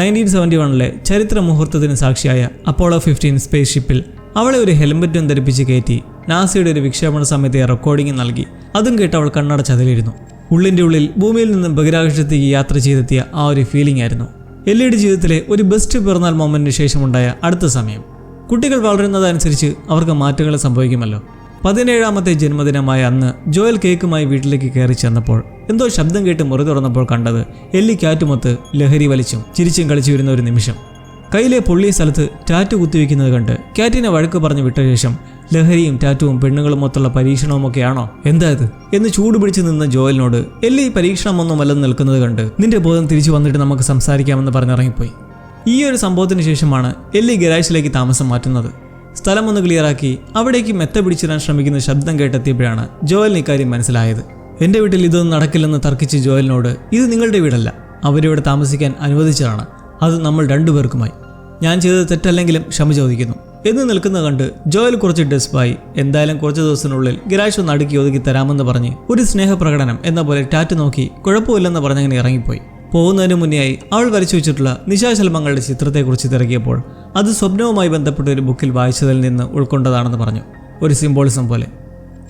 1971 ചരിത്ര മുഹൂർത്തത്തിന് സാക്ഷിയായ അപ്പോളോ 15 സ്പേസ് ഷിപ്പിൽ അവളെ ഒരു ഹെൽമെറ്റും ധരിപ്പിച്ച് കയറ്റി നാസയുടെ ഒരു വിക്ഷേപണ സമയത്തെ റെക്കോർഡിംഗ് നൽകി. അതും കേട്ട് അവൾ കണ്ണടച്ചതിലിരുന്നു. ഉള്ളിൻ്റെ ഉള്ളിൽ ഭൂമിയിൽ നിന്നും ബഹിരാകാശത്തേക്ക് യാത്ര ചെയ്തെത്തിയ ആ ഒരു ഫീലിംഗ് ആയിരുന്നു എല്ലിയുടെ ജീവിതത്തിലെ ഒരു ബെസ്റ്റ് പിറന്നാൾ മൊമെന്റിന് ശേഷമുണ്ടായ അടുത്ത സമയം. കുട്ടികൾ വളരുന്നതനുസരിച്ച് അവർക്ക് മാറ്റങ്ങൾ സംഭവിക്കുമല്ലോ. 17ാമത്തെ ജന്മദിനമായ അന്ന് ജോയൽ കേക്കുമായി വീട്ടിലേക്ക് കയറി ചെന്നപ്പോൾ എന്തോ ശബ്ദം കേട്ട് മുറി തുറന്നപ്പോൾ കണ്ടത് എല്ലി കാറ്റുമൊത്ത് ലഹരി വലിച്ചും ചിരിച്ചും കളിച്ചു വരുന്ന ഒരു നിമിഷം. കയ്യിലെ പൊള്ളിയ സ്ഥലത്ത് ടാറ്റു കുത്തിവെക്കുന്നത് കണ്ട് കാറ്റിനെ വഴക്ക് പറഞ്ഞു വിട്ട ശേഷം ലഹരിയും ടാറ്റുവും പെണ്ണുങ്ങളും മൊത്തമുള്ള പരീക്ഷണവുമൊക്കെയാണോ എന്താ ഇത് എന്ന് ചൂടുപിടിച്ച് നിന്ന ജോയലിനോട് എല്ലി പരീക്ഷണമൊന്നുമല്ലെന്ന് നിൽക്കുന്നത് കണ്ട് നിന്റെ ബോധം തിരിച്ചു വന്നിട്ട് നമുക്ക് സംസാരിക്കാമെന്ന് പറഞ്ഞിറങ്ങിപ്പോയി. ഈ ഒരു സംഭവത്തിന് ശേഷമാണ് എല്ലി ഗരാജിലേക്ക് താമസം മാറ്റുന്നത്. സ്ഥലം ഒന്ന് ക്ലിയറാക്കി അവിടേക്ക് മെത്ത പിടിച്ചിടാൻ ശ്രമിക്കുന്ന ശബ്ദം കേട്ടെത്തിയപ്പോഴാണ് ജോയലിന് ഇക്കാര്യം മനസ്സിലായത്. എൻ്റെ വീട്ടിൽ ഇതൊന്നും നടക്കില്ലെന്ന് തർക്കിച്ച് ജോയലിനോട് ഇത് നിങ്ങളുടെ വീടല്ല, അവരിവിടെ താമസിക്കാൻ അനുവദിച്ചതാണ്, അത് നമ്മൾ രണ്ടുപേർക്കുമായി, ഞാൻ ചെയ്തത് തെറ്റല്ലെങ്കിലും ക്ഷമ ചോദിക്കുന്നു എന്ന് നിൽക്കുന്നത് കണ്ട് ജോയൽ കുറച്ച് ഡെസ്പായി എന്തായാലും കുറച്ച് ദിവസത്തിനുള്ളിൽ ഗരാജ് ഒന്ന് അടുക്കി ഒതുക്കി തരാമെന്ന് പറഞ്ഞ് ഒരു സ്നേഹപ്രകടനം എന്ന പോലെ ടാറ്റ് നോക്കി കുഴപ്പമില്ലെന്ന് പറഞ്ഞങ്ങനെ ഇറങ്ങിപ്പോയി. പോകുന്നതിന് മുന്നെയായി അവൾ വരച്ചു വെച്ചിട്ടുള്ള നിശാശലഭങ്ങളുടെ ചിത്രത്തെക്കുറിച്ച് തിരക്കിയപ്പോൾ അത് സ്വപ്നവുമായി ബന്ധപ്പെട്ട ഒരു ബുക്കിൽ വായിച്ചതിൽ നിന്ന് ഉൾക്കൊണ്ടതാണെന്ന് പറഞ്ഞു. ഒരു സിംബോളിസം പോലെ.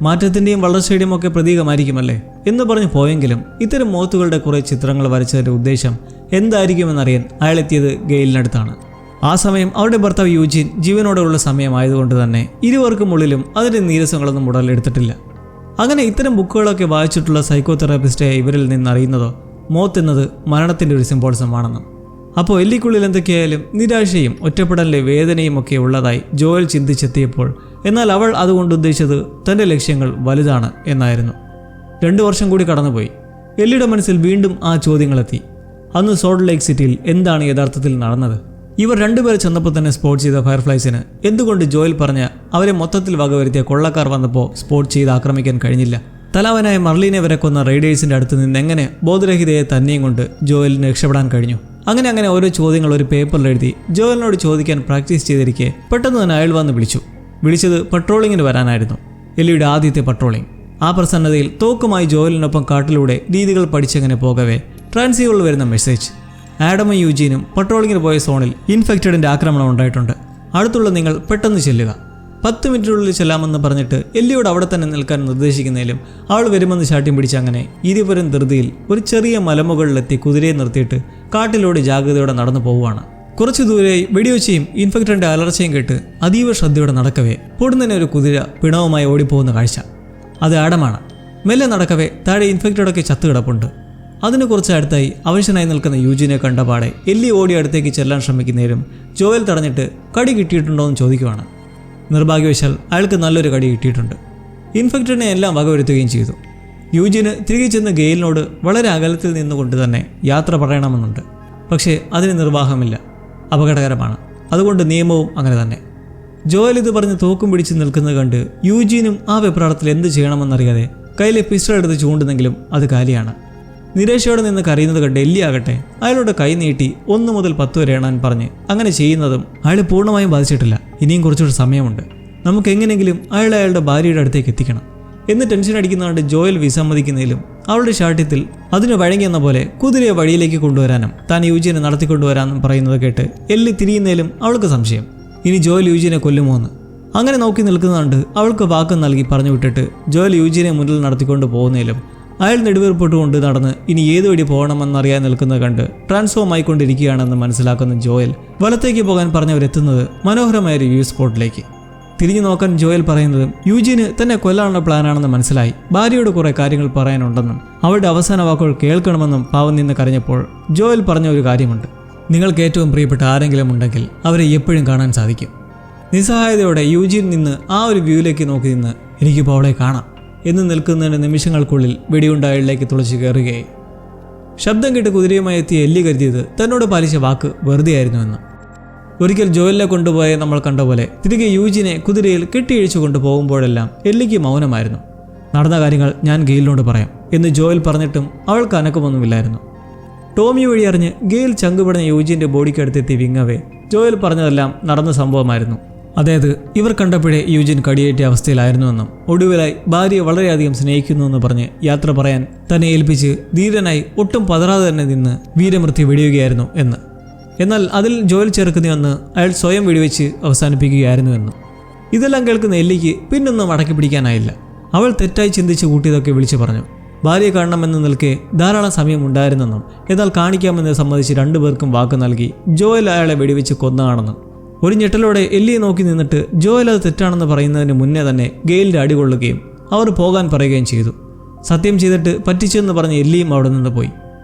മാറ്റത്തിൻ്റെയും വളർച്ചയുടെയും ഒക്കെ പ്രതീകമായിരിക്കുമല്ലേ എന്ന് പറഞ്ഞു പോയെങ്കിലും ഇത്തരം മോത്തുകളുടെ കുറേ ചിത്രങ്ങൾ വരച്ചതിൻ്റെ ഉദ്ദേശം എന്തായിരിക്കുമെന്നറിയാൻ അയാളെത്തിയത് ഗെയിലിനടുത്താണ്. ആ സമയം അവരുടെ ഭർത്താവ് യൂജീൻ ജീവനോടെയുള്ള സമയമായതുകൊണ്ട് തന്നെ ഇരുവർക്കുമുള്ളിലും അതിൻ്റെ നീരസങ്ങളൊന്നും ഉടലെടുത്തിട്ടില്ല. അങ്ങനെ ഇത്തരം ബുക്കുകളൊക്കെ വായിച്ചിട്ടുള്ള സൈക്കോ തെറാപ്പിസ്റ്റായ ഇവരിൽ നിന്നറിയുന്നതോ മോത്ത് എന്നത് മരണത്തിൻ്റെ ഒരു സിംബോളിസമാണെന്ന്. അപ്പോൾ എല്ലിക്കുള്ളിൽ എന്തൊക്കെയായാലും നിരാശയും ഒറ്റപ്പെടലിലെ വേദനയും ഒക്കെ ഉള്ളതായി ജോയൽ ചിന്തിച്ചെത്തിയപ്പോൾ എന്നാൽ അവൾ അതുകൊണ്ട് ഉദ്ദേശിച്ചത് തൻ്റെ ലക്ഷ്യങ്ങൾ വലുതാണ് എന്നായിരുന്നു. 2 വർഷം കൂടി കടന്നുപോയി. എല്ലിയുടെ മനസ്സിൽ വീണ്ടും ആ ചോദ്യങ്ങളെത്തി. അന്ന് സോൾട്ട് ലേക്ക് സിറ്റിയിൽ എന്താണ് യഥാർത്ഥത്തിൽ നടന്നത്? ഇവർ രണ്ടുപേർ ചെന്നപ്പോൾ തന്നെ സ്പോട്ട് ചെയ്ത ഫയർഫ്ലൈസിന് എന്തുകൊണ്ട് ജോയൽ പറഞ്ഞ അവരെ മൊത്തത്തിൽ വകവരുത്തിയ കൊള്ളക്കാർ വന്നപ്പോൾ സ്പോട്ട് ചെയ്ത് ആക്രമിക്കാൻ കഴിഞ്ഞില്ല? തലവനായ മർലീനെ വരെ കൊന്ന റൈഡേഴ്സിൻ്റെ അടുത്ത് നിന്ന് എങ്ങനെ ബോധരഹിതയെ തന്നെയും കൊണ്ട് ജോയലിന് രക്ഷപ്പെടാൻ കഴിഞ്ഞു? അങ്ങനെ ഓരോ ചോദ്യങ്ങൾ ഒരു പേപ്പറിൽ എഴുതി ജോയലിനോട് ചോദിക്കാൻ പ്രാക്ടീസ് ചെയ്തിരിക്കെ പെട്ടെന്ന് തന്നെ അയാൾ വന്ന് വിളിച്ചത് പട്രോളിങ്ങിന് വരാനായിരുന്നു. എല്ലിയുടെ ആദ്യത്തെ പട്രോളിംഗ്. ആ പ്രസന്നതയിൽ തോക്കുമായി ജോയലിനൊപ്പം കാട്ടിലൂടെ രീതികൾ പഠിച്ചെങ്ങനെ പോകവേ ട്രാൻസീവറിൽ വരുന്ന മെസ്സേജ്: ആഡമും യൂജീനും പട്രോളിങ്ങിന് പോയ സോണിൽ ഇൻഫെക്റ്റഡിൻ്റെ ആക്രമണം ഉണ്ടായിട്ടുണ്ട്. അടുത്തുള്ള നിങ്ങൾ പെട്ടെന്ന് ചെല്ലുക. 10 മിനിറ്റിനുള്ളിൽ ചെല്ലാമെന്ന് പറഞ്ഞിട്ട് എല്ലിയോട് അവിടെ തന്നെ നിൽക്കാൻ നിർദ്ദേശിക്കുന്നതിലും അവൾ വരുമെന്ന് ശാഠ്യം പിടിച്ച് അങ്ങനെ ഇരുവരും ധൃതിയിൽ ഒരു ചെറിയ മലമുകളിലെത്തി കുതിരയെ നിർത്തിയിട്ട് കാട്ടിലൂടെ ജാഗ്രതയോടെ നടന്നു പോവുകയാണ്. കുറച്ചു ദൂരെ വെടിവെച്ചയും ഇൻഫെക്റ്റഡിൻ്റെ അലർച്ചയും കേട്ട് അതീവ ശ്രദ്ധയോടെ നടക്കവേ പൊടുന്നതിനെ ഒരു കുതിര പിണവുമായി ഓടിപ്പോകുന്ന കാഴ്ച. അത് ആഡമാണ്. മെല്ലെ നടക്കവേ താഴെ ഇൻഫെക്റ്റഡൊക്കെ ചത്തുകിടപ്പുണ്ട്. അതിന് കുറച്ച് അടുത്തായി അവശനായി നിൽക്കുന്ന യൂജീനെ കണ്ടപാടെ എല്ലി ഓടി അടുത്തേക്ക് ചെല്ലാൻ ശ്രമിക്കുന്നതിലും ജോയൽ തടഞ്ഞിട്ട് കടി കിട്ടിയിട്ടുണ്ടോ എന്ന് ചോദിക്കുവാണ്. നിർഭാഗ്യവശാൽ അയാൾക്ക് നല്ലൊരു കടി കിട്ടിയിട്ടുണ്ട്. ഇൻഫെക്റ്റഡിനെ എല്ലാം വകവരുത്തുകയും ചെയ്തു. യൂജീന് തിരികെ ചെന്ന് ഗെയിലിനോട് വളരെ അകലത്തിൽ നിന്നുകൊണ്ട് തന്നെ യാത്ര പറയണമെന്നുണ്ട്. പക്ഷേ അതിന് നിർവാഹമില്ല. അപകടകരമാണ്. അതുകൊണ്ട് നിയമവും അങ്ങനെ തന്നെ. ജോയൽ ഇത് പറഞ്ഞ് തോക്കും പിടിച്ച് നിൽക്കുന്നത് കണ്ട് യൂജീനും ആ വെപ്രാളത്തിൽ എന്ത് ചെയ്യണമെന്നറിയാതെ കയ്യിലെ പിസ്റ്റൾ എടുത്ത് ചൂണ്ടുന്നെങ്കിലും അത് കാലിയാണ്. നിരാശയോടെ നിന്ന് കരയുന്നത് കണ്ട് എല്ലിയാകട്ടെ അയാളുടെ കൈ നീട്ടി 1 മുതൽ 10 വരെ എണ്ണാൻ പറഞ്ഞ് അങ്ങനെ ചെയ്യുന്നതും അയാളെ പൂർണ്ണമായും ബാധിച്ചിട്ടില്ല. ഇനിയും കുറച്ചുകൂടി സമയമുണ്ട്. നമുക്ക് എങ്ങനെയെങ്കിലും അയാളുടെ ഭാര്യയുടെ അടുത്തേക്ക് എത്തിക്കണം എന്ന് ടെൻഷൻ അടിക്കുന്നതുകൊണ്ട് ജോയൽ വിസമ്മതിക്കുന്നതിലും അവളുടെ ശാഠ്യത്തിൽ അതിന് വഴങ്ങിയെന്ന പോലെ കുതിരയെ വഴിയിലേക്ക് കൊണ്ടുവരാനും താൻ യൂജീനെ നടത്തിക്കൊണ്ടുവരാനും പറയുന്നത് കേട്ട് എല്ലി തിരിയുന്നതിലും അവൾക്ക് സംശയം. ഇനി ജോയൽ യൂജീനെ കൊല്ലുമോ എന്ന്. അങ്ങനെ നോക്കി നിൽക്കുന്നതുകൊണ്ട് അവൾക്ക് വാക്ക് നൽകി പറഞ്ഞു വിട്ടിട്ട് ജോയൽ യൂജീനെ മുന്നിൽ നടത്തിക്കൊണ്ട് പോകുന്നതിലും അയാൾ നെടുവേർപ്പെട്ടുകൊണ്ട് നടന്ന് ഇനി ഏതു വഴി പോകണമെന്നറിയാൻ നിൽക്കുന്നത് കണ്ട് ട്രാൻസ്ഫോം ആയിക്കൊണ്ടിരിക്കുകയാണെന്ന് മനസ്സിലാക്കുന്ന ജോയൽ വലത്തേക്ക് പോകാൻ പറഞ്ഞവരെത്തുന്നത് മനോഹരമായൊരു വ്യൂ സ്പോട്ടിലേക്ക്. തിരിഞ്ഞു നോക്കാൻ ജോയൽ പറയുന്നതും യൂജീന് തന്നെ കൊല്ലാനുള്ള പ്ലാനാണെന്ന് മനസ്സിലായി ഭാര്യയോട് കുറേ കാര്യങ്ങൾ പറയാനുണ്ടെന്നും അവളുടെ അവസാന വാക്കുകൾ കേൾക്കണമെന്നും പാവം നിന്ന് കരഞ്ഞപ്പോൾ ജോയൽ പറഞ്ഞ ഒരു കാര്യമുണ്ട്: നിങ്ങൾക്ക് ഏറ്റവും പ്രിയപ്പെട്ട ആരെങ്കിലും ഉണ്ടെങ്കിൽ അവരെ എപ്പോഴും കാണാൻ സാധിക്കും. നിസ്സഹായതയോടെ യൂജീൻ നിന്ന് ആ ഒരു വ്യൂവിലേക്ക് നോക്കി നിന്ന് എനിക്കിപ്പോൾ അവളെ കാണാം എന്ന് നിൽക്കുന്നതിന് നിമിഷങ്ങൾക്കുള്ളിൽ വെടിയുണ്ട അയാളിലേക്ക് തുളച്ചു കയറുകയായി. ശബ്ദം കേട്ട് കുതിരയുമായി എത്തിയ എല്ലി കരുതിയത് തന്നോട് പാലിച്ച വാക്ക് വെറുതെയായിരുന്നുവെന്ന്. ഒരിക്കൽ ജോയലിനെ കൊണ്ടുപോയ നമ്മൾ കണ്ട പോലെ തിരികെ യൂജിനെ കുതിരയിൽ കെട്ടിയിഴിച്ചു കൊണ്ടുപോകുമ്പോഴെല്ലാം എല്ലിക്ക് മൗനമായിരുന്നു. നടന്ന കാര്യങ്ങൾ ഞാൻ ഗെയിലിനോട് പറയാം എന്ന് ജോയൽ പറഞ്ഞിട്ടും അവൾക്ക് അനക്കമൊന്നുമില്ലായിരുന്നു. ടോമി വഴി അറിഞ്ഞ് ഗെയിൽ ചങ്കുപിടഞ്ഞ യൂജിൻ്റെ ബോഡിക്കടുത്തെത്തി വിങ്ങവേ ജോയൽ പറഞ്ഞതെല്ലാം നടന്ന സംഭവമായിരുന്നു. അതായത് ഇവർ കണ്ടപ്പോഴേ യൂജിൻ കടിയേറ്റിയ അവസ്ഥയിലായിരുന്നുവെന്നും ഒടുവിലായി ഭാര്യയെ വളരെയധികം സ്നേഹിക്കുന്നുവെന്ന് പറഞ്ഞ് യാത്ര പറയാൻ തന്നെ ഏൽപ്പിച്ച് ധീരനായി ഒട്ടും പതറാതെ തന്നെ നിന്ന് വീരമൃത്യു വെടിയുകയായിരുന്നു എന്ന്. എന്നാൽ അതിൽ ജോയൽ ചേർക്കുന്നുവെന്ന് അയാൾ സ്വയം വെടിവെച്ച് അവസാനിപ്പിക്കുകയായിരുന്നുവെന്നും. ഇതെല്ലാം കേൾക്കുന്ന എല്ലിക്ക് പിന്നൊന്നും അടക്കി പിടിക്കാനായില്ല. അവൾ തെറ്റായി ചിന്തിച്ച് കൂട്ടിയതൊക്കെ വിളിച്ചു പറഞ്ഞു. ഭാര്യയെ കാണണമെന്ന് നിൽക്കെ ധാരാളം സമയം ഉണ്ടായിരുന്നെന്നും എന്നാൽ കാണിക്കാമെന്ന് സമ്മതിച്ച് രണ്ടുപേർക്കും വാക്ക് നൽകി ജോയൽ അയാളെ വെടിവെച്ച് കൊന്നതാണെന്നും. ഒരു ഞെട്ടലോടെ എല്ലിയെ നോക്കി നിന്നിട്ട് ജോയൽ അത് തെറ്റാണെന്ന് പറയുന്നതിന് മുന്നേ തന്നെ ഗെയിലിൻ്റെ അടികൊള്ളുകയും അവർ പോകാൻ പറയുകയും ചെയ്തു. സത്യം ചെയ്തിട്ട് പറ്റിച്ചെന്ന് പറഞ്ഞ് എല്ലിയും അവിടെ നിന്ന് പോയി.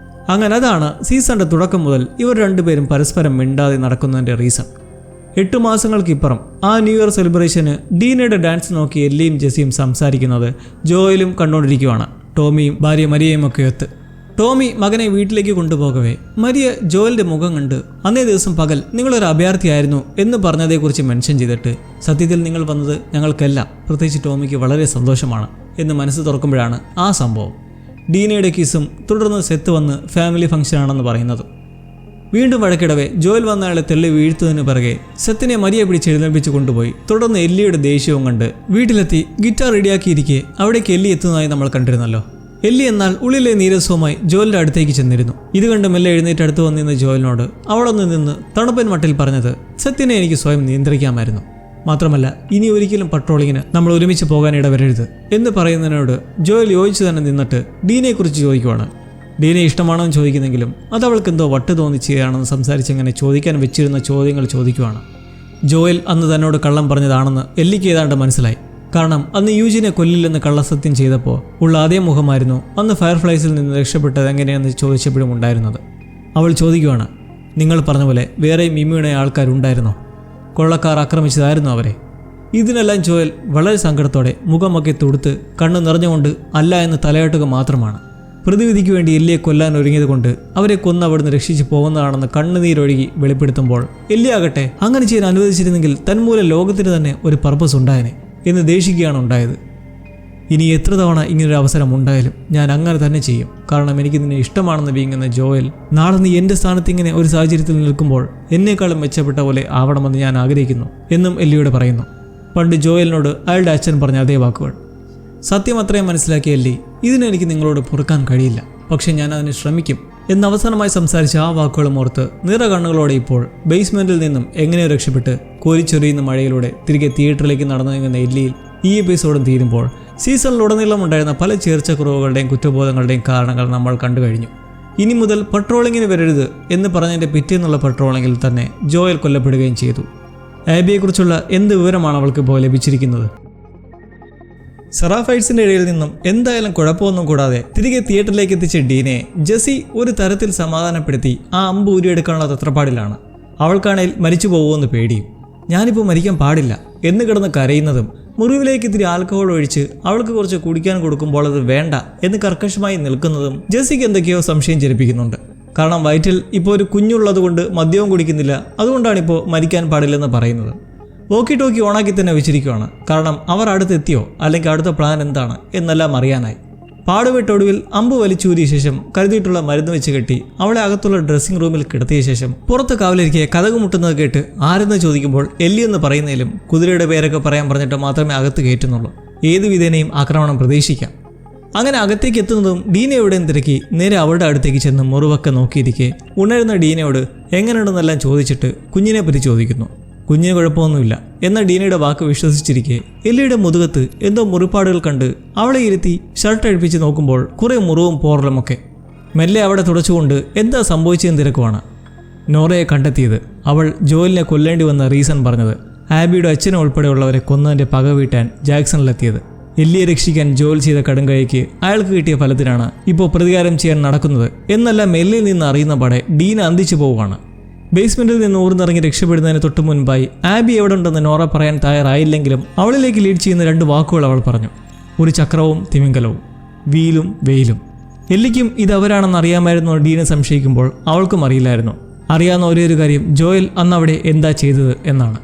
അങ്ങനെ അതാണ് സീസണിൻ്റെ തുടക്കം മുതൽ ഇവർ രണ്ടുപേരും പരസ്പരം മിണ്ടാതെ നടക്കുന്നതിൻ്റെ റീസൺ. 8 മാസങ്ങൾക്കിപ്പുറം ആ ന്യൂ ഇയർ സെലിബ്രേഷന് ഡീനയുടെ ഡാൻസ് നോക്കി എല്ലിയും ജെസ്സിയും സംസാരിക്കുന്നത് ജോയലും കണ്ടുകൊണ്ടിരിക്കുകയാണ്. ടോമിയും ഭാര്യ മരിയയും ഒക്കെ ഒത്ത്. ടോമി മകനെ വീട്ടിലേക്ക് കൊണ്ടുപോകവേ മരിയ ജോയലിൻ്റെ മുഖം കണ്ട് അന്നേ ദിവസം പകൽ നിങ്ങളൊരു അഭയാർത്ഥിയായിരുന്നു എന്ന് പറഞ്ഞതേക്കുറിച്ച് മെൻഷൻ ചെയ്തിട്ട് സത്യത്തിൽ നിങ്ങൾ വന്നത് ഞങ്ങൾക്കെല്ലാം പ്രത്യേകിച്ച് ടോമിക്ക് വളരെ സന്തോഷമാണ് എന്ന് മനസ്സ് തുറക്കുമ്പോഴാണ് ആ സംഭവം. ഡീനയുടെ കിസും തുടർന്ന് സെത്ത് വന്ന് ഫാമിലി ഫംഗ്ഷനാണെന്ന് പറയുന്നത്. വീണ്ടും വഴക്കിടവേ ജോയൽ വന്ന അയാളെ തെള്ളി വീഴ്ത്തുന്നതിന് പിറകെ സെത്തിനെ മരിയെ പിടിച്ച് എഴുന്നേൽപ്പിച്ച് കൊണ്ടുപോയി. തുടർന്ന് എല്ലിയുടെ ദേഷ്യവും കണ്ട് വീട്ടിലെത്തി ഗിറ്റാർ റെഡിയാക്കിയിരിക്കെ അവിടേക്ക് എല്ലി എത്തുന്നതായി നമ്മൾ കണ്ടിരുന്നല്ലോ. എല്ലി എന്നാൽ ഉള്ളിലെ നീരസവുമായി ജോലിന്റെ അടുത്തേക്ക് ചെന്നിരുന്നു. ഇത് കണ്ട് മെല്ലെ എഴുന്നേറ്റ് അടുത്ത് വന്നിരുന്ന ജോലിനോട് അവളൊന്ന് നിന്ന് തണുപ്പൻ മട്ടിൽ പറഞ്ഞത്, സത്യനെ എനിക്ക് സ്വയം നിയന്ത്രിക്കാമായിരുന്നു. മാത്രമല്ല ഇനി ഒരിക്കലും പട്രോളിങ്ങിന് നമ്മൾ ഒരുമിച്ച് പോകാൻ ഇടവരരുത് എന്ന് പറയുന്നതിനോട് ജോയൽ യോജിച്ചു തന്നെ നിന്നിട്ട് ഡീനയെക്കുറിച്ച് ചോദിക്കുവാണ്. ഡീനെ ഇഷ്ടമാണോ എന്ന് ചോദിക്കുന്നെങ്കിലും അത് അവൾക്ക് എന്തോ വട്ട് തോന്നിക്കുകയാണെന്ന് സംസാരിച്ചങ്ങനെ ചോദിക്കാൻ വെച്ചിരുന്ന ചോദ്യങ്ങൾ ചോദിക്കുവാണ്. ജോയൽ അന്ന് തന്നോട് കള്ളം പറഞ്ഞതാണെന്ന് എല്ലിക്ക് ഏതാണ്ട് മനസ്സിലായി. കാരണം അന്ന് യൂജിനെ കൊല്ലില്ലെന്ന് കള്ളസത്യം ചെയ്തപ്പോൾ ഉള്ള അതേ മുഖമായിരുന്നു അന്ന് ഫയർഫ്ലൈസിൽ നിന്ന് രക്ഷപ്പെട്ടത് എങ്ങനെയെന്ന് ചോദിച്ചപ്പോഴും ഉണ്ടായിരുന്നത്. അവൾ ചോദിക്കുവാണ്, നിങ്ങൾ പറഞ്ഞ പോലെ വേറെയും ഇമ്മ്യൂണായ ആൾക്കാരുണ്ടായിരുന്നോ? കൊള്ളക്കാർ ആക്രമിച്ചതായിരുന്നു അവരെ? ഇതിനെല്ലാം ജോയൽ വളരെ സങ്കടത്തോടെ മുഖമൊക്കെ തുടുത്ത് കണ്ണു നിറഞ്ഞുകൊണ്ട് അല്ല എന്ന് തലയാട്ടുക മാത്രമാണ്. പ്രതിവിധിക്ക് വേണ്ടി എല്ലിയെ കൊല്ലാൻ ഒരുങ്ങിയത് കൊണ്ട് അവരെ കൊന്ന് അവിടുന്ന് രക്ഷിച്ചു പോകുന്നതാണെന്ന് കണ്ണുനീരൊഴുകി വെളിപ്പെടുത്തുമ്പോൾ എല്ലിയാകട്ടെ അങ്ങനെ ചെയ്യാൻ അനുവദിച്ചിരുന്നെങ്കിൽ തന്മൂലം ലോകത്തിന് തന്നെ ഒരു പർപ്പസ് ഉണ്ടായനെ എന്ന് ദേഷിക്കുകയാണ് ഉണ്ടായത്. ഇനി എത്ര തവണ ഇങ്ങനൊരു അവസരം ഉണ്ടായാലും ഞാൻ അങ്ങനെ തന്നെ ചെയ്യും. കാരണം എനിക്ക് നിന്നെ ഇഷ്ടമാണെന്ന് വീങ്ങുന്ന ജോയൽ, നാളെ നീ എൻ്റെ സ്ഥാനത്ത് ഇങ്ങനെ ഒരു സാഹചര്യത്തിൽ നിൽക്കുമ്പോൾ എന്നേക്കാളും മെച്ചപ്പെട്ട പോലെ ആവണമെന്ന് ഞാൻ ആഗ്രഹിക്കുന്നു എന്നും എല്ലിയോട് പറയുന്നു. പണ്ട് ജോയലിനോട് അയാളുടെ അച്ഛൻ പറഞ്ഞ അതേ വാക്കുകൾ. സത്യം അത്രയും മനസ്സിലാക്കിയ എല്ലി, ഇതിനെനിക്ക് നിങ്ങളോട് പൊറുക്കാൻ കഴിയില്ല, പക്ഷെ ഞാൻ അതിന് ശ്രമിക്കും എന്ന് അവസാനമായി സംസാരിച്ച ആ വാക്കുകളും ഓർത്ത് നിറ കണ്ണുകളോടെ ഇപ്പോൾ ബേസ്മെന്റിൽ നിന്നും എങ്ങനെയോ രക്ഷപ്പെട്ട് കോരിച്ചൊരിയുന്ന മഴയിലൂടെ തിരികെ തിയേറ്ററിലേക്ക് നടന്നു നീങ്ങുന്ന എല്ലിയിൽ ഈ എപ്പിസോഡും തീരുമ്പോൾ സീസണിലുടനീളം ഉണ്ടായിരുന്ന പല ചേർച്ചക്കുറവുകളുടെയും കുറ്റബോധങ്ങളുടെയും കാരണങ്ങൾ നമ്മൾ കണ്ടു കഴിഞ്ഞു. ഇനി മുതൽ പട്രോളിങ്ങിന് വരരുത് എന്ന് പറഞ്ഞതിൻ്റെ പിറ്റേന്നുള്ള പട്രോളിങ്ങിൽ തന്നെ ജോയൽ കൊല്ലപ്പെടുകയും ചെയ്തു. ആബിയെക്കുറിച്ചുള്ള എന്ത് വിവരമാണ് അവൾക്ക് ഇപ്പോൾ ലഭിച്ചിരിക്കുന്നത്? സെറാഫൈറ്റ്സിന്റെ ഇടയിൽ നിന്നും എന്തായാലും കുഴപ്പമൊന്നും കൂടാതെ തിരികെ തിയേറ്ററിലേക്ക് എത്തിച്ച ഡീനയെ ജെസ്സി ഒരു തരത്തിൽ സമാധാനപ്പെടുത്തി ആ അമ്പ് ഊരിയെടുക്കാനുള്ള തത്രപ്പാടിലാണ്. അവൾക്കാണെങ്കിൽ മരിച്ചു പോകുമെന്ന് പേടിയും. ഞാനിപ്പോൾ മരിക്കാൻ പാടില്ല എന്ന് കിടന്ന് കരയുന്നതും മുറിവിലേക്ക് ഇത്തിരി ആൽക്കഹോൾ ഒഴിച്ച് അവൾക്ക് കുറച്ച് കുടിക്കാൻ കൊടുക്കുമ്പോൾ അത് വേണ്ട എന്ന് കർക്കശമായി നിൽക്കുന്നതും ജെസ്സിക്ക് എന്തൊക്കെയോ സംശയം ജനിപ്പിക്കുന്നുണ്ട്. കാരണം വയറ്റിൽ ഇപ്പോൾ ഒരു കുഞ്ഞുള്ളത് കൊണ്ട് മദ്യവും കുടിക്കുന്നില്ല, അതുകൊണ്ടാണിപ്പോൾ മരിക്കാൻ പാടില്ലെന്ന് പറയുന്നത്. വോക്കി ടോക്കി ഓണാക്കി തന്നെ വെച്ചിരിക്കുകയാണ്. കാരണം അവർ അടുത്തെത്തിയോ അല്ലെങ്കിൽ അടുത്ത പ്ലാൻ എന്താണ് എന്നെല്ലാം അറിയാനായി. പാടുവിട്ടൊടുവിൽ അമ്പ് വലിച്ചൂരിയ ശേഷം കരുതിയിട്ടുള്ള മരുന്ന് വെച്ച് കെട്ടി അവളെ അകത്തുള്ള ഡ്രസ്സിംഗ് റൂമിൽ കിടത്തിയ ശേഷം പുറത്ത് കാവലിരിക്കെ കതക് മുട്ടുന്നത് കേട്ട് ആരെന്ന് ചോദിക്കുമ്പോൾ എല്ലി എന്ന് പറയുന്നതിലും കുതിരയുടെ പേരൊക്കെ പറയാൻ പറഞ്ഞിട്ട് മാത്രമേ അകത്ത് കയറ്റുന്നുള്ളൂ. ഏതു വിധേനയും ആക്രമണം പ്രതീക്ഷിക്കാം. അങ്ങനെ അകത്തേക്ക് എത്തുന്നതും ഡീന എവിടെയും തിരക്കി നേരെ അവളുടെ അടുത്തേക്ക് ചെന്ന് മുറിവൊക്കെ നോക്കിയിരിക്കെ ഉണരുന്ന ഡീനയോട് എങ്ങനെയുണ്ടെന്നെല്ലാം ചോദിച്ചിട്ട് കുഞ്ഞിനെ പറ്റി ചോദിക്കുന്നു. കുഞ്ഞിന് കുഴപ്പമൊന്നുമില്ല എന്ന ഡീനയുടെ വാക്ക് വിശ്വസിച്ചിരിക്കെ എല്ലിയുടെ മുതുകത്ത് എന്തോ മുറിപ്പാടുകൾ കണ്ട് അവളെ ഇരുത്തി ഷർട്ട് അഴിപ്പിച്ച് നോക്കുമ്പോൾ കുറേ മുറിവും പോറലുമൊക്കെ. മെല്ലെ അവിടെ തുടച്ചുകൊണ്ട് എന്താ സംഭവിച്ചതെന്ന് തിരക്കുവാണ്. നോറയെ കണ്ടെത്തിയത് അവൾ ജോയലിനെ കൊല്ലേണ്ടി വന്ന റീസൺ പറഞ്ഞത് ആബിയുടെ അച്ഛനെ ഉൾപ്പെടെയുള്ളവരെ കൊന്നതിൻ്റെ പക വീട്ടാൻ ജാക്സണിലെത്തിയത്. എല്ലിയെ രക്ഷിക്കാൻ ജോയൽ ചെയ്ത കടുംകൈക്ക് അയാൾക്ക് കിട്ടിയ ഫലത്തിനാണ് ഇപ്പോൾ പ്രതികാരം ചെയ്യാൻ നടക്കുന്നത് എന്നെല്ലാം എല്ലിൽ നിന്ന് അറിയുന്ന പാടെ ഡീന അന്തിച്ചു പോവുകയാണ്. ബേസ്മെന്റിൽ നിന്ന് ഊർന്നിറങ്ങി രക്ഷപ്പെടുന്നതിന് തൊട്ടു മുൻപായി ആബി എവിടെ ഉണ്ടെന്ന് നോറ പറയാൻ തയ്യാറായില്ലെങ്കിലും അവളിലേക്ക് ലീഡ് ചെയ്യുന്ന 2 വാക്കുകൾ അവൾ പറഞ്ഞു. ഒരു ചക്രവും തിമിംഗലവും, വീലും വെയിലും. എല്ലിക്കും ഇത് അവരാണെന്ന് അറിയാമായിരുന്നു ഡീനെ സംശയിക്കുമ്പോൾ അവൾക്കും അറിയില്ലായിരുന്നു. അറിയാവുന്ന ഒരേ ഒരു കാര്യം ജോയൽ അന്ന് അവിടെ എന്താ ചെയ്തത് എന്നാണ്.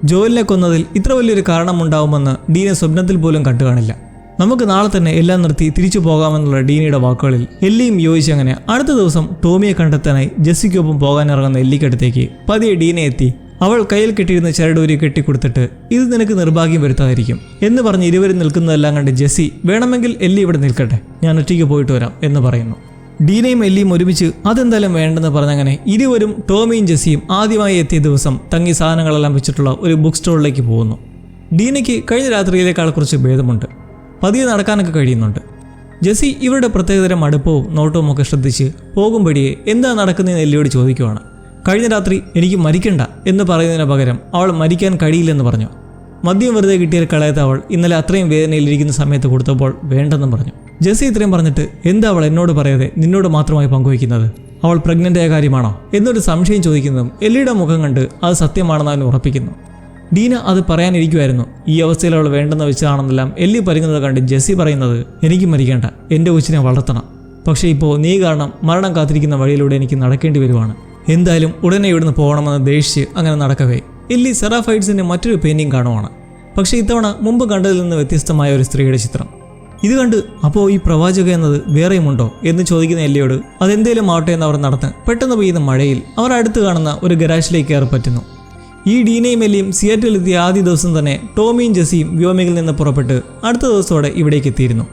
ജോയലിനെ കൊന്നതിൽ ഇത്ര വലിയൊരു കാരണമുണ്ടാവുമെന്ന് ഡീന സ്വപ്നത്തിൽ പോലും കണ്ടു കാണില്ല. നമുക്ക് നാളെ തന്നെ എല്ലാം നിർത്തി തിരിച്ചു പോകാമെന്നുള്ള ഡീനയുടെ വാക്കുകളിൽ എല്ലിയും യോജിച്ചങ്ങനെ അടുത്ത ദിവസം ടോമിയെ കണ്ടെത്താനായി ജെസ്സിക്കൊപ്പം പോകാനിറങ്ങുന്ന എല്ലിക്കടുത്തേക്ക് പതിയെ ഡീന എത്തി അവൾ കയ്യിൽ കെട്ടിയിരുന്ന ചരടൂരി കെട്ടിക്കൊടുത്തിട്ട് ഇത് നിനക്ക് നിർഭാഗ്യം വരുത്താതിരിക്കും എന്ന് പറഞ്ഞ് ഇരുവരും നിൽക്കുന്നതെല്ലാം കണ്ട് ജെസ്സി വേണമെങ്കിൽ എല്ലി ഇവിടെ നിൽക്കട്ടെ, ഞാൻ ഒറ്റയ്ക്ക് പോയിട്ട് വരാം എന്ന് പറയുന്നു. ഡീനയും എല്ലിയും ഒരുമിച്ച് അതെന്തായാലും വേണ്ടെന്ന് പറഞ്ഞങ്ങനെ ഇരുവരും ടോമിയും ജെസ്സിയും ആദ്യമായി എത്തിയ ദിവസം തങ്ങി സാധനങ്ങളെല്ലാം വെച്ചിട്ടുള്ള ഒരു ബുക്ക് സ്റ്റോറിലേക്ക് പോകുന്നു. ഡീനയ്ക്ക് കഴിഞ്ഞ രാത്രിയിലേക്കാൾ കുറച്ച് ഭേദമുണ്ട്. പതിയെ നടക്കാനൊക്കെ കഴിയുന്നുണ്ട്. ജെസ്സി ഇവരുടെ പ്രത്യേകതരം അടുപ്പവും നോട്ടവും ഒക്കെ ശ്രദ്ധിച്ച് പോകുമ്പടിയെ എന്താ നടക്കുന്നതെന്ന് എല്ലിയോട് ചോദിക്കുവാണ്. കഴിഞ്ഞ രാത്രി എനിക്ക് മരിക്കണ്ട എന്ന് പറയുന്നതിന് പകരം അവൾ മരിക്കാൻ കഴിയില്ലെന്ന് പറഞ്ഞു. മദ്യം വെറുതെ കിട്ടിയാൽ കളയാത്ത അവൾ ഇന്നലെ അത്രയും വേദനയിലിരിക്കുന്ന സമയത്ത് കൊടുത്തപ്പോൾ വേണ്ടെന്നും പറഞ്ഞു. ജെസ്സി ഇത്രയും പറഞ്ഞിട്ട് എന്താ അവൾ എന്നോട് പറയാതെ നിന്നോട് മാത്രമായി പങ്കുവയ്ക്കുന്നത്? അവൾ പ്രഗ്നൻ്റായ കാര്യമാണോ എന്നൊരു സംശയം ചോദിക്കുന്നതും എല്ലിയുടെ മുഖം കണ്ട് അത് സത്യമാണെന്ന് അവൻ ഉറപ്പിക്കുന്നു. ഡീന അത് പറയാനിരിക്കുമായിരുന്നു. ഈ അവസ്ഥയിൽ അവൾ വേണ്ടെന്ന് വെച്ചതാണെന്നെല്ലാം എല്ലി പറയുന്നത് കണ്ട് ജെസ്സി പറയുന്നത് എനിക്ക് മരിക്കേണ്ട, എൻ്റെ കൊച്ചിനെ വളർത്തണം. പക്ഷേ ഇപ്പോൾ നീ കാരണം മരണം കാത്തിരിക്കുന്ന വഴിയിലൂടെ എനിക്ക് നടക്കേണ്ടി വരുവാണ്. എന്തായാലും ഉടനെ ഇവിടുന്ന് പോകണമെന്ന് ദേഷിച്ച് അങ്ങനെ നടക്കവേ എല്ലി സെറാഫൈറ്റ്സിൻ്റെ മറ്റൊരു പെയിൻറ്റിങ് കാണുവാണ്. പക്ഷേ ഇത്തവണ മുമ്പ് കണ്ടതിൽ നിന്ന് വ്യത്യസ്തമായ ഒരു സ്ത്രീയുടെ ചിത്രം. ഇത് കണ്ട് അപ്പോൾ ഈ പ്രവാചക എന്നത് വേറെയുമുണ്ടോ എന്ന് ചോദിക്കുന്ന എല്ലിയോട് അതെന്തേലും ആവട്ടെ എന്ന് അവർ നടന്ന് പെട്ടെന്ന് പെയ്യുന്ന മഴയിൽ അവർ അടുത്ത് കാണുന്ന ഒരു ഗരാജിലേക്ക് കയറി പറ്റുന്നു. ഈ ഡീനയും എല്ലിയും സിയാറ്റിലെത്തിയ ആദ്യ ദിവസം തന്നെ ടോമിയും ജെസ്സിയും വ്യോമികിൽ നിന്ന് പുറപ്പെട്ട് അടുത്ത ദിവസത്തോടെ ഇവിടേക്ക് എത്തിയിരുന്നു.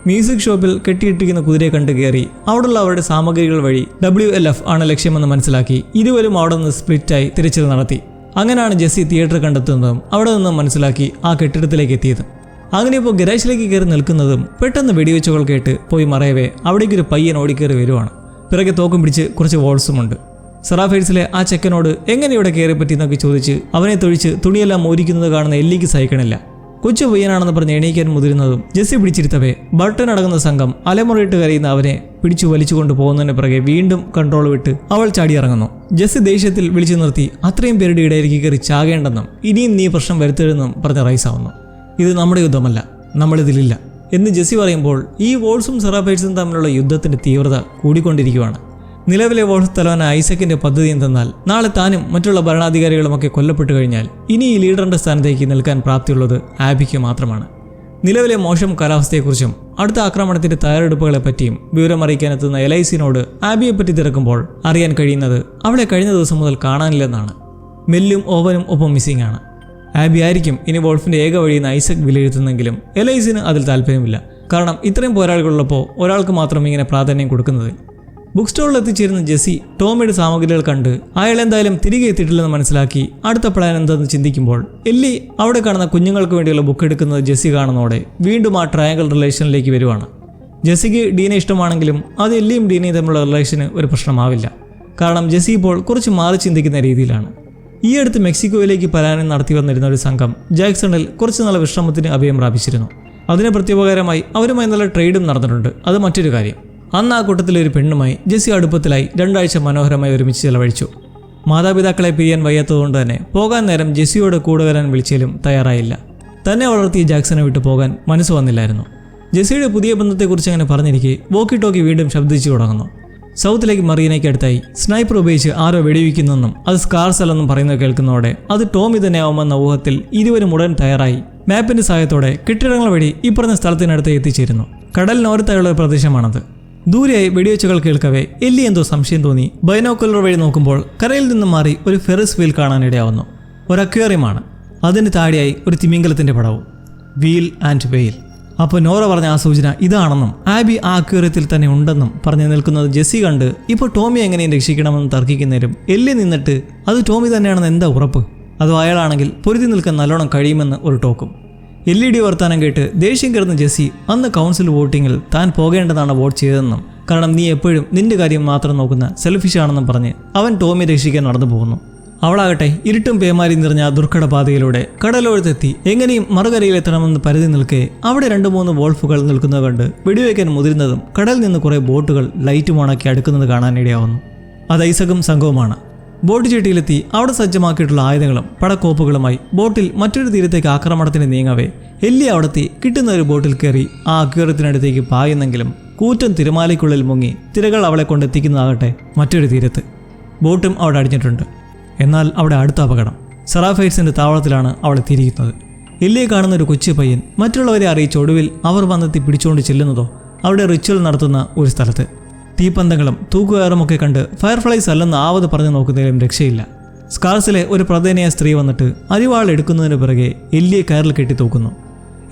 മ്യൂസിക് ഷോപ്പിൽ കെട്ടിയിട്ടിരിക്കുന്ന കുതിരയെ കണ്ട് കയറി അവിടെയുള്ള അവരുടെ സാമഗ്രികൾ വഴി WLF ആണ് ലക്ഷ്യമെന്ന് മനസ്സിലാക്കി ഇരുവരും അവിടെ നിന്ന് സ്പ്ലിറ്റായി തിരച്ചിൽ നടത്തി. അങ്ങനെയാണ് ജെസ്സി തിയേറ്റർ കണ്ടെത്തുന്നതും അവിടെ നിന്നും മനസ്സിലാക്കി ആ കെട്ടിടത്തിലേക്ക് എത്തിയതും. അങ്ങനെ ഇപ്പോൾ ഗരാജിലേക്ക് കയറി നിൽക്കുന്നതും പെട്ടെന്ന് വെടിവെച്ചുകൾ കേട്ട് പോയി മറയവേ അവിടേക്കൊരു പയ്യൻ ഓടിക്കയറി വരുവാണ്. പിറകെ തോക്കും പിടിച്ച് കുറച്ച് വോൾസുമുണ്ട്. സെറാഫൈറ്റ്സിലെ ആ ചെക്കനോട് എങ്ങനെ ഇവിടെ കയറി പറ്റിയെന്നൊക്കെ ചോദിച്ച് അവനെ തൊഴിച്ച് തുണിയെല്ലാം മോരിക്കുന്നത് കാണുന്ന എല്ലിക്ക് സഹിക്കണില്ല. കൊച്ചു പയ്യനാണെന്ന് പറഞ്ഞ് എണീക്കാൻ മുതിരുന്നതും ജെസ്സി പിടിച്ചിരുത്തവേ ബട്ടൺ അടങ്ങുന്ന സംഘം അലമുറയിട്ട് കരയുന്ന അവനെ പിടിച്ചു വലിച്ചുകൊണ്ട് പോകുന്നതിന് പിറകെ വീണ്ടും കൺട്രോൾ വിട്ട് അവൾ ചാടിയിറങ്ങുന്നു. ജെസ്സി ദേഷ്യത്തിൽ വിളിച്ചു നിർത്തി അത്രയും പേരുടെ ഇടയിലേക്ക് കയറി ചാകേണ്ടെന്നും ഇനിയും നീ പ്രശ്നം വരുത്തരുതെന്നും പറഞ്ഞ് റൈസാവുന്നു. ഇത് നമ്മുടെ യുദ്ധമല്ല, നമ്മളിതിലില്ല എന്ന് ജെസ്സി പറയുമ്പോൾ ഈ വോൾസും സെറാഫൈറ്റ്സും തമ്മിലുള്ള യുദ്ധത്തിന്റെ തീവ്രത കൂടിക്കൊണ്ടിരിക്കുകയാണ്. നിലവിലെ വോൾസ് തലവൻ ഐസക്കിന്റെ പദ്ധതി എന്തെന്നാൽ നാളെ താനും മറ്റുള്ള ഭരണാധികാരികളുമൊക്കെ കൊല്ലപ്പെട്ടു കഴിഞ്ഞാൽ ഇനി ഈ ലീഡറിന്റെ സ്ഥാനത്തേക്ക് നിൽക്കാൻ പ്രാപ്തിയുള്ളത് ആബിക്ക് മാത്രമാണ്. നിലവിലെ മോശം കാലാവസ്ഥയെക്കുറിച്ചും അടുത്ത ആക്രമണത്തിന്റെ തയ്യാറെടുപ്പുകളെപ്പറ്റിയും വിവരം അറിയിക്കാനെത്തുന്ന എലൈസിനോട് ആബിയെപ്പറ്റി തിരക്കുമ്പോൾ അറിയാൻ കഴിയുന്നത് അവളെ കഴിഞ്ഞ ദിവസം മുതൽ കാണാനില്ലെന്നാണ്. മെല്ലും ഓവനും ഒപ്പം മിസ്സിംഗ് ആണ്. ആബി ആയിരിക്കും ഇനി വോൾഫിന്റെ ഏക വഴിയെന്ന് ഐസക് വിലയിരുത്തുന്നെങ്കിലും എലൈസിന് അതിൽ താല്പര്യമില്ല. കാരണം ഇത്രയും പോരാളികളുള്ളപ്പോൾ ഒരാൾക്ക് മാത്രം ഇങ്ങനെ പ്രാധാന്യം കൊടുക്കുന്നത്. ബുക്ക് സ്റ്റോളിൽ എത്തിച്ചേരുന്ന ജെസ്സി ടോമിയുടെ സാമഗ്രികൾ കണ്ട് അയാൾ എന്തായാലും തിരികെ എത്തിയിട്ടില്ലെന്ന് മനസ്സിലാക്കി അടുത്ത പ്ലാൻ എന്തെന്ന് ചിന്തിക്കുമ്പോൾ എല്ലി അവിടെ കാണുന്ന കുഞ്ഞുങ്ങൾക്ക് വേണ്ടിയുള്ള ബുക്ക് എടുക്കുന്നത് ജെസ്സി കാണുന്നതോടെ വീണ്ടും ആ ട്രയാങ്കിൾ റിലേഷനിലേക്ക് വരുവാണ്. ജെസ്സിക്ക് ഡീനെ ഇഷ്ടമാണെങ്കിലും അത് എല്ലിയും ഡീനയും തമ്മിലുള്ള റിലേഷന് ഒരു പ്രശ്നമാവില്ല. കാരണം ജെസ്സി ഇപ്പോൾ കുറച്ച് മാറി ചിന്തിക്കുന്ന രീതിയിലാണ്. ഈ അടുത്ത് മെക്സിക്കോയിലേക്ക് പലായനം നടത്തി വന്നിരുന്ന ഒരു സംഘം ജാക്സണിൽ കുറച്ച് നല്ല വിശ്രമത്തിന് അഭയം പ്രാപിച്ചിരുന്നു. അതിന് പ്രത്യുപകാരമായി അവരുമായി നല്ല ട്രേഡും നടന്നിട്ടുണ്ട്. അത് മറ്റൊരു കാര്യം. അന്ന് ആ കൂട്ടത്തിലെ ഒരു പെണ്ണുമായി ജെസ്സി അടുപ്പത്തിലായി 2 ആഴ്ച മനോഹരമായി ഒരുമിച്ച് ചെലവഴിച്ചു. മാതാപിതാക്കളെ പിരിയാൻ വയ്യാത്തതുകൊണ്ട് തന്നെ പോകാൻ നേരം ജെസ്സിയോട് കൂടെ വരാൻ വിളിച്ചാലും തയ്യാറായില്ല. തന്നെ വളർത്തിയ ജാക്സനെ വിട്ടു പോകാൻ മനസ്സ് വന്നില്ലായിരുന്നു. ജെസ്സിയുടെ പുതിയ ബന്ധത്തെക്കുറിച്ച് അങ്ങനെ പറഞ്ഞിരിക്കെ വോക്കി ടോക്കി വീണ്ടും ശബ്ദിച്ചു തുടങ്ങുന്നു. സൗത്ത് ലേക്ക് മറീനയ്ക്ക് അടുത്തായി സ്നൈപ്പർ ഉപയോഗിച്ച് ആരോ വെടിവെക്കുന്നെന്നും അത് സ്കാർസ് അല്ലെന്നും പറയുന്നത് കേൾക്കുന്നതോടെ അത് ടോമി തന്നെയാവുമെന്ന ഊഹത്തിൽ ഇരുവരും ഉടൻ തയ്യാറായി മാപ്പിന്റെ സഹായത്തോടെ കെട്ടിടങ്ങൾ വഴി ഈ പറഞ്ഞ സ്ഥലത്തിനടുത്ത് എത്തിച്ചേരുന്നു. കടലിനോരത്തായുള്ള ഒരു പ്രദേശമാണത്. ദൂരെയായി വെടിവെച്ചുകൾ കേൾക്കവേ എല്ലി എന്തോ സംശയം തോന്നി ബൈനോക്കുലർ വഴി നോക്കുമ്പോൾ കരയിൽ നിന്നും മാറി ഒരു ഫെറിസ് വീൽ കാണാനിടയാവുന്നു. ഒരു അക്വേറിയമാണ്. അതിന് താഴെയായി ഒരു തിമിംഗലത്തിന്റെ പടവും. വീൽ ആൻഡ് വെയിൽ. അപ്പോൾ നോറ പറഞ്ഞ ആ സൂചന ഇതാണെന്നും ആബി ആ അക്വേറിയത്തിൽ തന്നെ ഉണ്ടെന്നും പറഞ്ഞു നിൽക്കുന്നത് ജെസ്സി കണ്ട് ഇപ്പോൾ ടോമി എങ്ങനെയും രക്ഷിക്കണമെന്ന് തർക്കിക്കുന്നേരും എല്ലി നിന്നിട്ട് അത് ടോമി തന്നെയാണെന്ന് എന്താ ഉറപ്പ്? അതോ അയാളാണെങ്കിൽ പൊരുതി നിൽക്കാൻ നല്ലോണം കഴിയുമെന്ന് ഒരു ടോക്കും. LED വർത്താനം കേട്ട് ദേഷ്യം കയറുന്ന ജെസ്സി അന്ന് കൗൺസിൽ വോട്ടിങ്ങിൽ താൻ പോകേണ്ടതാണ് വോട്ട് ചെയ്തതെന്നും കാരണം നീ എപ്പോഴും നിന്റെ കാര്യം മാത്രം നോക്കുന്ന സെൽഫിഷ് ആണെന്നും പറഞ്ഞ് അവൻ ടോമി രക്ഷിക്കാൻ നടന്നു പോകുന്നു. അവളാകട്ടെ ഇരുട്ടും പേമാരി നിറഞ്ഞ ദുർഘട പാതയിലൂടെ കടലോഴത്തെത്തി എങ്ങനെയും മറുകരയിലെത്തണമെന്ന് പരുതി നിൽക്കെ അവിടെ 2-3 വോൾഫുകൾ നിൽക്കുന്നത് കണ്ട് വെടിവെക്കാൻ മുതിരുന്നതും കടലിൽ നിന്ന് കുറേ ബോട്ടുകൾ ലൈറ്റും ഓണാക്കി അടുക്കുന്നത് കാണാനിടയാവുന്നു. അത് ഐസകും സംഘവുമാണ്. ബോട്ട് ചെട്ടിയിലെത്തി അവിടെ സജ്ജമാക്കിയിട്ടുള്ള ആയുധങ്ങളും പടക്കോപ്പുകളുമായി ബോട്ടിൽ മറ്റൊരു തീരത്തേക്ക് ആക്രമണത്തിന് നീങ്ങവേ എല്ലി അവിടെത്തി കിട്ടുന്ന ഒരു ബോട്ടിൽ കയറി ആ അക്വേറിയത്തിനടുത്തേക്ക് പായുന്നെങ്കിലും കൂറ്റൻ തിരമാലയ്ക്കുള്ളിൽ മുങ്ങി തിരകൾ അവളെ കൊണ്ടെത്തിക്കുന്നതാകട്ടെ മറ്റൊരു തീരത്ത്. ബോട്ടും അവിടെ അടിഞ്ഞിട്ടുണ്ട്. എന്നാൽ അവിടെ അടുത്ത അപകടം. സെറാഫൈറ്റ്സിന്റെ താവളത്തിലാണ് അവൾ എത്തിയിരിക്കുന്നത്. എല്ലിയെ കാണുന്ന ഒരു കൊച്ചു പയ്യൻ മറ്റുള്ളവരെ അറിയിച്ച ഒടുവിൽ അവർ വന്നെത്തി പിടിച്ചുകൊണ്ട് ചെല്ലുന്നതോ അവിടെ റിച്വൽ നടത്തുന്ന ഒരു സ്ഥലത്ത്. തീപ്പന്തങ്ങളും തൂക്കുകയറുമൊക്കെ കണ്ട് ഫയർഫ്ലൈസ് അല്ലെന്ന് ആവത് പറഞ്ഞു നോക്കുന്നതിലും രക്ഷയില്ല. സ്കാർസിലെ ഒരു പ്രധാനിയായ സ്ത്രീ വന്നിട്ട് അരിവാൾ എടുക്കുന്നതിന് പിറകെ എല്ലിയെ കയറിൽ കെട്ടി തൂക്കുന്നു.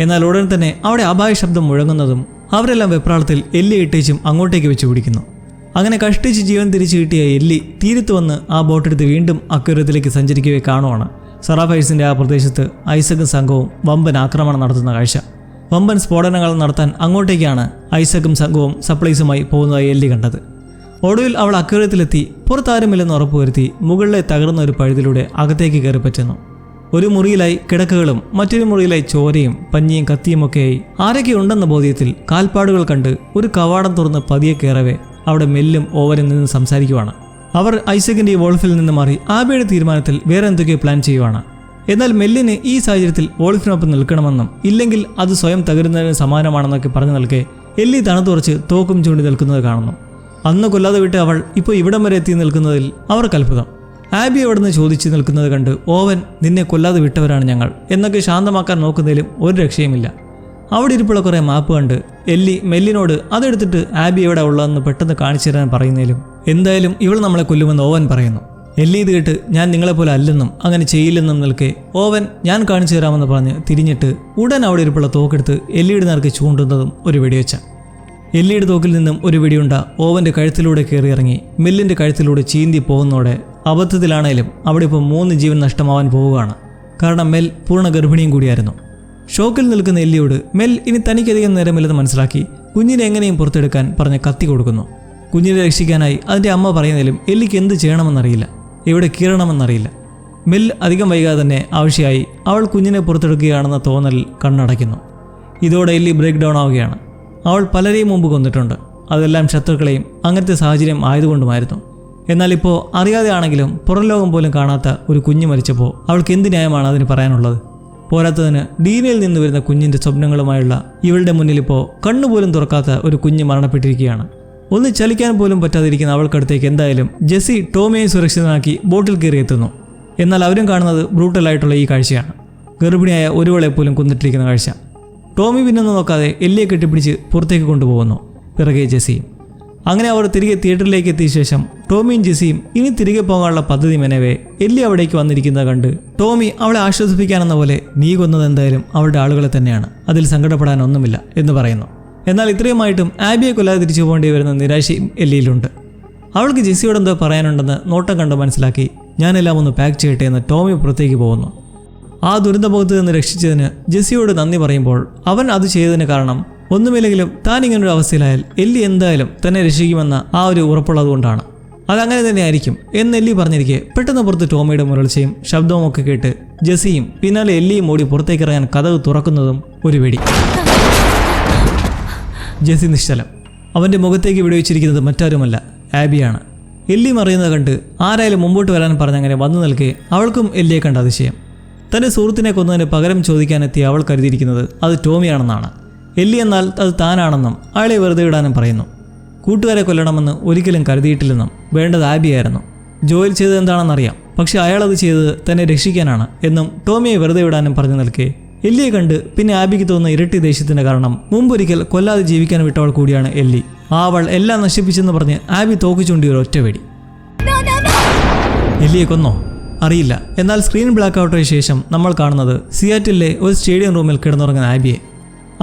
എന്നാൽ ഉടൻ തന്നെ അവിടെ അപായ ശബ്ദം മുഴങ്ങുന്നതും അവരെല്ലാം വെപ്രാളത്തിൽ എല്ലി ഇട്ടേച്ചും അങ്ങോട്ടേക്ക് വെച്ച് പിടിക്കുന്നു. അങ്ങനെ കഷ്ടിച്ച് ജീവൻ തിരിച്ചു കിട്ടിയ എല്ലി തീരത്ത് വന്ന് ആ ബോട്ടെടുത്ത് വീണ്ടും അക്വേറിയത്തിലേക്ക് സഞ്ചരിക്കവേ കാണുവാണ് സെറാഫൈറ്റ്സിന്റെ ആ പ്രദേശത്ത് ഐസക്കും സംഘവും വമ്പൻ ആക്രമണം നടത്തുന്ന കാഴ്ച. വമ്പൻ സ്ഫോടനങ്ങൾ നടത്താൻ അങ്ങോട്ടേക്കാണ് ഐസക്കും സംഘവും സപ്ലൈസുമായി പോകുന്നതായി എല്ലി കണ്ടത്. ഒടുവിൽ അവൾ അക്വേറിയത്തിലെത്തി പുറത്താരുമില്ലെന്ന് ഉറപ്പുവരുത്തി മുകളിലെ തകർന്ന ഒരു പഴുതിലൂടെ അകത്തേക്ക് കയറി പറ്റുന്നു. ഒരു മുറിയിലായി കിടക്കകളും മറ്റൊരു മുറിയിലായി ചോരയും പഞ്ഞിയും കത്തിയുമൊക്കെയായി ആരൊക്കെ ഉണ്ടെന്ന ബോധ്യത്തിൽ കാൽപ്പാടുകൾ കണ്ട് ഒരു കവാടം തുറന്ന് പതിയെ കയറവേ അവിടെ മെല്ലും ഓവനും നിന്ന് സംസാരിക്കുവാണ്. അവർ ഐസക്കിന്റെ വോൾഫിൽ നിന്ന് മാറി ആബിയുടെ തീരുമാനത്തിൽ വേറെ എന്തൊക്കെയോ പ്ലാൻ ചെയ്യുവാണ്. എന്നാൽ മെല്ലിന് ഈ സാഹചര്യത്തിൽ വോൾഫിനൊപ്പം നിൽക്കണമെന്നും ഇല്ലെങ്കിൽ അത് സ്വയം തകരുന്നതിന് സമാനമാണെന്നൊക്കെ പറഞ്ഞു നിൽക്കെ എല്ലി തണുത്തുറച്ച് തോക്കും ചൂണ്ടി നിൽക്കുന്നത് കാണുന്നു. അന്ന് കൊല്ലാതെ വിട്ട് അവൾ ഇപ്പോൾ ഇവിടം വരെ എത്തി നിൽക്കുന്നതിൽ അവർക്ക് അത്ഭുതം. ആബി അവിടുന്ന് ചോദിച്ചു നിൽക്കുന്നത് കണ്ട് ഓവൻ നിന്നെ കൊല്ലാതെ വിട്ടവരാണ് ഞങ്ങൾ എന്നൊക്കെ ശാന്തമാക്കാൻ നോക്കുന്നതിലും ഒരു രക്ഷയുമില്ല. അവിടെ ഇരിപ്പുള്ള കുറേ മാപ്പ് കണ്ട് എല്ലി മെല്ലിനോട് അതെടുത്തിട്ട് ആബി എവിടെ ഉള്ളതെന്ന് പെട്ടെന്ന് കാണിച്ചു തരാൻ പറയുന്നതിലും എന്തായാലും ഇവൾ നമ്മളെ കൊല്ലുമെന്ന് ഓവൻ പറയുന്നു. എല്ലി ഇത് കേട്ട് ഞാൻ നിങ്ങളെപ്പോലെ അല്ലെന്നും അങ്ങനെ ചെയ്യില്ലെന്നും നിൽക്കെ ഓവൻ ഞാൻ കാണിച്ചു തരാമെന്ന് പറഞ്ഞ് തിരിഞ്ഞിട്ട് ഉടൻ അവിടെ ഇരിപ്പുള്ള തോക്കെടുത്ത് എല്ലിയുടെ നേർക്ക് ചൂണ്ടുന്നതും ഒരു വെടിവെച്ച. എല്ലിയുടെ തോക്കിൽ നിന്നും ഒരു വെടിയുണ്ട ഓവൻ്റെ കഴുത്തിലൂടെ കയറിയിറങ്ങി മെല്ലിൻ്റെ കഴുത്തിലൂടെ ചീന്തി പോകുന്നതോടെ അബദ്ധത്തിലാണേലും അവിടെ ഇപ്പോൾ 3 ജീവൻ നഷ്ടമാവാൻ പോവുകയാണ്. കാരണം മെൽ പൂർണ്ണ ഗർഭിണിയും കൂടിയായിരുന്നു. ഷോക്കിൽ നിൽക്കുന്ന എല്ലിയോട് മെൽ ഇനി തനിക്കധികം നേരമില്ലെന്ന് മനസ്സിലാക്കി കുഞ്ഞിനെ എങ്ങനെയും പുറത്തെടുക്കാൻ പറഞ്ഞ് കത്തി കൊടുക്കുന്നു. കുഞ്ഞിനെ രക്ഷിക്കാനായി അതിൻ്റെ അമ്മ പറയുന്നതിലും എല്ലിക്ക് എന്ത് ചെയ്യണമെന്നറിയില്ല, എവിടെ കീറണമെന്നറിയില്ല. മെൽ അധികം വൈകാതെ തന്നെ ആവശ്യമായി അവൾ കുഞ്ഞിനെ പുറത്തെടുക്കുകയാണെന്ന തോന്നലിൽ കണ്ണടയ്ക്കുന്നു. ഇതോടെ എല്ലി ബ്രേക്ക് ഡൗൺ ആവുകയാണ്. അവൾ പലരെയും മുമ്പ് കൊന്നിട്ടുണ്ട്. അതെല്ലാം ശത്രുക്കളെയും അങ്ങനത്തെ സാഹചര്യം ആയതുകൊണ്ടുമായിരുന്നു. എന്നാൽ ഇപ്പോൾ അറിയാതെ ആണെങ്കിലും പുറം ലോകം പോലും കാണാത്ത ഒരു കുഞ്ഞ് മരിച്ചപ്പോൾ അവൾക്ക് എന്ത് ന്യായമാണ് അതിന് പറയാനുള്ളത്? പോരാത്തതിന് ഡീനയിൽ നിന്ന് വരുന്ന കുഞ്ഞിൻ്റെ സ്വപ്നങ്ങളുമായുള്ള ഇവളുടെ മുന്നിലിപ്പോൾ കണ്ണുപോലും തുറക്കാത്ത ഒരു കുഞ്ഞ് മരണപ്പെട്ടിരിക്കുകയാണ്. ഒന്ന് ചലിക്കാൻ പോലും പറ്റാതിരിക്കുന്ന അവൾക്കടുത്തേക്ക് എന്തായാലും ജെസ്സി ടോമിയെ സുരക്ഷിതനാക്കി ബോട്ടിൽ കയറി എത്തുന്നു. എന്നാൽ അവരും കാണുന്നത് ബ്രൂട്ടലായിട്ടുള്ള ഈ കാഴ്ചയാണ്. ഗർഭിണിയായ ഒരുവളെ പോലും കൊന്നിട്ടിരിക്കുന്ന കാഴ്ച. ടോമി പിന്നൊന്നും നോക്കാതെ എല്ലിയെ കെട്ടിപ്പിടിച്ച് പുറത്തേക്ക് കൊണ്ടുപോകുന്നു, പിറകെ ജെസ്സിയും. അങ്ങനെ അവർ തിരികെ തിയേറ്ററിലേക്ക് എത്തിയ ശേഷം ടോമിയും ജെസ്സിയും ഇനി തിരികെ പോകാനുള്ള പദ്ധതി മെനവേ എല്ലി അവിടേക്ക് വന്നിരിക്കുന്നത് കണ്ട് ടോമി അവളെ ആശ്വസിപ്പിക്കാനെന്ന പോലെ നീ കൊന്നത് എന്തായാലും അവളുടെ ആളുകളെ തന്നെയാണ്, അതിൽ സങ്കടപ്പെടാനൊന്നുമില്ല എന്ന് പറയുന്നു. എന്നാൽ ഇത്രയുമായിട്ടും ആബിയെ കൊല്ലാതെ തിരിച്ചു പോകേണ്ടി വരുന്ന നിരാശയും എല്ലിയിലുണ്ട്. അവൾക്ക് ജെസ്സിയോടെന്തോ പറയാനുണ്ടെന്ന് നോട്ടം കണ്ട് മനസ്സിലാക്കി ഞാനെല്ലാം ഒന്ന് പാക്ക് ചെയ്യട്ടെ എന്ന് ടോമി പുറത്തേക്ക് പോകുന്നു. ആ ദുരന്തമുഖത്ത് നിന്ന് രക്ഷിച്ചതിന് ജെസ്സിയോട് നന്ദി പറയുമ്പോൾ അവൻ അത് ചെയ്തതിന് കാരണം ഒന്നുമില്ലെങ്കിലും താൻ ഇങ്ങനൊരു അവസ്ഥയിലായാൽ എല്ലി എന്തായാലും തന്നെ രക്ഷിക്കുമെന്ന ആ ഒരു ഉറപ്പുള്ളതുകൊണ്ടാണ്. അതങ്ങനെ തന്നെ ആയിരിക്കും എന്ന് എല്ലി പറഞ്ഞിരിക്കെ പെട്ടെന്ന് പുറത്ത് ടോമിയുടെ മുരൾച്ചയും ശബ്ദവും ഒക്കെ കേട്ട് ജെസ്സിയും പിന്നാലെ എല്ലിയും ഓടി പുറത്തേക്കിറങ്ങാൻ കതവ് തുറക്കുന്നതും ഒരു വെടി. ജെസ്സി നിശ്ചലം. അവൻ്റെ മുഖത്തേക്ക് വെടിവെച്ചിരിക്കുന്നത് മറ്റാരുമല്ല, ആബിയാണ്. എല്ലി മറിയുന്നത് കണ്ട് ആരായാലും മുമ്പോട്ട് വരാൻ പറഞ്ഞങ്ങനെ വന്നു നിൽക്കെ അവൾക്കും എല്ലിയെ കണ്ട അതിശയം. തൻ്റെ സുഹൃത്തിനെ കൊന്നതിന് പകരം ചോദിക്കാനെത്തി അവൾ കരുതിയിരിക്കുന്നത് അത് ടോമിയാണെന്നാണ്. എല്ലി എന്നാൽ അത് താനാണെന്നും അയാളെ വെറുതെ വിടാനും പറയുന്നു. കൂട്ടുകാരെ കൊല്ലണമെന്ന് ഒരിക്കലും കരുതിയിട്ടില്ലെന്നും വേണ്ടത് ആബിയായിരുന്നു. ജോയിൽ ചെയ്തത് എന്താണെന്നറിയാം, പക്ഷെ അയാളത് ചെയ്തത് തന്നെ രക്ഷിക്കാനാണ് എന്നും ടോമിയെ വെറുതെ വിടാനും പറഞ്ഞു നിൽക്കെ എല്ലിയെ കണ്ട് പിന്നെ ആബിക്ക് തോന്നുന്ന ഇരട്ടി ദേഷ്യത്തിൻ്റെ കാരണം മുമ്പൊരിക്കൽ കൊല്ലാതെ ജീവിക്കാൻ വിട്ടവൾ കൂടിയാണ് എല്ലി. അവൾ എല്ലാം നശിപ്പിച്ചെന്ന് പറഞ്ഞ് ആബി തോക്ക് ചൂണ്ടി ഒരു ഒറ്റവെടി. എല്ലിയെ കൊന്നോ? അറിയില്ല. എന്നാൽ സ്ക്രീൻ ബ്ലാക്ക് ഔട്ടിന് ശേഷം നമ്മൾ കാണുന്നത് സിയാറ്റിലെ ഒരു സ്റ്റേഡിയം റൂമിൽ കിടന്നുറങ്ങുന്ന ആബിയെ.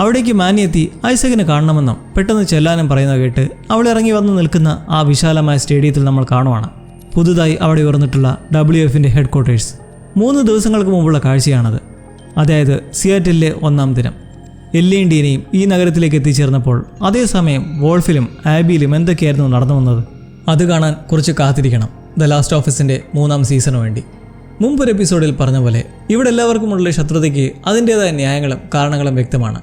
അവിടേക്ക് മാനി എത്തി ഐസക്കിനെ കാണണമെന്നും പെട്ടെന്ന് ചെല്ലാനും പറയുന്നത് കേട്ട് അവൾ ഇറങ്ങി വന്ന് നിൽക്കുന്ന ആ വിശാലമായ സ്റ്റേഡിയത്തിൽ നമ്മൾ കാണുവാണ് പുതുതായി അവിടെ ഉയർന്നിട്ടുള്ള WFൻ്റെ ഹെഡ് ക്വാർട്ടേഴ്സ്. 3 ദിവസങ്ങൾക്ക് മുമ്പുള്ള കാഴ്ചയാണത്. അതായത് സിയാറ്റിലെ 1-ാം ദിനം. എല്ലിയും ഡീനയും ഈ നഗരത്തിലേക്ക് എത്തിച്ചേർന്നപ്പോൾ അതേസമയം വോൾഫിലും ആബിയിലും എന്തൊക്കെയായിരുന്നു നടന്നു വന്നത് അത് കാണാൻ കുറച്ച് കാത്തിരിക്കണം ദ ലാസ്റ്റ് ഓഫ് അസിൻ്റെ 3-ാം സീസണിന് വേണ്ടി. മുമ്പൊരു എപ്പിസോഡിൽ പറഞ്ഞ പോലെ ഇവിടെ എല്ലാവർക്കുമുള്ള ശത്രുതയ്ക്ക് അതിൻ്റേതായ ന്യായങ്ങളും കാരണങ്ങളും വ്യക്തമാണ്.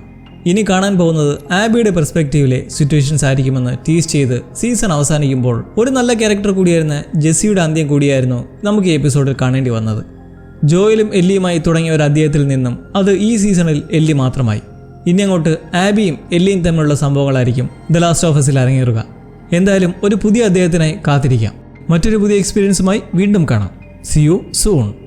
ഇനി കാണാൻ പോകുന്നത് ആബിയുടെ പെർസ്പെക്റ്റീവിലെ സിറ്റുവേഷൻസ് ആയിരിക്കുമെന്ന് ടീസ് ചെയ്ത് സീസൺ അവസാനിക്കുമ്പോൾ ഒരു നല്ല ക്യാരക്ടർ കൂടിയായിരുന്ന ജെസ്സിയുടെ അന്ത്യം കൂടിയായിരുന്നു നമുക്ക് ഈ എപ്പിസോഡിൽ കാണേണ്ടി വന്നത്. ജോയിലും എല്ലിയുമായി തുടങ്ങിയ ഒരു അധ്യായത്തിൽ നിന്നും അത് ഈ സീസണിൽ എല്ലി മാത്രമായി. ഇനി അങ്ങോട്ട് ആബിയും എല്ലിയും തമ്മിലുള്ള സംഭവങ്ങളായിരിക്കും ദ ലാസ്റ്റ് ഓഫ് അസിൽ അരങ്ങേറുക. എന്തായാലും ഒരു പുതിയ അധ്യായത്തിനായി കാത്തിരിക്കാം. മറ്റൊരു പുതിയ എക്സ്പീരിയൻസുമായി വീണ്ടും കാണാം. See you soon.